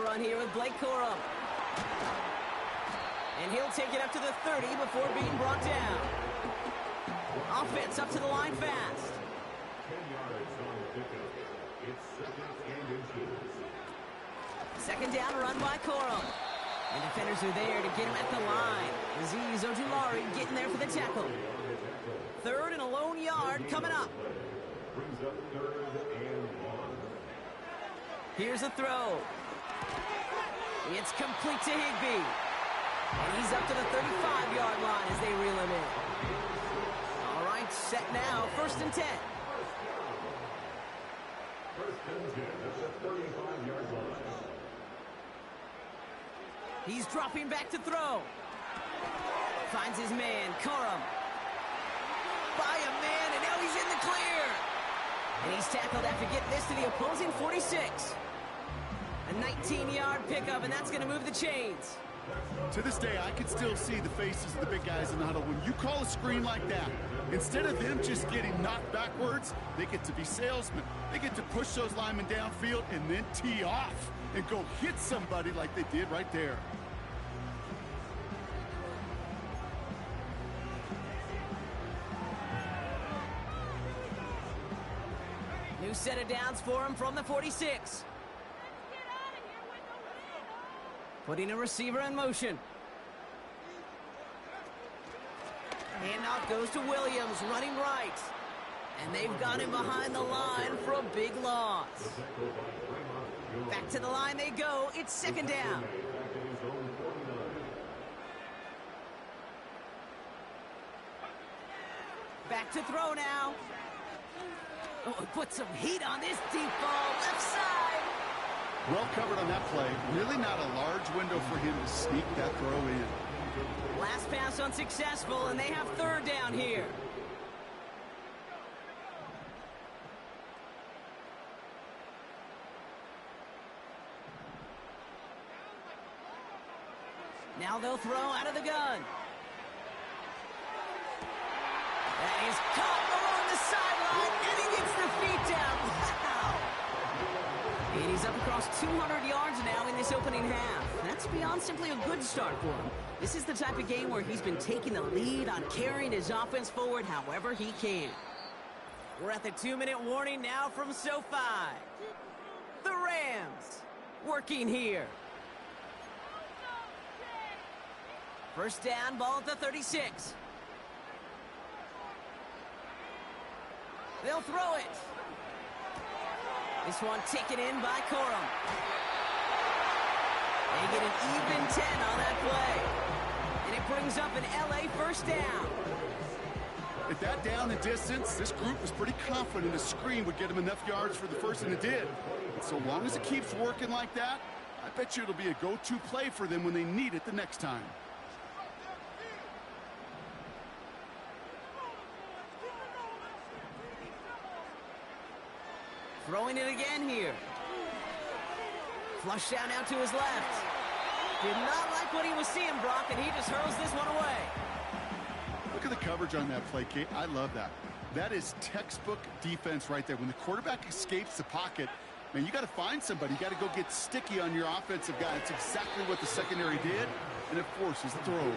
[SPEAKER 16] Run here with Blake Corum. And he'll take it up to the 30 before being brought down. Offense up to the line fast.
[SPEAKER 18] 10 yards on the pickup. It's 2nd and inches.
[SPEAKER 16] 2nd down, run by Corum. And defenders are there to get him at the line. Aziz Ojulari getting there for the tackle. 3rd and a lone yard coming up.
[SPEAKER 18] Brings up 3rd and 1.
[SPEAKER 16] Here's a throw. It's complete to Higbee. And he's up to the 35-yard line as they reel him in. All right, set now, 1st and 10.
[SPEAKER 18] 1st and 10 at the 35-yard line.
[SPEAKER 16] He's dropping back to throw. Finds his man, Corum. By a man, and now he's in the clear. And he's tackled after getting this to the opposing 46. A 19-yard pickup, and that's going to move the chains.
[SPEAKER 17] To this day, I can still see the faces of the big guys in the huddle. When you call a screen like that, instead of them just getting knocked backwards, they get to be salesmen. They get to push those linemen downfield and then tee off and go hit somebody like they did right there.
[SPEAKER 16] New set of downs for him from the 46. Putting a receiver in motion. Handoff goes to Williams, running right. And they've got him behind the line for a big loss. Back to the line they go. It's second down. Back to throw now. Oh, put some heat on this deep ball. Left side.
[SPEAKER 17] Well covered on that play. Really not a large window for him to sneak that throw in.
[SPEAKER 16] Last pass unsuccessful, and they have third down here. Now they'll throw out of the gun. That is caught along the sideline, and he gets the feet down. Wow! And he's up across 200 yards now in this opening half. That's beyond simply a good start for him. This is the type of game where he's been taking the lead on carrying his offense forward however he can. We're at the 2-minute warning now from SoFi. The Rams working here. First down, ball at the 36. They'll throw it. This one taken in by Corum. They get an even 10 on that play. And it brings up an LA first down.
[SPEAKER 17] At that down and distance, this group was pretty confident a screen would get them enough yards for the first, and it did. And so long as it keeps working like that, I bet you it'll be a go-to play for them when they need it the next time.
[SPEAKER 16] Throwing it again here. Flush down out to his left. Did not like what he was seeing, Brock, and he just hurls this one away.
[SPEAKER 17] Look at the coverage on that play, Kate. I love that. That is textbook defense right there. When the quarterback escapes the pocket, man, you got to find somebody. You got to go get sticky on your offensive guy. It's exactly what the secondary did, and it forces the throwaway.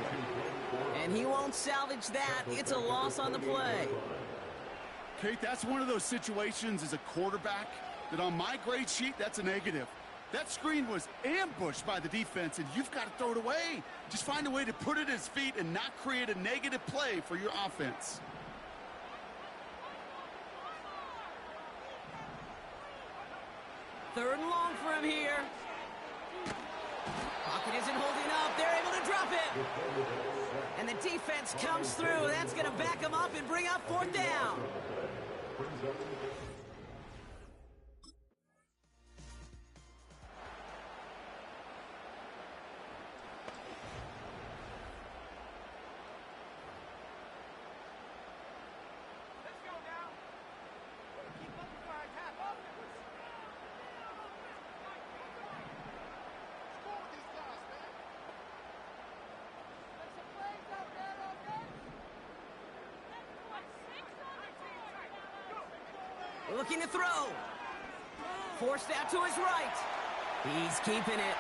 [SPEAKER 16] And he won't salvage that. It's a loss on the play.
[SPEAKER 17] Kate, that's one of those situations as a quarterback that on my grade sheet, that's a negative. That screen was ambushed by the defense, and you've got to throw it away. Just find a way to put it at his feet and not create a negative play for your offense.
[SPEAKER 16] Third and long for him here. Pocket isn't holding up. They're able to drop it. And the defense comes through. That's going to back them up and bring up fourth down. Looking to throw. Forced out to his right. He's keeping it.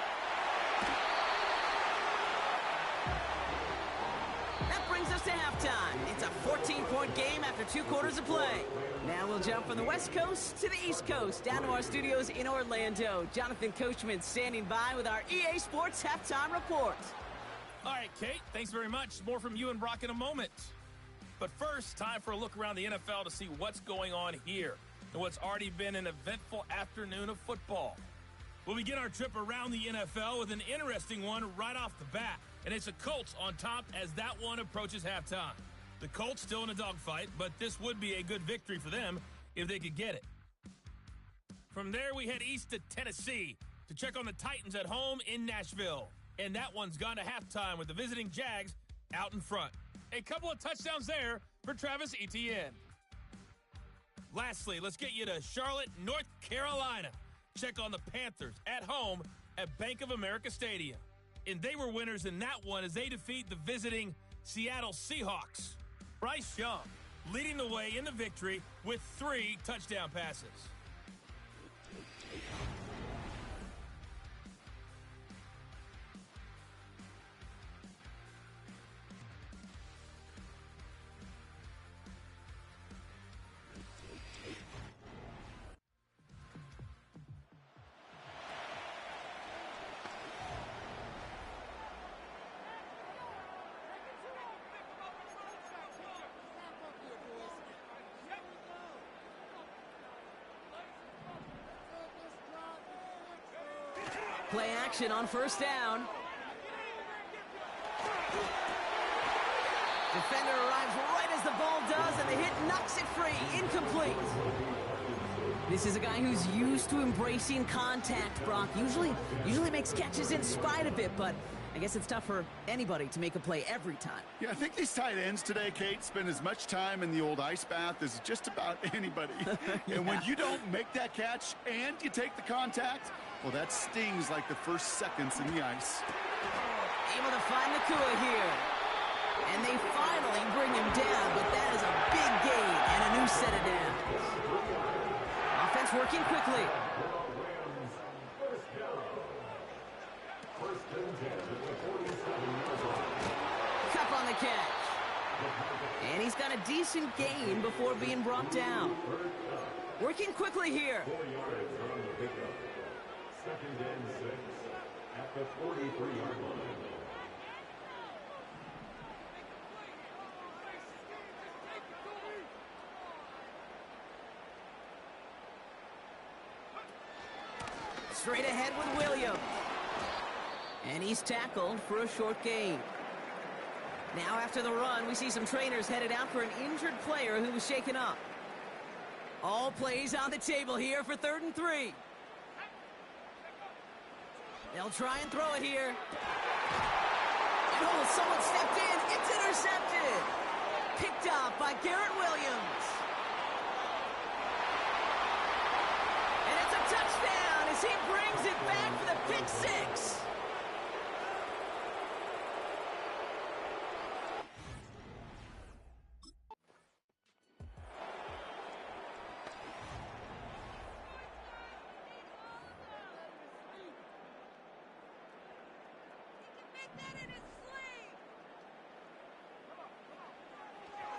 [SPEAKER 16] That brings us to halftime. It's a 14-point game after 2 quarters of play. Now we'll jump from the West Coast to the East Coast, down to our studios in Orlando. Jonathan Coachman standing by with our EA Sports Halftime Report.
[SPEAKER 4] All right, Kate, thanks very much. More from you and Brock in a moment. But first, time for a look around the NFL to see what's going on here in what's already been an eventful afternoon of football. We'll begin our trip around the NFL with an interesting one right off the bat, and it's the Colts on top as that one approaches halftime. The Colts still in a dogfight, but this would be a good victory for them if they could get it. From there, we head east to Tennessee to check on the Titans at home in Nashville, and that one's gone to halftime with the visiting Jags out in front. A couple of touchdowns there for Travis Etienne. Lastly, let's get you to Charlotte, North Carolina. Check on the Panthers at home at Bank of America Stadium. And they were winners in that one as they defeat the visiting Seattle Seahawks. Bryce Young leading the way in the victory with 3 touchdown passes.
[SPEAKER 16] Play action on first down. Defender arrives right as the ball does, and the hit knocks it free. Incomplete. This is a guy who's used to embracing contact, Brock. Usually makes catches in spite of it, but I guess it's tough for anybody to make a play every time.
[SPEAKER 17] Yeah, I think these tight ends today, Kate, spend as much time in the old ice bath as just about anybody.
[SPEAKER 16] Yeah.
[SPEAKER 17] And when you don't make that catch and you take the contact, well, that stings like the first seconds in the ice.
[SPEAKER 16] Able to find Nakua here. And they finally bring him down, but that is a big gain and a new set of downs. Offense working quickly. Cup on the catch. And he's got a decent gain before being brought down. Working quickly here.
[SPEAKER 18] 4 yards on the pickup. 2nd and 6 at the 43-yard line.
[SPEAKER 16] Straight ahead with Williams. And he's tackled for a short gain. Now after the run, we see some trainers headed out for an injured player who was shaken up. All plays on the table here for 3rd and 3. They'll try and throw it here. Oh, someone stepped in. It's intercepted. Picked up by Garrett Williams. And it's a touchdown as he brings it back for the pick six.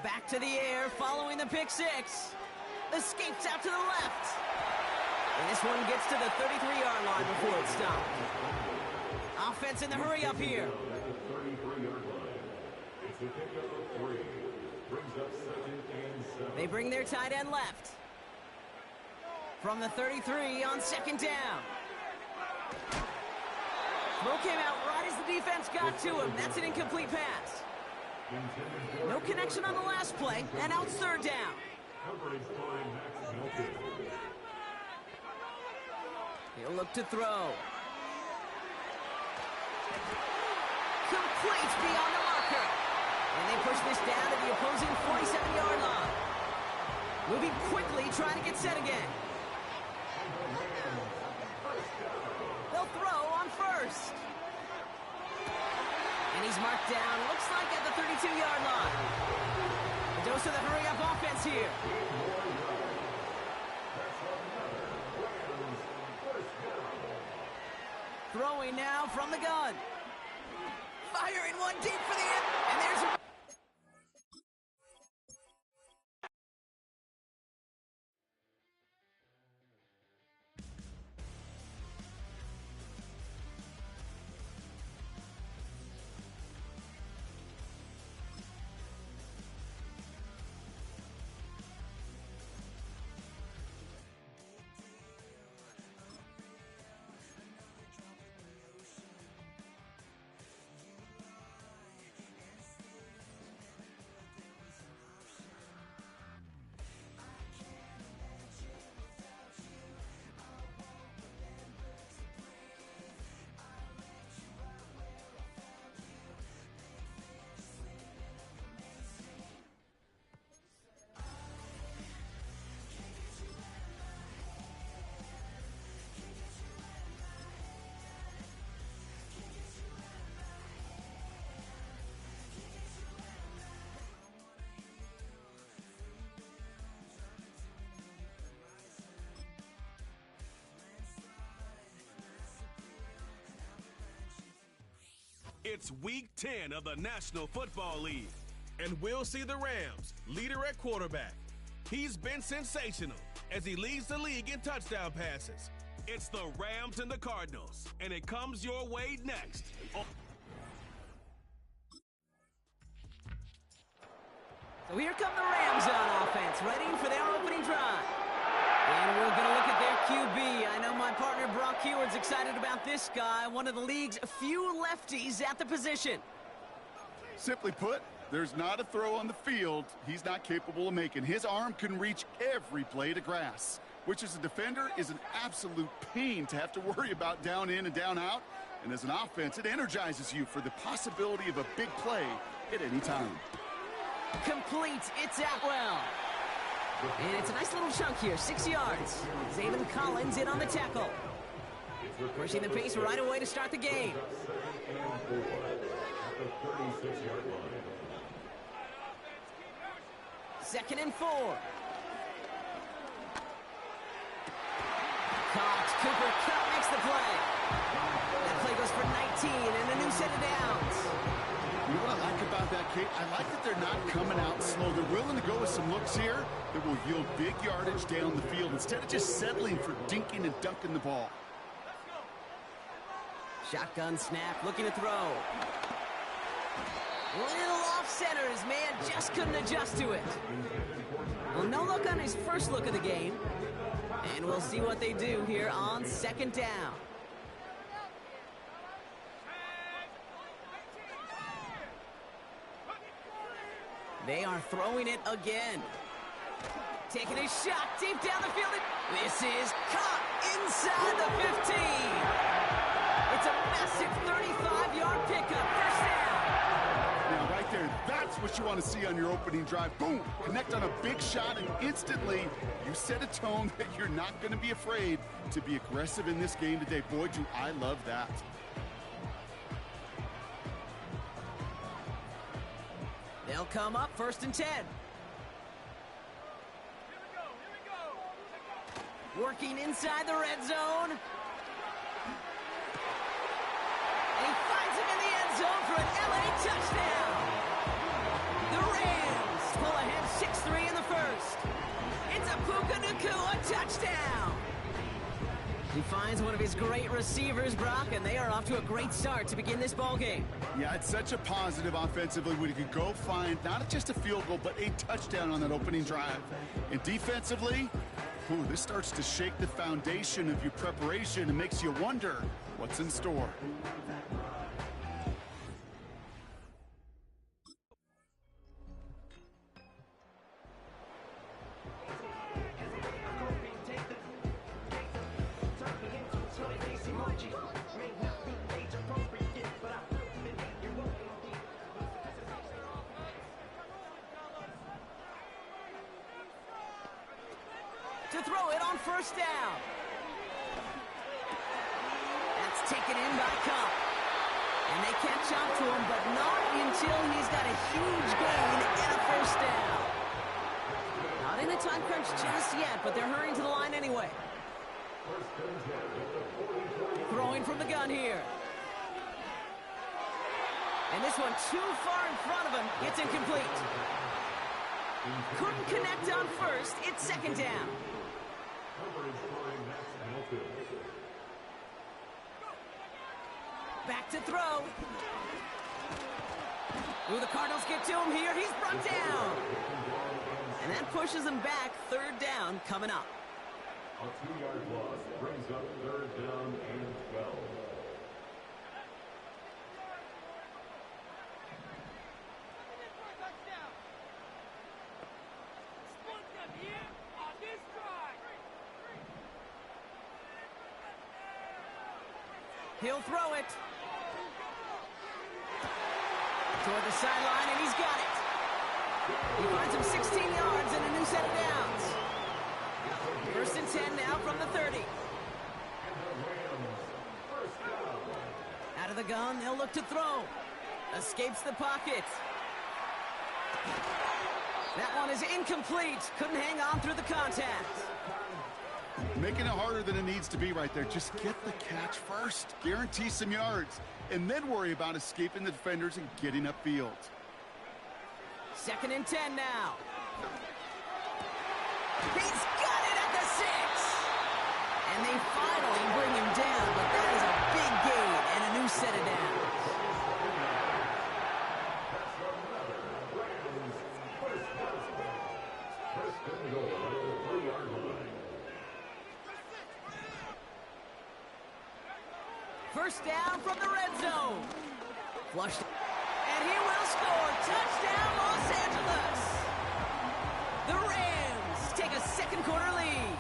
[SPEAKER 16] Back to the air following the pick six. Escapes out to the left. And this one gets to the 33-yard line before it's stopped. Offense in the hurry up here. They bring their tight end left. From the 33 on 2nd down. Throw came out right as the defense got to him. That's an incomplete pass. No connection on the last play, and out 3rd down. He'll look to throw. Complete beyond the marker. And they push this down to the opposing 47-yard line. Moving quickly, trying to get set again. They'll throw on first. And he's marked down, looks like at the 32-yard line. A dose of the hurry-up offense here. Throwing now from the gun. Firing one deep for the end. And there's a...
[SPEAKER 2] It's Week 10 of the National Football League, and we'll see the Rams, leader at quarterback. He's been sensational as he leads the league in touchdown passes. It's the Rams and the Cardinals, and it comes your way next.
[SPEAKER 16] So here come the Rams on offense, ready for their opening drive. And we're going to look at their QB. I know my partner Brock Heward's excited about this guy, one of the league's few lefties at the position.
[SPEAKER 17] Simply put, there's not a throw on the field he's not capable of making. His arm can reach every blade of grass, which as a defender is an absolute pain to have to worry about down in and down out. And as an offense, it energizes you for the possibility of a big play at any time.
[SPEAKER 16] Complete. It's Atwell. And it's a nice little chunk here, 6 yards. Zayvon Collins in on the tackle. Pushing the pace right away to start the game. Second and 4. Caught. Cooper Kupp makes the play. That play goes for 19 and a new set of downs.
[SPEAKER 17] You know what I like about that, Kate? I like that they're not coming out slow. They're willing to go with some looks here that will yield big yardage down the field instead of just settling for dinking and dunking the ball.
[SPEAKER 16] Shotgun snap, looking to throw. Little off center, his man just couldn't adjust to it. Well, no look on his first look of the game. And we'll see what they do here on second down. They are throwing it again. Taking a shot deep down the field. This is caught inside the 15. It's a massive 35-yard pickup. First down.
[SPEAKER 17] Now, right there, that's what you want to see on your opening drive. Boom! Connect on a big shot, and instantly you set a tone that you're not going to be afraid to be aggressive in this game today. Boy, do I love that.
[SPEAKER 16] They'll come up first and 10. Working inside the red zone. And he finds him in the end zone for an LA touchdown. The Rams pull ahead 6-3 in the first. It's a Puka Nacua touchdown. He finds one of his great receivers, Brock, and they are off to a great start to begin this ball game.
[SPEAKER 17] Yeah, it's such a positive offensively when you can go find not just a field goal, but a touchdown on that opening drive. And defensively, this starts to shake the foundation of your preparation and makes you wonder what's in store.
[SPEAKER 16] To throw it on first down. That's taken in by Kupp. And they catch up to him, but not until he's got a huge gain and a first down. Not in a time crunch just yet, but they're hurrying to the line anyway. Throwing from the gun here. And this one too far in front of him. It's incomplete. Couldn't connect on first. It's second down. Back to throw. Ooh, the Cardinals get to him here. He's brought down. And that pushes him back. Third down coming up.
[SPEAKER 18] A 2-yard loss brings up third down and 12.
[SPEAKER 16] He'll throw it. Toward the sideline, and he's got it. He finds him 16 yards and a new set of downs. First and 10 now from the 30. Out of the gun, they'll look to throw. Escapes the pocket. That one is incomplete. Couldn't hang on through the contact.
[SPEAKER 17] Making it harder than it needs to be right there. Just get the catch first. Guarantee some yards. And then worry about escaping the defenders and getting upfield.
[SPEAKER 16] Second and 10 now. He's got it at the 6. And they finally bring him down, but that is a big gain and a new set of downs. First down from the red zone. Flushed. And he will score. Touchdown, Los Angeles. The Rams take a second quarter lead.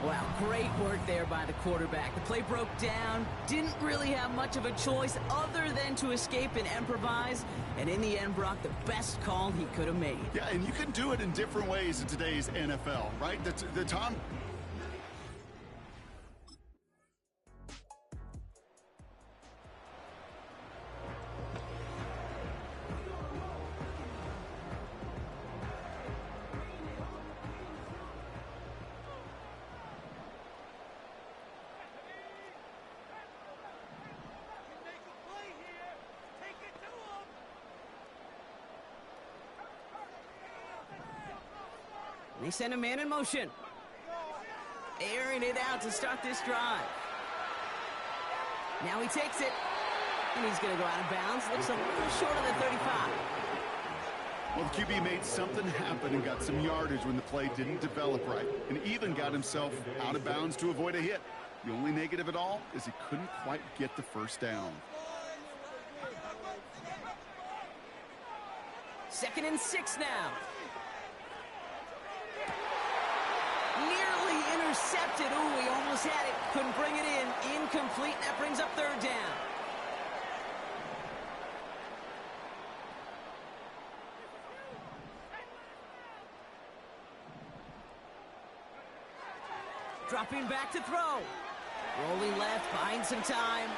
[SPEAKER 16] Wow, great work there by the quarterback. The play broke down. Didn't really have much of a choice other than to escape and improvise. And in the end, Brock, the best call he could have made.
[SPEAKER 17] Yeah, and you can do it in different ways in today's NFL, right? The Tom...
[SPEAKER 16] They send a man in motion. Airing it out to start this drive. Now he takes it. And he's going to go out of bounds. Looks a little short of the 35.
[SPEAKER 17] Well, the QB made something happen and got some yardage when the play didn't develop right. And even got himself out of bounds to avoid a hit. The only negative at all is he couldn't quite get the first down.
[SPEAKER 16] 2nd and 6 now. Nearly intercepted. Ooh, he almost had it. Couldn't bring it in. Incomplete. That brings up 3rd down. Dropping back to throw. Rolling left, buying some time.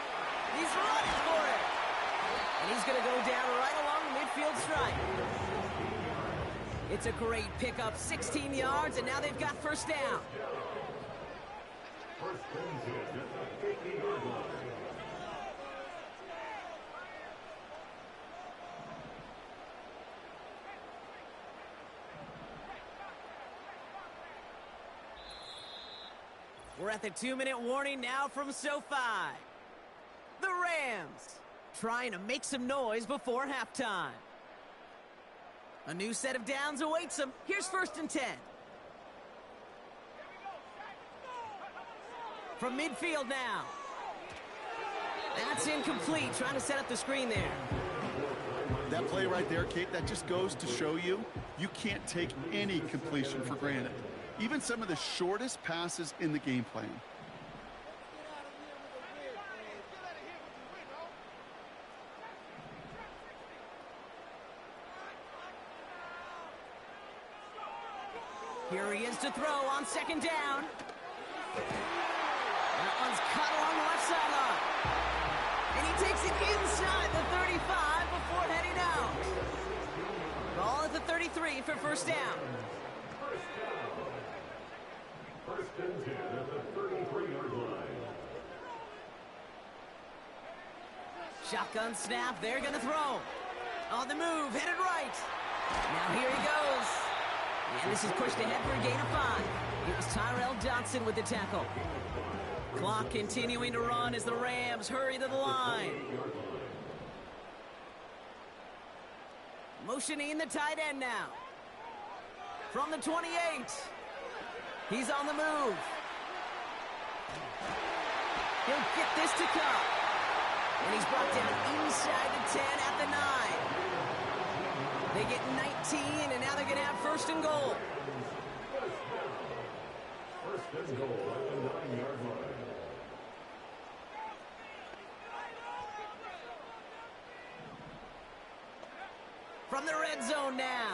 [SPEAKER 16] He's running for it. And he's going to go down right along the midfield stripe. It's a great pickup, 16 yards, and now they've got first down.
[SPEAKER 18] First and 10 at the 50-yard line.
[SPEAKER 16] We're at the 2-minute warning now from SoFi. The Rams trying to make some noise before halftime. A new set of downs awaits them. Here's 1st and 10. From midfield now. That's incomplete. Trying to set up the screen there.
[SPEAKER 17] That play right there, Kate, that just goes to show you can't take any completion for granted. Even some of the shortest passes in the game plan.
[SPEAKER 16] Here he is to throw on 2nd down. That one's cut along the left sideline. And he takes it inside the 35 before heading out. Ball at the 33 for first down.
[SPEAKER 18] First and 10 at the 33-yard line.
[SPEAKER 16] Shotgun snap. They're going to throw. On the move. Headed right. Now here he goes. And this is pushed ahead for a gain of 5. It was Tyrell Johnson with the tackle. Clock continuing to run as the Rams hurry to the line. Motioning the tight end now. From the 28. He's on the move. He'll get this to come. And he's brought down inside the 10 at the 9. They get 19, and now they're going to have 1st and goal.
[SPEAKER 18] First and goal at the 9-yard line.
[SPEAKER 16] From the red zone now.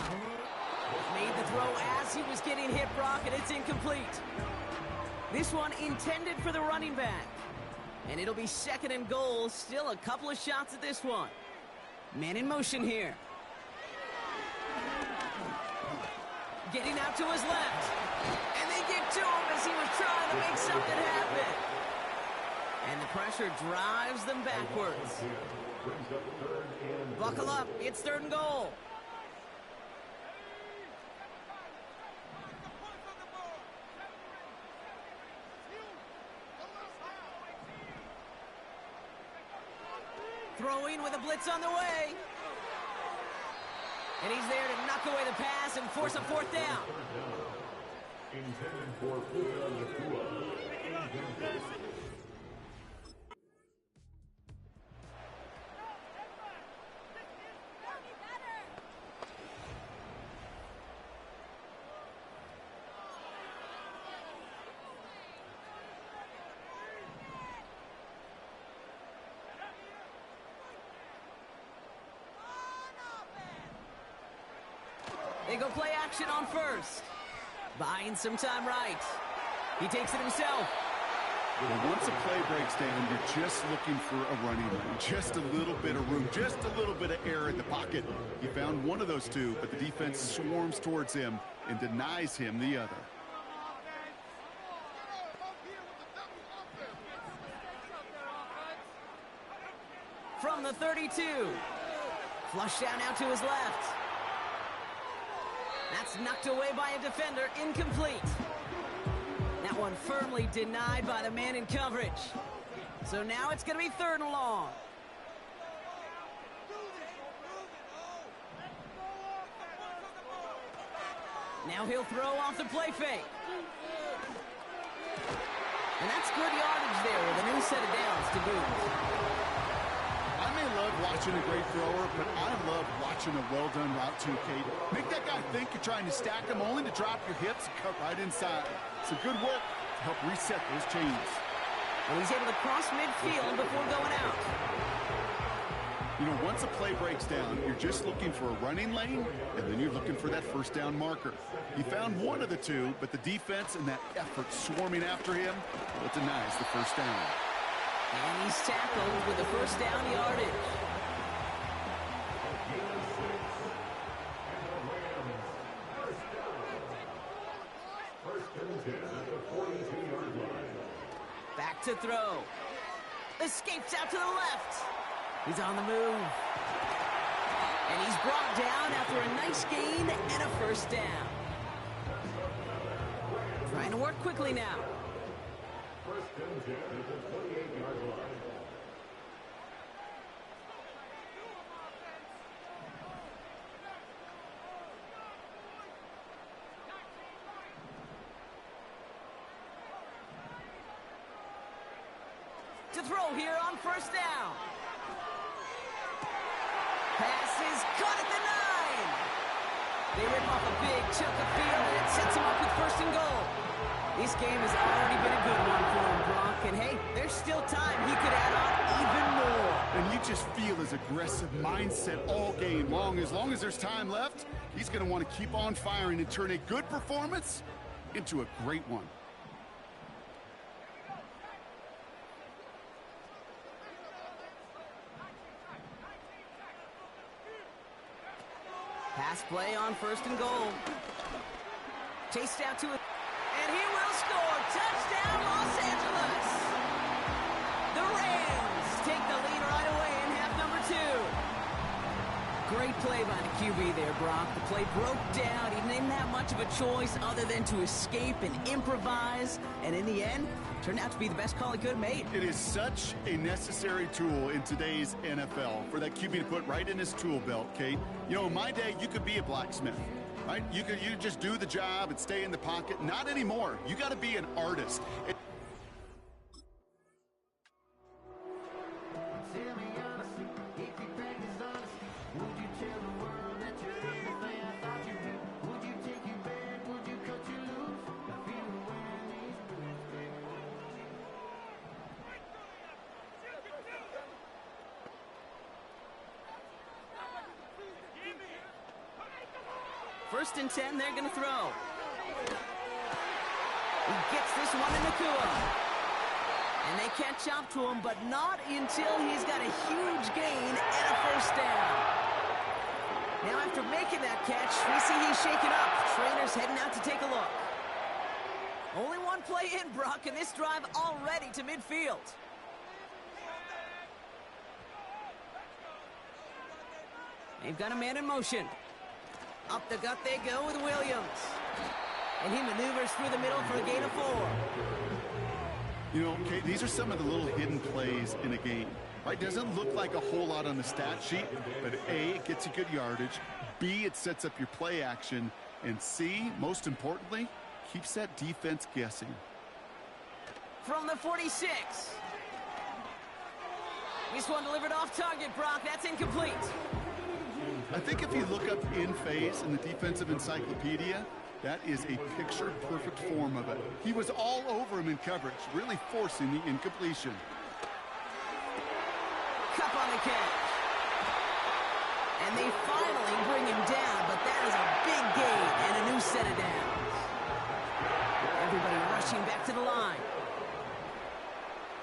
[SPEAKER 16] Made the throw as he was getting hit, Brock, and it's incomplete. This one intended for the running back. And it'll be 2nd and goal. Still a couple of shots at this one. Man in motion here. Getting out to his left. And they get to him as he was trying to make something happen. And the pressure drives them backwards. Buckle up. It's 3rd and goal. Throwing with a blitz on the way. And he's there to knock away the pass and force a 4th down.
[SPEAKER 18] Intended for Puka Nakua.
[SPEAKER 16] They go play action on first. Buying some time right. He takes it himself.
[SPEAKER 17] Well, once a play breaks down, you're just looking for a running lane. Just a little bit of room, just a little bit of air in the pocket. He found one of those two, but the defense swarms towards him and denies him the other.
[SPEAKER 16] From the 32. Flush down out to his left. That's knocked away by a defender, incomplete. That one firmly denied by the man in coverage. So now it's going to be 3rd and long. Now he'll throw off the play fake. And that's good yardage there with a new set of downs to boot.
[SPEAKER 17] I may love watching a great thrower, but I love watching a well-done route too, Kate. Make that guy think you're trying to stack him only to drop your hips and cut right inside. Some good work to help reset those chains.
[SPEAKER 16] And he's able to cross midfield before going out.
[SPEAKER 17] You know, once a play breaks down, you're just looking for a running lane, and then you're looking for that 1st down marker. He found one of the two, but the defense and that effort swarming after him, well, it denies the 1st down.
[SPEAKER 16] And he's tackled with the 1st down yardage. Back to throw. Escapes out to the left. He's on the move. And he's brought down after a nice gain and a 1st down. Trying to work quickly now. To throw here on 1st down. Pass is caught at the 9. They rip off a big chunk of field, and it sets him up with 1st and goal. This game has already been a good one for him, Brock. And hey, there's still time. He could add on even more.
[SPEAKER 17] And you just feel his aggressive mindset all game long. As long as there's time left, he's going to want to keep on firing and turn a good performance into a great one.
[SPEAKER 16] Pass play on 1st and goal. Chased out to it. And he will score. Touchdown, Los Angeles. The Rams take the lead right away in half number 2. Great play by the QB there, Brock. The play broke down. He didn't have much of a choice other than to escape and improvise. And in the end, turned out to be the best call he could have made.
[SPEAKER 17] It is such a necessary tool in today's NFL for that QB to put right in his tool belt, Kate. You know, in my day, you could be a blacksmith, right? You could just do the job and stay in the pocket. Not anymore. You got to be an artist.
[SPEAKER 16] First and 10, they're going to throw. He gets this one in Nakua. And they catch up to him, but not until he's got a huge gain and a 1st down. Now after making that catch, we see he's shaken up. Trainer's heading out to take a look. Only one play in, Brock, and this drive already to midfield. They've got a man in motion. Up the gut they go with Williams. And he maneuvers through the middle for a gain of 4.
[SPEAKER 17] You know, Kate, these are some of the little hidden plays in a game. Right? Doesn't look like a whole lot on the stat sheet, but A, it gets you good yardage. B, it sets up your play action. And C, most importantly, keeps that defense guessing.
[SPEAKER 16] From the 46. This one delivered off target, Brock. That's incomplete.
[SPEAKER 17] I think if you look up in phase in the defensive encyclopedia, that is a picture-perfect form of it. He was all over him in coverage, really forcing the incompletion.
[SPEAKER 16] Cup on the catch. And they finally bring him down, but that That is a big gain and a new set of downs. Everybody rushing back to the line.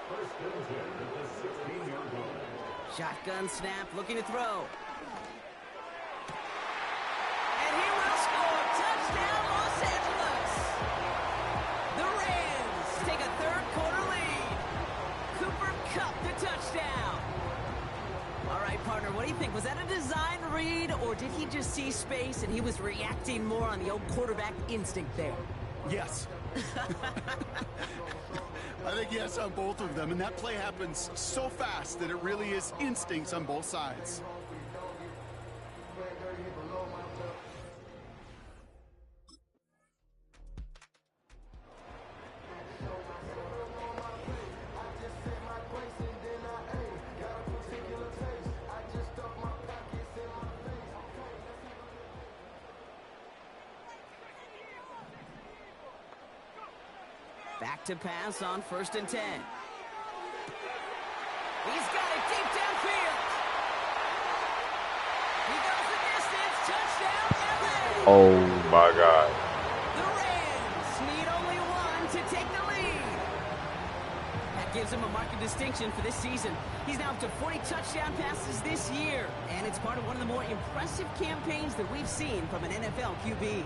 [SPEAKER 18] First and 10 at the 16-yard line.
[SPEAKER 16] Shotgun snap, looking to throw. And he will score. Touchdown, Los Angeles. The Rams take a third-quarter lead. Cooper Kupp, the touchdown. All right, partner, what do you think? Was that a design read, or did he just see space and he was reacting more on the old quarterback instinct there?
[SPEAKER 17] Yes. I think yes on both of them, and that play happens so fast that it really is instincts on both sides.
[SPEAKER 16] Back to pass on 1st and 10. He's got it deep downfield. He goes the distance. Touchdown, LA.
[SPEAKER 9] Oh my God.
[SPEAKER 16] The Rams need only one to take the lead. That gives him a marked distinction for this season. He's now up to 40 touchdown passes this year, and it's part of one of the more impressive campaigns that we've seen from an NFL QB.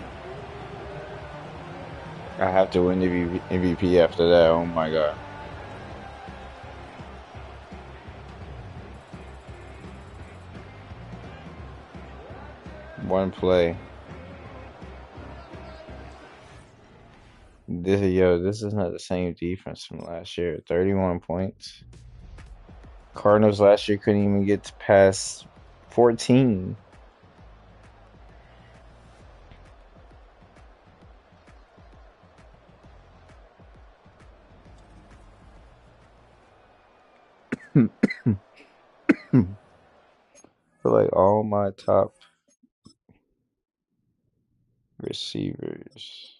[SPEAKER 9] I have to win the MVP after that. Oh my God. One play. This is not the same defense from last year. 31 points. Cardinals last year couldn't even get to past 14. For like all my top receivers.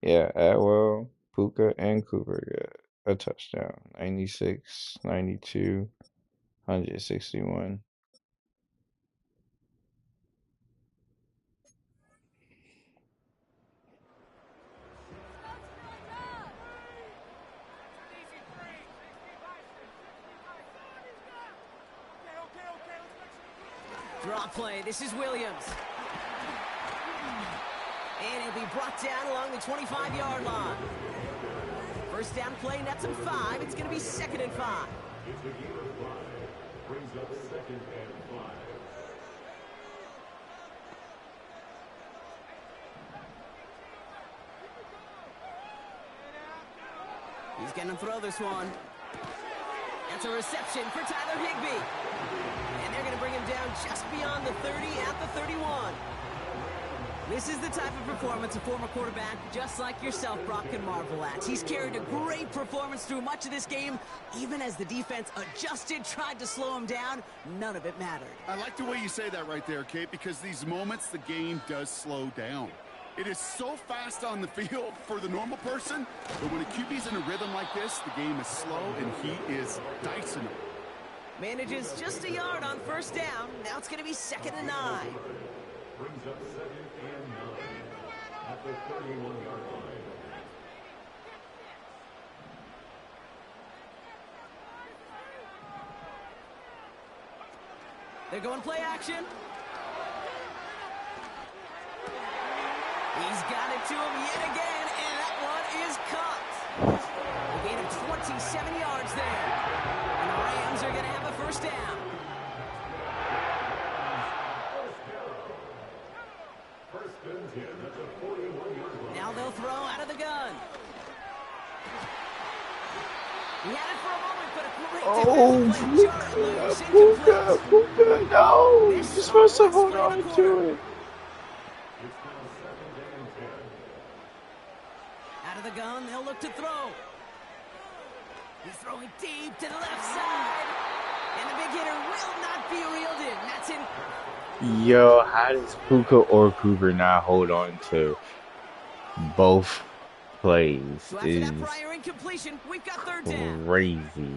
[SPEAKER 9] Yeah, Atwell, Puka, and Cooper got a touchdown. 96, 92, 161.
[SPEAKER 16] Draw play. This is Williams. And he'll be brought down along the 25-yard line. First down play, nets him 5. It's going to be 2nd and 5.
[SPEAKER 18] It's a gain of 5. Brings up 2nd and 5.
[SPEAKER 16] He's going to throw this one. That's a reception for Tyler Higbee. And they're going to bring him down just beyond the 30 at the 31. This is the type of performance a former quarterback just like yourself, Brock, can marvel at. He's carried a great performance through much of this game. Even as the defense adjusted, tried to slow him down, none of it mattered.
[SPEAKER 17] I like the way you say that right there, Kate, because these moments the game does slow down. It is so fast on the field for the normal person, but when a QB's in a rhythm like this, the game is slow and he is dicing them.
[SPEAKER 16] Manages just a yard on first down. Now it's going to be 2nd and 9.
[SPEAKER 18] Brings up 2nd and 9 at the 31-yard line.
[SPEAKER 16] They're going play action. He's got it to him yet again, and that one is caught. A gain of 27 yards there. And the Rams are going to have a first down.
[SPEAKER 18] First and 10 at the 41-yard line.
[SPEAKER 16] Now they'll throw out of the gun. He had it for a moment, but a great defensive play.
[SPEAKER 9] Puka, no! You're supposed to hold on to it.
[SPEAKER 18] It's now 2nd and 10.
[SPEAKER 16] Out of the gun, they'll look to throw. He's throwing deep to the left side. And the big hitter will not be reeled in. That's in.
[SPEAKER 9] Yo, how does Puka or Cooper not hold on to both plays?
[SPEAKER 16] So after that prior incompletion, we've got third down.
[SPEAKER 9] Crazy.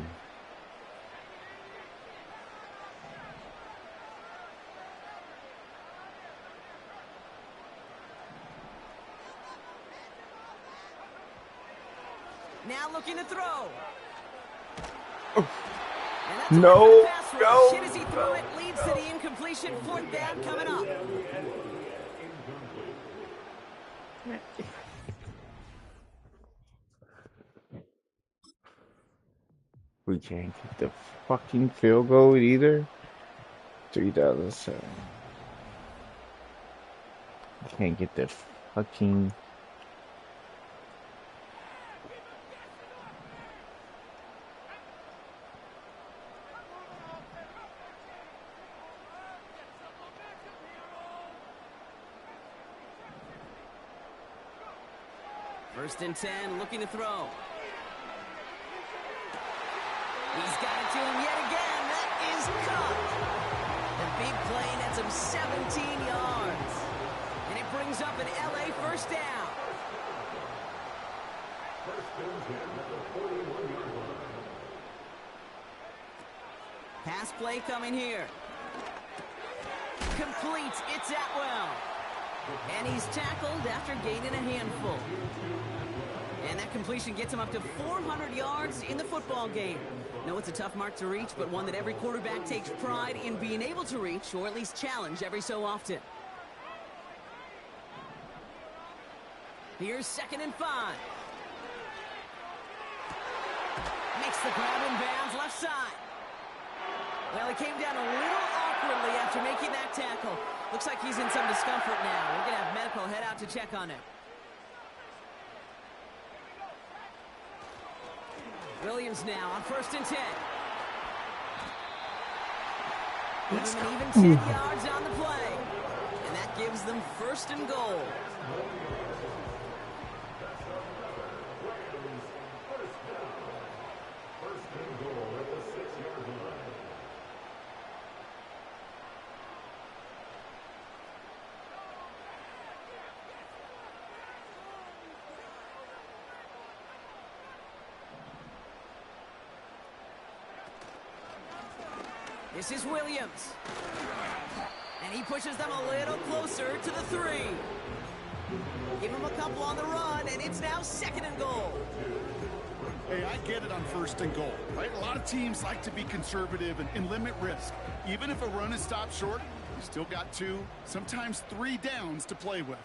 [SPEAKER 16] Now looking to throw.
[SPEAKER 9] No,
[SPEAKER 16] Shit as he threw it, leads to the incompletion. 4th down coming up.
[SPEAKER 9] We can't get the fucking field goal either. 3007. We can't get the fucking.
[SPEAKER 16] First and 10, looking to throw. He's got it to him yet again. That is caught. The big play nets him 17 yards. And it brings up an LA first down. Pass play coming here. Complete. It's Atwell. And he's tackled after gaining a handful. And that completion gets him up to 400 yards in the football game. No, it's a tough mark to reach, but one that every quarterback takes pride in being able to reach, or at least challenge every so often. Here's 2nd and 5. Makes the grab in bounds, left side. Well, he came down a little awkwardly after making that tackle. Looks like he's in some discomfort now. We're going to have medical head out to check on him. Williams now on 1st and 10. Give him an even 10 yards on the play. And that gives them 1st and goal. This is Williams. And he pushes them a little closer to the 3. Give him a couple on the run, and it's now 2nd and goal.
[SPEAKER 17] Hey, I get it on 1st and goal, right? A lot of teams like to be conservative and limit risk. Even if a run is stopped short, you still got 2, sometimes 3 downs to play with.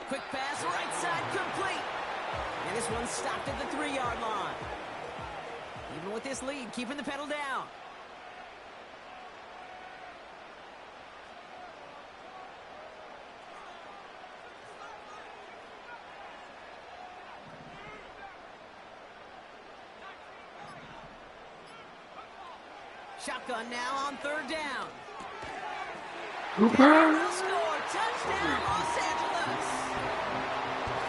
[SPEAKER 16] Quick pass, right side, complete. And this one's stopped at the 3-yard line. Even with this lead, keeping the pedal down. Shotgun now on 3rd down. And they'll score. Touchdown, Los Angeles.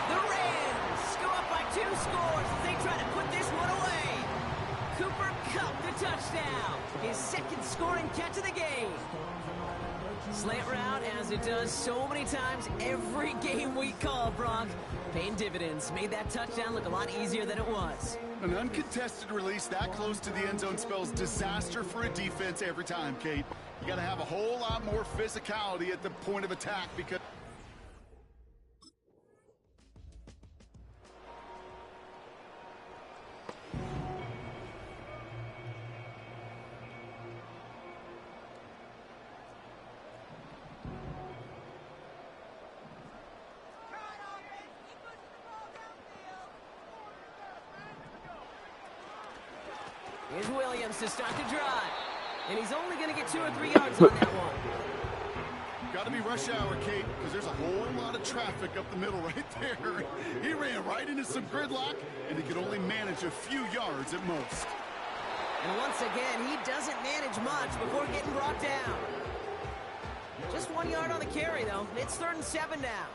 [SPEAKER 16] The Rams go up by 2 scores as they try to put this one away. Cooper Kupp the touchdown. His 2nd scoring catch of the game. Slant route, as it does so many times every game we call, Brock. Paying dividends. Made that touchdown look a lot easier than it was.
[SPEAKER 17] An uncontested release that close to the end zone spells disaster for a defense every time, Kate. You got to have a whole lot more physicality at the point of attack because...
[SPEAKER 16] Here's Williams to start the drive. And he's only going to get 2 or 3 yards on that one.
[SPEAKER 17] Got to be rush hour, Kate, because there's a whole lot of traffic up the middle right there. He ran right into some gridlock, and he could only manage a few yards at most.
[SPEAKER 16] And once again, he doesn't manage much before getting brought down. Just 1 yard on the carry, though. It's 3rd and 7 now.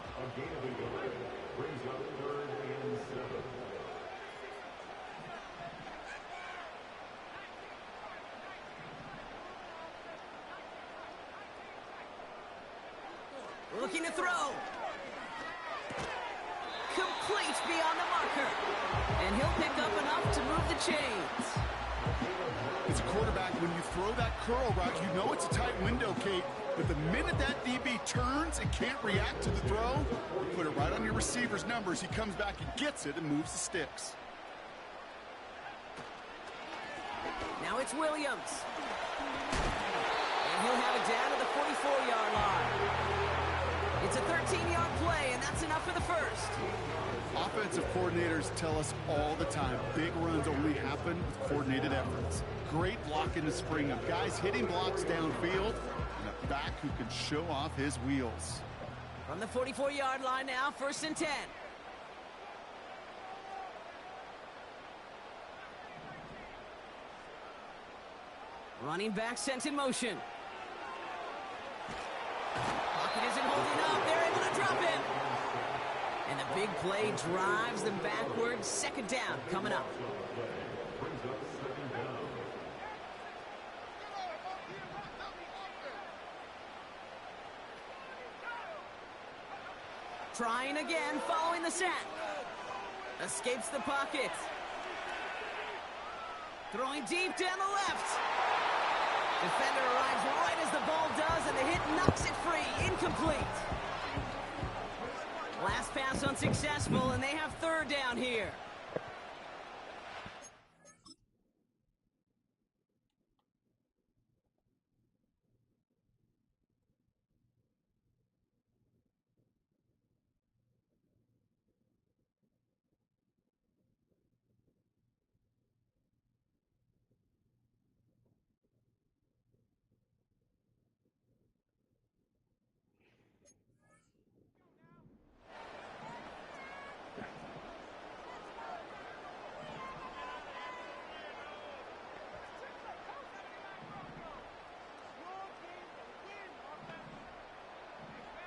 [SPEAKER 16] Looking to throw. Complete beyond the marker. And he'll pick up enough to move the chains.
[SPEAKER 17] As a quarterback, when you throw that curl route, you know it's a tight window, Kate. But the minute that DB turns and can't react to the throw, you put it right on your receiver's numbers. He comes back and gets it and moves the sticks.
[SPEAKER 16] Now it's Williams. And he'll have it down to the 44-yard line. It's a 13-yard play, and that's enough for the first.
[SPEAKER 17] Offensive coordinators tell us all the time, big runs only happen with coordinated efforts. Great block in the spring of guys hitting blocks downfield, and a back who can show off his wheels.
[SPEAKER 16] From the 44-yard line now, 1st and 10. Running back sent in motion. Pocket isn't holding up. They're able to drop him. And the big play drives them backwards. 2nd down coming up. Trying again, following the sack. Escapes the pocket. Throwing deep down the left. Defender arrives right as the ball does, and the hit knocks it free. Incomplete. Last pass unsuccessful, and they have 3rd down here.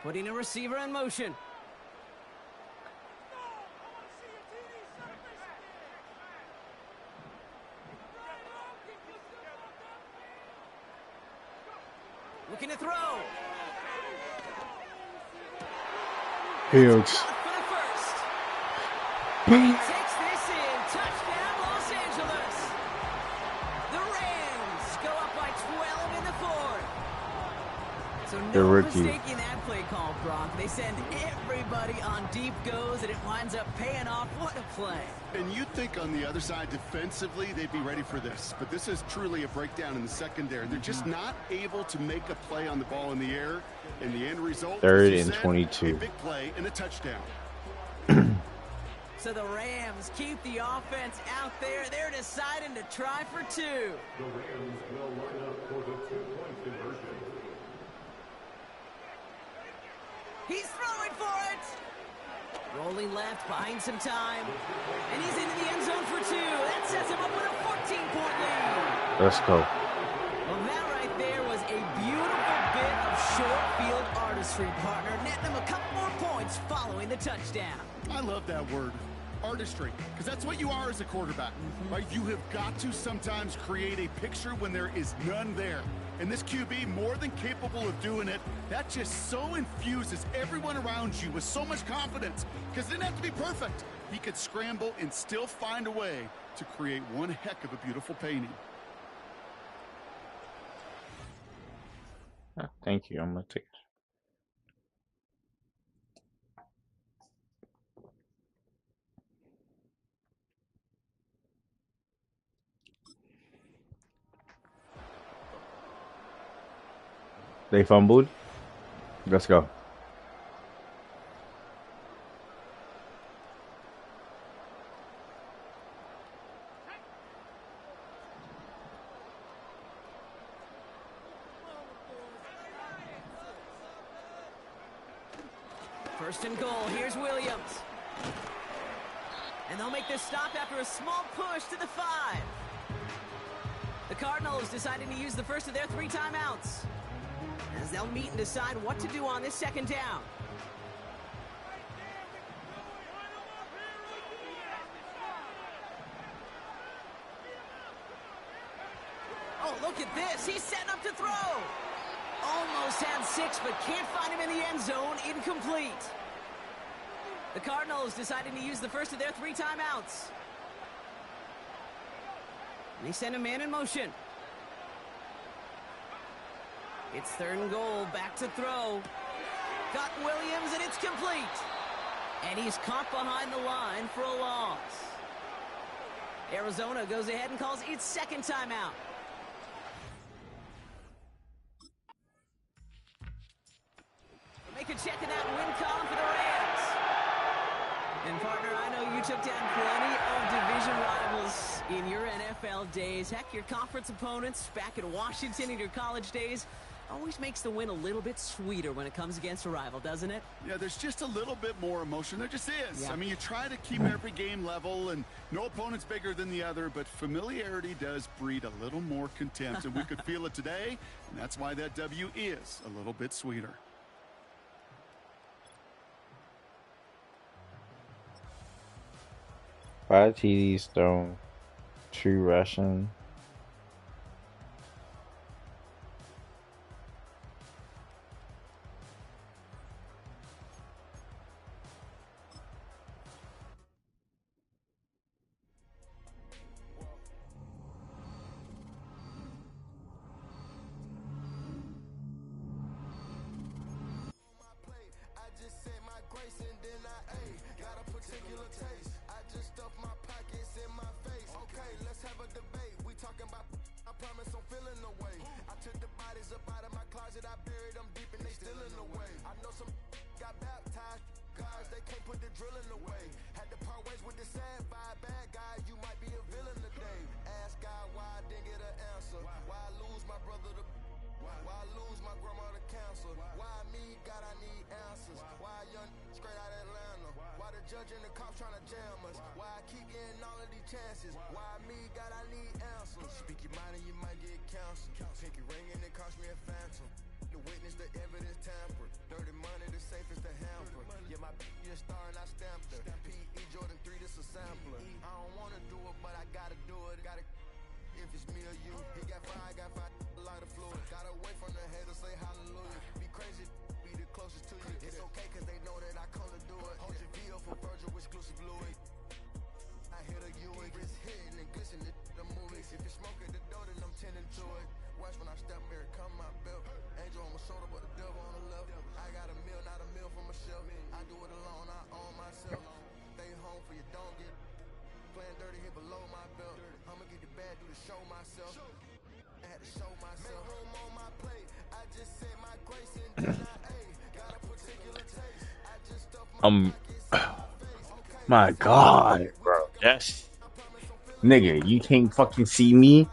[SPEAKER 16] Putting a receiver in motion. Looking to throw.
[SPEAKER 9] Fields.
[SPEAKER 16] He takes this in. Touchdown, Los Angeles. The Rams go up by 12 in the 4th. So
[SPEAKER 9] The
[SPEAKER 16] no
[SPEAKER 9] rookie.
[SPEAKER 16] mistaking that play call, Brock. They send everybody on deep goes, and it winds up paying off. What a play.
[SPEAKER 17] And you'd think on the other side, defensively, they'd be ready for this. But this is truly a breakdown in the secondary. They're just not able to make a play on the ball in the air. And the end result,
[SPEAKER 9] 3rd
[SPEAKER 17] as you
[SPEAKER 9] and
[SPEAKER 17] said,
[SPEAKER 9] 22.
[SPEAKER 17] a big play and a touchdown.
[SPEAKER 16] So the Rams keep the offense out there. They're deciding to try for 2.
[SPEAKER 18] The Rams will line up for the 2-point conversion.
[SPEAKER 16] He's throwing for it. Rolling left, buying some time. And he's into the end zone for 2. That sets him up with a 14-point lead.
[SPEAKER 9] Let's go.
[SPEAKER 16] Well, that right there was a beautiful bit of short field artistry, partner. Netting him a couple more points following the touchdown.
[SPEAKER 17] I love that word, artistry, because that's what you are as a quarterback, right? You have got to sometimes create a picture when there is none there. And this QB, more than capable of doing it, that just so infuses everyone around you with so much confidence, because it didn't have to be perfect. He could scramble and still find a way to create one heck of a beautiful painting.
[SPEAKER 9] Oh, thank you. I'm going to take it. They fumbled. Let's go.
[SPEAKER 16] First and goal. Here's Williams. And they'll make this stop after a small push to the 5. The Cardinals deciding to use the first of their 3 timeouts, as they'll meet and decide what to do on this 2nd down. Oh, look at this. He's setting up to throw. Almost had 6, but can't find him in the end zone. Incomplete. The Cardinals deciding to use the first of their 3 timeouts. And they send a man in motion. It's 3rd and goal. Back to throw. Got Williams, and it's complete. And he's caught behind the line for a loss. Arizona goes ahead and calls its 2nd timeout. Make a check in that win column for the Rams. And partner, I know you took down plenty of division rivals in your NFL days. Heck, your conference opponents back in Washington in your college days always makes the win a little bit sweeter when it comes against a rival, doesn't it?
[SPEAKER 17] Yeah, there's just a little bit more emotion. There just is.
[SPEAKER 16] Yeah.
[SPEAKER 17] I mean, you try to keep every game level, and no opponent's bigger than the other, but familiarity does breed a little more contempt, and we could feel it today, and that's why that W is a little bit sweeter.
[SPEAKER 9] Five TDs thrown, 2 rushing.
[SPEAKER 1] Judging the cops trying to jam us. Why I keep getting all of these chances? Why me, God, I need answers. Speak your mind and you might get counseled. Pinky ring and it cost me a phantom. The witness, the evidence tampered. Dirty money, the safest the hamper. Yeah, my just star and I stamped her. P.E. Jordan 3, this a sampler. I don't want to do it, but I gotta do it. Gotta, if it's me or you. He got five, a lot of fluid. Gotta wait from the haters, say hallelujah. Be crazy, be the closest to you. It's okay, cause they know that I come to do it. Hold your VO for Virgil, exclusive Louis. I hit a U, it's hitting and glisten the movies. If it's smoking the dough, then I'm tending to it. Watch when I step here, come my belt. Angel on my shoulder, but the devil on the left. I got a meal, not a meal for myself. I do it alone, I own myself. Stay home for you, don't get playing dirty here below my belt. I'ma get the bad, do the show myself. I had to show myself. Make room on my plate. I just said my grace and then got a particular taste. I just stuffed my
[SPEAKER 6] My God, bro. That's nigga. You can't fucking see me.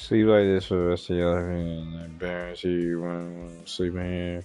[SPEAKER 9] Sleep like this for the rest of your life and I guarantee you when sleeping here.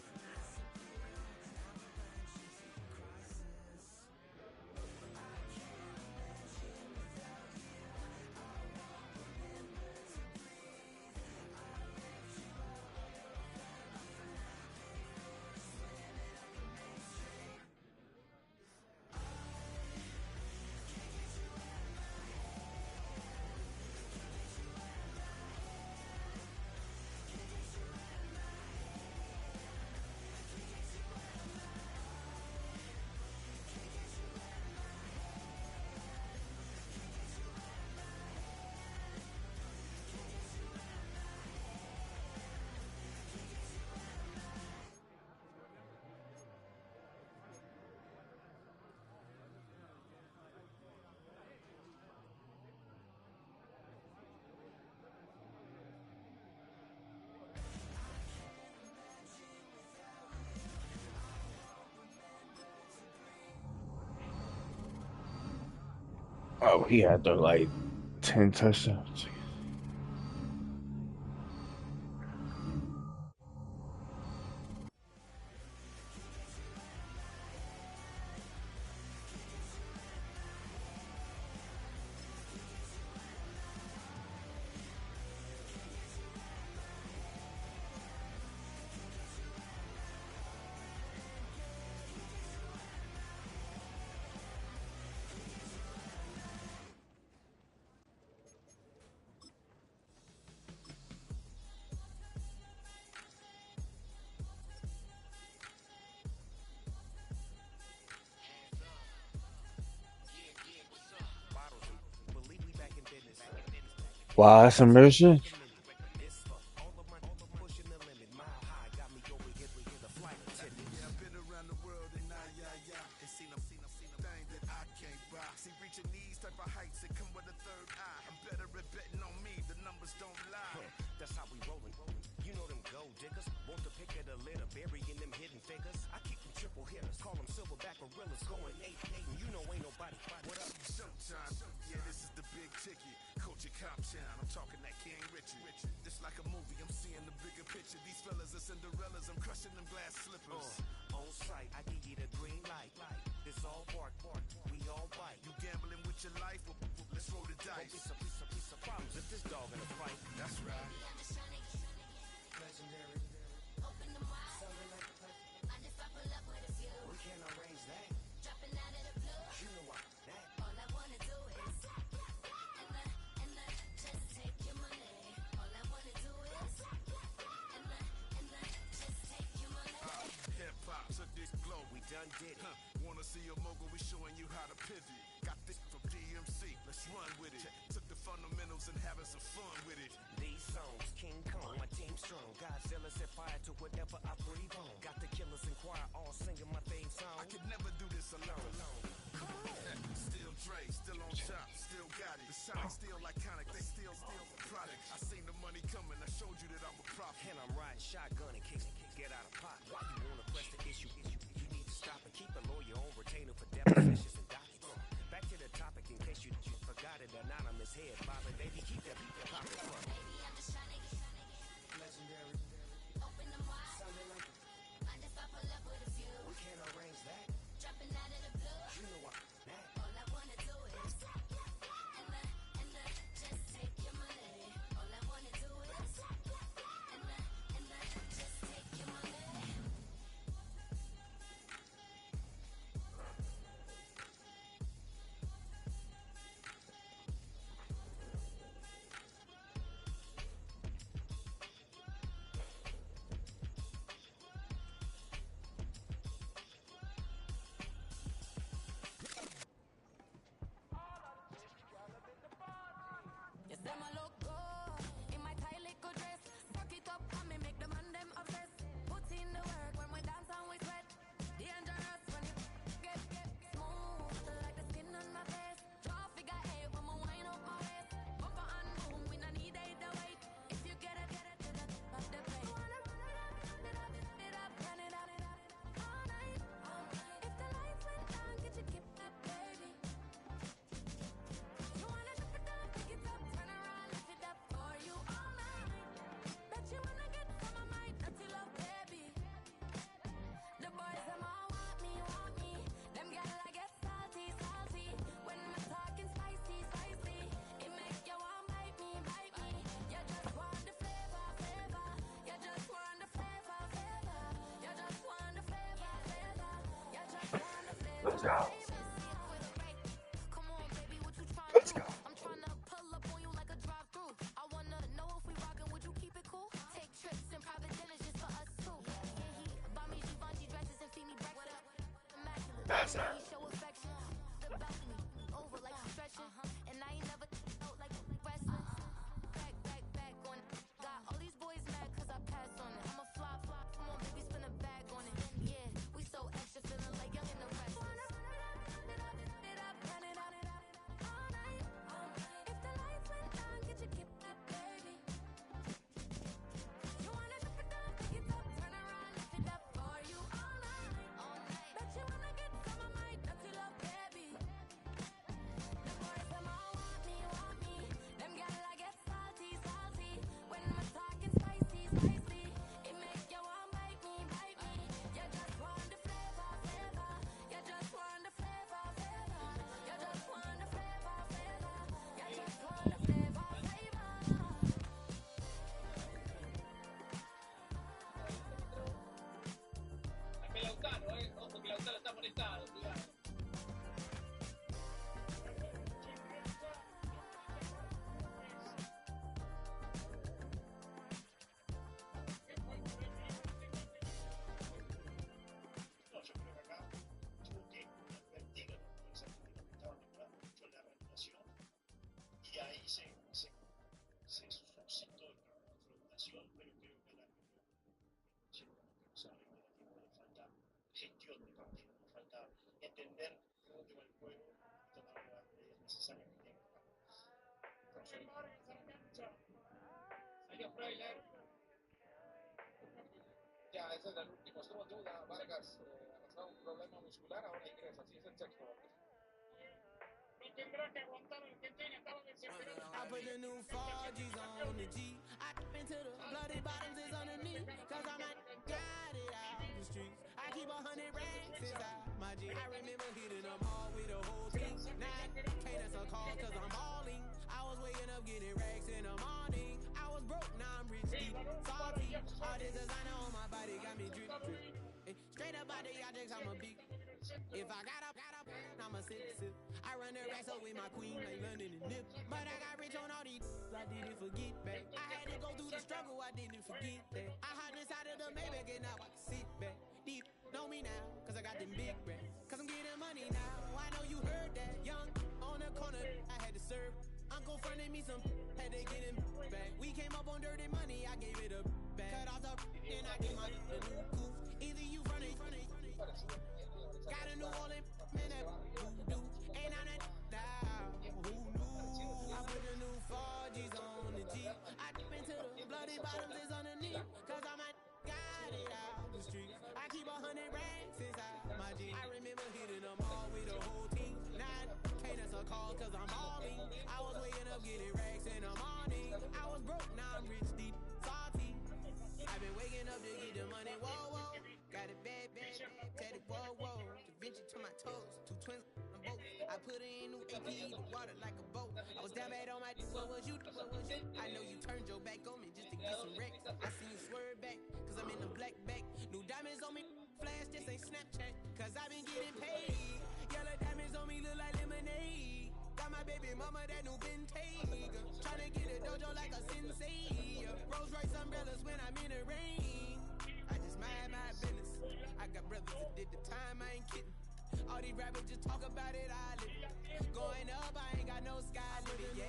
[SPEAKER 9] Oh, he had the like 10 touchdowns. Wow, that's immersion.
[SPEAKER 1] That's how we rollin'. You know them gold diggers. Want to pick at a litter, burying them hidden figures. I keep them triple hitters, call them silverback gorillas, going 8-8, and you know ain't nobody. What up?
[SPEAKER 8] Showtime. Yeah, this is the big ticket. Coach at Cop Town. I'm talking that King Richard. This like a movie. I'm seeing the bigger picture. These fellas are Cinderellas. I'm crushing them glass slippers.
[SPEAKER 1] On site, I give you the green light. It's all bark. We all bite.
[SPEAKER 8] You gambling with your life? Well, let's roll the dice.
[SPEAKER 1] It's a piece of problems if this dog in a fight.
[SPEAKER 8] That's right.
[SPEAKER 1] Legendary. Open them wide. Something like a pipe. I just pull up with a few. We can't arrange that. Dropping out of the blue. You know why that. All I wanna do is and just take your money. All I wanna do is and just take your money.
[SPEAKER 8] Hip hop took this globe.
[SPEAKER 1] We done did it.
[SPEAKER 8] Wanna see a mogul? We showing you how to pivot. Got this from DMC. Let's run with it. Took the fundamentals and having some fun with it.
[SPEAKER 1] These songs, King Kong, my team strong. Godzilla set fire to whatever I breathe on. Got the killers in choir all singing my theme song.
[SPEAKER 8] I could never do this alone. Still Dre, still on top, still got it. The sound still iconic, they still product. I seen the money coming, I showed you that I'm a prophet.
[SPEAKER 1] And I'm riding shotgun in case get out of pot. Why you wanna press the issue? You need to stop and keep a lawyer on retainer for depositions and documents. Back to the topic in case you forgot it. Anonymous head bobbing, baby, keep that pocket front. Legendary. Open them wide. Something like I just pull up with a few. We can't arrange that. Dropping out of the blue. You know why that. All I wanna do is and just take your money. All I wanna do is and just take your money.
[SPEAKER 13] You say my look good in my tight little dress. Rock it up and me make the man them obsessed. Put in the work when we dance and we sweat. Dangerous when you get smooth like the skin on my face. Draw figure eight when we wind up my waist. Bumper and boom, we no need either wait. If you get it to the top of the plate. Wanna run it up, run it up all night. If the lights went down, could you keep that baby? You wanna drop it down, pick it up, turn around.
[SPEAKER 6] Let's go. Let's go.
[SPEAKER 13] I'm trying to pull up on you like a drive-through. I wanna know if we rockin', would you keep it cool? Take trips and private dinners just for us two. Yeah, he buy me Givenchy dresses and feed me breakfast. Immaculate.
[SPEAKER 6] That's
[SPEAKER 13] The way he show affection. The balcony over like I'm stretching. And I ain't never out like wrestling. Back on it. Got all these boys mad cause I passed on it. I'm a flop. Come on, baby, spin a bag on it. Yeah, we so extra, feeling like young and the rest.
[SPEAKER 3] Ya, ese es el último. Estuvo en duda. Vargas arrastraba un problema muscular, ahora ingresa. Así es el sexto hombre. No tendrá que aguantar el que tiene. Estaba desesperado.
[SPEAKER 5] I put the new 4Gs on the G. I into the bloody bottoms is underneath. Cause I'm at got it out the streets. I keep 100 racks inside my G. I remember hitting them all with the whole team. Now I can't answer call cause I'm balling. I was waking up getting racks in the morning. I was broke, now I'm rich deep. Salty. All this designer on my body got me drip. Straight up out the objects, I'm a big. If I got up, I'm a sip. I run the racks up with my queen like London and Nip. But I got rich on all these, I didn't forget back. I had to go through the struggle, I didn't forget that. I hopped inside of the Maybach and now I can sit back. Deep, know me now, cause I got them big racks. Cause I'm getting money now, I know you heard that. Young, on the corner, I had to serve. Uncle fronted me some, had to get him back. We came up on dirty money, I gave it a back. Cut off the, and I gave my the new coupe. Either you running, got a New Orleans, man, that voodoo. Ain't on that now, who knew? I put the new 4Gs on the G. I dip into the bloody bottoms is underneath. Cause I'm at got it out the streets. I keep 100 racks inside my G. I remember hitting them all with the whole team. Now I can't answer call cause I'm balling. I was waking up getting racks in the morning. I was broke, now I'm rich deep, salty. I've been waking up to get the money, whoa, whoa. Got it bad, tatted, whoa, whoa. Da Vinci to my toes, two twins on both. I put in new AP, the water like a boat. I was down bad on my what was you? I know you turned your back on me just to get some wrecks. I see you swerve back, cause I'm in the black back. New diamonds on me, flash, this ain't Snapchat. Cause I've been getting paid. Yellow diamonds on me look like lemonade. Got my baby mama that new Bentayga. Tryna get a dojo like a sensei. Rolls Royce umbrellas when I'm in the rain. I just mind my business. I got brothers that did the time, I ain't kidding. All these rappers just talk about it, I live it. Going up, I ain't got no sky limit. Yeah,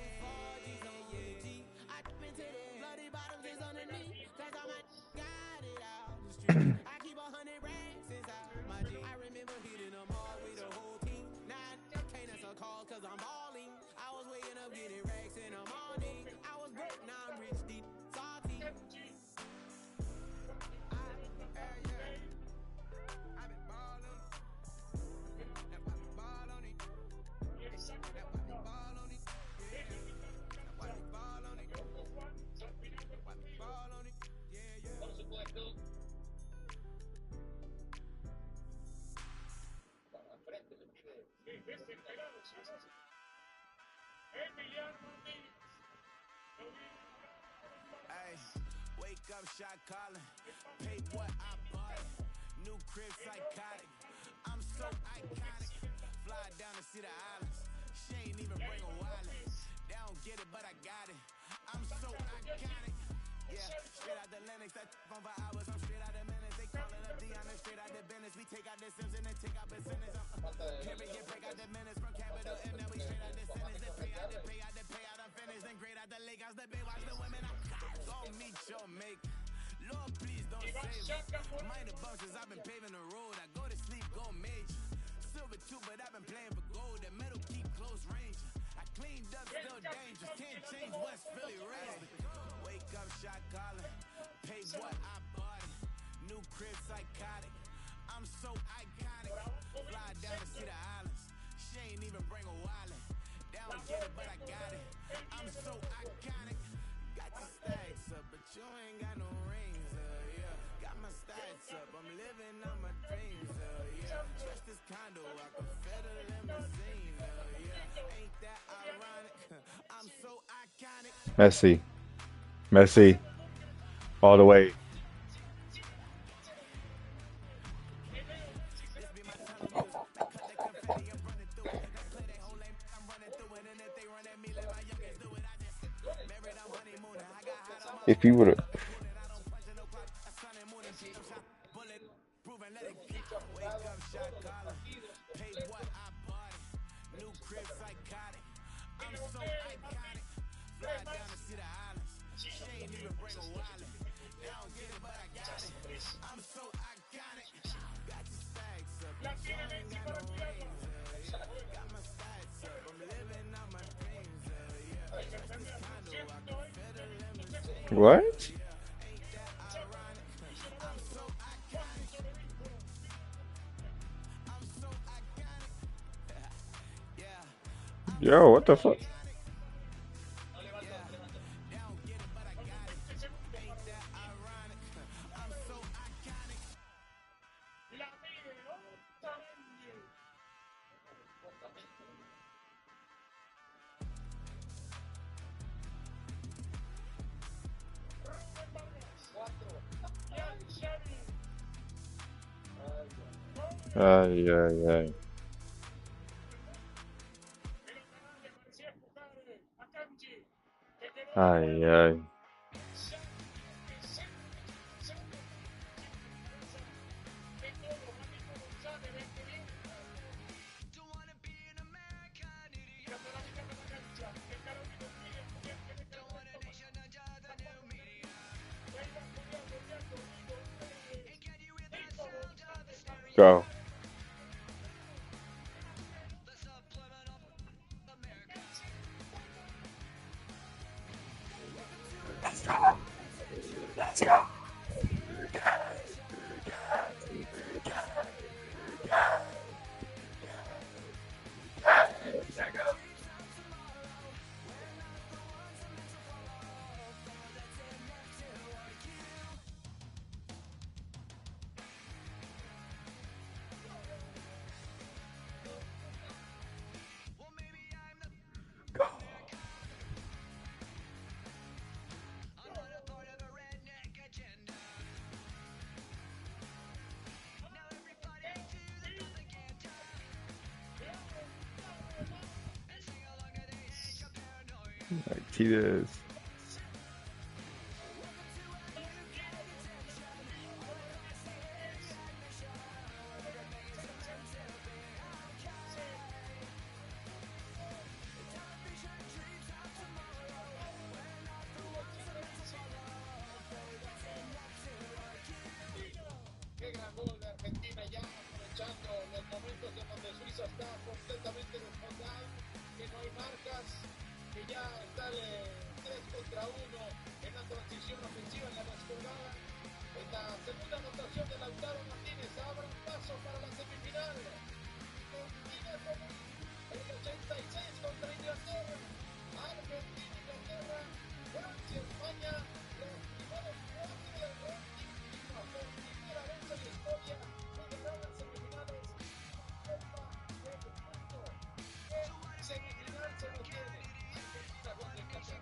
[SPEAKER 5] I dip into the bloody bottoms is underneath. Cause I'm at got it out the street. I keep 100 racks inside my G. I remember hitting them all with the whole team. Now I can't answer call cause I'm balling. I was waking up getting racks in the morning. I was broke, now I'm rich deep, salty.
[SPEAKER 11] Hey, wake up, shot calling. Pay what I bought. New crib psychotic. I'm so iconic.
[SPEAKER 5] Fly down to see the islands. She ain't even bring a wallet. They don't get it, but I got it. I'm so iconic. Yeah, straight out the Lennox, that on for hours. I'm straight out the minutes. They call it up Deanna, straight out the business. We take out the Sims and then take out percentage. Period, break out the minutes from capital M. Now we straight out the sentence. They pay out, they pay out, they pay out. I'm finished. Then grade out the lake house, the bay, watch the women. I'm gon' meet your mate. Lord, please don't save me. Minor bumps, I've been paving the road. I go to sleep, go major. Silver too, but I've been playing for gold. The metal keep close range. I cleaned up, still dangerous. Can't change West Philly raised. Wake up, shot calling. Pay what I bought it. New crib, psychotic. I'm so iconic. Fly down to see the islands. She ain't even bring a wallet. They don't get it, but I got it. I'm so iconic. Got your stacks up, but you ain't got no rings, yeah. Got my stacks up, I'm living on my dreams, yeah. Stretch this condo, I can fit a limousine, yeah. Ain't that ironic? I'm so iconic.
[SPEAKER 6] Messi. Messi. All the way. If you would have. What? Yo, what the fuck? Ay, ay, ay. Ay, ay. Go. Let's go. Let's go. Like Tito's.
[SPEAKER 3] Qué gran gol de Argentina ya aprovechando los momentos en donde Suiza está completamente desbordado, que no hay marcas, que ya está el 3 contra 1 en la transición ofensiva en la descolgada. En la segunda anotación de Lautaro Martínez abre un paso para la semifinal. El 86 contra Inglaterra. Argentina, Inglaterra, Francia, España. Los primeros cuatro del ranking. Por primera vez en la historia llegarán las semifinales. Copa del Mundo. En semifinal se lo tiene. Argentina contra Inglaterra.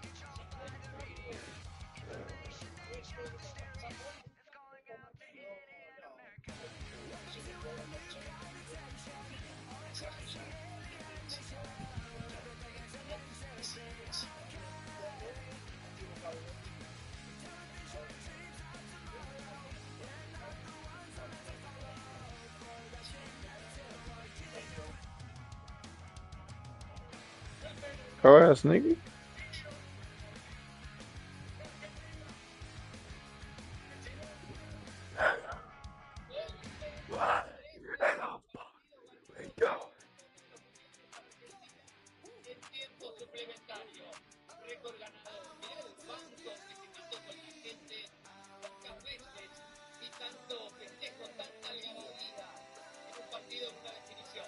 [SPEAKER 9] Ho ass nigga.
[SPEAKER 3] En tiempo suplementario, récord ganador. Mirá el banco criticando con la gente pocas veces y tanto festejo, tanta algarabía en un partido en una definición.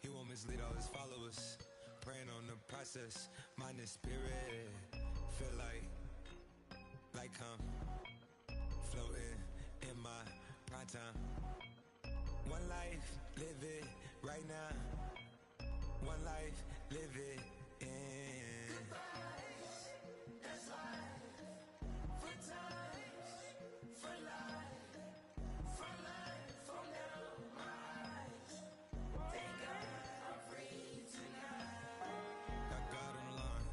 [SPEAKER 10] He won't mislead all his followers. Praying on the process, mind and spirit. Feel like I'm floating in my prime time. One life, live it right now. One life, live it in.
[SPEAKER 11] That's life. For times, for life, for life, from now my eyes. Thank God I'm free tonight.
[SPEAKER 10] Got God on the line,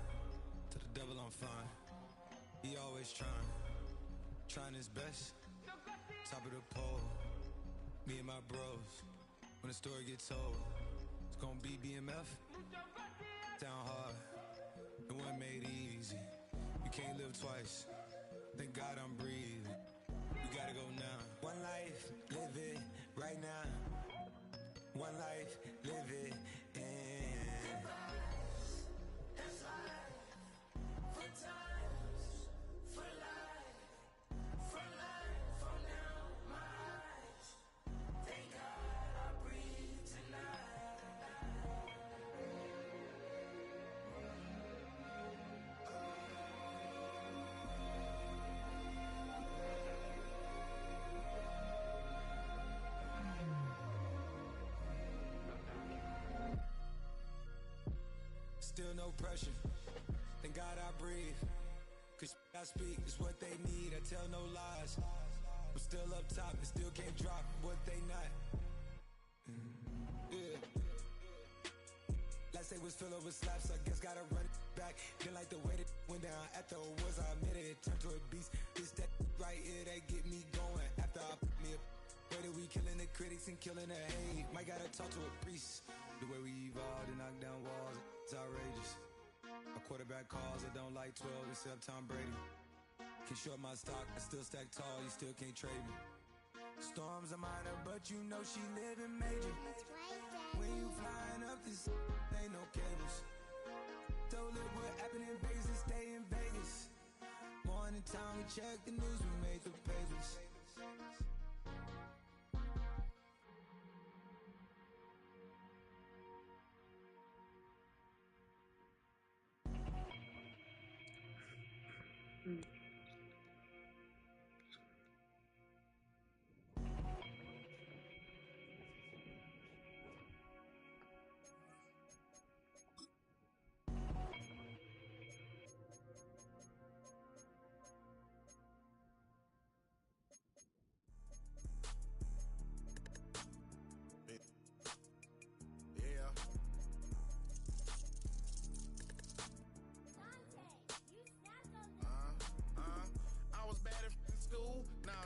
[SPEAKER 10] to the devil I'm fine. He always trying his best. Top of the pole, me and my bros. When the story gets told, it's gonna be BMF. Down hard, it wasn't made easy. You can't live twice. Thank God I'm breathing. We gotta go now. One life, live it right now. One life, live it in.
[SPEAKER 11] That's life. For times, for life, from now my eyes. Thank God I breathe tonight.
[SPEAKER 10] Still no pressure. Thank God I breathe. Cause I speak is what they need. I tell no lies. I'm still up top and still can't drop what they not. Yeah. Last day was filled Fill up with slaps, I guess gotta run it back. Didn't like the way that went down at the awards. I admit it, turned to a beast. This that right here that get me going. After I put me a way that we killing the critics and killing the hate. Might gotta talk to a priest. The way we evolved and knock down walls, it's outrageous. A quarterback calls, I don't like 12 except Tom Brady. Can short my stock, I still stack tall, you still can't trade me. Storms are minor, but you know she living major. When you flying up this, ain't no cables. Don't look what happened in Vegas and stay in Vegas. Morning time, we check the news, we made the pages.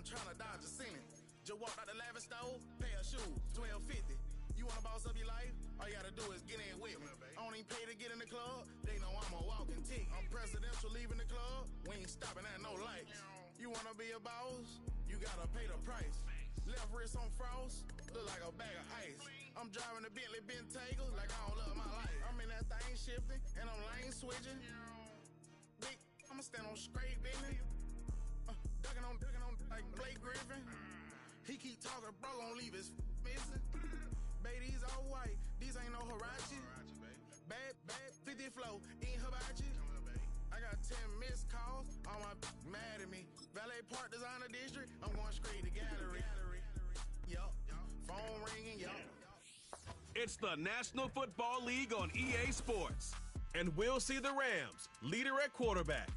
[SPEAKER 8] Tryna dodge a sentence. Just walked out the lavish stove, pair of shoes, $12.50. You wanna boss up your life? All you gotta do is get in with me. I don't even pay to get in the club. They know I'm a walking tick. I'm presidential leaving the club. We ain't stopping at no lights. You wanna be a boss? You gotta pay the price. Left wrist on frost, look like a bag of ice. I'm driving a Bentley Bentayga like I don't love my life. I'm in that thing shifting and I'm lane switching. Big, I'ma stand on straight business. Ducking on like Blake Griffin. He keep talking, bro, gon' leave his missing. Baby, these all white, these ain't no Hirachi. Bad, 50 flow, ain't hibachi. I got 10 missed calls, all my mad at me. Valet Park Designer District, I'm going straight to gallery. Yup, phone ringing, yup.
[SPEAKER 2] It's the National Football League on EA Sports. And we'll see the Rams, leader at quarterback.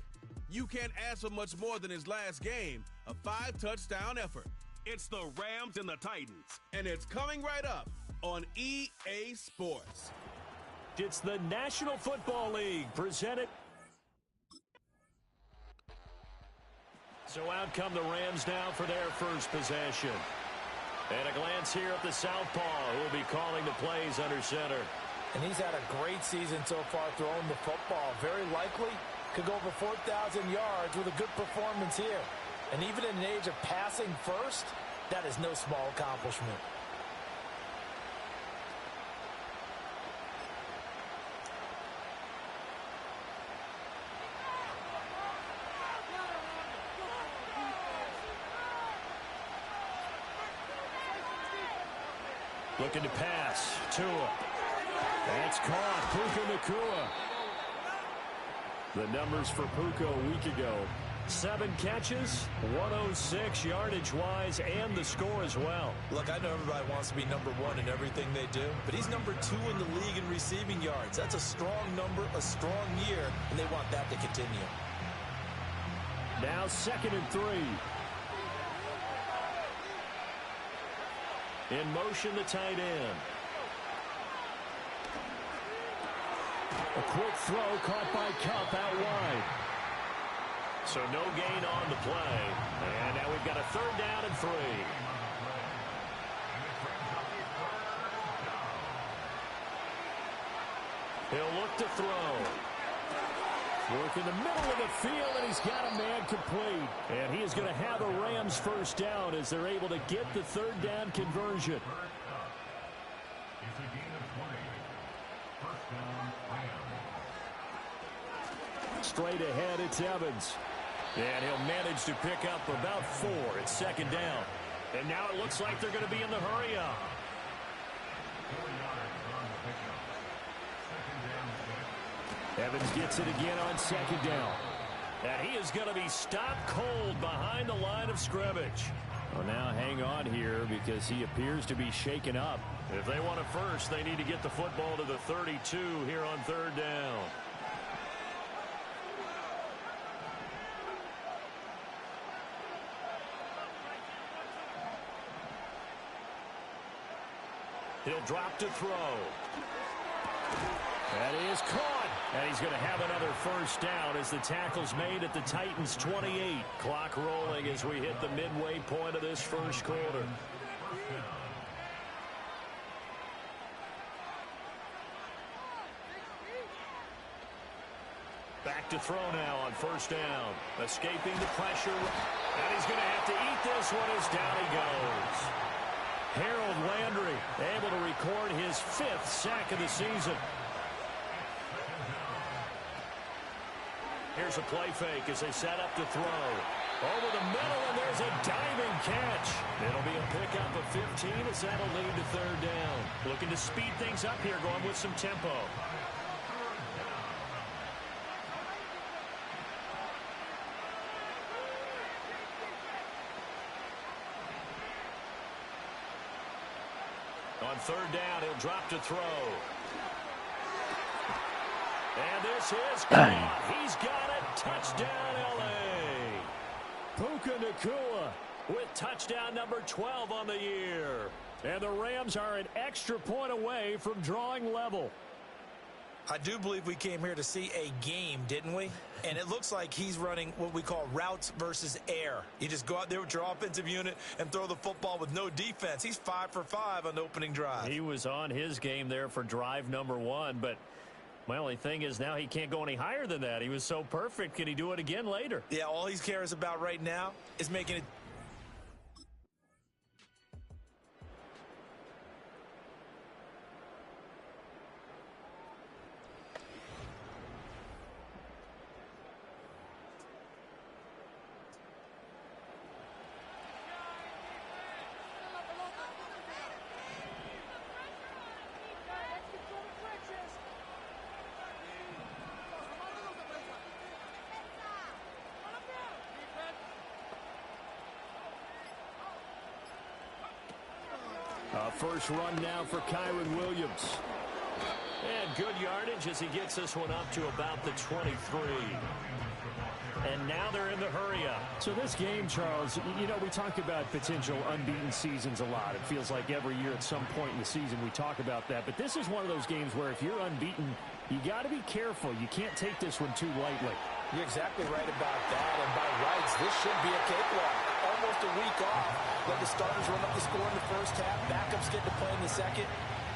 [SPEAKER 2] You can't ask for much more than his last game, a 5-touchdown effort. It's the Rams and the Titans, and it's coming right up on EA Sports.
[SPEAKER 20] It's the National Football League presented. So out come the Rams now for their first possession. And a glance here at the southpaw, who will be calling the plays under center.
[SPEAKER 7] And he's had a great season so far throwing the football. Very likely could go over 4,000 yards with a good performance here. And even in an age of passing first, that is no small accomplishment.
[SPEAKER 20] Looking to pass. Tua. That's caught. Puka Nacua. The numbers for Puka a week ago. 7 catches, 106 yardage-wise, and the score as well.
[SPEAKER 21] Look, I know everybody wants to be number 1 in everything they do, but he's number 2 in the league in receiving yards. That's a strong number, a strong year, and they want that to continue.
[SPEAKER 20] Now 2nd and 3. In motion, the tight end. A quick throw caught by Kupp out wide. So no gain on the play. And now we've got a 3rd down and 3. He'll look to throw. Work in the middle of the field, and he's got a man complete. And he is going to have a Rams first down as they're able to get the 3rd down conversion. Straight ahead, it's Evans. And he'll manage to pick up about 4. It's 2nd down. And now it looks like they're going to be in the hurry-up. Evans gets it again on 2nd down. And he is going to be stopped cold behind the line of scrimmage. Well, now hang on here because he appears to be shaken up. If they want it first, they need to get the football to the 32 here on 3rd down. He'll drop to throw. That is caught. And he's going to have another first down as the tackle's made at the Titans' 28. Clock rolling as we hit the midway point of this first quarter. Back to throw now on first down. Escaping the pressure. And he's going to have to eat this one as down he goes. Harold Landry able to record his 5th sack of the season. Here's a play fake as they set up to throw. Over the middle, and there's a diving catch. It'll be a pickup of 15 as that'll lead to third down. Looking to speed things up here, going with some tempo. On third down, he'll drop to throw. And this is caught. He's got it. Touchdown, L.A. Puka Nacua with touchdown number 12 on the year. And the Rams are an extra point away from drawing level.
[SPEAKER 21] I do believe we came here to see a game, didn't we? And it looks like he's running what we call routes versus air. You just go out there with your offensive unit and throw the football with no defense. He's 5 for 5 on the opening drive.
[SPEAKER 20] He was on his game there for drive number 1, but my only thing is now he can't go any higher than that. He was so perfect. Can he do it again later?
[SPEAKER 21] Yeah, all he cares about right now is making it.
[SPEAKER 20] First run now for Kyron Williams. And good yardage as he gets this one up to about the 23. And now they're in the hurry up.
[SPEAKER 14] So this game, Charles, you know, we talk about potential unbeaten seasons a lot. It feels like every year at some point in the season we talk about that. But this is one of those games where if you're unbeaten, you got to be careful. You can't take this one too lightly.
[SPEAKER 21] You're exactly right about that. And by rights, this should be a cakewalk. Almost a week off. Let the starters run up the score in the first half. Backups get to play in the second.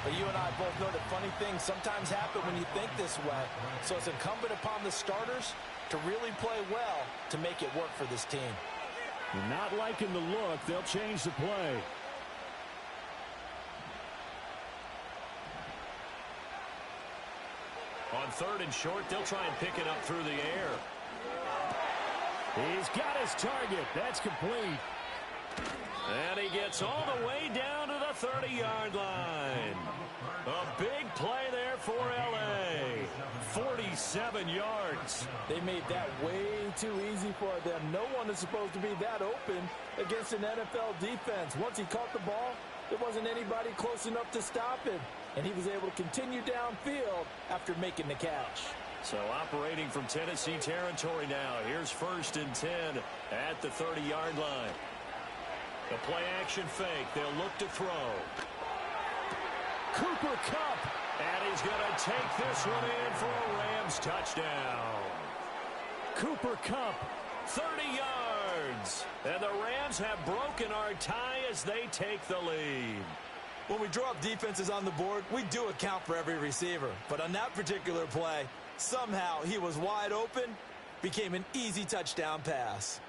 [SPEAKER 21] But you and I both know that funny things sometimes happen when you think this way. So it's incumbent upon the starters to really play well to make it work for this team.
[SPEAKER 14] You're not liking the look. They'll change the play.
[SPEAKER 20] On third and short, they'll try and pick it up through the air.
[SPEAKER 14] He's got his target. That's complete.
[SPEAKER 20] And he gets all the way down to the 30-yard line. A big play there for L.A. 47 yards.
[SPEAKER 21] They made that way too easy for them. No one is supposed to be that open against an NFL defense. Once he caught the ball, there wasn't anybody close enough to stop him. And he was able to continue downfield after making the catch.
[SPEAKER 20] So operating from Tennessee territory now. Here's first and 10 at the 30-yard line. The play action fake. They'll look to throw. Cooper Kupp. And he's going to take this one in for a Rams touchdown. Cooper Kupp, 30 yards. And the Rams have broken our tie as they take the lead.
[SPEAKER 21] When we draw up defenses on the board, we do account for every receiver. But on that particular play, somehow he was wide open, became an easy touchdown pass.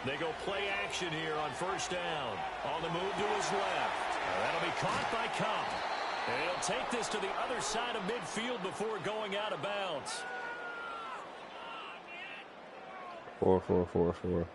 [SPEAKER 20] They go play action here on first down. On the move to his left. That'll be caught by Kupp. And he'll take this to the other side of midfield before going out of bounds.
[SPEAKER 9] 4-4-4-4.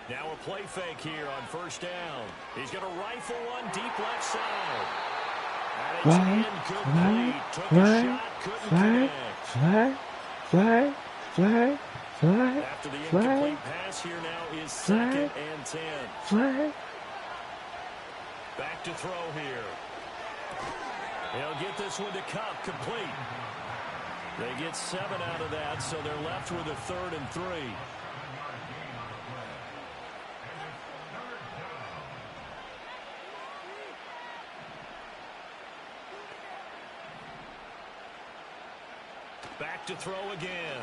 [SPEAKER 20] Now a play fake here on first down. He's going to rifle one deep left side. And it's incomplete. Took a shot, couldn't connect. After the incomplete pass, here now is 2nd and 10. Back to throw here. He'll get this one to Cup, complete. They get 7 out of that, so they're left with a 3rd and 3. Back to throw again.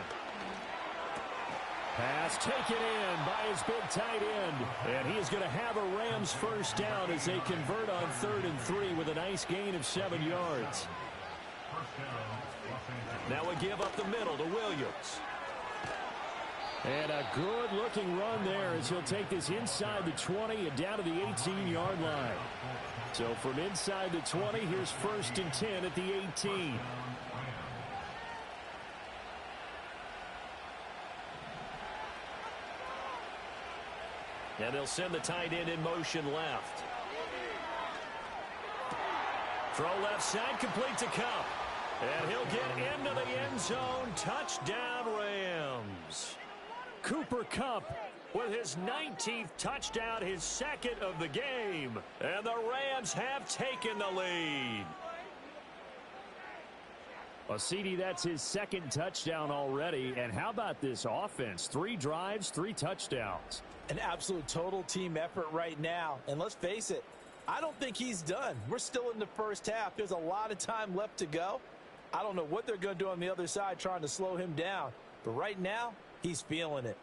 [SPEAKER 14] Pass taken in by his big tight end. And he is going to have a Rams first down as they convert on 3rd and 3 with a nice gain of 7 yards.
[SPEAKER 20] Now a give up the middle to Williams.
[SPEAKER 14] And a good-looking run there as he'll take this inside the 20 and down to the 18-yard line. So from inside the 20, here's 1st and 10 at the 18.
[SPEAKER 20] And they'll send the tight end in motion left. Throw left side, complete to Cup. And he'll get into the end zone. Touchdown, Rams.
[SPEAKER 14] Cooper Kupp
[SPEAKER 20] with his 19th touchdown, his 2nd of the game. And the Rams have taken the lead.
[SPEAKER 14] Well, CD, that's his 2nd touchdown already. And how about this offense? 3 drives, 3 touchdowns.
[SPEAKER 21] An absolute total team effort right now. And let's face it, I don't think he's done. We're still in the first half. There's a lot of time left to go. I don't know what they're going to do on the other side trying to slow him down. But right now, he's feeling it.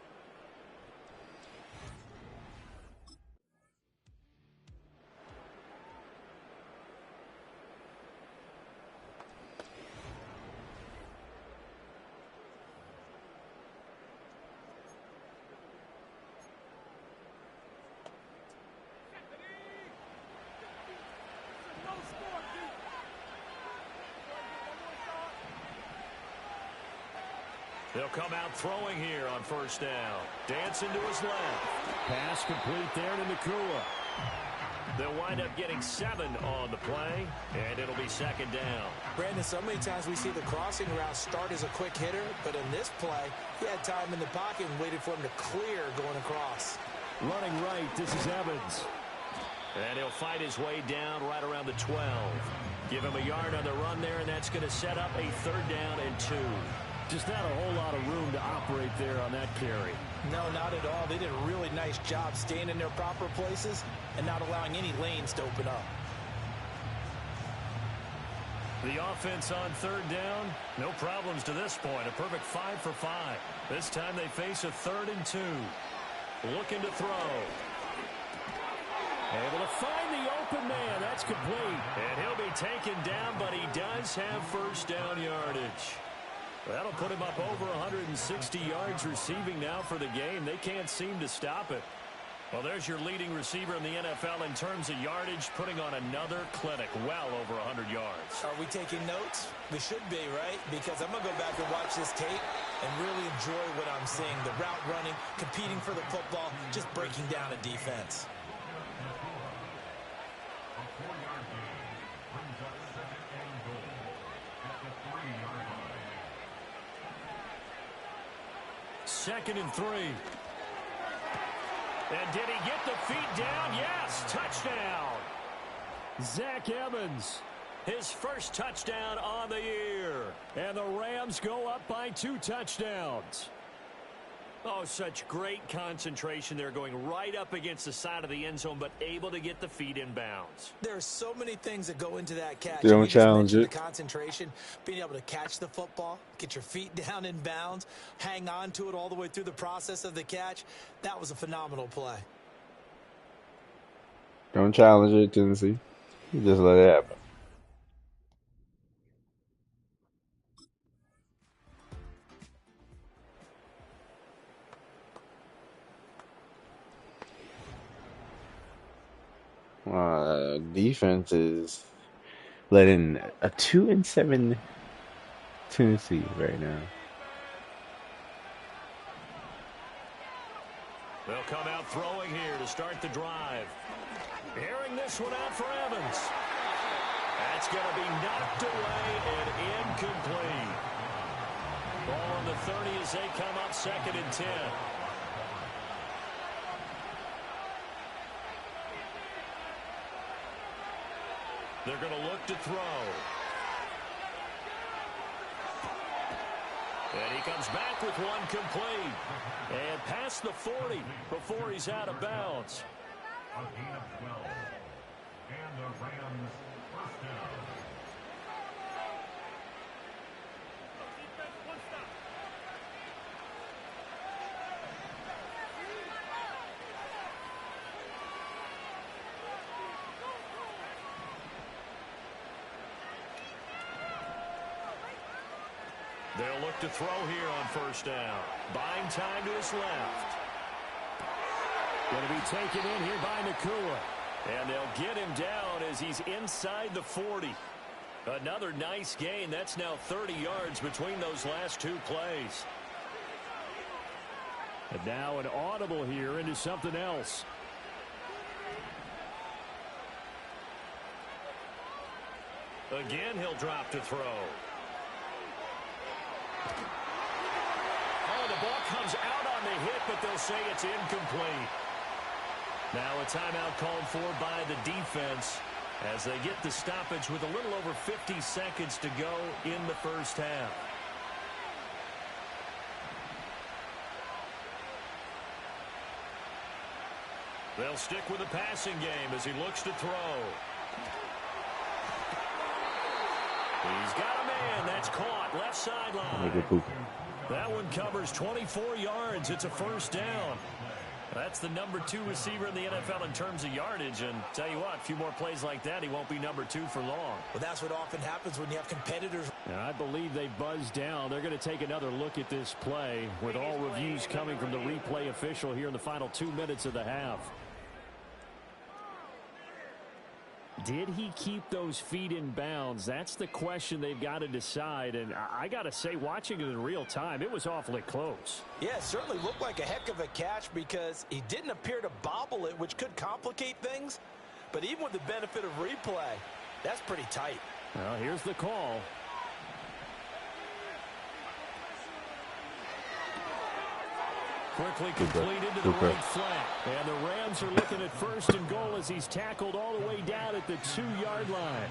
[SPEAKER 20] They'll come out throwing here on first down. Dancing to his left.
[SPEAKER 14] Pass complete there to Nakua.
[SPEAKER 20] They'll wind up getting 7 on the play, and it'll be 2nd down.
[SPEAKER 21] Brandon, so many times we see the crossing route start as a quick hitter, but in this play, he had time in the pocket and waited for him to clear going across.
[SPEAKER 14] Running right, this is Evans.
[SPEAKER 20] And he'll fight his way down right around the 12. Give him a yard on the run there, and that's going to set up a 3rd down and 2.
[SPEAKER 14] Just not a whole lot of room to operate there on that carry.
[SPEAKER 21] No, not at all. They did a really nice job staying in their proper places and not allowing any lanes to open up.
[SPEAKER 20] The offense on 3rd down, no problems to this point. A perfect 5 for 5. This time they face a 3rd and 2. Looking to throw.
[SPEAKER 14] Able to find the open man. That's complete.
[SPEAKER 20] And he'll be taken down, but he does have first down yardage. That'll put him up over 160 yards receiving now for the game. They can't seem to stop it. Well, there's your leading receiver in the NFL in terms of yardage, putting on another clinic, well over 100 yards.
[SPEAKER 21] Are we taking notes? We should be, right? Because I'm going to go back and watch this tape and really enjoy what I'm seeing. The route running, competing for the football, just breaking down a defense.
[SPEAKER 20] Second and 3. And did he get the feet down? Yes, touchdown.
[SPEAKER 14] Zach Evans,
[SPEAKER 20] his first touchdown on the year.
[SPEAKER 14] And the Rams go up by 2 touchdowns.
[SPEAKER 20] Oh, such great concentration there, going right up against the side of the end zone, but able to get the feet in bounds.
[SPEAKER 21] There are so many things that go into that catch.
[SPEAKER 9] Don't challenge it.
[SPEAKER 21] The concentration, being able to catch the football, get your feet down in bounds, hang on to it all the way through the process of the catch. That was a phenomenal play.
[SPEAKER 9] Don't challenge it, Tennessee. You just let it happen. Defense is letting a 2-7 Tennessee right now.
[SPEAKER 20] They'll come out throwing here to start the drive. Airing this one out for Evans. That's going to be knocked away and incomplete. Ball on the 30 as they come up 2nd and 10. They're going to look to throw. And he comes back with one complete. And past the 40 before he's out of bounds.
[SPEAKER 18] A gain of 12. And the Rams first down.
[SPEAKER 20] They'll look to throw here on first down. Buying time to his left. Going to be taken in here by Nakua. And they'll get him down as he's inside the 40. Another nice gain. That's now 30 yards between those last two plays.
[SPEAKER 14] And now an audible here into something else.
[SPEAKER 20] Again, he'll drop to throw. Oh, the ball comes out on the hit, but they'll say it's incomplete. Now a timeout called for by the defense as they get the stoppage with a little over 50 seconds to go in the first half. They'll stick with the passing game as he looks to throw. He's got a man. That's caught. Left sideline. That one covers 24 yards. It's a first down. That's the number 2 receiver in the NFL in terms of yardage. And tell you what, a few more plays like that, he won't be number 2 for long.
[SPEAKER 21] Well, that's what often happens when you have competitors.
[SPEAKER 14] And I believe they buzzed down. They're going to take another look at this play with all reviews coming from the replay official here in the final 2 minutes of the half. Did he keep those feet in bounds? That's the question they've got to decide. And I got to say, watching it in real time, it was awfully close.
[SPEAKER 21] Yeah, it certainly looked like a heck of a catch because he didn't appear to bobble it, which could complicate things. But even with the benefit of replay, that's pretty tight.
[SPEAKER 14] Well, here's the call. Quickly complete into the right flank. And the Rams are looking at 1st and goal as he's tackled all the way down at the 2-yard line.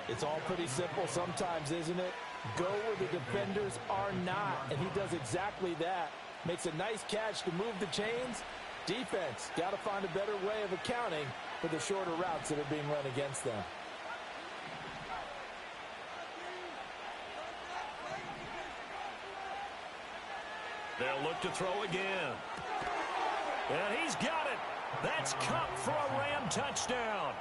[SPEAKER 21] It's all pretty simple sometimes, isn't it? Go where the defenders are not, and he does exactly that. Makes a nice catch to move the chains. Defense, got to find a better way of accounting for the shorter routes that are being run against them.
[SPEAKER 20] They'll look to throw again. And he's got it. That's Cup for a Ram touchdown.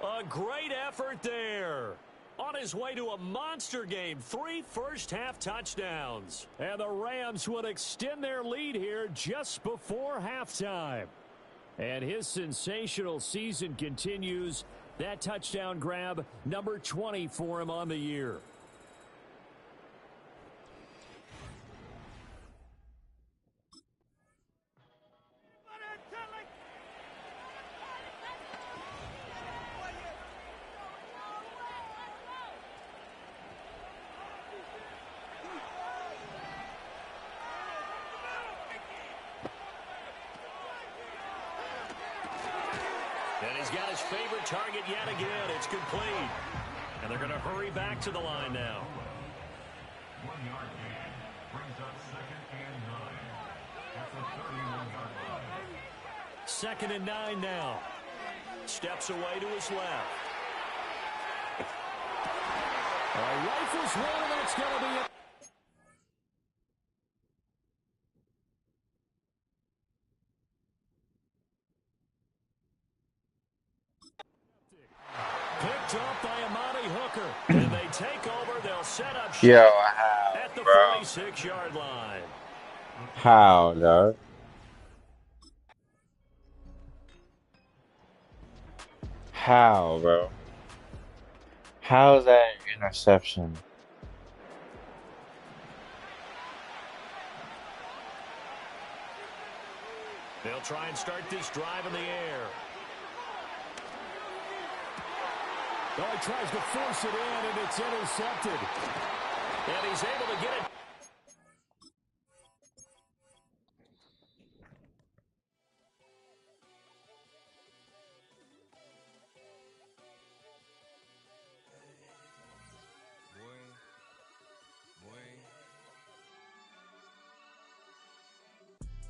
[SPEAKER 20] A great effort there. On his way to a monster game, 3 first-half touchdowns. And the Rams would extend their lead here just before halftime. And his sensational season continues. That touchdown grab, number 20 for him on the year. And he's got his favorite target yet again. It's complete. And they're going to hurry back to the line now.
[SPEAKER 18] 1-yard gain brings up 2nd and 9 at the 31-yard line.
[SPEAKER 20] 2nd and 9 now. Steps away to his left.
[SPEAKER 14] Rifles one, and that's going to be it.
[SPEAKER 20] Picked up by Amani Hooker. And they take over. They'll set up
[SPEAKER 9] Yo,
[SPEAKER 20] shop
[SPEAKER 9] how,
[SPEAKER 20] at the
[SPEAKER 9] bro?
[SPEAKER 20] 46-yard line.
[SPEAKER 9] How, dog? How, bro? How is that an interception?
[SPEAKER 20] They'll try and start this drive in the air.
[SPEAKER 14] Oh, he tries to force it in, and it's intercepted.
[SPEAKER 20] And he's able to get it.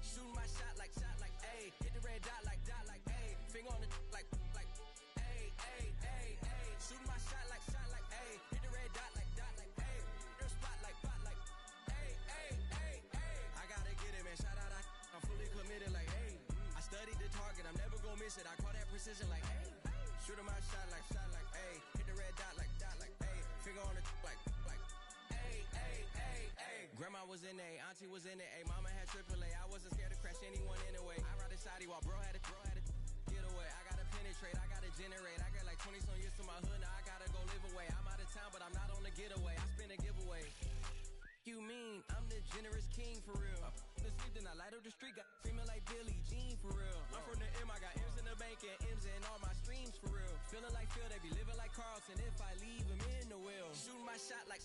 [SPEAKER 5] Shooting my shot like, ayy. Hit the red dot like, ayy. Finger on the like, ayy, ayy, ayy, ayy. Shooting my shot like, ayy. Hit the red dot like, ayy. Your spot like, ayy, ayy, ayy, ayy. I gotta get it, man. Shout out, I'm fully committed like, ayy. I studied the target, I'm never gonna miss it. I call that precision like, ayy. Shooting my shot like, ayy. Hit the red dot like, ayy. Finger on the like, ayy, ayy, ayy, ayy. Grandma was in A, auntie was in it, ayy. Mama had AAA. I wasn't scared to crash anyone anyway. I ride a shotty while bro had to get away. I gotta penetrate, I gotta generate. I got like 20 some years to my hood, now I gotta go live away. I'm out of town, but I'm not on the getaway. I spin a giveaway. You mean I'm the generous king for real? The sleep, then I light up the street, got screaming like Billie Jean for real. I'm from the M, I got M's in the bank and M's in all my streams for real. Feeling like Phil, they be living like Carlson if I leave him in the will. Shooting my shot like,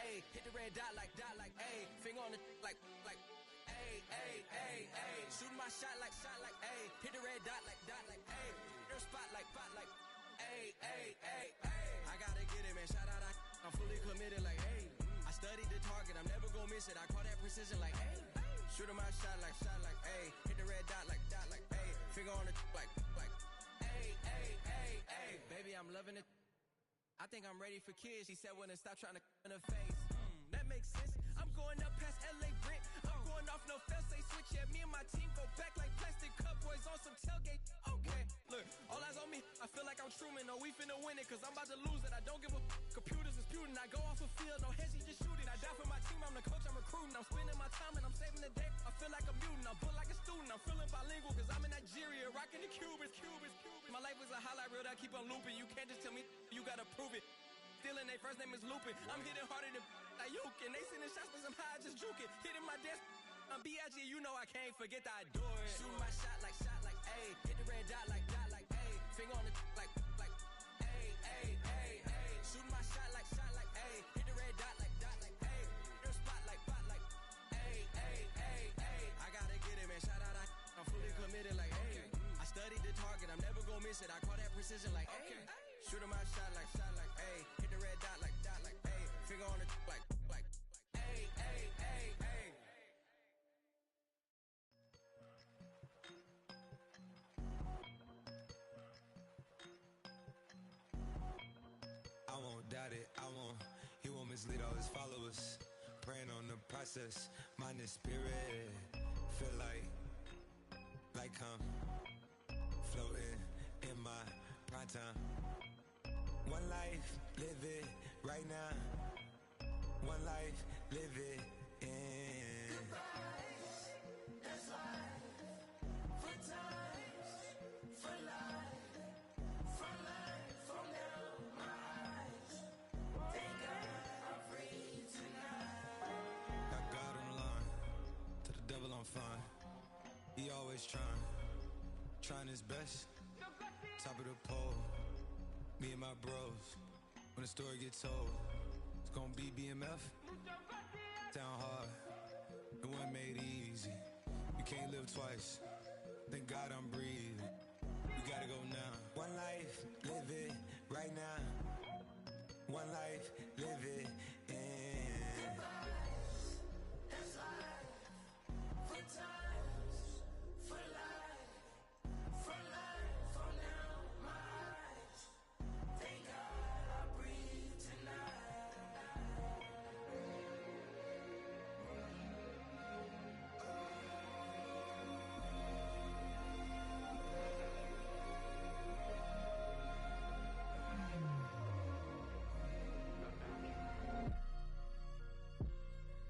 [SPEAKER 5] ayy. Hit the red dot like, ayy. Finger on the like, ayy, ayy, ayy, ayy. Shooting my shot like, ayy. Hit the red dot like, ayy. Your spot like, ayy, ayy, ayy, ayy. I gotta get it, man. Shout out, I'm fully committed like, ayy. I studied the target, I'm never gonna miss it. I call that precision like, ayy. Shooting my shot like, ayy. Hit the red dot like, ayy. Finger on the like, ayy, ayy, ayy, ayy. Baby, I'm loving it. I think I'm ready for kids. She said when to stop trying to in her face. That makes sense. I'm going up past LA Brent. I'm going off no fence. They switch. Yeah, me and my team go back like plastic cup boys on some tailgate. Okay, look, all eyes on me. I feel like I'm Truman. No, we finna win it, cause I'm about to lose it. I don't give a computers is putin'. I go off a field, no heads, just shooting. I die for my team. I'm the coach. I'm recruiting. I'm spending my time and I'm saving the day. I feel like a mutant. I'm built like a student. I'm feeling bilingual, cause I'm in Nigeria, rocking the Cubans. My life is a highlight reel that I keep on looping. You can't just tell me you gotta prove it. Stealing, their first name is Lupin. I'm hitting harder than Ayuk, and they sending shots cause I'm high, just juke it. Hitting my desk, I'm B.I.G., you know I can't forget that I do it. Shooting my shot like, ayy. Hit the red dot like, ayy. Finger on the like, ayy, ayy, ayy, ayy. Shooting my shot like, ayy. Hit the red dot like, ayy. Your spot like, ayy, ayy, ayy, ayy. I gotta get it, man. Shout out, I'm fully committed like, ayy. I studied the target, I'm never gonna miss it. I call that precision like, ayy. Shooting my shot like, ayy. Hit the red dot like, ayy. Finger on the like, ayy, ayy, ayy, ayy.
[SPEAKER 10] I won't doubt it, he won't mislead all his followers. Praying on the process, mind and spirit. Feel like I'm floating in my prime time. One life, live it right now. One life, live it in.
[SPEAKER 11] That's life. For times, for life. From life, from now, my eyes. Thank God I'm free tonight.
[SPEAKER 10] Got God on the line, to the devil I'm fine. He always trying his best. Top of the pole, me and my bros. When the story gets told, it's gonna be BMF. Down hard, it wasn't made easy. You can't live twice. Thank God I'm breathing. We gotta go now. One life, live it right now. One life, live it in.
[SPEAKER 11] That's life. For times, for life. For life, from now, my eyes. Thank God I breathe tonight.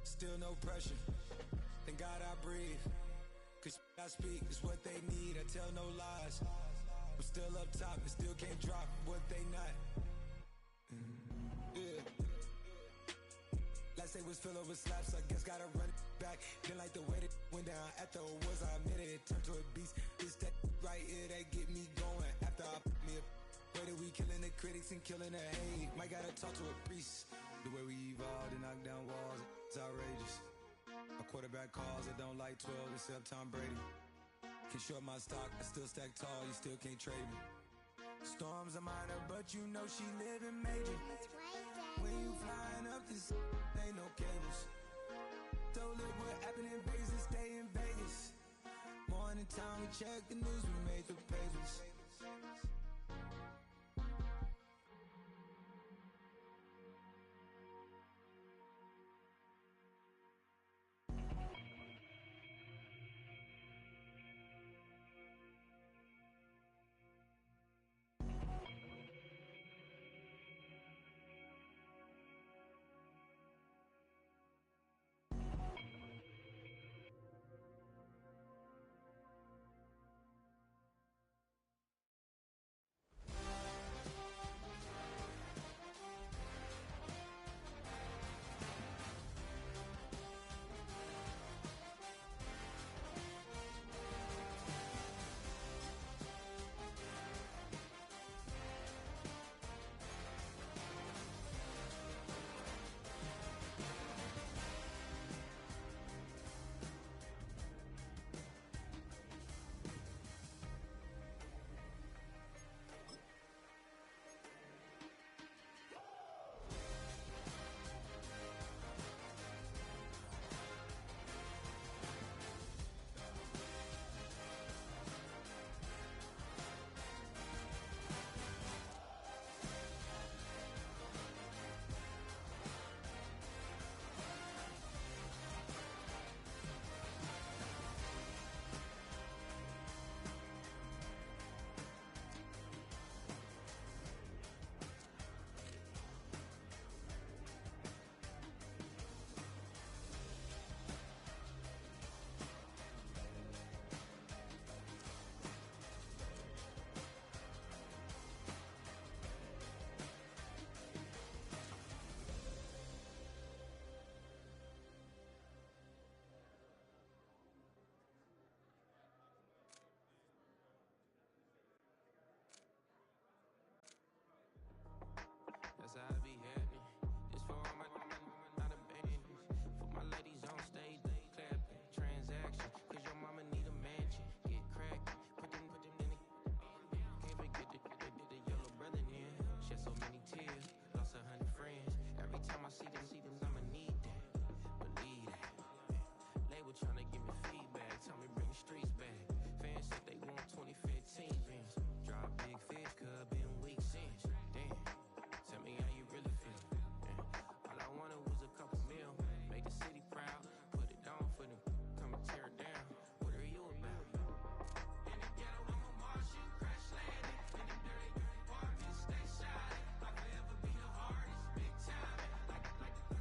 [SPEAKER 10] Still no pressure. Thank God I breathe. Cause I speak is what they need. I tell no lies. I'm still up top and still can't drop what they not. Yeah. Last Guess they was filled with slaps, I guess gotta run it back. Didn't like the way that went down after it was, I admit it, it turned to a beast. This that right here that get me going. After I put me a way that we killing the critics and killing the hate. Might gotta talk to a priest. The way we evolved and knock down walls, it's outrageous. A quarterback calls, I don't like 12 except Tom Brady. Can short my stock, I still stack tall, you still can't trade me. Storms are minor, but you know she living major. When you flying up this, ain't no cables. Don't look what happened in Vegas and stay in Vegas. Morning time, we check the news, we made the pages.
[SPEAKER 15] That's how I be happening. This for all my not abandoned. For my ladies on stage, they clapping. Transaction, cause your mama need a mansion. Get cracked, put them in the. Can't forget the yellow brother in. Shed so many tears, lost 100 friends. Every time I see them, I'ma need that. Believe that. Label tryna give me feedback, tell me bring the streets back. Fans said they want 2015 Vince. Drop big fish, cuz been weak since. Damn. Tell me how you really feel. Yeah. All I wanted was a couple mil. Make the city proud. Put it on for them. Come and tear it down. What are you about? In the ghetto, I'm a Martian. Crash landing. In the dirty apartments, stay shiny. I'll forever be the hardest. Big time. Like the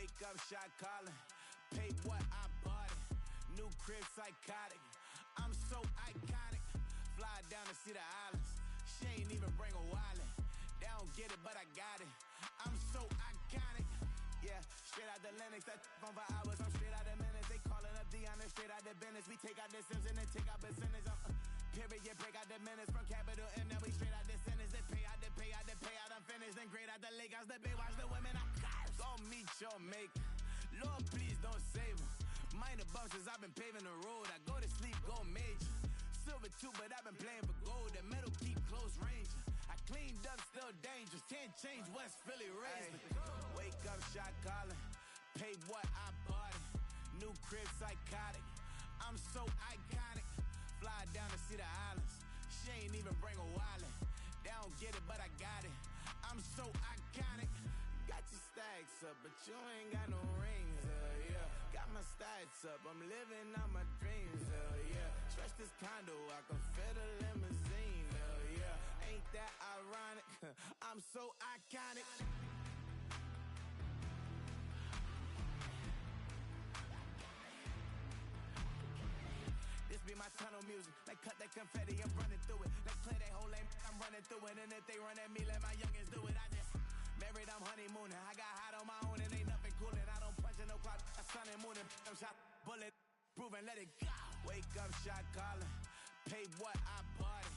[SPEAKER 1] Wake up, shot calling. Paid what I bought it. New crib, psychotic. I'm so iconic. Fly down to see the islands. She ain't even bring a wallet. They don't get it, but I got it. I'm so iconic. Yeah, straight out the Lennox, that on for hours. I'm straight out the minutes. They calling up Dion and straight out the business. We take out the Sims and then take out percentage. Period, break out the minutes from capital M. Now we straight out the sentence. They pay out the payout. I'm finished. Then grade out the Lakers. The bay watch the women. I'm go meet your maker. Lord, please don't save them. Minor bumps as I've been paving the road. I go to sleep, go major. Silver too, but I've been playing for gold. The metal keep close range. I cleaned up, still dangerous. Can't change West Philly raised. Wake up, shot calling. Paid what I bought it. New crib, psychotic. I'm so iconic. Fly down to see the islands. She ain't even bring a wallet. They don't get it, but I got it. I'm so iconic. Got your stacks up, but you ain't got no rings, yeah. Got my stacks up, I'm living out my dreams, yeah. Stretch this condo, I can fit a limousine, yeah. Ain't that ironic? I'm so iconic. This be my tunnel music. Like cut that confetti, I'm running through it. Like play that whole lane, I'm running through it. And if they run at me, let my youngins do it. I just married, I'm honeymooning. I got hot on my own and ain't nothing coolin'. I don't punch in no clock, I sun and moon. I'm shot, bullet, proven, let it go. Wake up, shot calling. Paid what I bought it.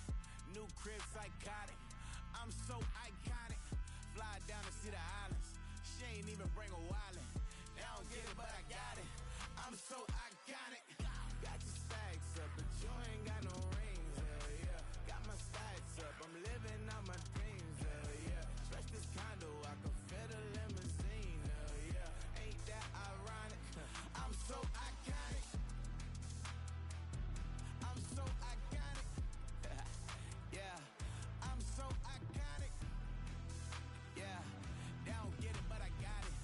[SPEAKER 1] New crib, psychotic. I'm so iconic. Fly down to see the islands. She ain't even bring a wallet. They don't get it, but I got it. I'm so iconic. Got your stacks up, but you ain't got no rings, hell yeah. Got my stacks up, I'm living out my dreams, hell yeah. Stretch this condo, I can fit a limousine, hell yeah. Ain't that ironic? I'm so iconic. I'm so iconic. Yeah, I'm so iconic. Yeah, they don't get it, but I got it.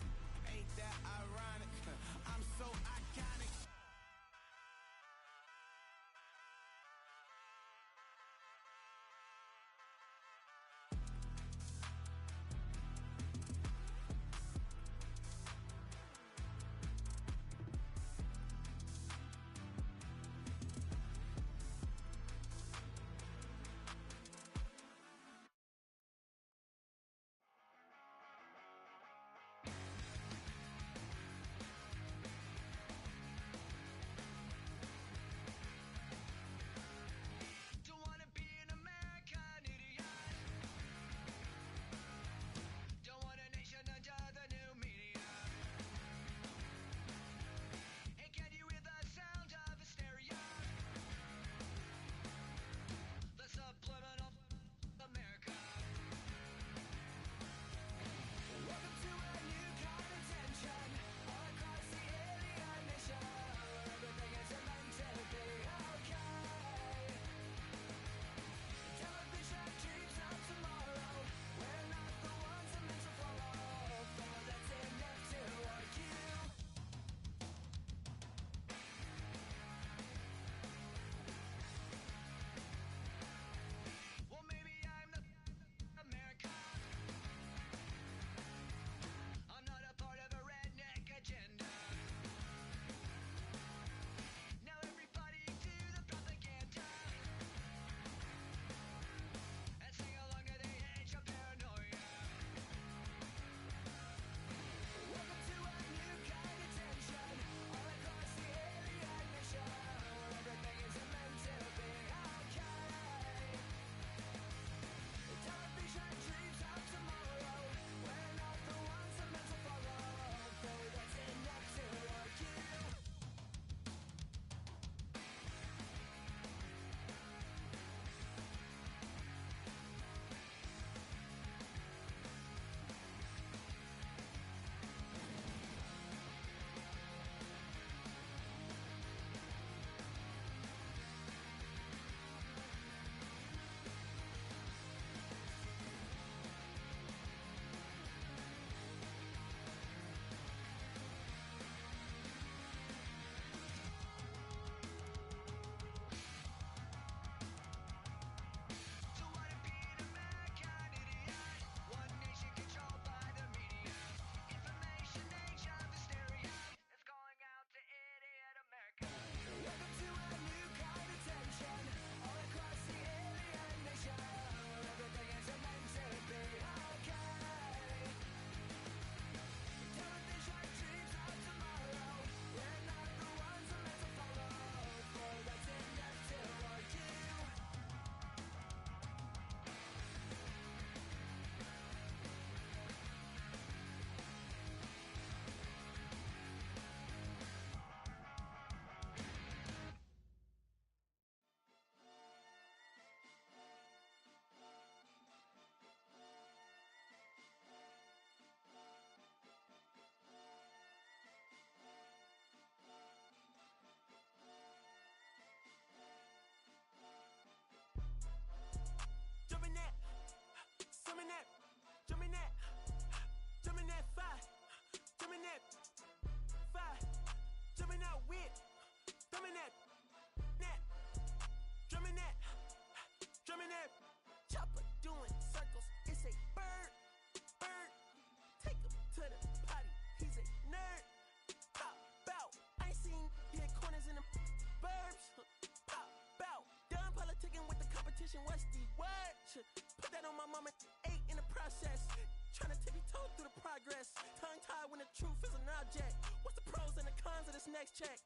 [SPEAKER 5] mama ate in the process. Trying to tippy-toe through the progress. Tongue-tied when the truth is an object. What's the pros and the cons of this next check?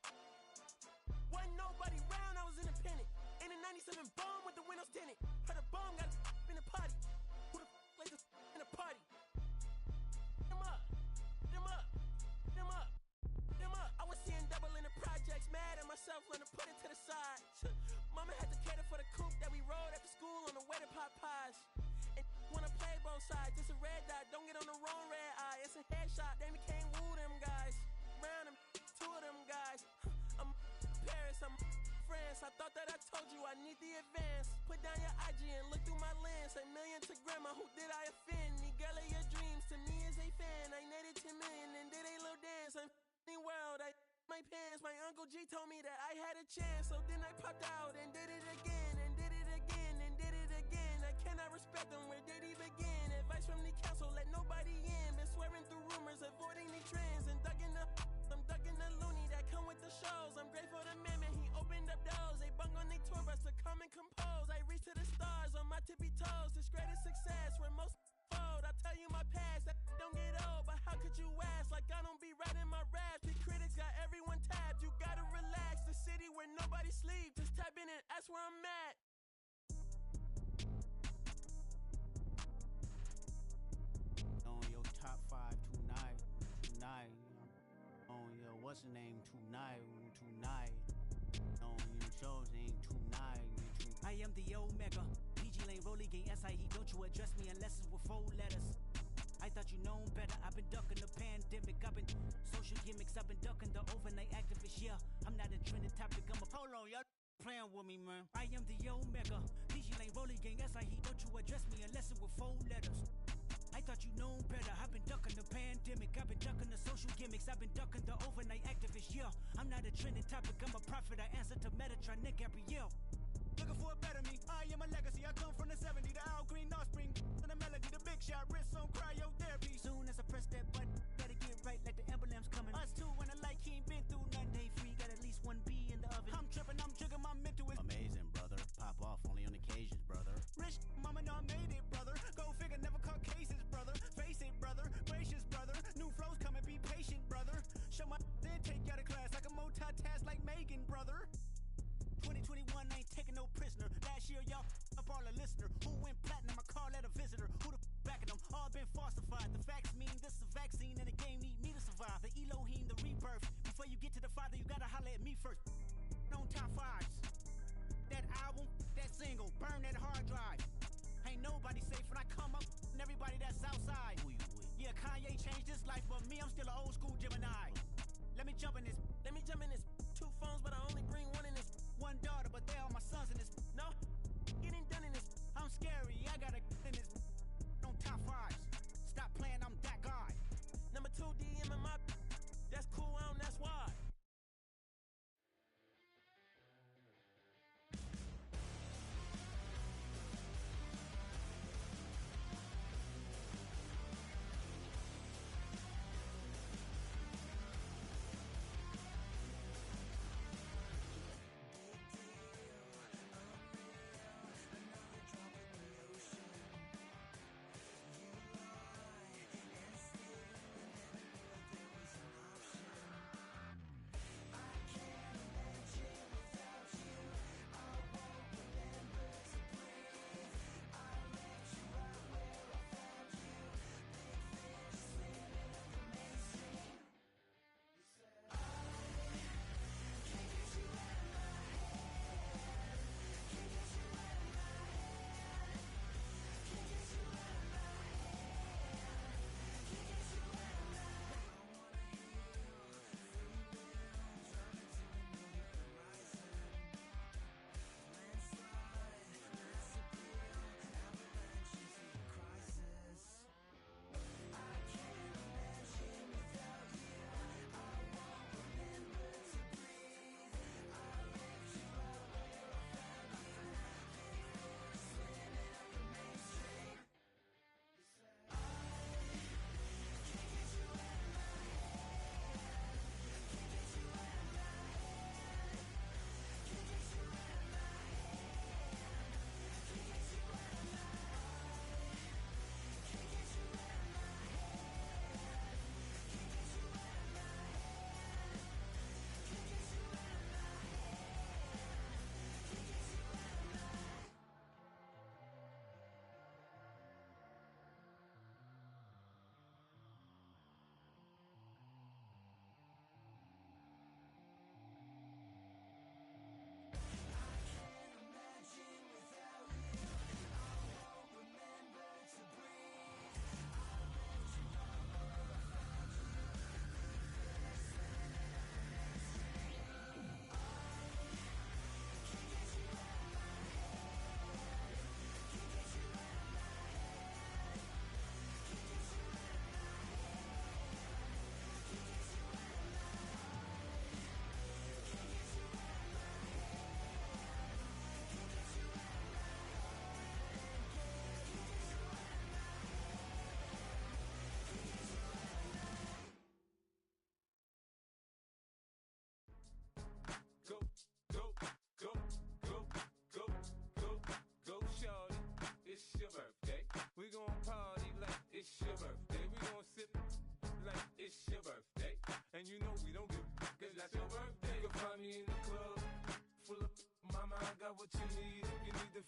[SPEAKER 5] Wasn't nobody round, I was independent. In a 97 bomb with the windows tinted. Heard a bomb got in the party. Who the like this in the party? Them up, them up, them up, them up. I was seeing double in the projects, mad at myself, learn to put it to the side. Mama had to cater for the coupe that we rode after school on the way to Popeyes. And wanna play both sides, it's a red dot, don't get on the wrong red eye. It's a headshot, they can't woo them guys. Round them, two of them guys. I'm Paris, I'm France. I thought that I told you I need the advance. Put down your IG and look through my lens. A million to grandma, who did I offend? The girl of your dreams to me is a fan. I netted 10 million and did a little dance. I'm f***ing world, I my pants. My Uncle G told me that I had a chance. So then I popped out and did it again. And did it again and did it again. I cannot respect them, where did he begin? Advice from the council, let nobody in. Been swearing through rumors, avoiding the trends. And ducking the I'm ducking the loony that come with the shows. I'm grateful to man, he opened up doors. They bung on their tour bus to come and compose. I reach to the stars on my tippy toes. This greatest success where most fold. I tell you my past, that don't get old. But how could you ask? Like I don't be writing my raps. The critics got everyone tabbed. You gotta relax. The city where nobody sleeps. Just tap in and ask where I'm at.
[SPEAKER 12] On your top 5 tonight. On your what's the name tonight. On your shows ain't tonight. I am the Omega. PG Lane Rolly Gang SIE. Don't you address me unless it's with 4 letters. I thought you known better. I've been ducking the pandemic. I've been social gimmicks. I've been ducking the overnight activist. Yeah, I'm not a trending topic. I'm a hold on, y'all playing with me, man. I am the Omega. PG Lane Rolly Gang SIE. Don't you address me unless it's with 4 letters. I thought you known better. I've been ducking the pandemic. I've been ducking the social gimmicks. I've been ducking the overnight activist. Yeah, I'm not a trending topic. I'm a prophet. I answer to Metatron, Nick Gabrielle. Looking for a better me. I am a legacy. I come from the 70s. The Al Green offspring. And the melody. The big shot. Wrist on cryotherapy. Soon as I press that button, better get right like the emblem's coming. Us two when the light he ain't been through none. Day free. Got at least 1 B in the oven. I'm tripping. I'm triggering. My mental is amazing, brother. Pop off only on occasions, brother. Rich mama know I made it, brother. Go figure. Never caught cases, brother. Face it, brother. Gracious, brother. New flows coming. Be patient, brother. Show my then take you out of class like a multitask like Megan, brother. 2021 ain't taking no prisoner. Last year, y'all up all a listener. Who went platinum? I call that a visitor. Who the backing them? All been falsified. The facts mean this is a vaccine and the game need me to survive. The Elohim, the rebirth. Before you get to the Father, you gotta holler at me first. On top 5s. That album, that single, burn that hard drive. Ain't nobody safe when I come up and everybody that's outside. Who you with? Yeah, Kanye changed his life, but me, I'm still an old school Gemini. Let me jump in this.
[SPEAKER 5] 2 phones, but I only bring 1 in this.
[SPEAKER 12] 1 daughter, but they all my sons in this.
[SPEAKER 5] No, getting done in this.
[SPEAKER 12] I'm scary, I gotta in this. On top 5s. Stop playing, I'm that guy.
[SPEAKER 5] Number 2 DM in my. That's cool, that's why.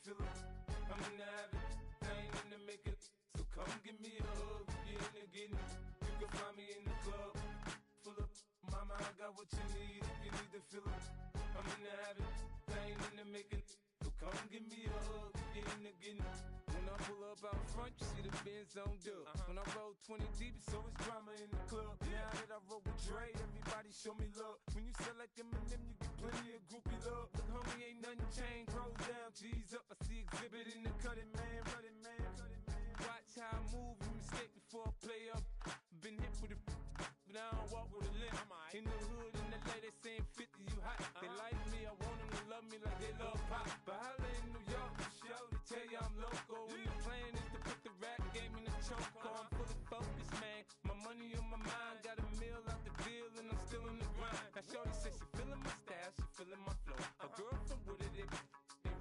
[SPEAKER 5] feeling. I'm in the habit, I ain't in the making. So come give me a hug, you in the getting. You can find me in the club, full up. Mama, I got what you need if you need the feeling. I'm in the habit, I ain't in the making. So come give me a hug, you in the getting. When I pull up out front, you see the Benz on dub. When I roll 20 deep, it's always drama in the club. Now that I roll with Dre, everybody show me love. When you sell like Eminem, you get plenty of groupie love. Look, homie, ain't nothing changed. Roll down, G's up. I see exhibit in the cutting, man. Running, man. Watch how I move, you mistake before I play up. Been hit with a but I don't walk with a limp. In the hood, in the lady saying 50, you hot. They like me, I want them to love me like they love pop. But holla in New York, show, they tell you I'm local. And the plan is to put the rap game in the choke. I'm fully focused, man. My money on my mind, got a meal out the deal, and I'm still in the grind. Now shorty says she feeling my style, she feeling my flow. A girl from Wooded, they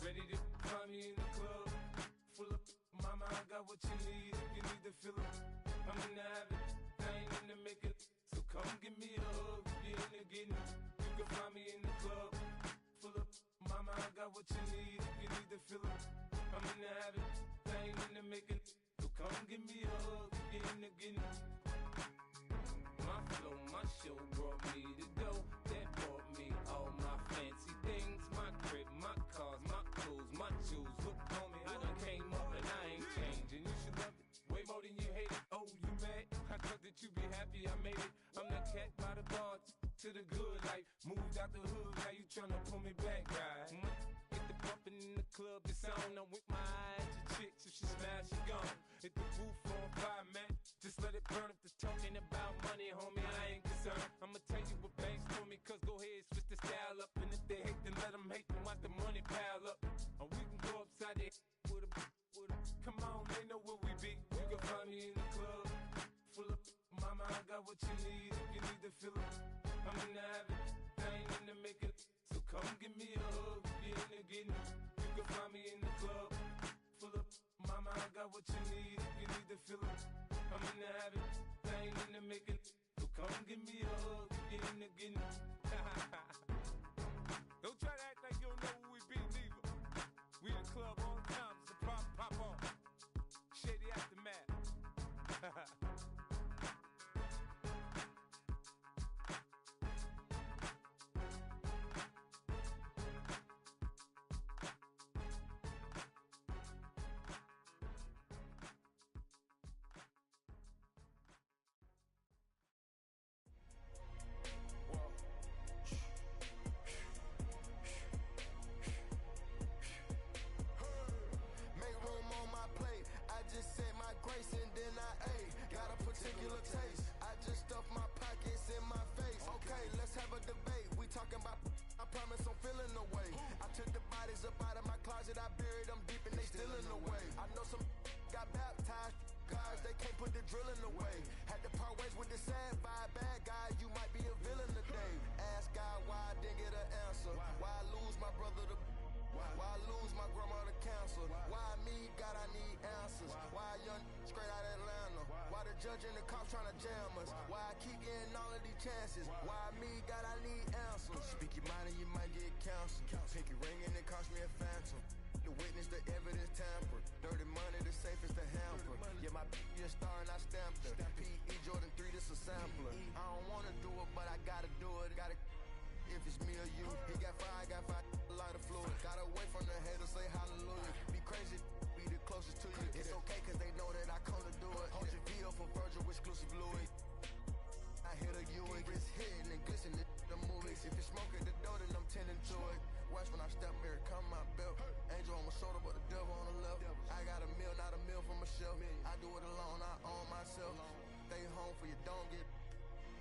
[SPEAKER 5] ready to find me in the club. Full up, mama, I got what you need if you need the feeling. I'm in the habit, I ain't in the making. So come give me a hug, you in the getting. You can find me in the club. Full up, mama, I got what you need if you need the feeling. I'm in the habit, I ain't in the making. So come give me a hug, you in the getting. My flow, my show brought me the dough that brought me all my fancy things. My crib, my cars, my clothes, my shoes. Look, homie, I done came up and I ain't changing. You should love it way more than you hate it. Oh, you mad? I thought that you be happy I made it. I'm that cat by the bar to the good life. Moved out the hood, now you tryna pull me back, right? Get the bumpin' in the club, it's on. I'm with my eyes to chicks, if she smash, she gone. Hit the roof on fire, man. Just let it burn. If they're talking about money, homie, I ain't concerned. I'ma tell you what banks for me, cause go ahead, switch the style up. And if they hate, then let them hate, then watch the money pile up. Or we can go upside there with a. Come on, they know where we be. You can find me in the club. Full up, mama, I got what you need if you need the feeling. I'm in the habit, I ain't in the making. So come give me a hug, you in the getting. You can find me in the club. Full up, mama, I got what you need if you need the feeling. I'm in the habit, I ain't in the making. So come give me a hug, you in the getting. Don't try to act like you don't know who we be, neither. We in the club all the time, it's a pop off. Shady aftermath.
[SPEAKER 11] Make room on my plate. I just said my grace and then I ate. Got a particular taste. I just stuffed my pockets in my face. Okay, let's have a debate. We talking about. I promise I'm feeling the way. I took the bodies up out of my closet. I buried them deep and they still in the way. I know some got baptized. Guys, they can't put the drilling away. Had to part ways with the sad vibe. Bad guy, you might be a villain today. Ask God why I didn't get an answer. Why I lose my brother to. Why I lose my grandma to cancer? Why me, God, I need answers. Why a young straight out of Atlanta? Why the judge and the cops trying to jam us? Why I keep getting all of these chances? Why me, God, I need answers. Speak your mind and you might get canceled. Pinky ring and it cost me a phantom. The witness, the evidence tampered. Dirty money, the safest to hamper. Yeah, my be a star and I stamped her. P.E. Jordan 3, this a sampler. I don't wanna do it, but I gotta do it. Gotta. If it's me or you, he got five, a lot of fluid. Got away from the haters, say hallelujah. Be crazy, be the closest to you. It's okay, cause they know that I come to do it. Hold your VO for Virgil, exclusive Louis. I hit a Buick, it's hitting and glistening the movies. If it's smoke at the door, then I'm tending to it. Watch when I step here, come my belt. Angel on my shoulder, but the devil on the left. I got a meal, not a meal from a shelf. I do it alone, I own myself. Stay home for you, don't get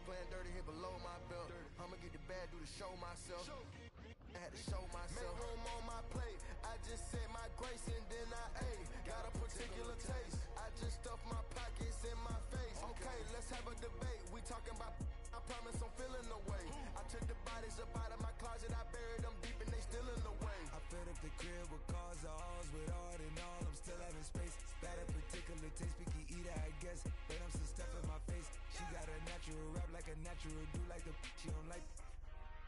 [SPEAKER 11] playing dirty here below my belt. I'ma get the bad, do the show myself. I had to show myself. Make room on my plate. I just said my grace and then I ate. Got a particular taste. I just stuffed my pockets in my face. Okay, let's have a debate. We talking about. I promise I'm feeling the way. I took the bodies up out of my closet. I buried them deep and they still in the way.
[SPEAKER 10] I filled up the crib with cars, the halls with art and all. I'm still having space. Got a particular taste, picky eater, I guess. But I'm some stuff in my face. She got a natural rap like a natural do like the she don't like.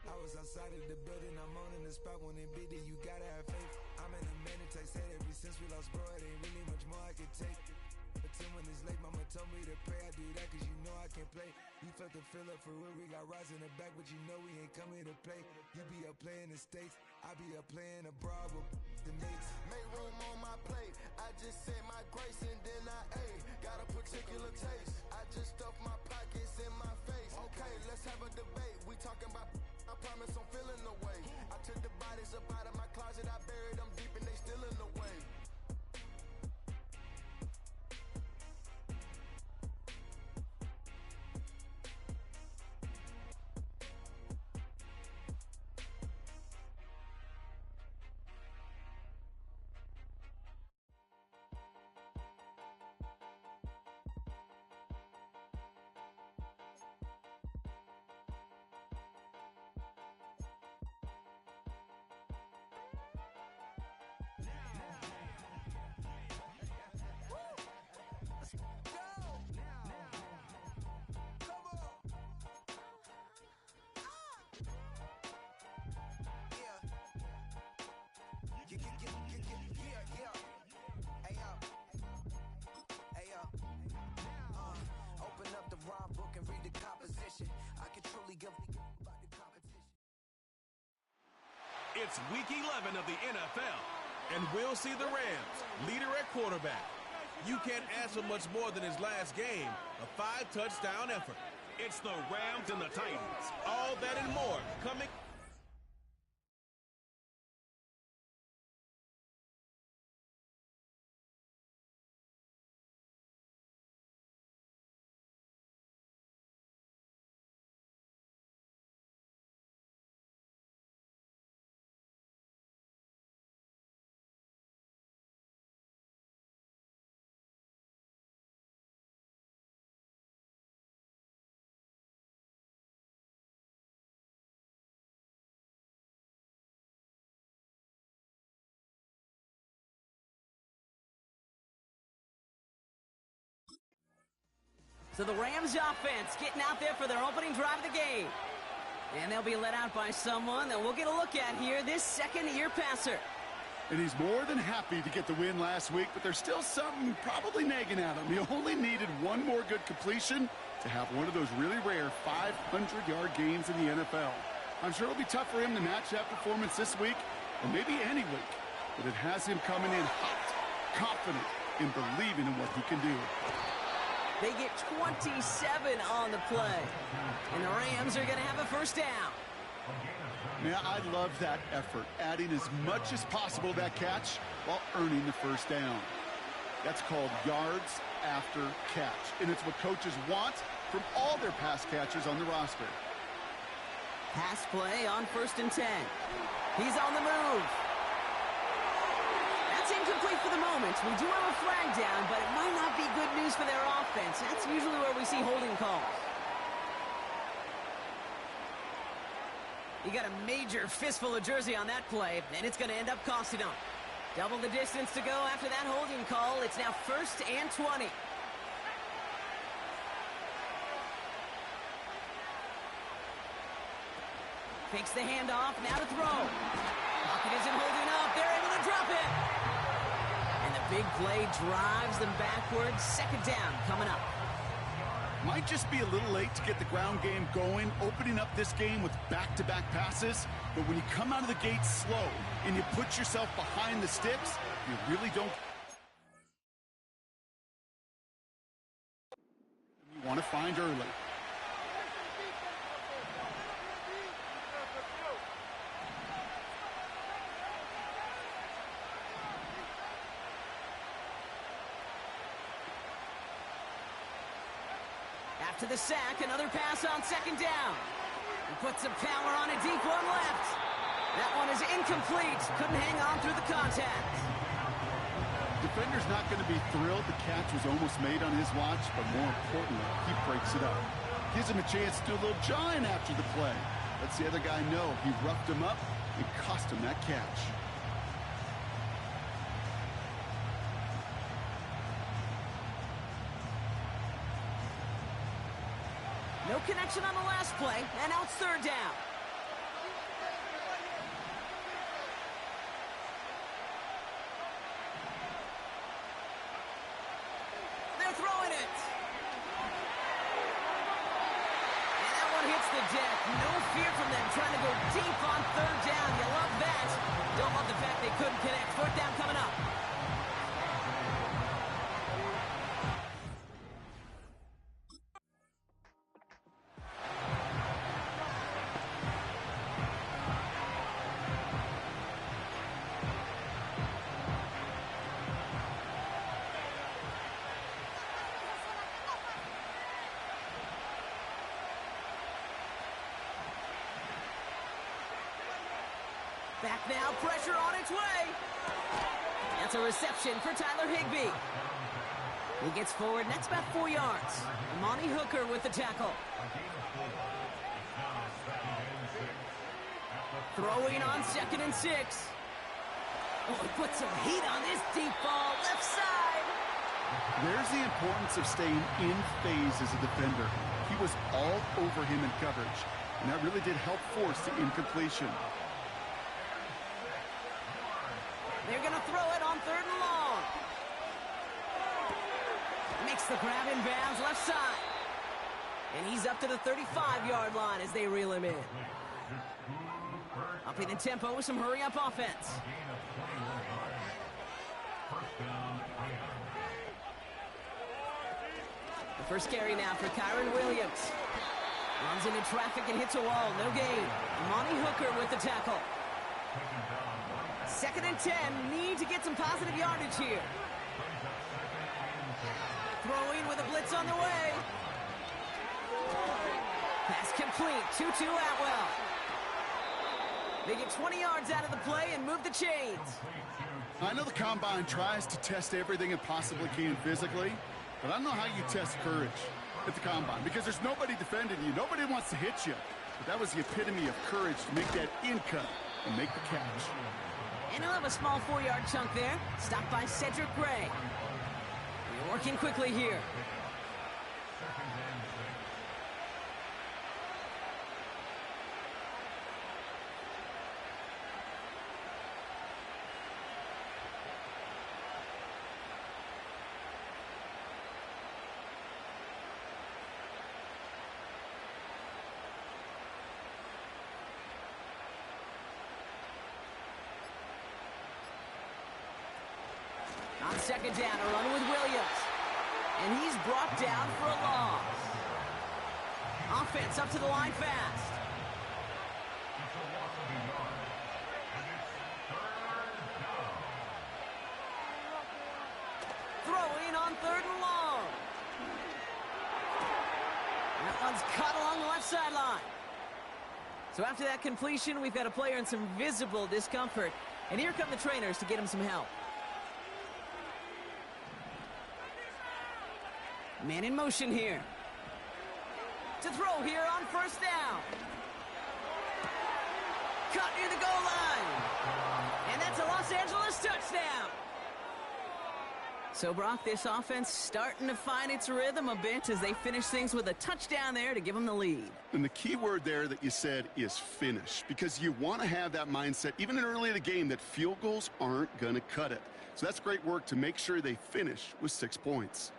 [SPEAKER 10] I was outside of the building, I'm on in the spot when it big, then you gotta have faith. I'm I'm in a minute, I said ever since we lost bro, it ain't really much more I can take. But 10 when it's late, mama told me to pray. I do that cause you know I can't play. You felt the fill up for real, we got rise in the back, but you know we ain't coming to play. You be up playing the States, I be up playing abroad with the mates.
[SPEAKER 11] Make room on my plate. I just said my grace and then I ate. Got a particular taste. I just stuffed my pockets in my face. Okay, let's have a debate. We talking about, I promise I'm feeling the way. I took the bodies up out of my closet. I buried them deep and they still in the way. Open up the rhyme book and read the composition. I can truly give about the competition.
[SPEAKER 2] It's week 11 of the NFL, and we'll see the Rams, leader at quarterback. You can't ask for much more than his last game, a 5-touchdown effort. It's the Rams and the Titans. All that and more coming.
[SPEAKER 16] So the Rams offense getting out there for their opening drive of the game. And they'll be led out by someone that we'll get a look at here, this second-year passer.
[SPEAKER 17] And he's more than happy to get the win last week, but there's still something probably nagging at him. He only needed one more good completion to have one of those really rare 500-yard games in the NFL. I'm sure it'll be tough for him to match that performance this week, or maybe any week. But it has him coming in hot, confident, and believing in what he can do.
[SPEAKER 16] They get 27 on the play. And the Rams are going to have a first down.
[SPEAKER 17] Yeah, I love that effort, adding as much as possible to that catch while earning the first down. That's called yards after catch, and it's what coaches want from all their pass catchers on the roster.
[SPEAKER 16] Pass play on 1st and 10. He's on the move. That's incomplete for the moment. We do have a flag down, but it might not be good news for their offense. That's usually where we see holding calls. You got a major fistful of jersey on that play, and it's going to end up costing them. Double the distance to go after that holding call. It's now 1st and 20. Fakes the handoff, now to throw. Pocket isn't holding up. They're able to drop it. And the big play drives them backwards. Second down coming up.
[SPEAKER 17] Might just be a little late to get the ground game going, opening up this game with back-to-back passes. But when you come out of the gate slow and you put yourself behind the sticks, you really don't. You want to find early.
[SPEAKER 16] After the sack, another pass on second down. He puts some power on a deep one left. That one is incomplete. Couldn't hang on through the contact.
[SPEAKER 17] Defender's not going to be thrilled the catch was almost made on his watch, but more importantly, he breaks it up. Gives him a chance to do a little jawing after the play. Lets the other guy know he roughed him up and cost him that catch.
[SPEAKER 16] No connection on the last play, and now it's third down. fear from them, trying to go deep on third down. You love that. Don't love the fact they couldn't connect. Fourth down coming up. Back now, pressure on its way. That's a reception for Tyler Higbee. He gets forward, and that's about 4 yards. Monty Hooker with the tackle. Throwing on 2nd and 6. Oh, he put some heat on this deep ball, left side.
[SPEAKER 17] There's the importance of staying in phase as a defender. He was all over him in coverage, and that really did help force the incompletion.
[SPEAKER 16] They're going to throw it on 3rd and long. Makes the grab in bounds left side. And he's up to the 35-yard line as they reel him in. Upping the tempo with some hurry-up offense. The first carry now for Kyron Williams. Runs into traffic and hits a wall. No gain. Monty Hooker with the tackle. 2nd and 10. Need to get some positive yardage here. Throwing with a blitz on the way. Pass complete. 2-2 Atwell. They get 20 yards out of the play and move the chains.
[SPEAKER 17] I know the Combine tries to test everything it possibly can physically, but I don't know how you test courage at the Combine because there's nobody defending you. Nobody wants to hit you. But that was the epitome of courage to make that in cut and make the catch.
[SPEAKER 16] And he'll have a small 4-yard chunk there. Stopped by Cedric Gray. We're working quickly here. On 2nd down, a run with Williams. And he's brought down for a loss. Offense up to the line fast. Throwing on 3rd and long. That one's cut along the left sideline. So after that completion, we've got a player in some visible discomfort. And here come the trainers to get him some help. Man in motion here. To throw here on 1st down. Cut near the goal line. And that's a Los Angeles touchdown. So, Brock, this offense starting to find its rhythm a bit as they finish things with a touchdown there to give them the lead.
[SPEAKER 17] And the key word there that you said is finish, because you want to have that mindset, even in early in the game, that field goals aren't going to cut it. So that's great work to make sure they finish with 6 points.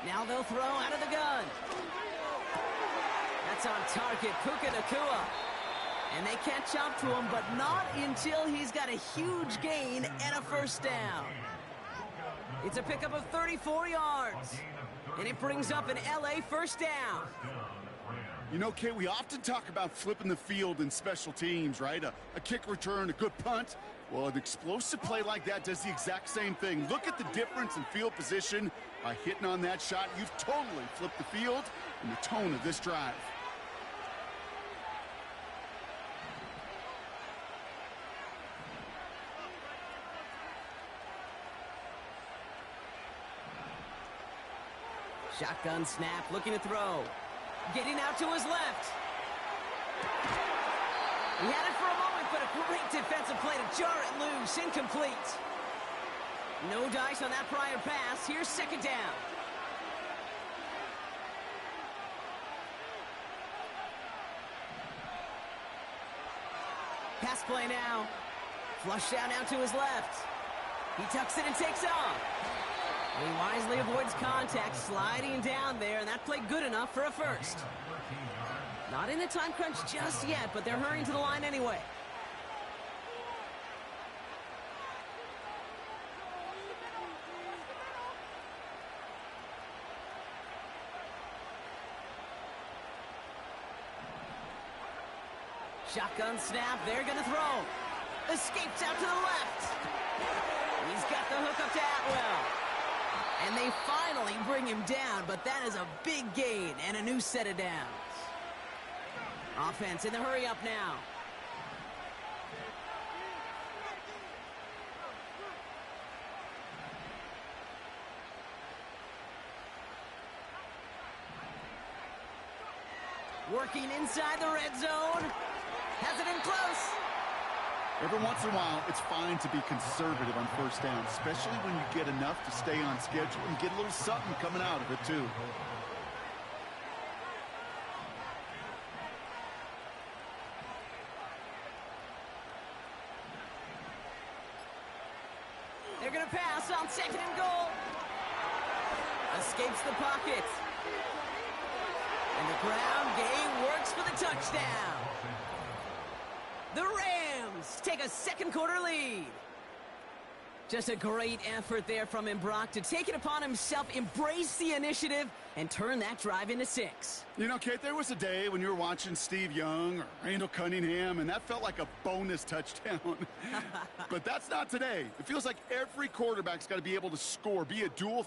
[SPEAKER 16] Now they'll throw out of the gun. That's on target, Puka Nacua. And they catch up to him, but not until he's got a huge gain and a 1st down. It's a pickup of 34 yards. And it brings up an LA 1st down.
[SPEAKER 17] You know, Kate, we often talk about flipping the field in special teams, right? A kick return, a good punt. Well, an explosive play like that does the exact same thing. Look at the difference in field position. By hitting on that shot, you've totally flipped the field and the tone of this drive.
[SPEAKER 16] Shotgun snap, looking to throw. Getting out to his left. He had it for a moment, but a great defensive play to jar it loose. Incomplete. No dice on that prior pass. Here's second down. Pass play now. Flush down out to his left. He tucks it and takes off. He wisely avoids contact, sliding down there, and that played good enough for a first. Not in the time crunch just yet, but they're hurrying to the line anyway. Shotgun snap, they're going to throw. Escapes out to the left. He's got the hook up to Atwell. And they finally bring him down, but that is a big gain and a new set of downs. Offense in the hurry up now. Working inside the red zone. Has it in close.
[SPEAKER 17] Every once in a while, it's fine to be conservative on first down, especially when you get enough to stay on schedule and get a little something coming out of it, too.
[SPEAKER 16] They're going to pass on second and goal. Escapes the pocket. And the ground game works for the touchdown. The Rams take a second quarter lead. Just a great effort there from him, Brock, to take it upon himself, embrace the initiative, and turn that drive into 6.
[SPEAKER 17] You know, Kate, there was a day when you were watching Steve Young or Randall Cunningham, and that felt like a bonus touchdown. But that's not today. It feels like every quarterback's got to be able to score, be a dual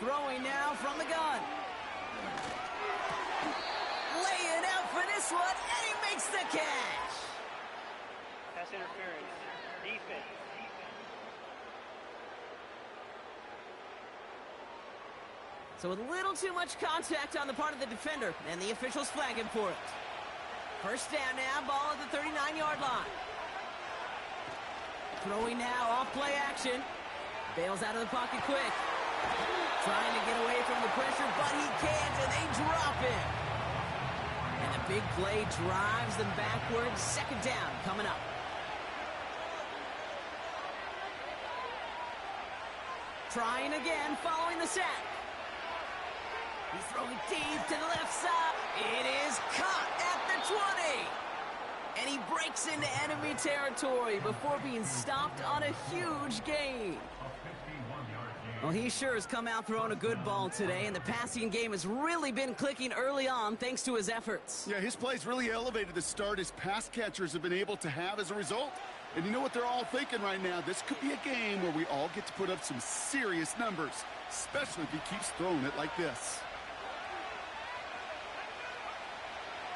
[SPEAKER 16] Throwing now from the gun. Laying out for this one, and he makes the catch.
[SPEAKER 19] Pass interference. Defense.
[SPEAKER 16] So with a little too much contact on the part of the defender, and the officials flag him for it. First down now, ball at the 39-yard line. Throwing now, off play action. Bails out of the pocket quick. Trying to get away from the pressure, but he can't, and they drop him. And the big play drives them backwards. Second down coming up. Trying again, following the sack. He's throwing deep to the left side. It is caught at the 20. And he breaks into enemy territory before being stopped on a huge gain. Well, he sure has come out throwing a good ball today, and the passing game has really been clicking early on thanks to his efforts.
[SPEAKER 17] Yeah, his plays really elevated the start his pass catchers have been able to have as a result. And you know what they're all thinking right now? This could be a game where we all get to put up some serious numbers, especially if he keeps throwing it like this.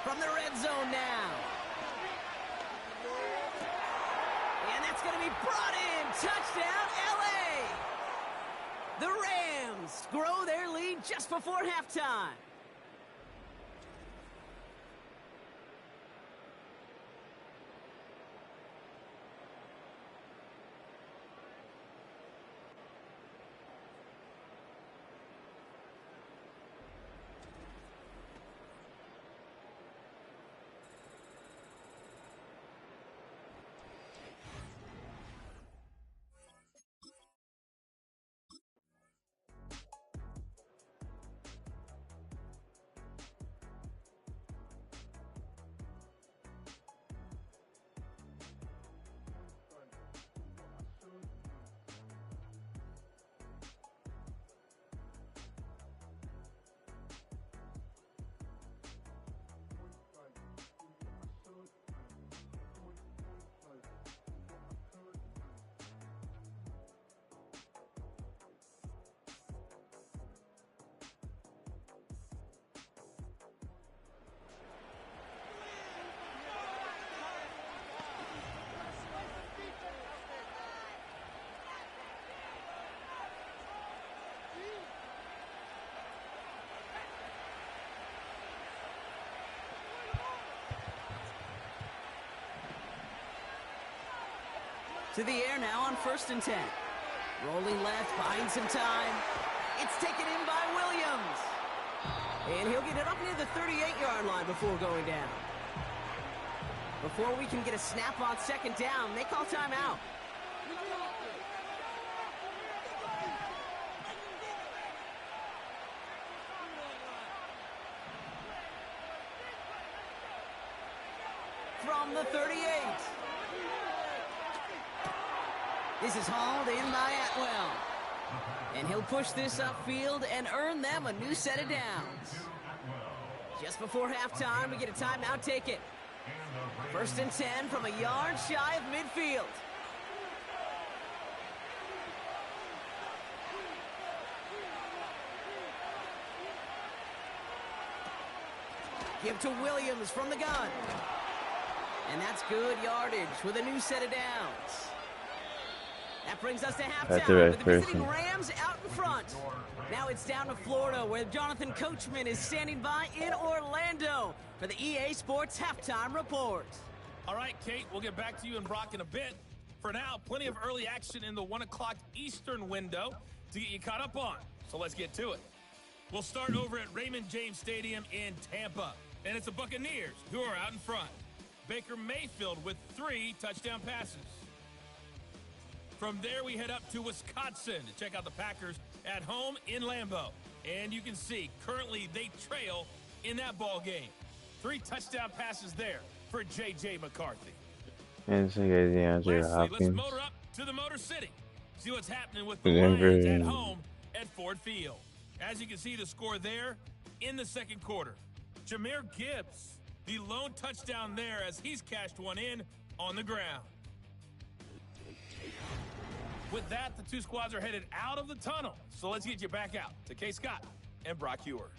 [SPEAKER 16] From the red zone now. And that's going to be brought in. Touchdown, LA! The Rams grow their lead just before halftime. To the air now on 1st and 10. Rolling left, buying some time. It's taken in by Williams. And he'll get it up near the 38-yard line before going down. Before we can get a snap on 2nd down, they call timeout. From the 38. This is hauled in by Atwell. And he'll push this upfield and earn them a new set of downs. Just before halftime, we get a timeout ticket. 1st and 10 from a yard shy of midfield. Give to Williams from the gun. And that's good yardage with a new set of downs. That brings us to halftime with the visiting Rams out in front. Now it's down to Florida, where Jonathan Coachman is standing by in Orlando for the EA Sports Halftime Report.
[SPEAKER 4] All right, Kate, we'll get back to you and Brock in a bit. For now, plenty of early action in the 1 o'clock Eastern window to get you caught up on. So let's get to it. We'll start over at Raymond James Stadium in Tampa. And it's the Buccaneers who are out in front. Baker Mayfield with 3 touchdown passes. From there, we head up to Wisconsin to check out the Packers at home in Lambeau. And you can see, currently, they trail in that ball game. 3 touchdown passes there for J.J. McCarthy.
[SPEAKER 9] And so DeAndre
[SPEAKER 4] Lastly,
[SPEAKER 9] Hopkins.
[SPEAKER 4] let's motor up to the Motor City. See what's happening with the Lions at home at Ford Field. As you can see, the score there in the 2nd quarter. Jahmyr Gibbs, the lone touchdown there as he's cashed one in on the ground. With that, the 2 squads are headed out of the tunnel. So let's get you back out to Kay Scott and Brock Ewer.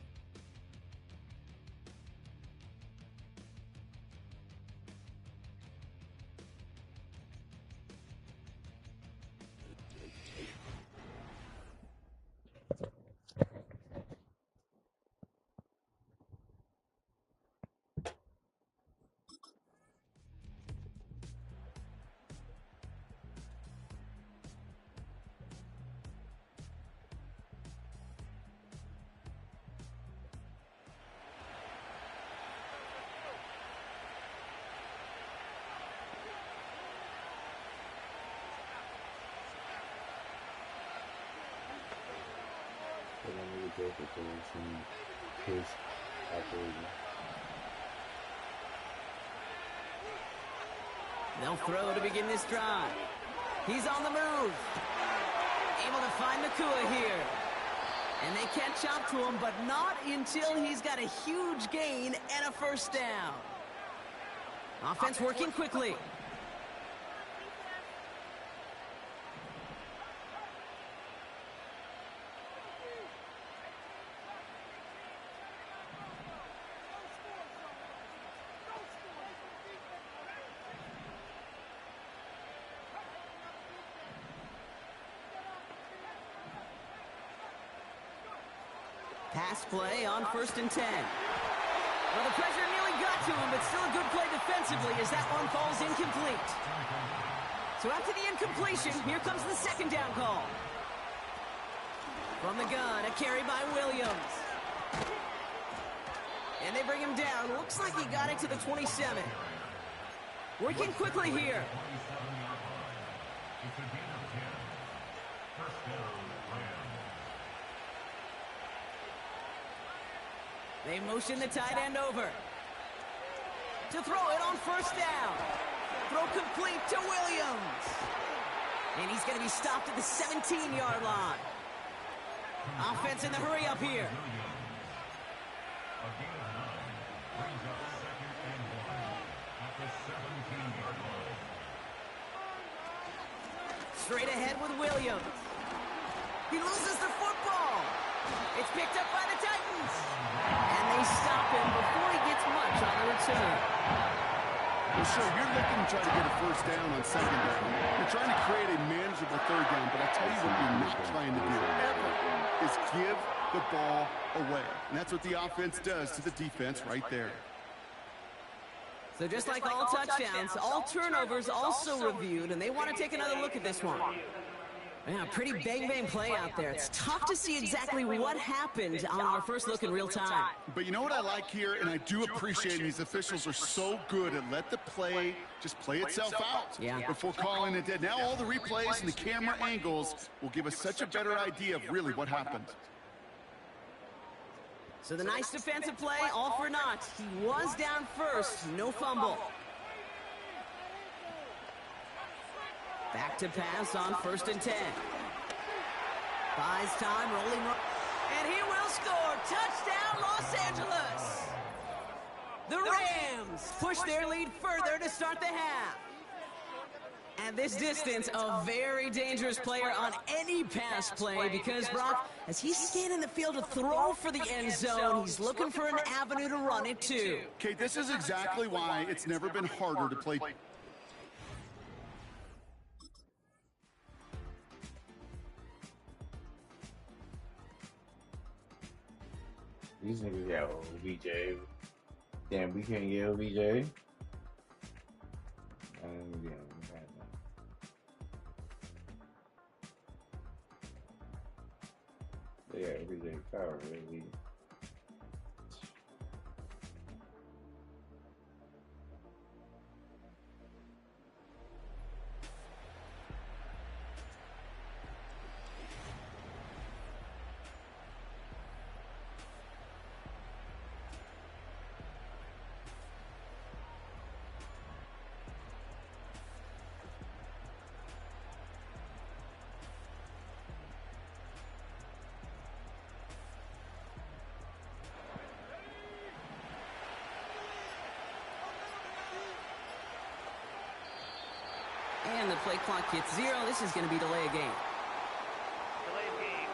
[SPEAKER 16] They'll throw to begin this drive. He's on the move. Able to find Nakua here. And they catch up to him, but not until he's got a huge gain and a 1st down. Offense working quickly. Pass play on 1st and 10. Well, the pressure nearly got to him, but still a good play defensively as that one falls incomplete. So after the incompletion, here comes the 2nd down call. From the gun, a carry by Williams. And they bring him down. Looks like he got it to the 27. Working quickly here. They motion the tight end over. To throw it on 1st down. Throw complete to Williams. And he's going to be stopped at the 17-yard line. Offense in the hurry up here. Straight ahead with Williams. He loses the football. It's picked up by the Titans. And they stop him before he gets much on the return.
[SPEAKER 17] Well, sure, you're looking to try to get a 1st down on 2nd down. You're trying to create a manageable 3rd down, but I tell you what you're not trying to do ever is give the ball away. And that's what the offense does to the defense right there.
[SPEAKER 16] So just like all touchdowns, all turnovers also reviewed, and they want to take another look at this one. Yeah, pretty bang-bang play out there. It's tough to see exactly what happened on our first look in real time.
[SPEAKER 17] But you know what I like here, and I do appreciate these officials are so good at let the play just play itself out before calling it dead. Now all the replays and the camera angles will give us such a better idea of really what happened.
[SPEAKER 16] So the nice defensive play, all for naught. He was down first, no fumble. Back to pass on 1st and 10. Buys time, rolling. And he will score. Touchdown, Los Angeles. The Rams push their lead further to start the half. At this distance, a very dangerous player on any pass play because, Brock, as he's scanning the field to throw for the end zone, he's looking for an avenue to run it to.
[SPEAKER 17] Okay, this is exactly why it's never been harder to play.
[SPEAKER 6] These niggas got OBJ. Damn, we can't get OBJ. Yeah, OBJ power, really.
[SPEAKER 16] And the play clock hits 0. This is going to be delay a game.
[SPEAKER 19] Delay of game.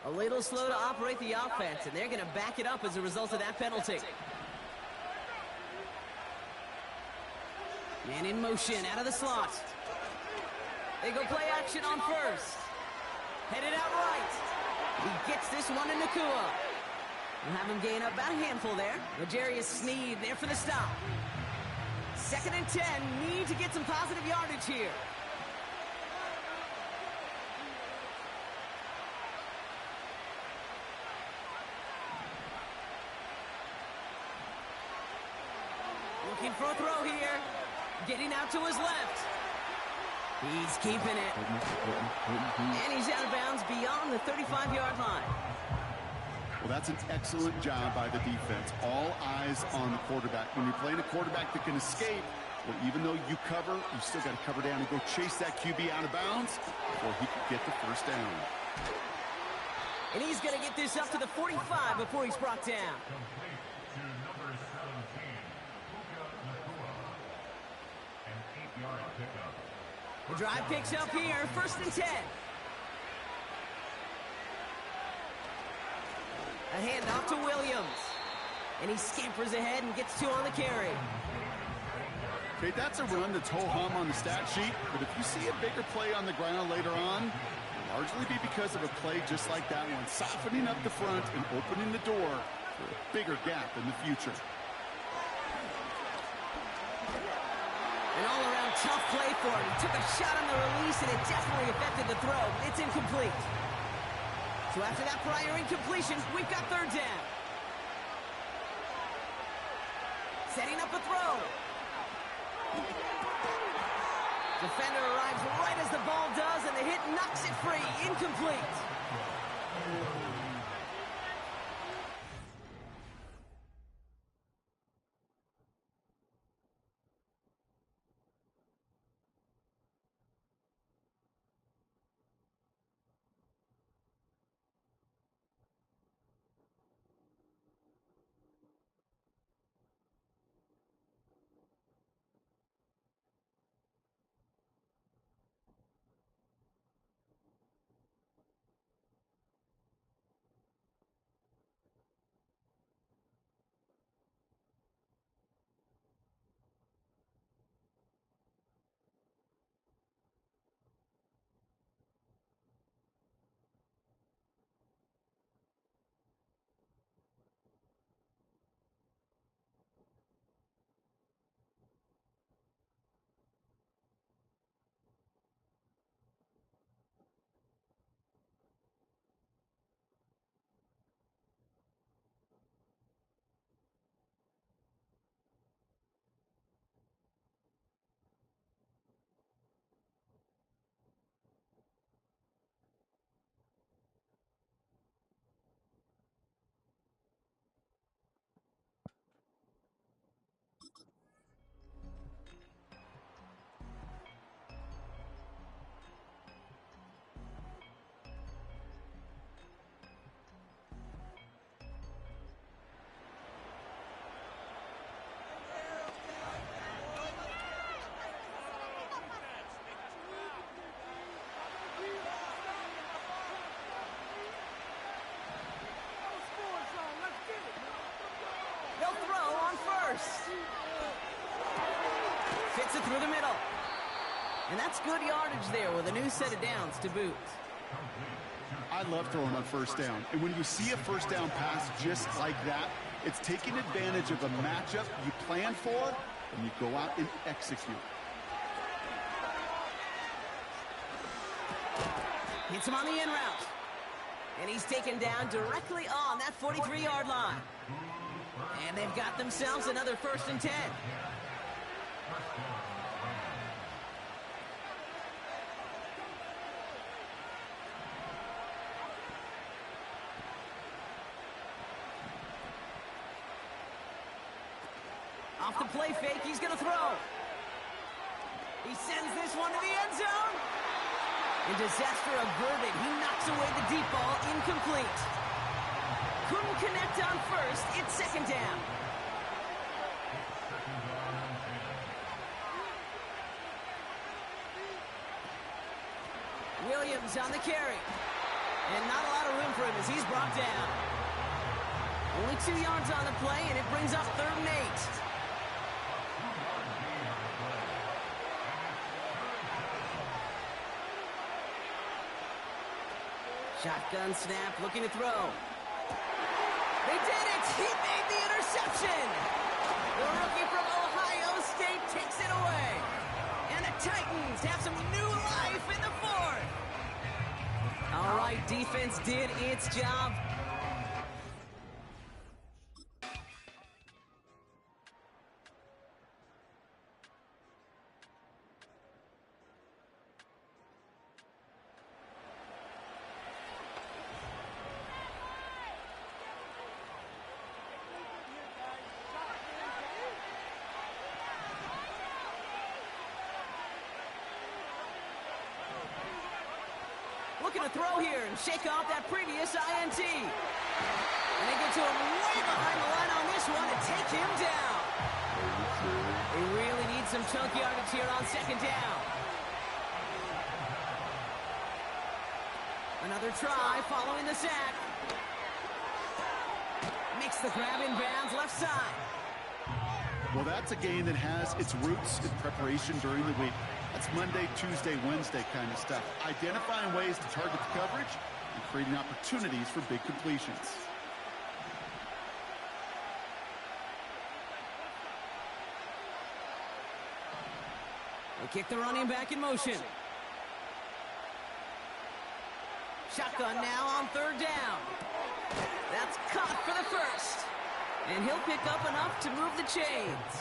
[SPEAKER 16] A little slow to operate the offense, and they're going to back it up as a result of that penalty. Man in motion, out of the slot. They go play action on 1st. Headed out right. He gets this one in Nakua. We'll have him gain up about a handful there. L'Jarius Sneed there for the stop. 2nd and 10. Need to get some positive yardage here. Looking for a throw here. Getting out to his left. He's keeping it. And he's out of bounds beyond the 35-yard line.
[SPEAKER 17] Well, that's an excellent job by the defense. All eyes on the quarterback. When you're playing a quarterback that can escape, well, even though you cover, you still got to cover down and go chase that QB out of bounds before he can get the first down.
[SPEAKER 16] And he's going to get this up to the 45 before he's brought down. The drive picks up here, 1st and 10. A handoff to Williams. And he scampers ahead and gets 2 on the carry.
[SPEAKER 17] Okay, that's a run that's ho-hum on the stat sheet, but if you see a bigger play on the ground later on, it'll largely be because of a play just like that one, softening up the front and opening the door for a bigger gap in the future.
[SPEAKER 16] An all-around tough play for him. He took a shot on the release, and it definitely affected the throw, but it's incomplete. So after that prior incompletion, we've got 3rd down. Setting up a throw. Defender arrives right as the ball does, and the hit knocks it free. Incomplete. And that's good yardage there with a new set of downs to boot.
[SPEAKER 17] I love throwing on first down. And when you see a first down pass just like that, it's taking advantage of a matchup you plan for, and you go out and execute.
[SPEAKER 16] Hits him on the in route. And he's taken down directly on that 43-yard line. And they've got themselves another 1st and 10. Off the play fake, he's going to throw. He sends this one to the end zone. And disaster averted. He knocks away the deep ball, incomplete. Couldn't connect on first. It's 2nd down. Williams on the carry. And not a lot of room for him as he's brought down. Only 2 yards on the play, and it brings up 3rd and 8. Shotgun snap, looking to throw. They did it! He made the interception! The rookie from Ohio State takes it away. And the Titans have some new life in the 4th. All right, defense did its job. Looking to throw here and shake off that previous INT. And they get to him way behind the line on this one and take him down. They really need some chunk yardage here on 2nd down. Another try following the sack. Makes the grab in bounds left side.
[SPEAKER 17] Well, that's a game that has its roots in preparation during the week. That's Monday, Tuesday, Wednesday kind of stuff. Identifying ways to target the coverage and creating opportunities for big completions.
[SPEAKER 16] They kick the running back in motion. Shotgun now on 3rd down. That's caught for the 1st. And he'll pick up enough to move the chains.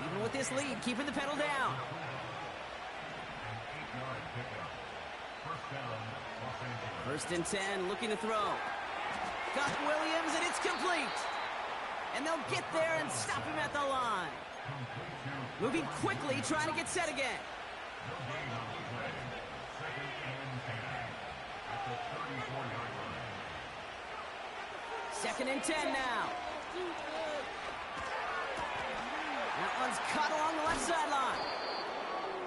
[SPEAKER 16] Even with this lead, keeping the pedal down. First and 10, looking to throw. Got Williams, and it's complete. And they'll get there and stop him at the line. Moving quickly, trying to get set again. Second and 10 now. That one's caught along the left sideline.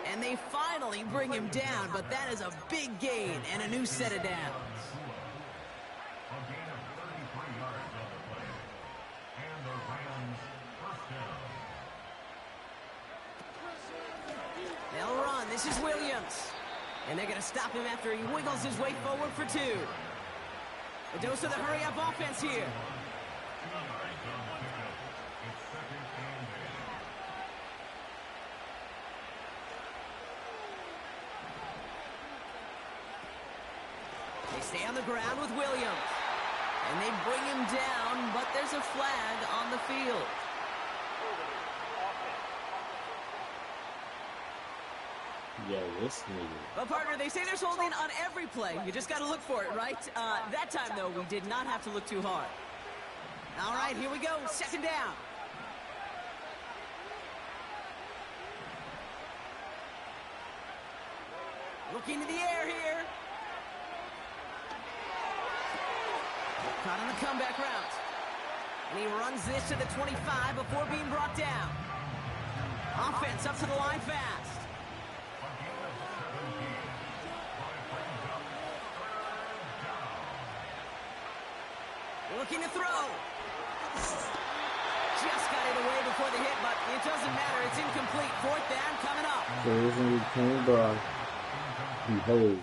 [SPEAKER 16] And they finally bring him down, but that is a big gain and a new set of downs. They'll run. This is Williams. And they're going to stop him after he wiggles his way forward for 2. A dose of the hurry-up offense here. They stay on the ground with Williams. And they bring him down, but there's a flag on the field.
[SPEAKER 6] Yeah, this nigga.
[SPEAKER 16] Well, partner, they say there's holding on every play. You just got to look for it, right? That time, though, we did not have to look too hard. All right, here we go. 2nd down. Looking to the air here. Caught on the comeback route. And he runs this to the 25 before being brought down. Offense up to the line fast. Looking to throw. Just got it away for the hit, but it doesn't matter. It's incomplete. Fourth down coming up.
[SPEAKER 9] There isn't a King Brock. Behold.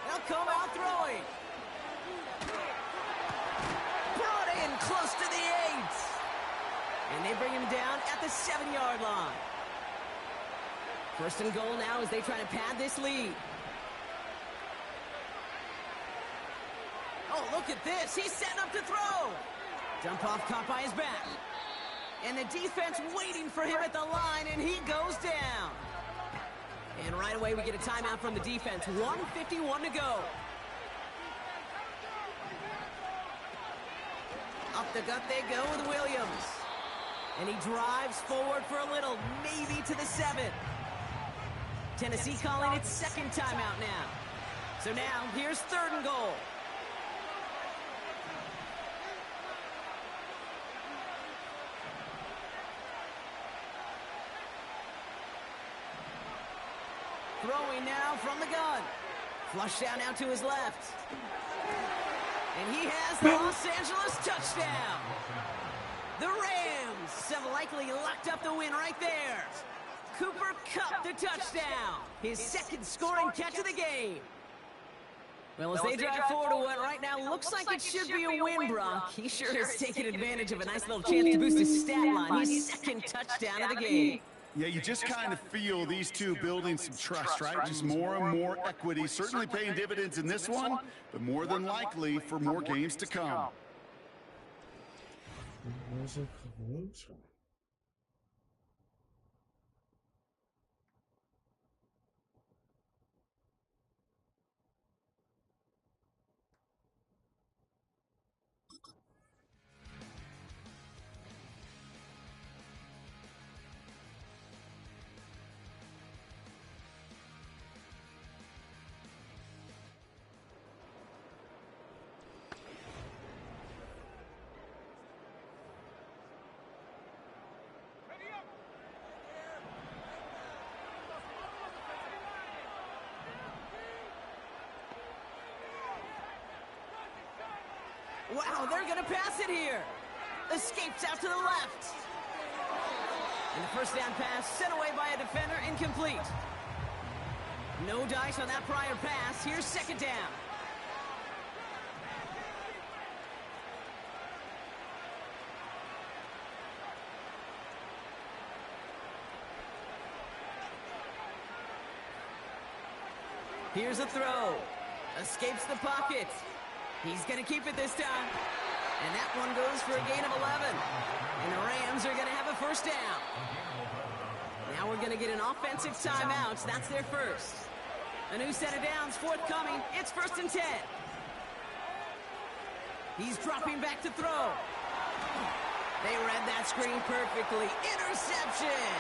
[SPEAKER 16] They'll come out throwing. Brought in close to the 8. And they bring him down at the 7-yard line. First and goal now as they try to pad this lead. Oh, look at this. He's setting up to throw. Dump off caught by his back. And the defense waiting for him at the line, and he goes down. And right away we get a timeout from the defense. 1:51 to go. Up the gut they go with Williams. And he drives forward for a little, maybe to the 7. Tennessee calling its second timeout now. So now, here's third and goal. Throwing now from the gun. Flush down now to his left. And he has the Los Angeles touchdown. The Rams have likely locked up the win right there. Cooper Kupp the touchdown. His second scoring catch of the game. Well, as they drive forward to what right now looks like it should be a win, Brock. He sure has taken advantage of a nice little chance to boost his stat line. His second touchdown of the game.
[SPEAKER 17] Yeah, you just kind of feel these two building some trust, right? Just more and more equity. Certainly paying dividends in this one, but more than likely for more games to come.
[SPEAKER 16] Wow, they're going to pass it here. Escapes out to the left. And the first down pass sent away by a defender, incomplete. No dice on that prior pass. Here's second down. Here's a throw. Escapes the pocket. He's going to keep it this time. And that one goes for a gain of 11. And the Rams are going to have a first down. Now we're going to get an offensive timeout. That's their first. A new set of downs forthcoming. It's 1st and 10. He's dropping back to throw. They read that screen perfectly. Interception.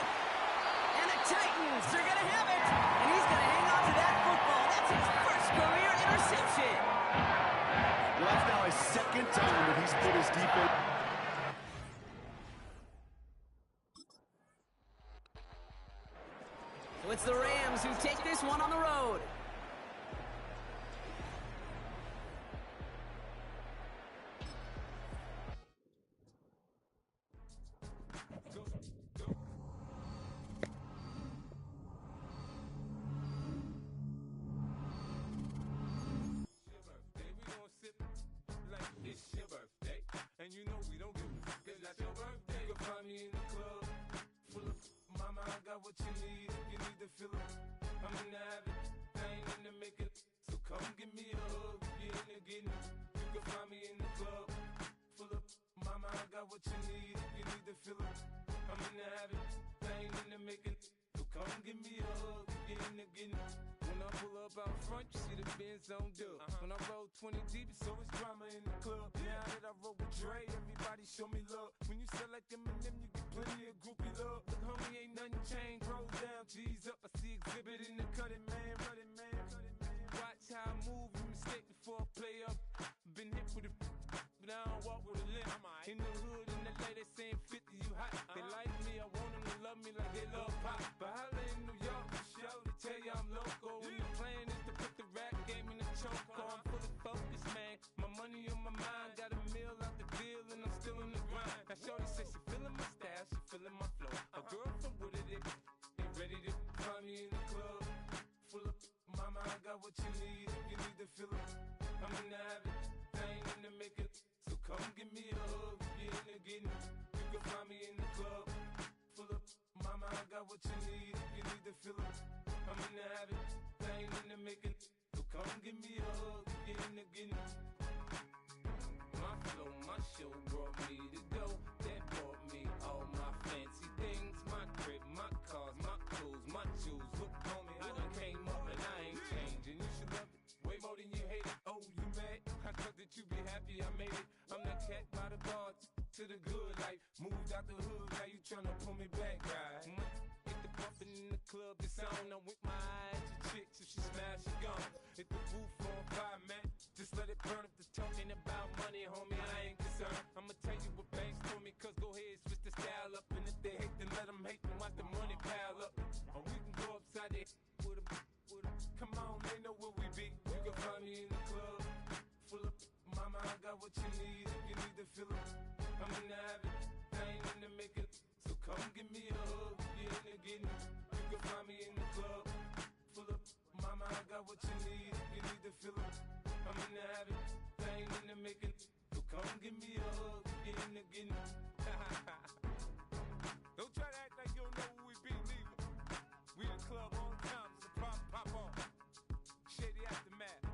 [SPEAKER 16] And the Titans are going to have it. And he's going to hang on to that football. That's his first career interception.
[SPEAKER 17] Well, that's now his second time that he's put his defense.
[SPEAKER 16] So it's the Rams who take this one on the road.
[SPEAKER 10] And you know we don't give a fuck, it's not your birthday. You can find me in the club, full of mama, I got what you need. If you need to fill it, I'm in the habit, I ain't in the making. So come give me a hug, if you're in the getting. You can find me in the club, full of mama, I got what you need. If you need to fill it, I'm in the habit, I ain't in the making. So come give me a hug, if you're in the getting.
[SPEAKER 5] When I pull up out front, you see the Benz on dub. When I roll 20 deep, it's always drama in the club. Now that I roll with Dre, everybody show me love. When you sell like Eminem, you get plenty of groupie love. Look, homie, ain't nothing changed. Roll down, G's up. I see exhibit in the cutting, man. Running, man. Watch how I move, you mistake before I play up. Been hit with a but I don't walk with a limp. In the hood, in the LA, they saying 50, you hot. They like me, I want them to love me like they love pop. But holla in New York, for show, they tell you I'm local. And the plan is to put the rap game in the choke. I'm fully focused, man. My money on my mind, got a meal out the deal, and I'm still in the grind. Now shorty say she feeling my style, she feeling my flow. A girl from Wooded, they ready to find me in the club. Full of mama, I got what you need. If you need to fill it, I'm in the habit, I ain't in the make it. So come give me a hug, if you're in the getting. You can find me in the club. Full of mama, I got what you need. If you need to fill it, I'm in the habit, I ain't in the make it. So come give me a hug, if you're in the getting. My flow, my show brought me to go. That brought me all my fancy things. My crib, my cars, my clothes, my shoes. Look, homie, I done came up and I ain't changing. You should love it way more than you hate it. Oh, you mad? I thought that you be happy I made it. I'm that cat by the bar to the good life. Moved out the hood, now you tryna pull me back, right? Hit the bumpin' in the club, it's on. I'm with my eyes to chicks, if she smash, she gone. Hit the roof on fire, man. Just let it burn. If the talking about money, homie, I ain't concerned. I'ma tell you what banks told me, cause go ahead, switch the style up. And if they hate, then let them hate, then watch the money pile up. Or we can go upside there with a. Come on, they know where we be. You can find me in the club. Full of mama, I got what you need. If you need to fill it, I'm in the habit, I ain't in the make it. So come give me a hug, if you're in the getting. You can find me in the club. Full of mama, I got what you need. If you need to fill it, I'm in the habit, I ain't in the make it. So come give me a hug, if you're in the getting. Don't try to act like you don't know who we be, neither. We in the club all the time, so pop on. Shady aftermath.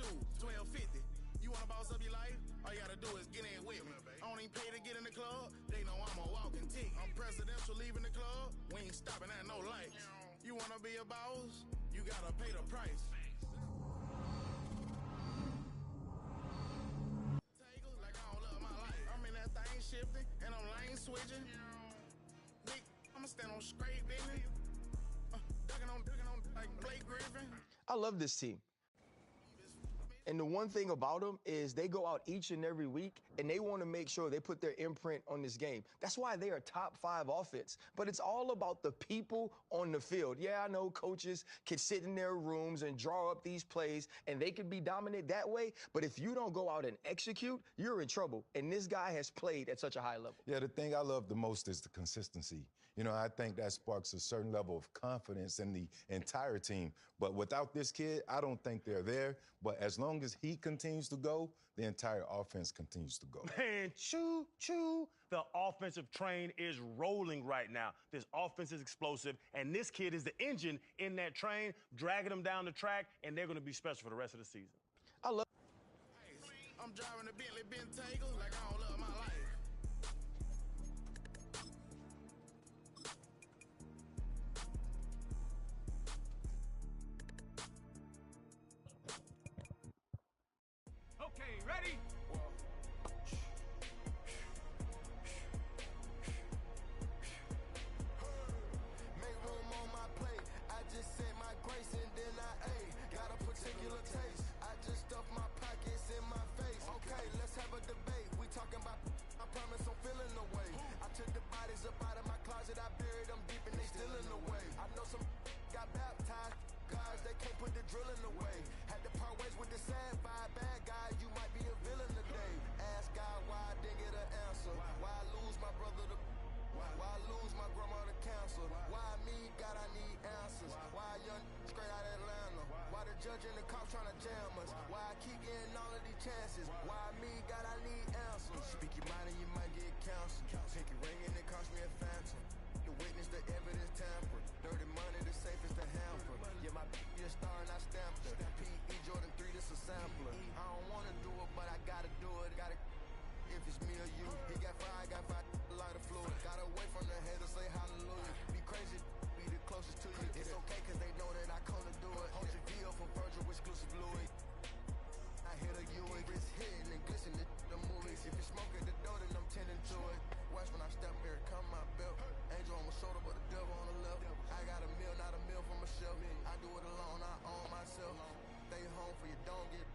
[SPEAKER 8] shoes, 12.50. You wanna boss up your life? All you gotta do is get in with me. I don't even pay to get in the club. They know I'm a walking tick. I'm presidential leaving the club. We ain't stopping at no lights. You wanna be a boss? You gotta pay the price. Like I don't love my life. I'm in that thing shifting and I'm lane switching. Nick, I'ma stand on straight, baby. Ducking on like Blake Griffin.
[SPEAKER 13] I love this team. And the one thing about them is they go out each and every week and they want to make sure they put their imprint on this game. That's why they are top 5 offense. But it's all about the people on the field. Yeah, I know coaches can sit in their rooms and draw up these plays and they can be dominant that way. But if you don't go out and execute, you're in trouble. And this guy has played at such a high level.
[SPEAKER 22] Yeah, the thing I love the most is the consistency. You know, I think that sparks a certain level of confidence in the entire team. But without this kid, I don't think they're there. But as long as he continues to go, the entire offense continues to go.
[SPEAKER 23] Man, choo-choo. The offensive train is rolling right now. This offense is explosive, and this kid is the engine in that train, dragging them down the track, and they're going to be special for the rest of the season.
[SPEAKER 13] I love.
[SPEAKER 8] I'm driving a Bentley Bentayga like I don't love my life.
[SPEAKER 23] Okay, ready?
[SPEAKER 11] Make room on my plate. I just said my grace and then I ate. Got a particular taste. I just stuffed my pockets in my face. Okay, let's have a debate. We talking about. I promise I'm feeling the way. I took the bodies up out of my closet. I buried them deep and they still in the way. I know some got baptized. Guys, they can't put the drilling away. Had to part ways with the sad vibe. Bad guy, you might be a villain today. Ask God why I didn't get an answer. Why I lose my brother to. Why I lose my grandma to cancer? Why me? God, I need answers. Why a young straight out of Atlanta? Why the judge and the cops trying to jam us? Why I keep getting all of these chances? Why me? God, I need answers. Speak your mind and you might get counseled. Take your ring and it cost me a phantom. The witness, the evidence tamper. Dirty money, the safest to hamper. Yeah, my be a star and I stamped her. P.E. Jordan 3, this a sampler. I don't wanna do it, but I gotta do it. Gotta. If it's me or you, he got five, a lot of fluid. Got away from the haters, say hallelujah. Be crazy, be the closest to you. It's okay, cause they know that I come to do it. Hold your VO for Virgil, exclusive Louis. I hit a Ewing, it's hitting and glistening the movies. If you're smoking the dough, then I'm tending to it. Watch when I step here, come my belt. Angel on my shoulder, but the devil on the left. I got a meal, not a meal from a shelf. I do it alone, I own myself. Stay home for you, don't get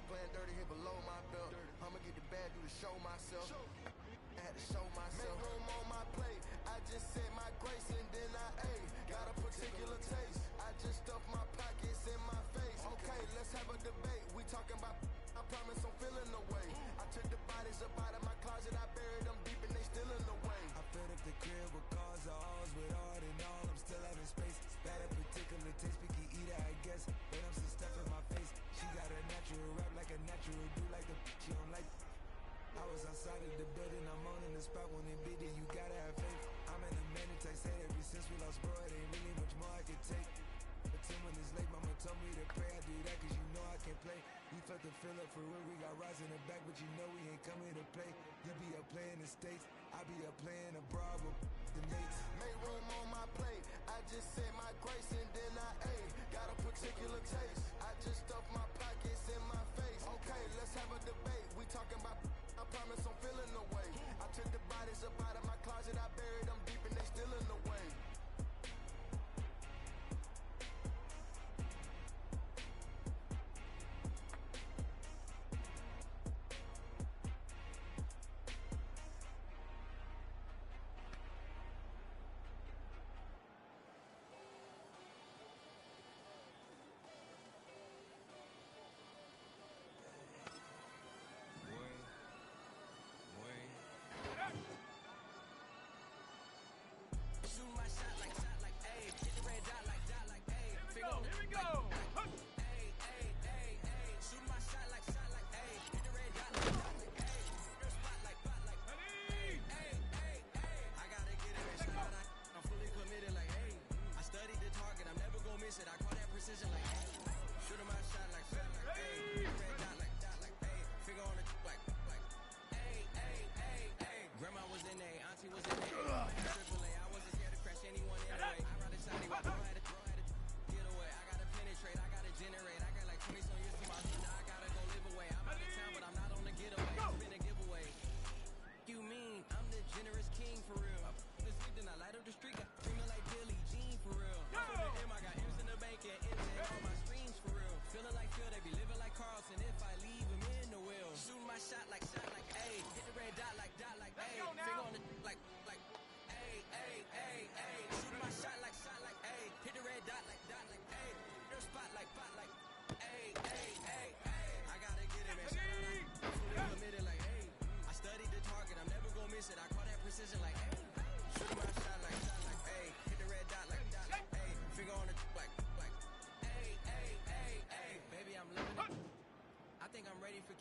[SPEAKER 11] playing dirty here below my belt. I'ma get the bad, do to show myself. I had to show myself. Make room on my plate. I just said my grace and then I ate. Got a particular taste. I just stuffed my pockets in my face. Okay, let's have a debate. We talking about. I promise I'm feeling the way. I took the bodies up out of my closet. I buried them deep and they still in the way.
[SPEAKER 10] I fed up the crib with cars or alls with all in all. I'm still having space. Got a particular taste, picky eater, I guess. But I'm still stuff in my face. She got a natural rap like a natural do like the she don't like. I was outside of the building, I'm on in the spot when it big, then you gotta have faith. I'm in a mandate, say ever since we lost bro, it ain't really much more I can take. But 10 when it's late, mama told me to pray. I do that cause you know I can play. We felt the fill up for real, we got rise in the back, but you know we ain't coming to play. You be a player in the States, I be a player in abroad with the mates.
[SPEAKER 11] Make room on my plate. I just said my grace and then I ate. Got a particular taste. I just stuffed my pockets in my face. Okay, let's have a debate. We talking about. I promise I'm feeling the way. I took the bodies up out of my closet. I buried them deep and they still in the way.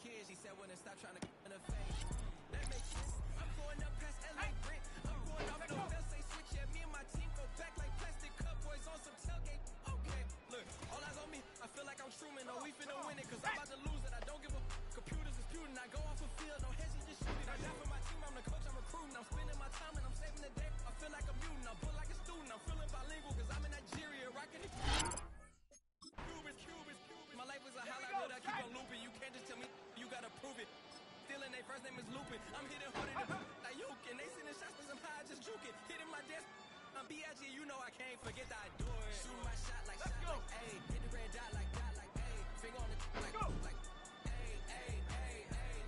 [SPEAKER 5] kids. She said when it stop trying to in her face. That makes sense. I'm going up past LA Brent. I'm going off no fence. They switch at me and my team go back like plastic cup boys on some tailgate. Okay, look, all eyes on me. I feel like I'm Truman. Oh, we finna win it, cause I'm about to lose it. I don't give a computers disputing. I go off a field, no heads, just shoot it. I die for my team, I'm the coach, I'm recruiting. I'm spending my time and I'm saving the day. I feel like a mutant, I'm built like a student. I'm feeling bilingual, cause I'm in Nigeria, rocking it. Cubans. My life is a highlight reel that keep on looping. You can't just tell me, you gotta prove it. Stealing, their first name is Lupin. I'm hitting harder than like Yukin. They sending shots, but I'm high, just juking. Hitting my desk, I'm B.I.G., you know I can't forget that I do it. Shoot my shot like A. Hit the red dot like A. Finger on the like A.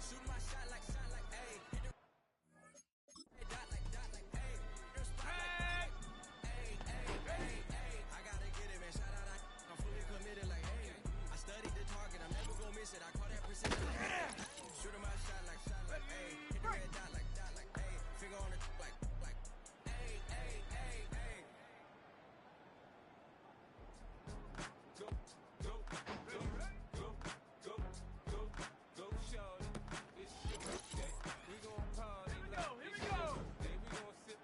[SPEAKER 5] Shoot my shot like A. Hit the red dot like A. I gotta get it, man. Shout out, I'm fully committed like hey. I studied the target, I'm never gonna miss it. I call that precision like hey. Shooting my shot like A. Hit the red dot like A. Finger on the like A.
[SPEAKER 15] Go, shorty. It's your birthday. We gon' party like it's your birthday. We gon' sip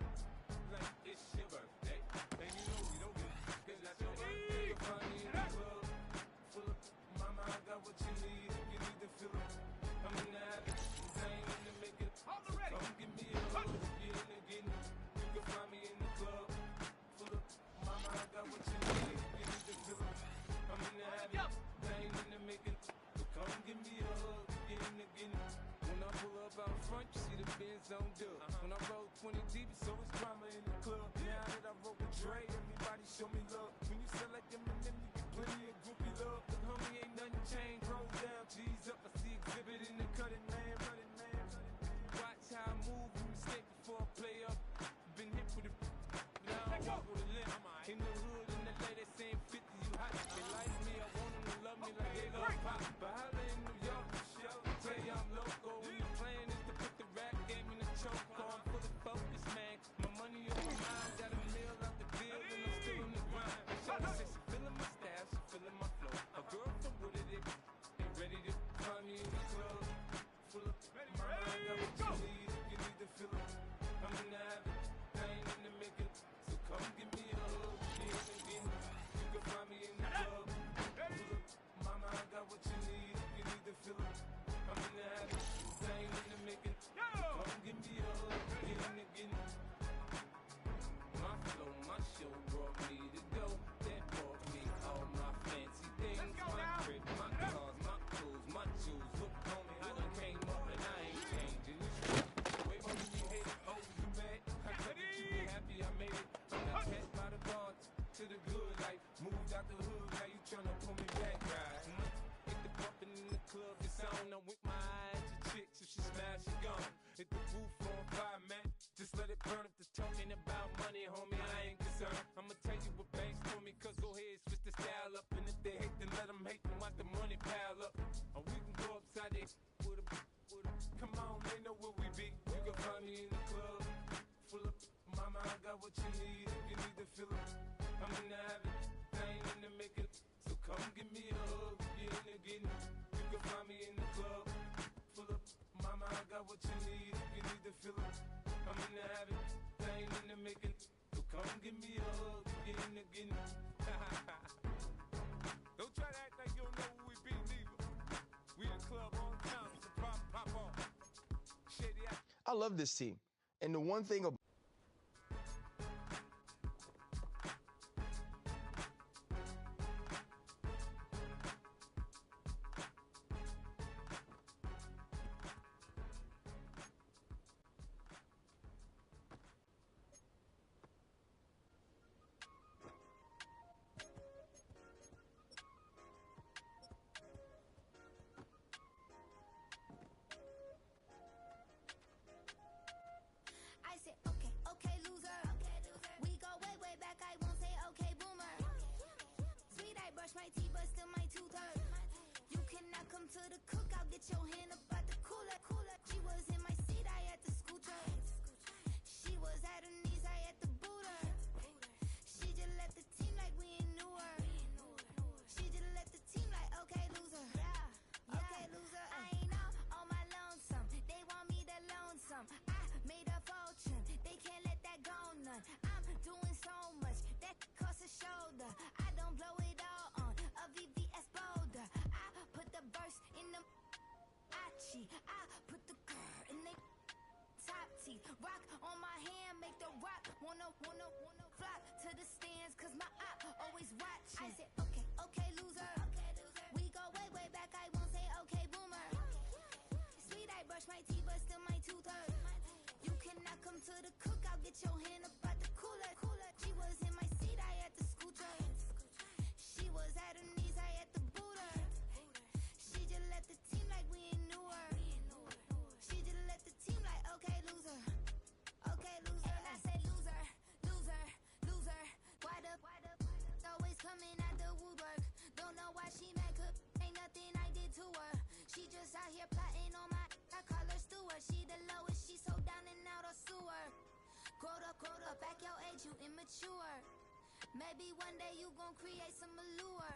[SPEAKER 15] like it's your birthday. And you know we don't get it, cause that's your birthday. You'll find me in the club, full of mama, I got what you need. If you need to fill it, I'm in the habit. I ain't in the making. Come give me a hug. Get in the getting. You can find me in the club, full of mama, I got what you need. If you need to fill it, I'm in the habit. I ain't in the making. Come give me a hug, get in the getting. When I pull up out front, you see the Benz on dub. When I roll 20 deep, it's always drama in the club. Now that I roll with Dre, everybody show me love. When you sell like Eminem, you get plenty of groupie love. But homie, ain't nothing changed. Roll down, G's up. I see exhibit in the cutting, man. Watch how I move, you mistake before I play up. Been hit with it, now I walk with a limp. In the hood, in the lady saying 50, you hot. They like me, I want them to love me like they love pop. But holla in New York, show, tell you I'm loco. And the plan is to put the rap game in the choke. I'm fully focused, man. My money on my mind, got a meal out the deal, and I'm still in the grind. Shawty says she feeling my style, she feeling my flow. A girl from Wooded, they ready to find me in the club. Full of my mind, got what you need. If you need to fill it, I'm in the habit. I ain't in the making. So come give me a hug, get in the getting. You can find me in the club. Full of mama, I got what you need. If you need to fill it, I'm in the habit. I ain't in the making. So come give me a hug, get in the getting. My flow, my show brought me to go. That brought me all my fancy things. My crib, my cars, my clothes, my jewels. Look, homie, I done came up and I ain't changing. Way more than you hate it, oh, you mad? I told you to be happy, I made it. I'm not cat by the bar to the good life. Moved out the hood, now you tryna pull me back, right? Hit the bumpin' in the club, it's on. I'm with my eyes, your chick, so she smash, she gone. Hit the roof on fire, man. Just let it burn if they're talking about money, homie, I ain't concerned. I'ma tell you what banks for me, cause go ahead, switch the style up. And if they hate, then let them hate, then watch the money pile up. Or we can go upside there with a come on, they know where we be. You can find me in the club, full of mama, I got what you need. If you need to fill it, I'm in the habit, I ain't in the making. So come give me a hug, get in the getting. You can find me in the club, full of mama, I got what you need. If you need to fill it, I'm in the habit, I ain't in the making. So come give me a hug, get in the getting. Don't try to act like you don't know who we be, neither. We the club on time, so pop off. Shady act.
[SPEAKER 13] I love this team. And the one thing about
[SPEAKER 3] I said, okay, loser. We go way back. I won't say okay, boomer. Sweet, I brush my teeth, but still my tooth hurt. You cannot come to the cookout, get your hand up out the cooler. She was in my seat, I had to scooter. She was at her knees, I had to boot her. She just left the team like we ain't knew her. She just left the team like, okay, loser. Yeah, okay, loser. I ain't off get your hand up out the cooler. She was in my seat, I had to scoot her. She was at her knees, I had to boot her. She just left the team like we ain't knew her. She just left the team like, okay, loser. Okay, loser. And I say loser, loser, loser. Why the always coming out the woodwork? Don't know why she mad, 'cause ain't nothing I did to her. She just out here plotting on my, I call her steward. She the lowest, she so down and out of sewer. Growed up, back your age, you immature. Maybe one day you gon' create some allure.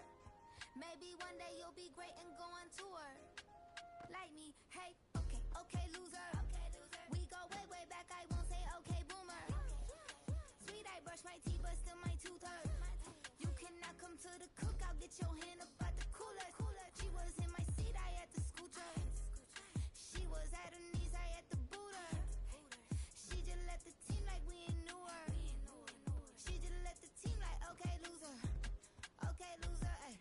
[SPEAKER 3] Maybe one day you'll be great and go on tour. Like me, hey, okay, loser. We go way, way back, I won't say okay, boomer. Sweet, I brush my teeth, but still my tooth hurt. You cannot come to the cookout, get your hand up out the cooler. She was in my seat, I had to scoot her. She was at her knees, I had to boot her. She just left the team like we ain't knew her. She just left the team like, okay, loser. Okay, loser, ay.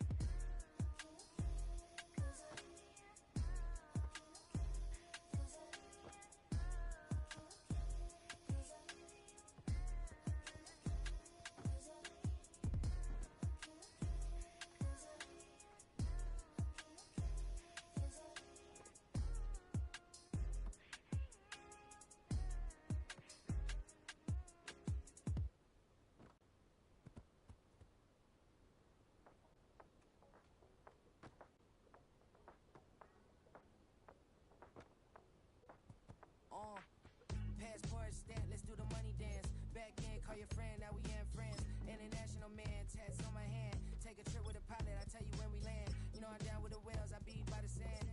[SPEAKER 16] Passport stamp, let's do the money dance. Back in, call your friend, now we ain't friends. International man, tats on my hand. Take a trip with a pilot, I tell you when we land. You know I'm down with the whales, I beat by the sand.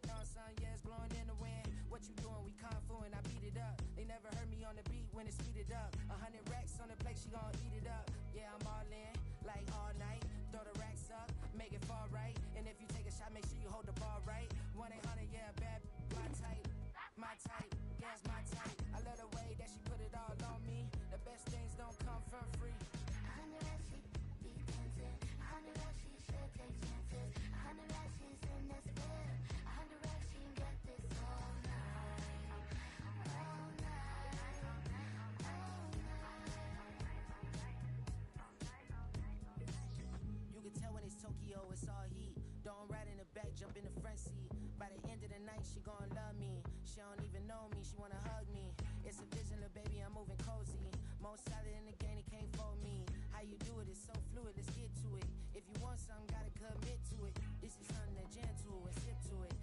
[SPEAKER 16] On sun, yeah, it's blowing in the wind. What you doing? We kung fu and I beat it up. They never heard me on the beat when it's speeded up. 100 racks on the plate, she gon' eat it up. Yeah, I'm all in, like all night. Throw the racks up, make it fall right. And if you take a shot, make sure you hold the ball right. 1-800, yeah, bad, my type. My type, yeah, it's my type. I love the way that she put it all on me. The best things don't come from free.
[SPEAKER 3] 100 racks, she be tempted. 100 racks, she should take chances. 100 racks, she's in this bed. 100 racks, she get this all night. All night. All night.
[SPEAKER 16] You can tell when it's Tokyo, it's all heat. Don't ride in the back, jump in the front seat. By the end of the night, she gon' love me. She don't even know me, she wanna hug me. It's a vision, little baby, I'm moving cozy. Most solid in the game, it can't fold me. How you do it, it's so fluid, let's get to it. If you want something, gotta commit to it. This is something to jam to and sip to it.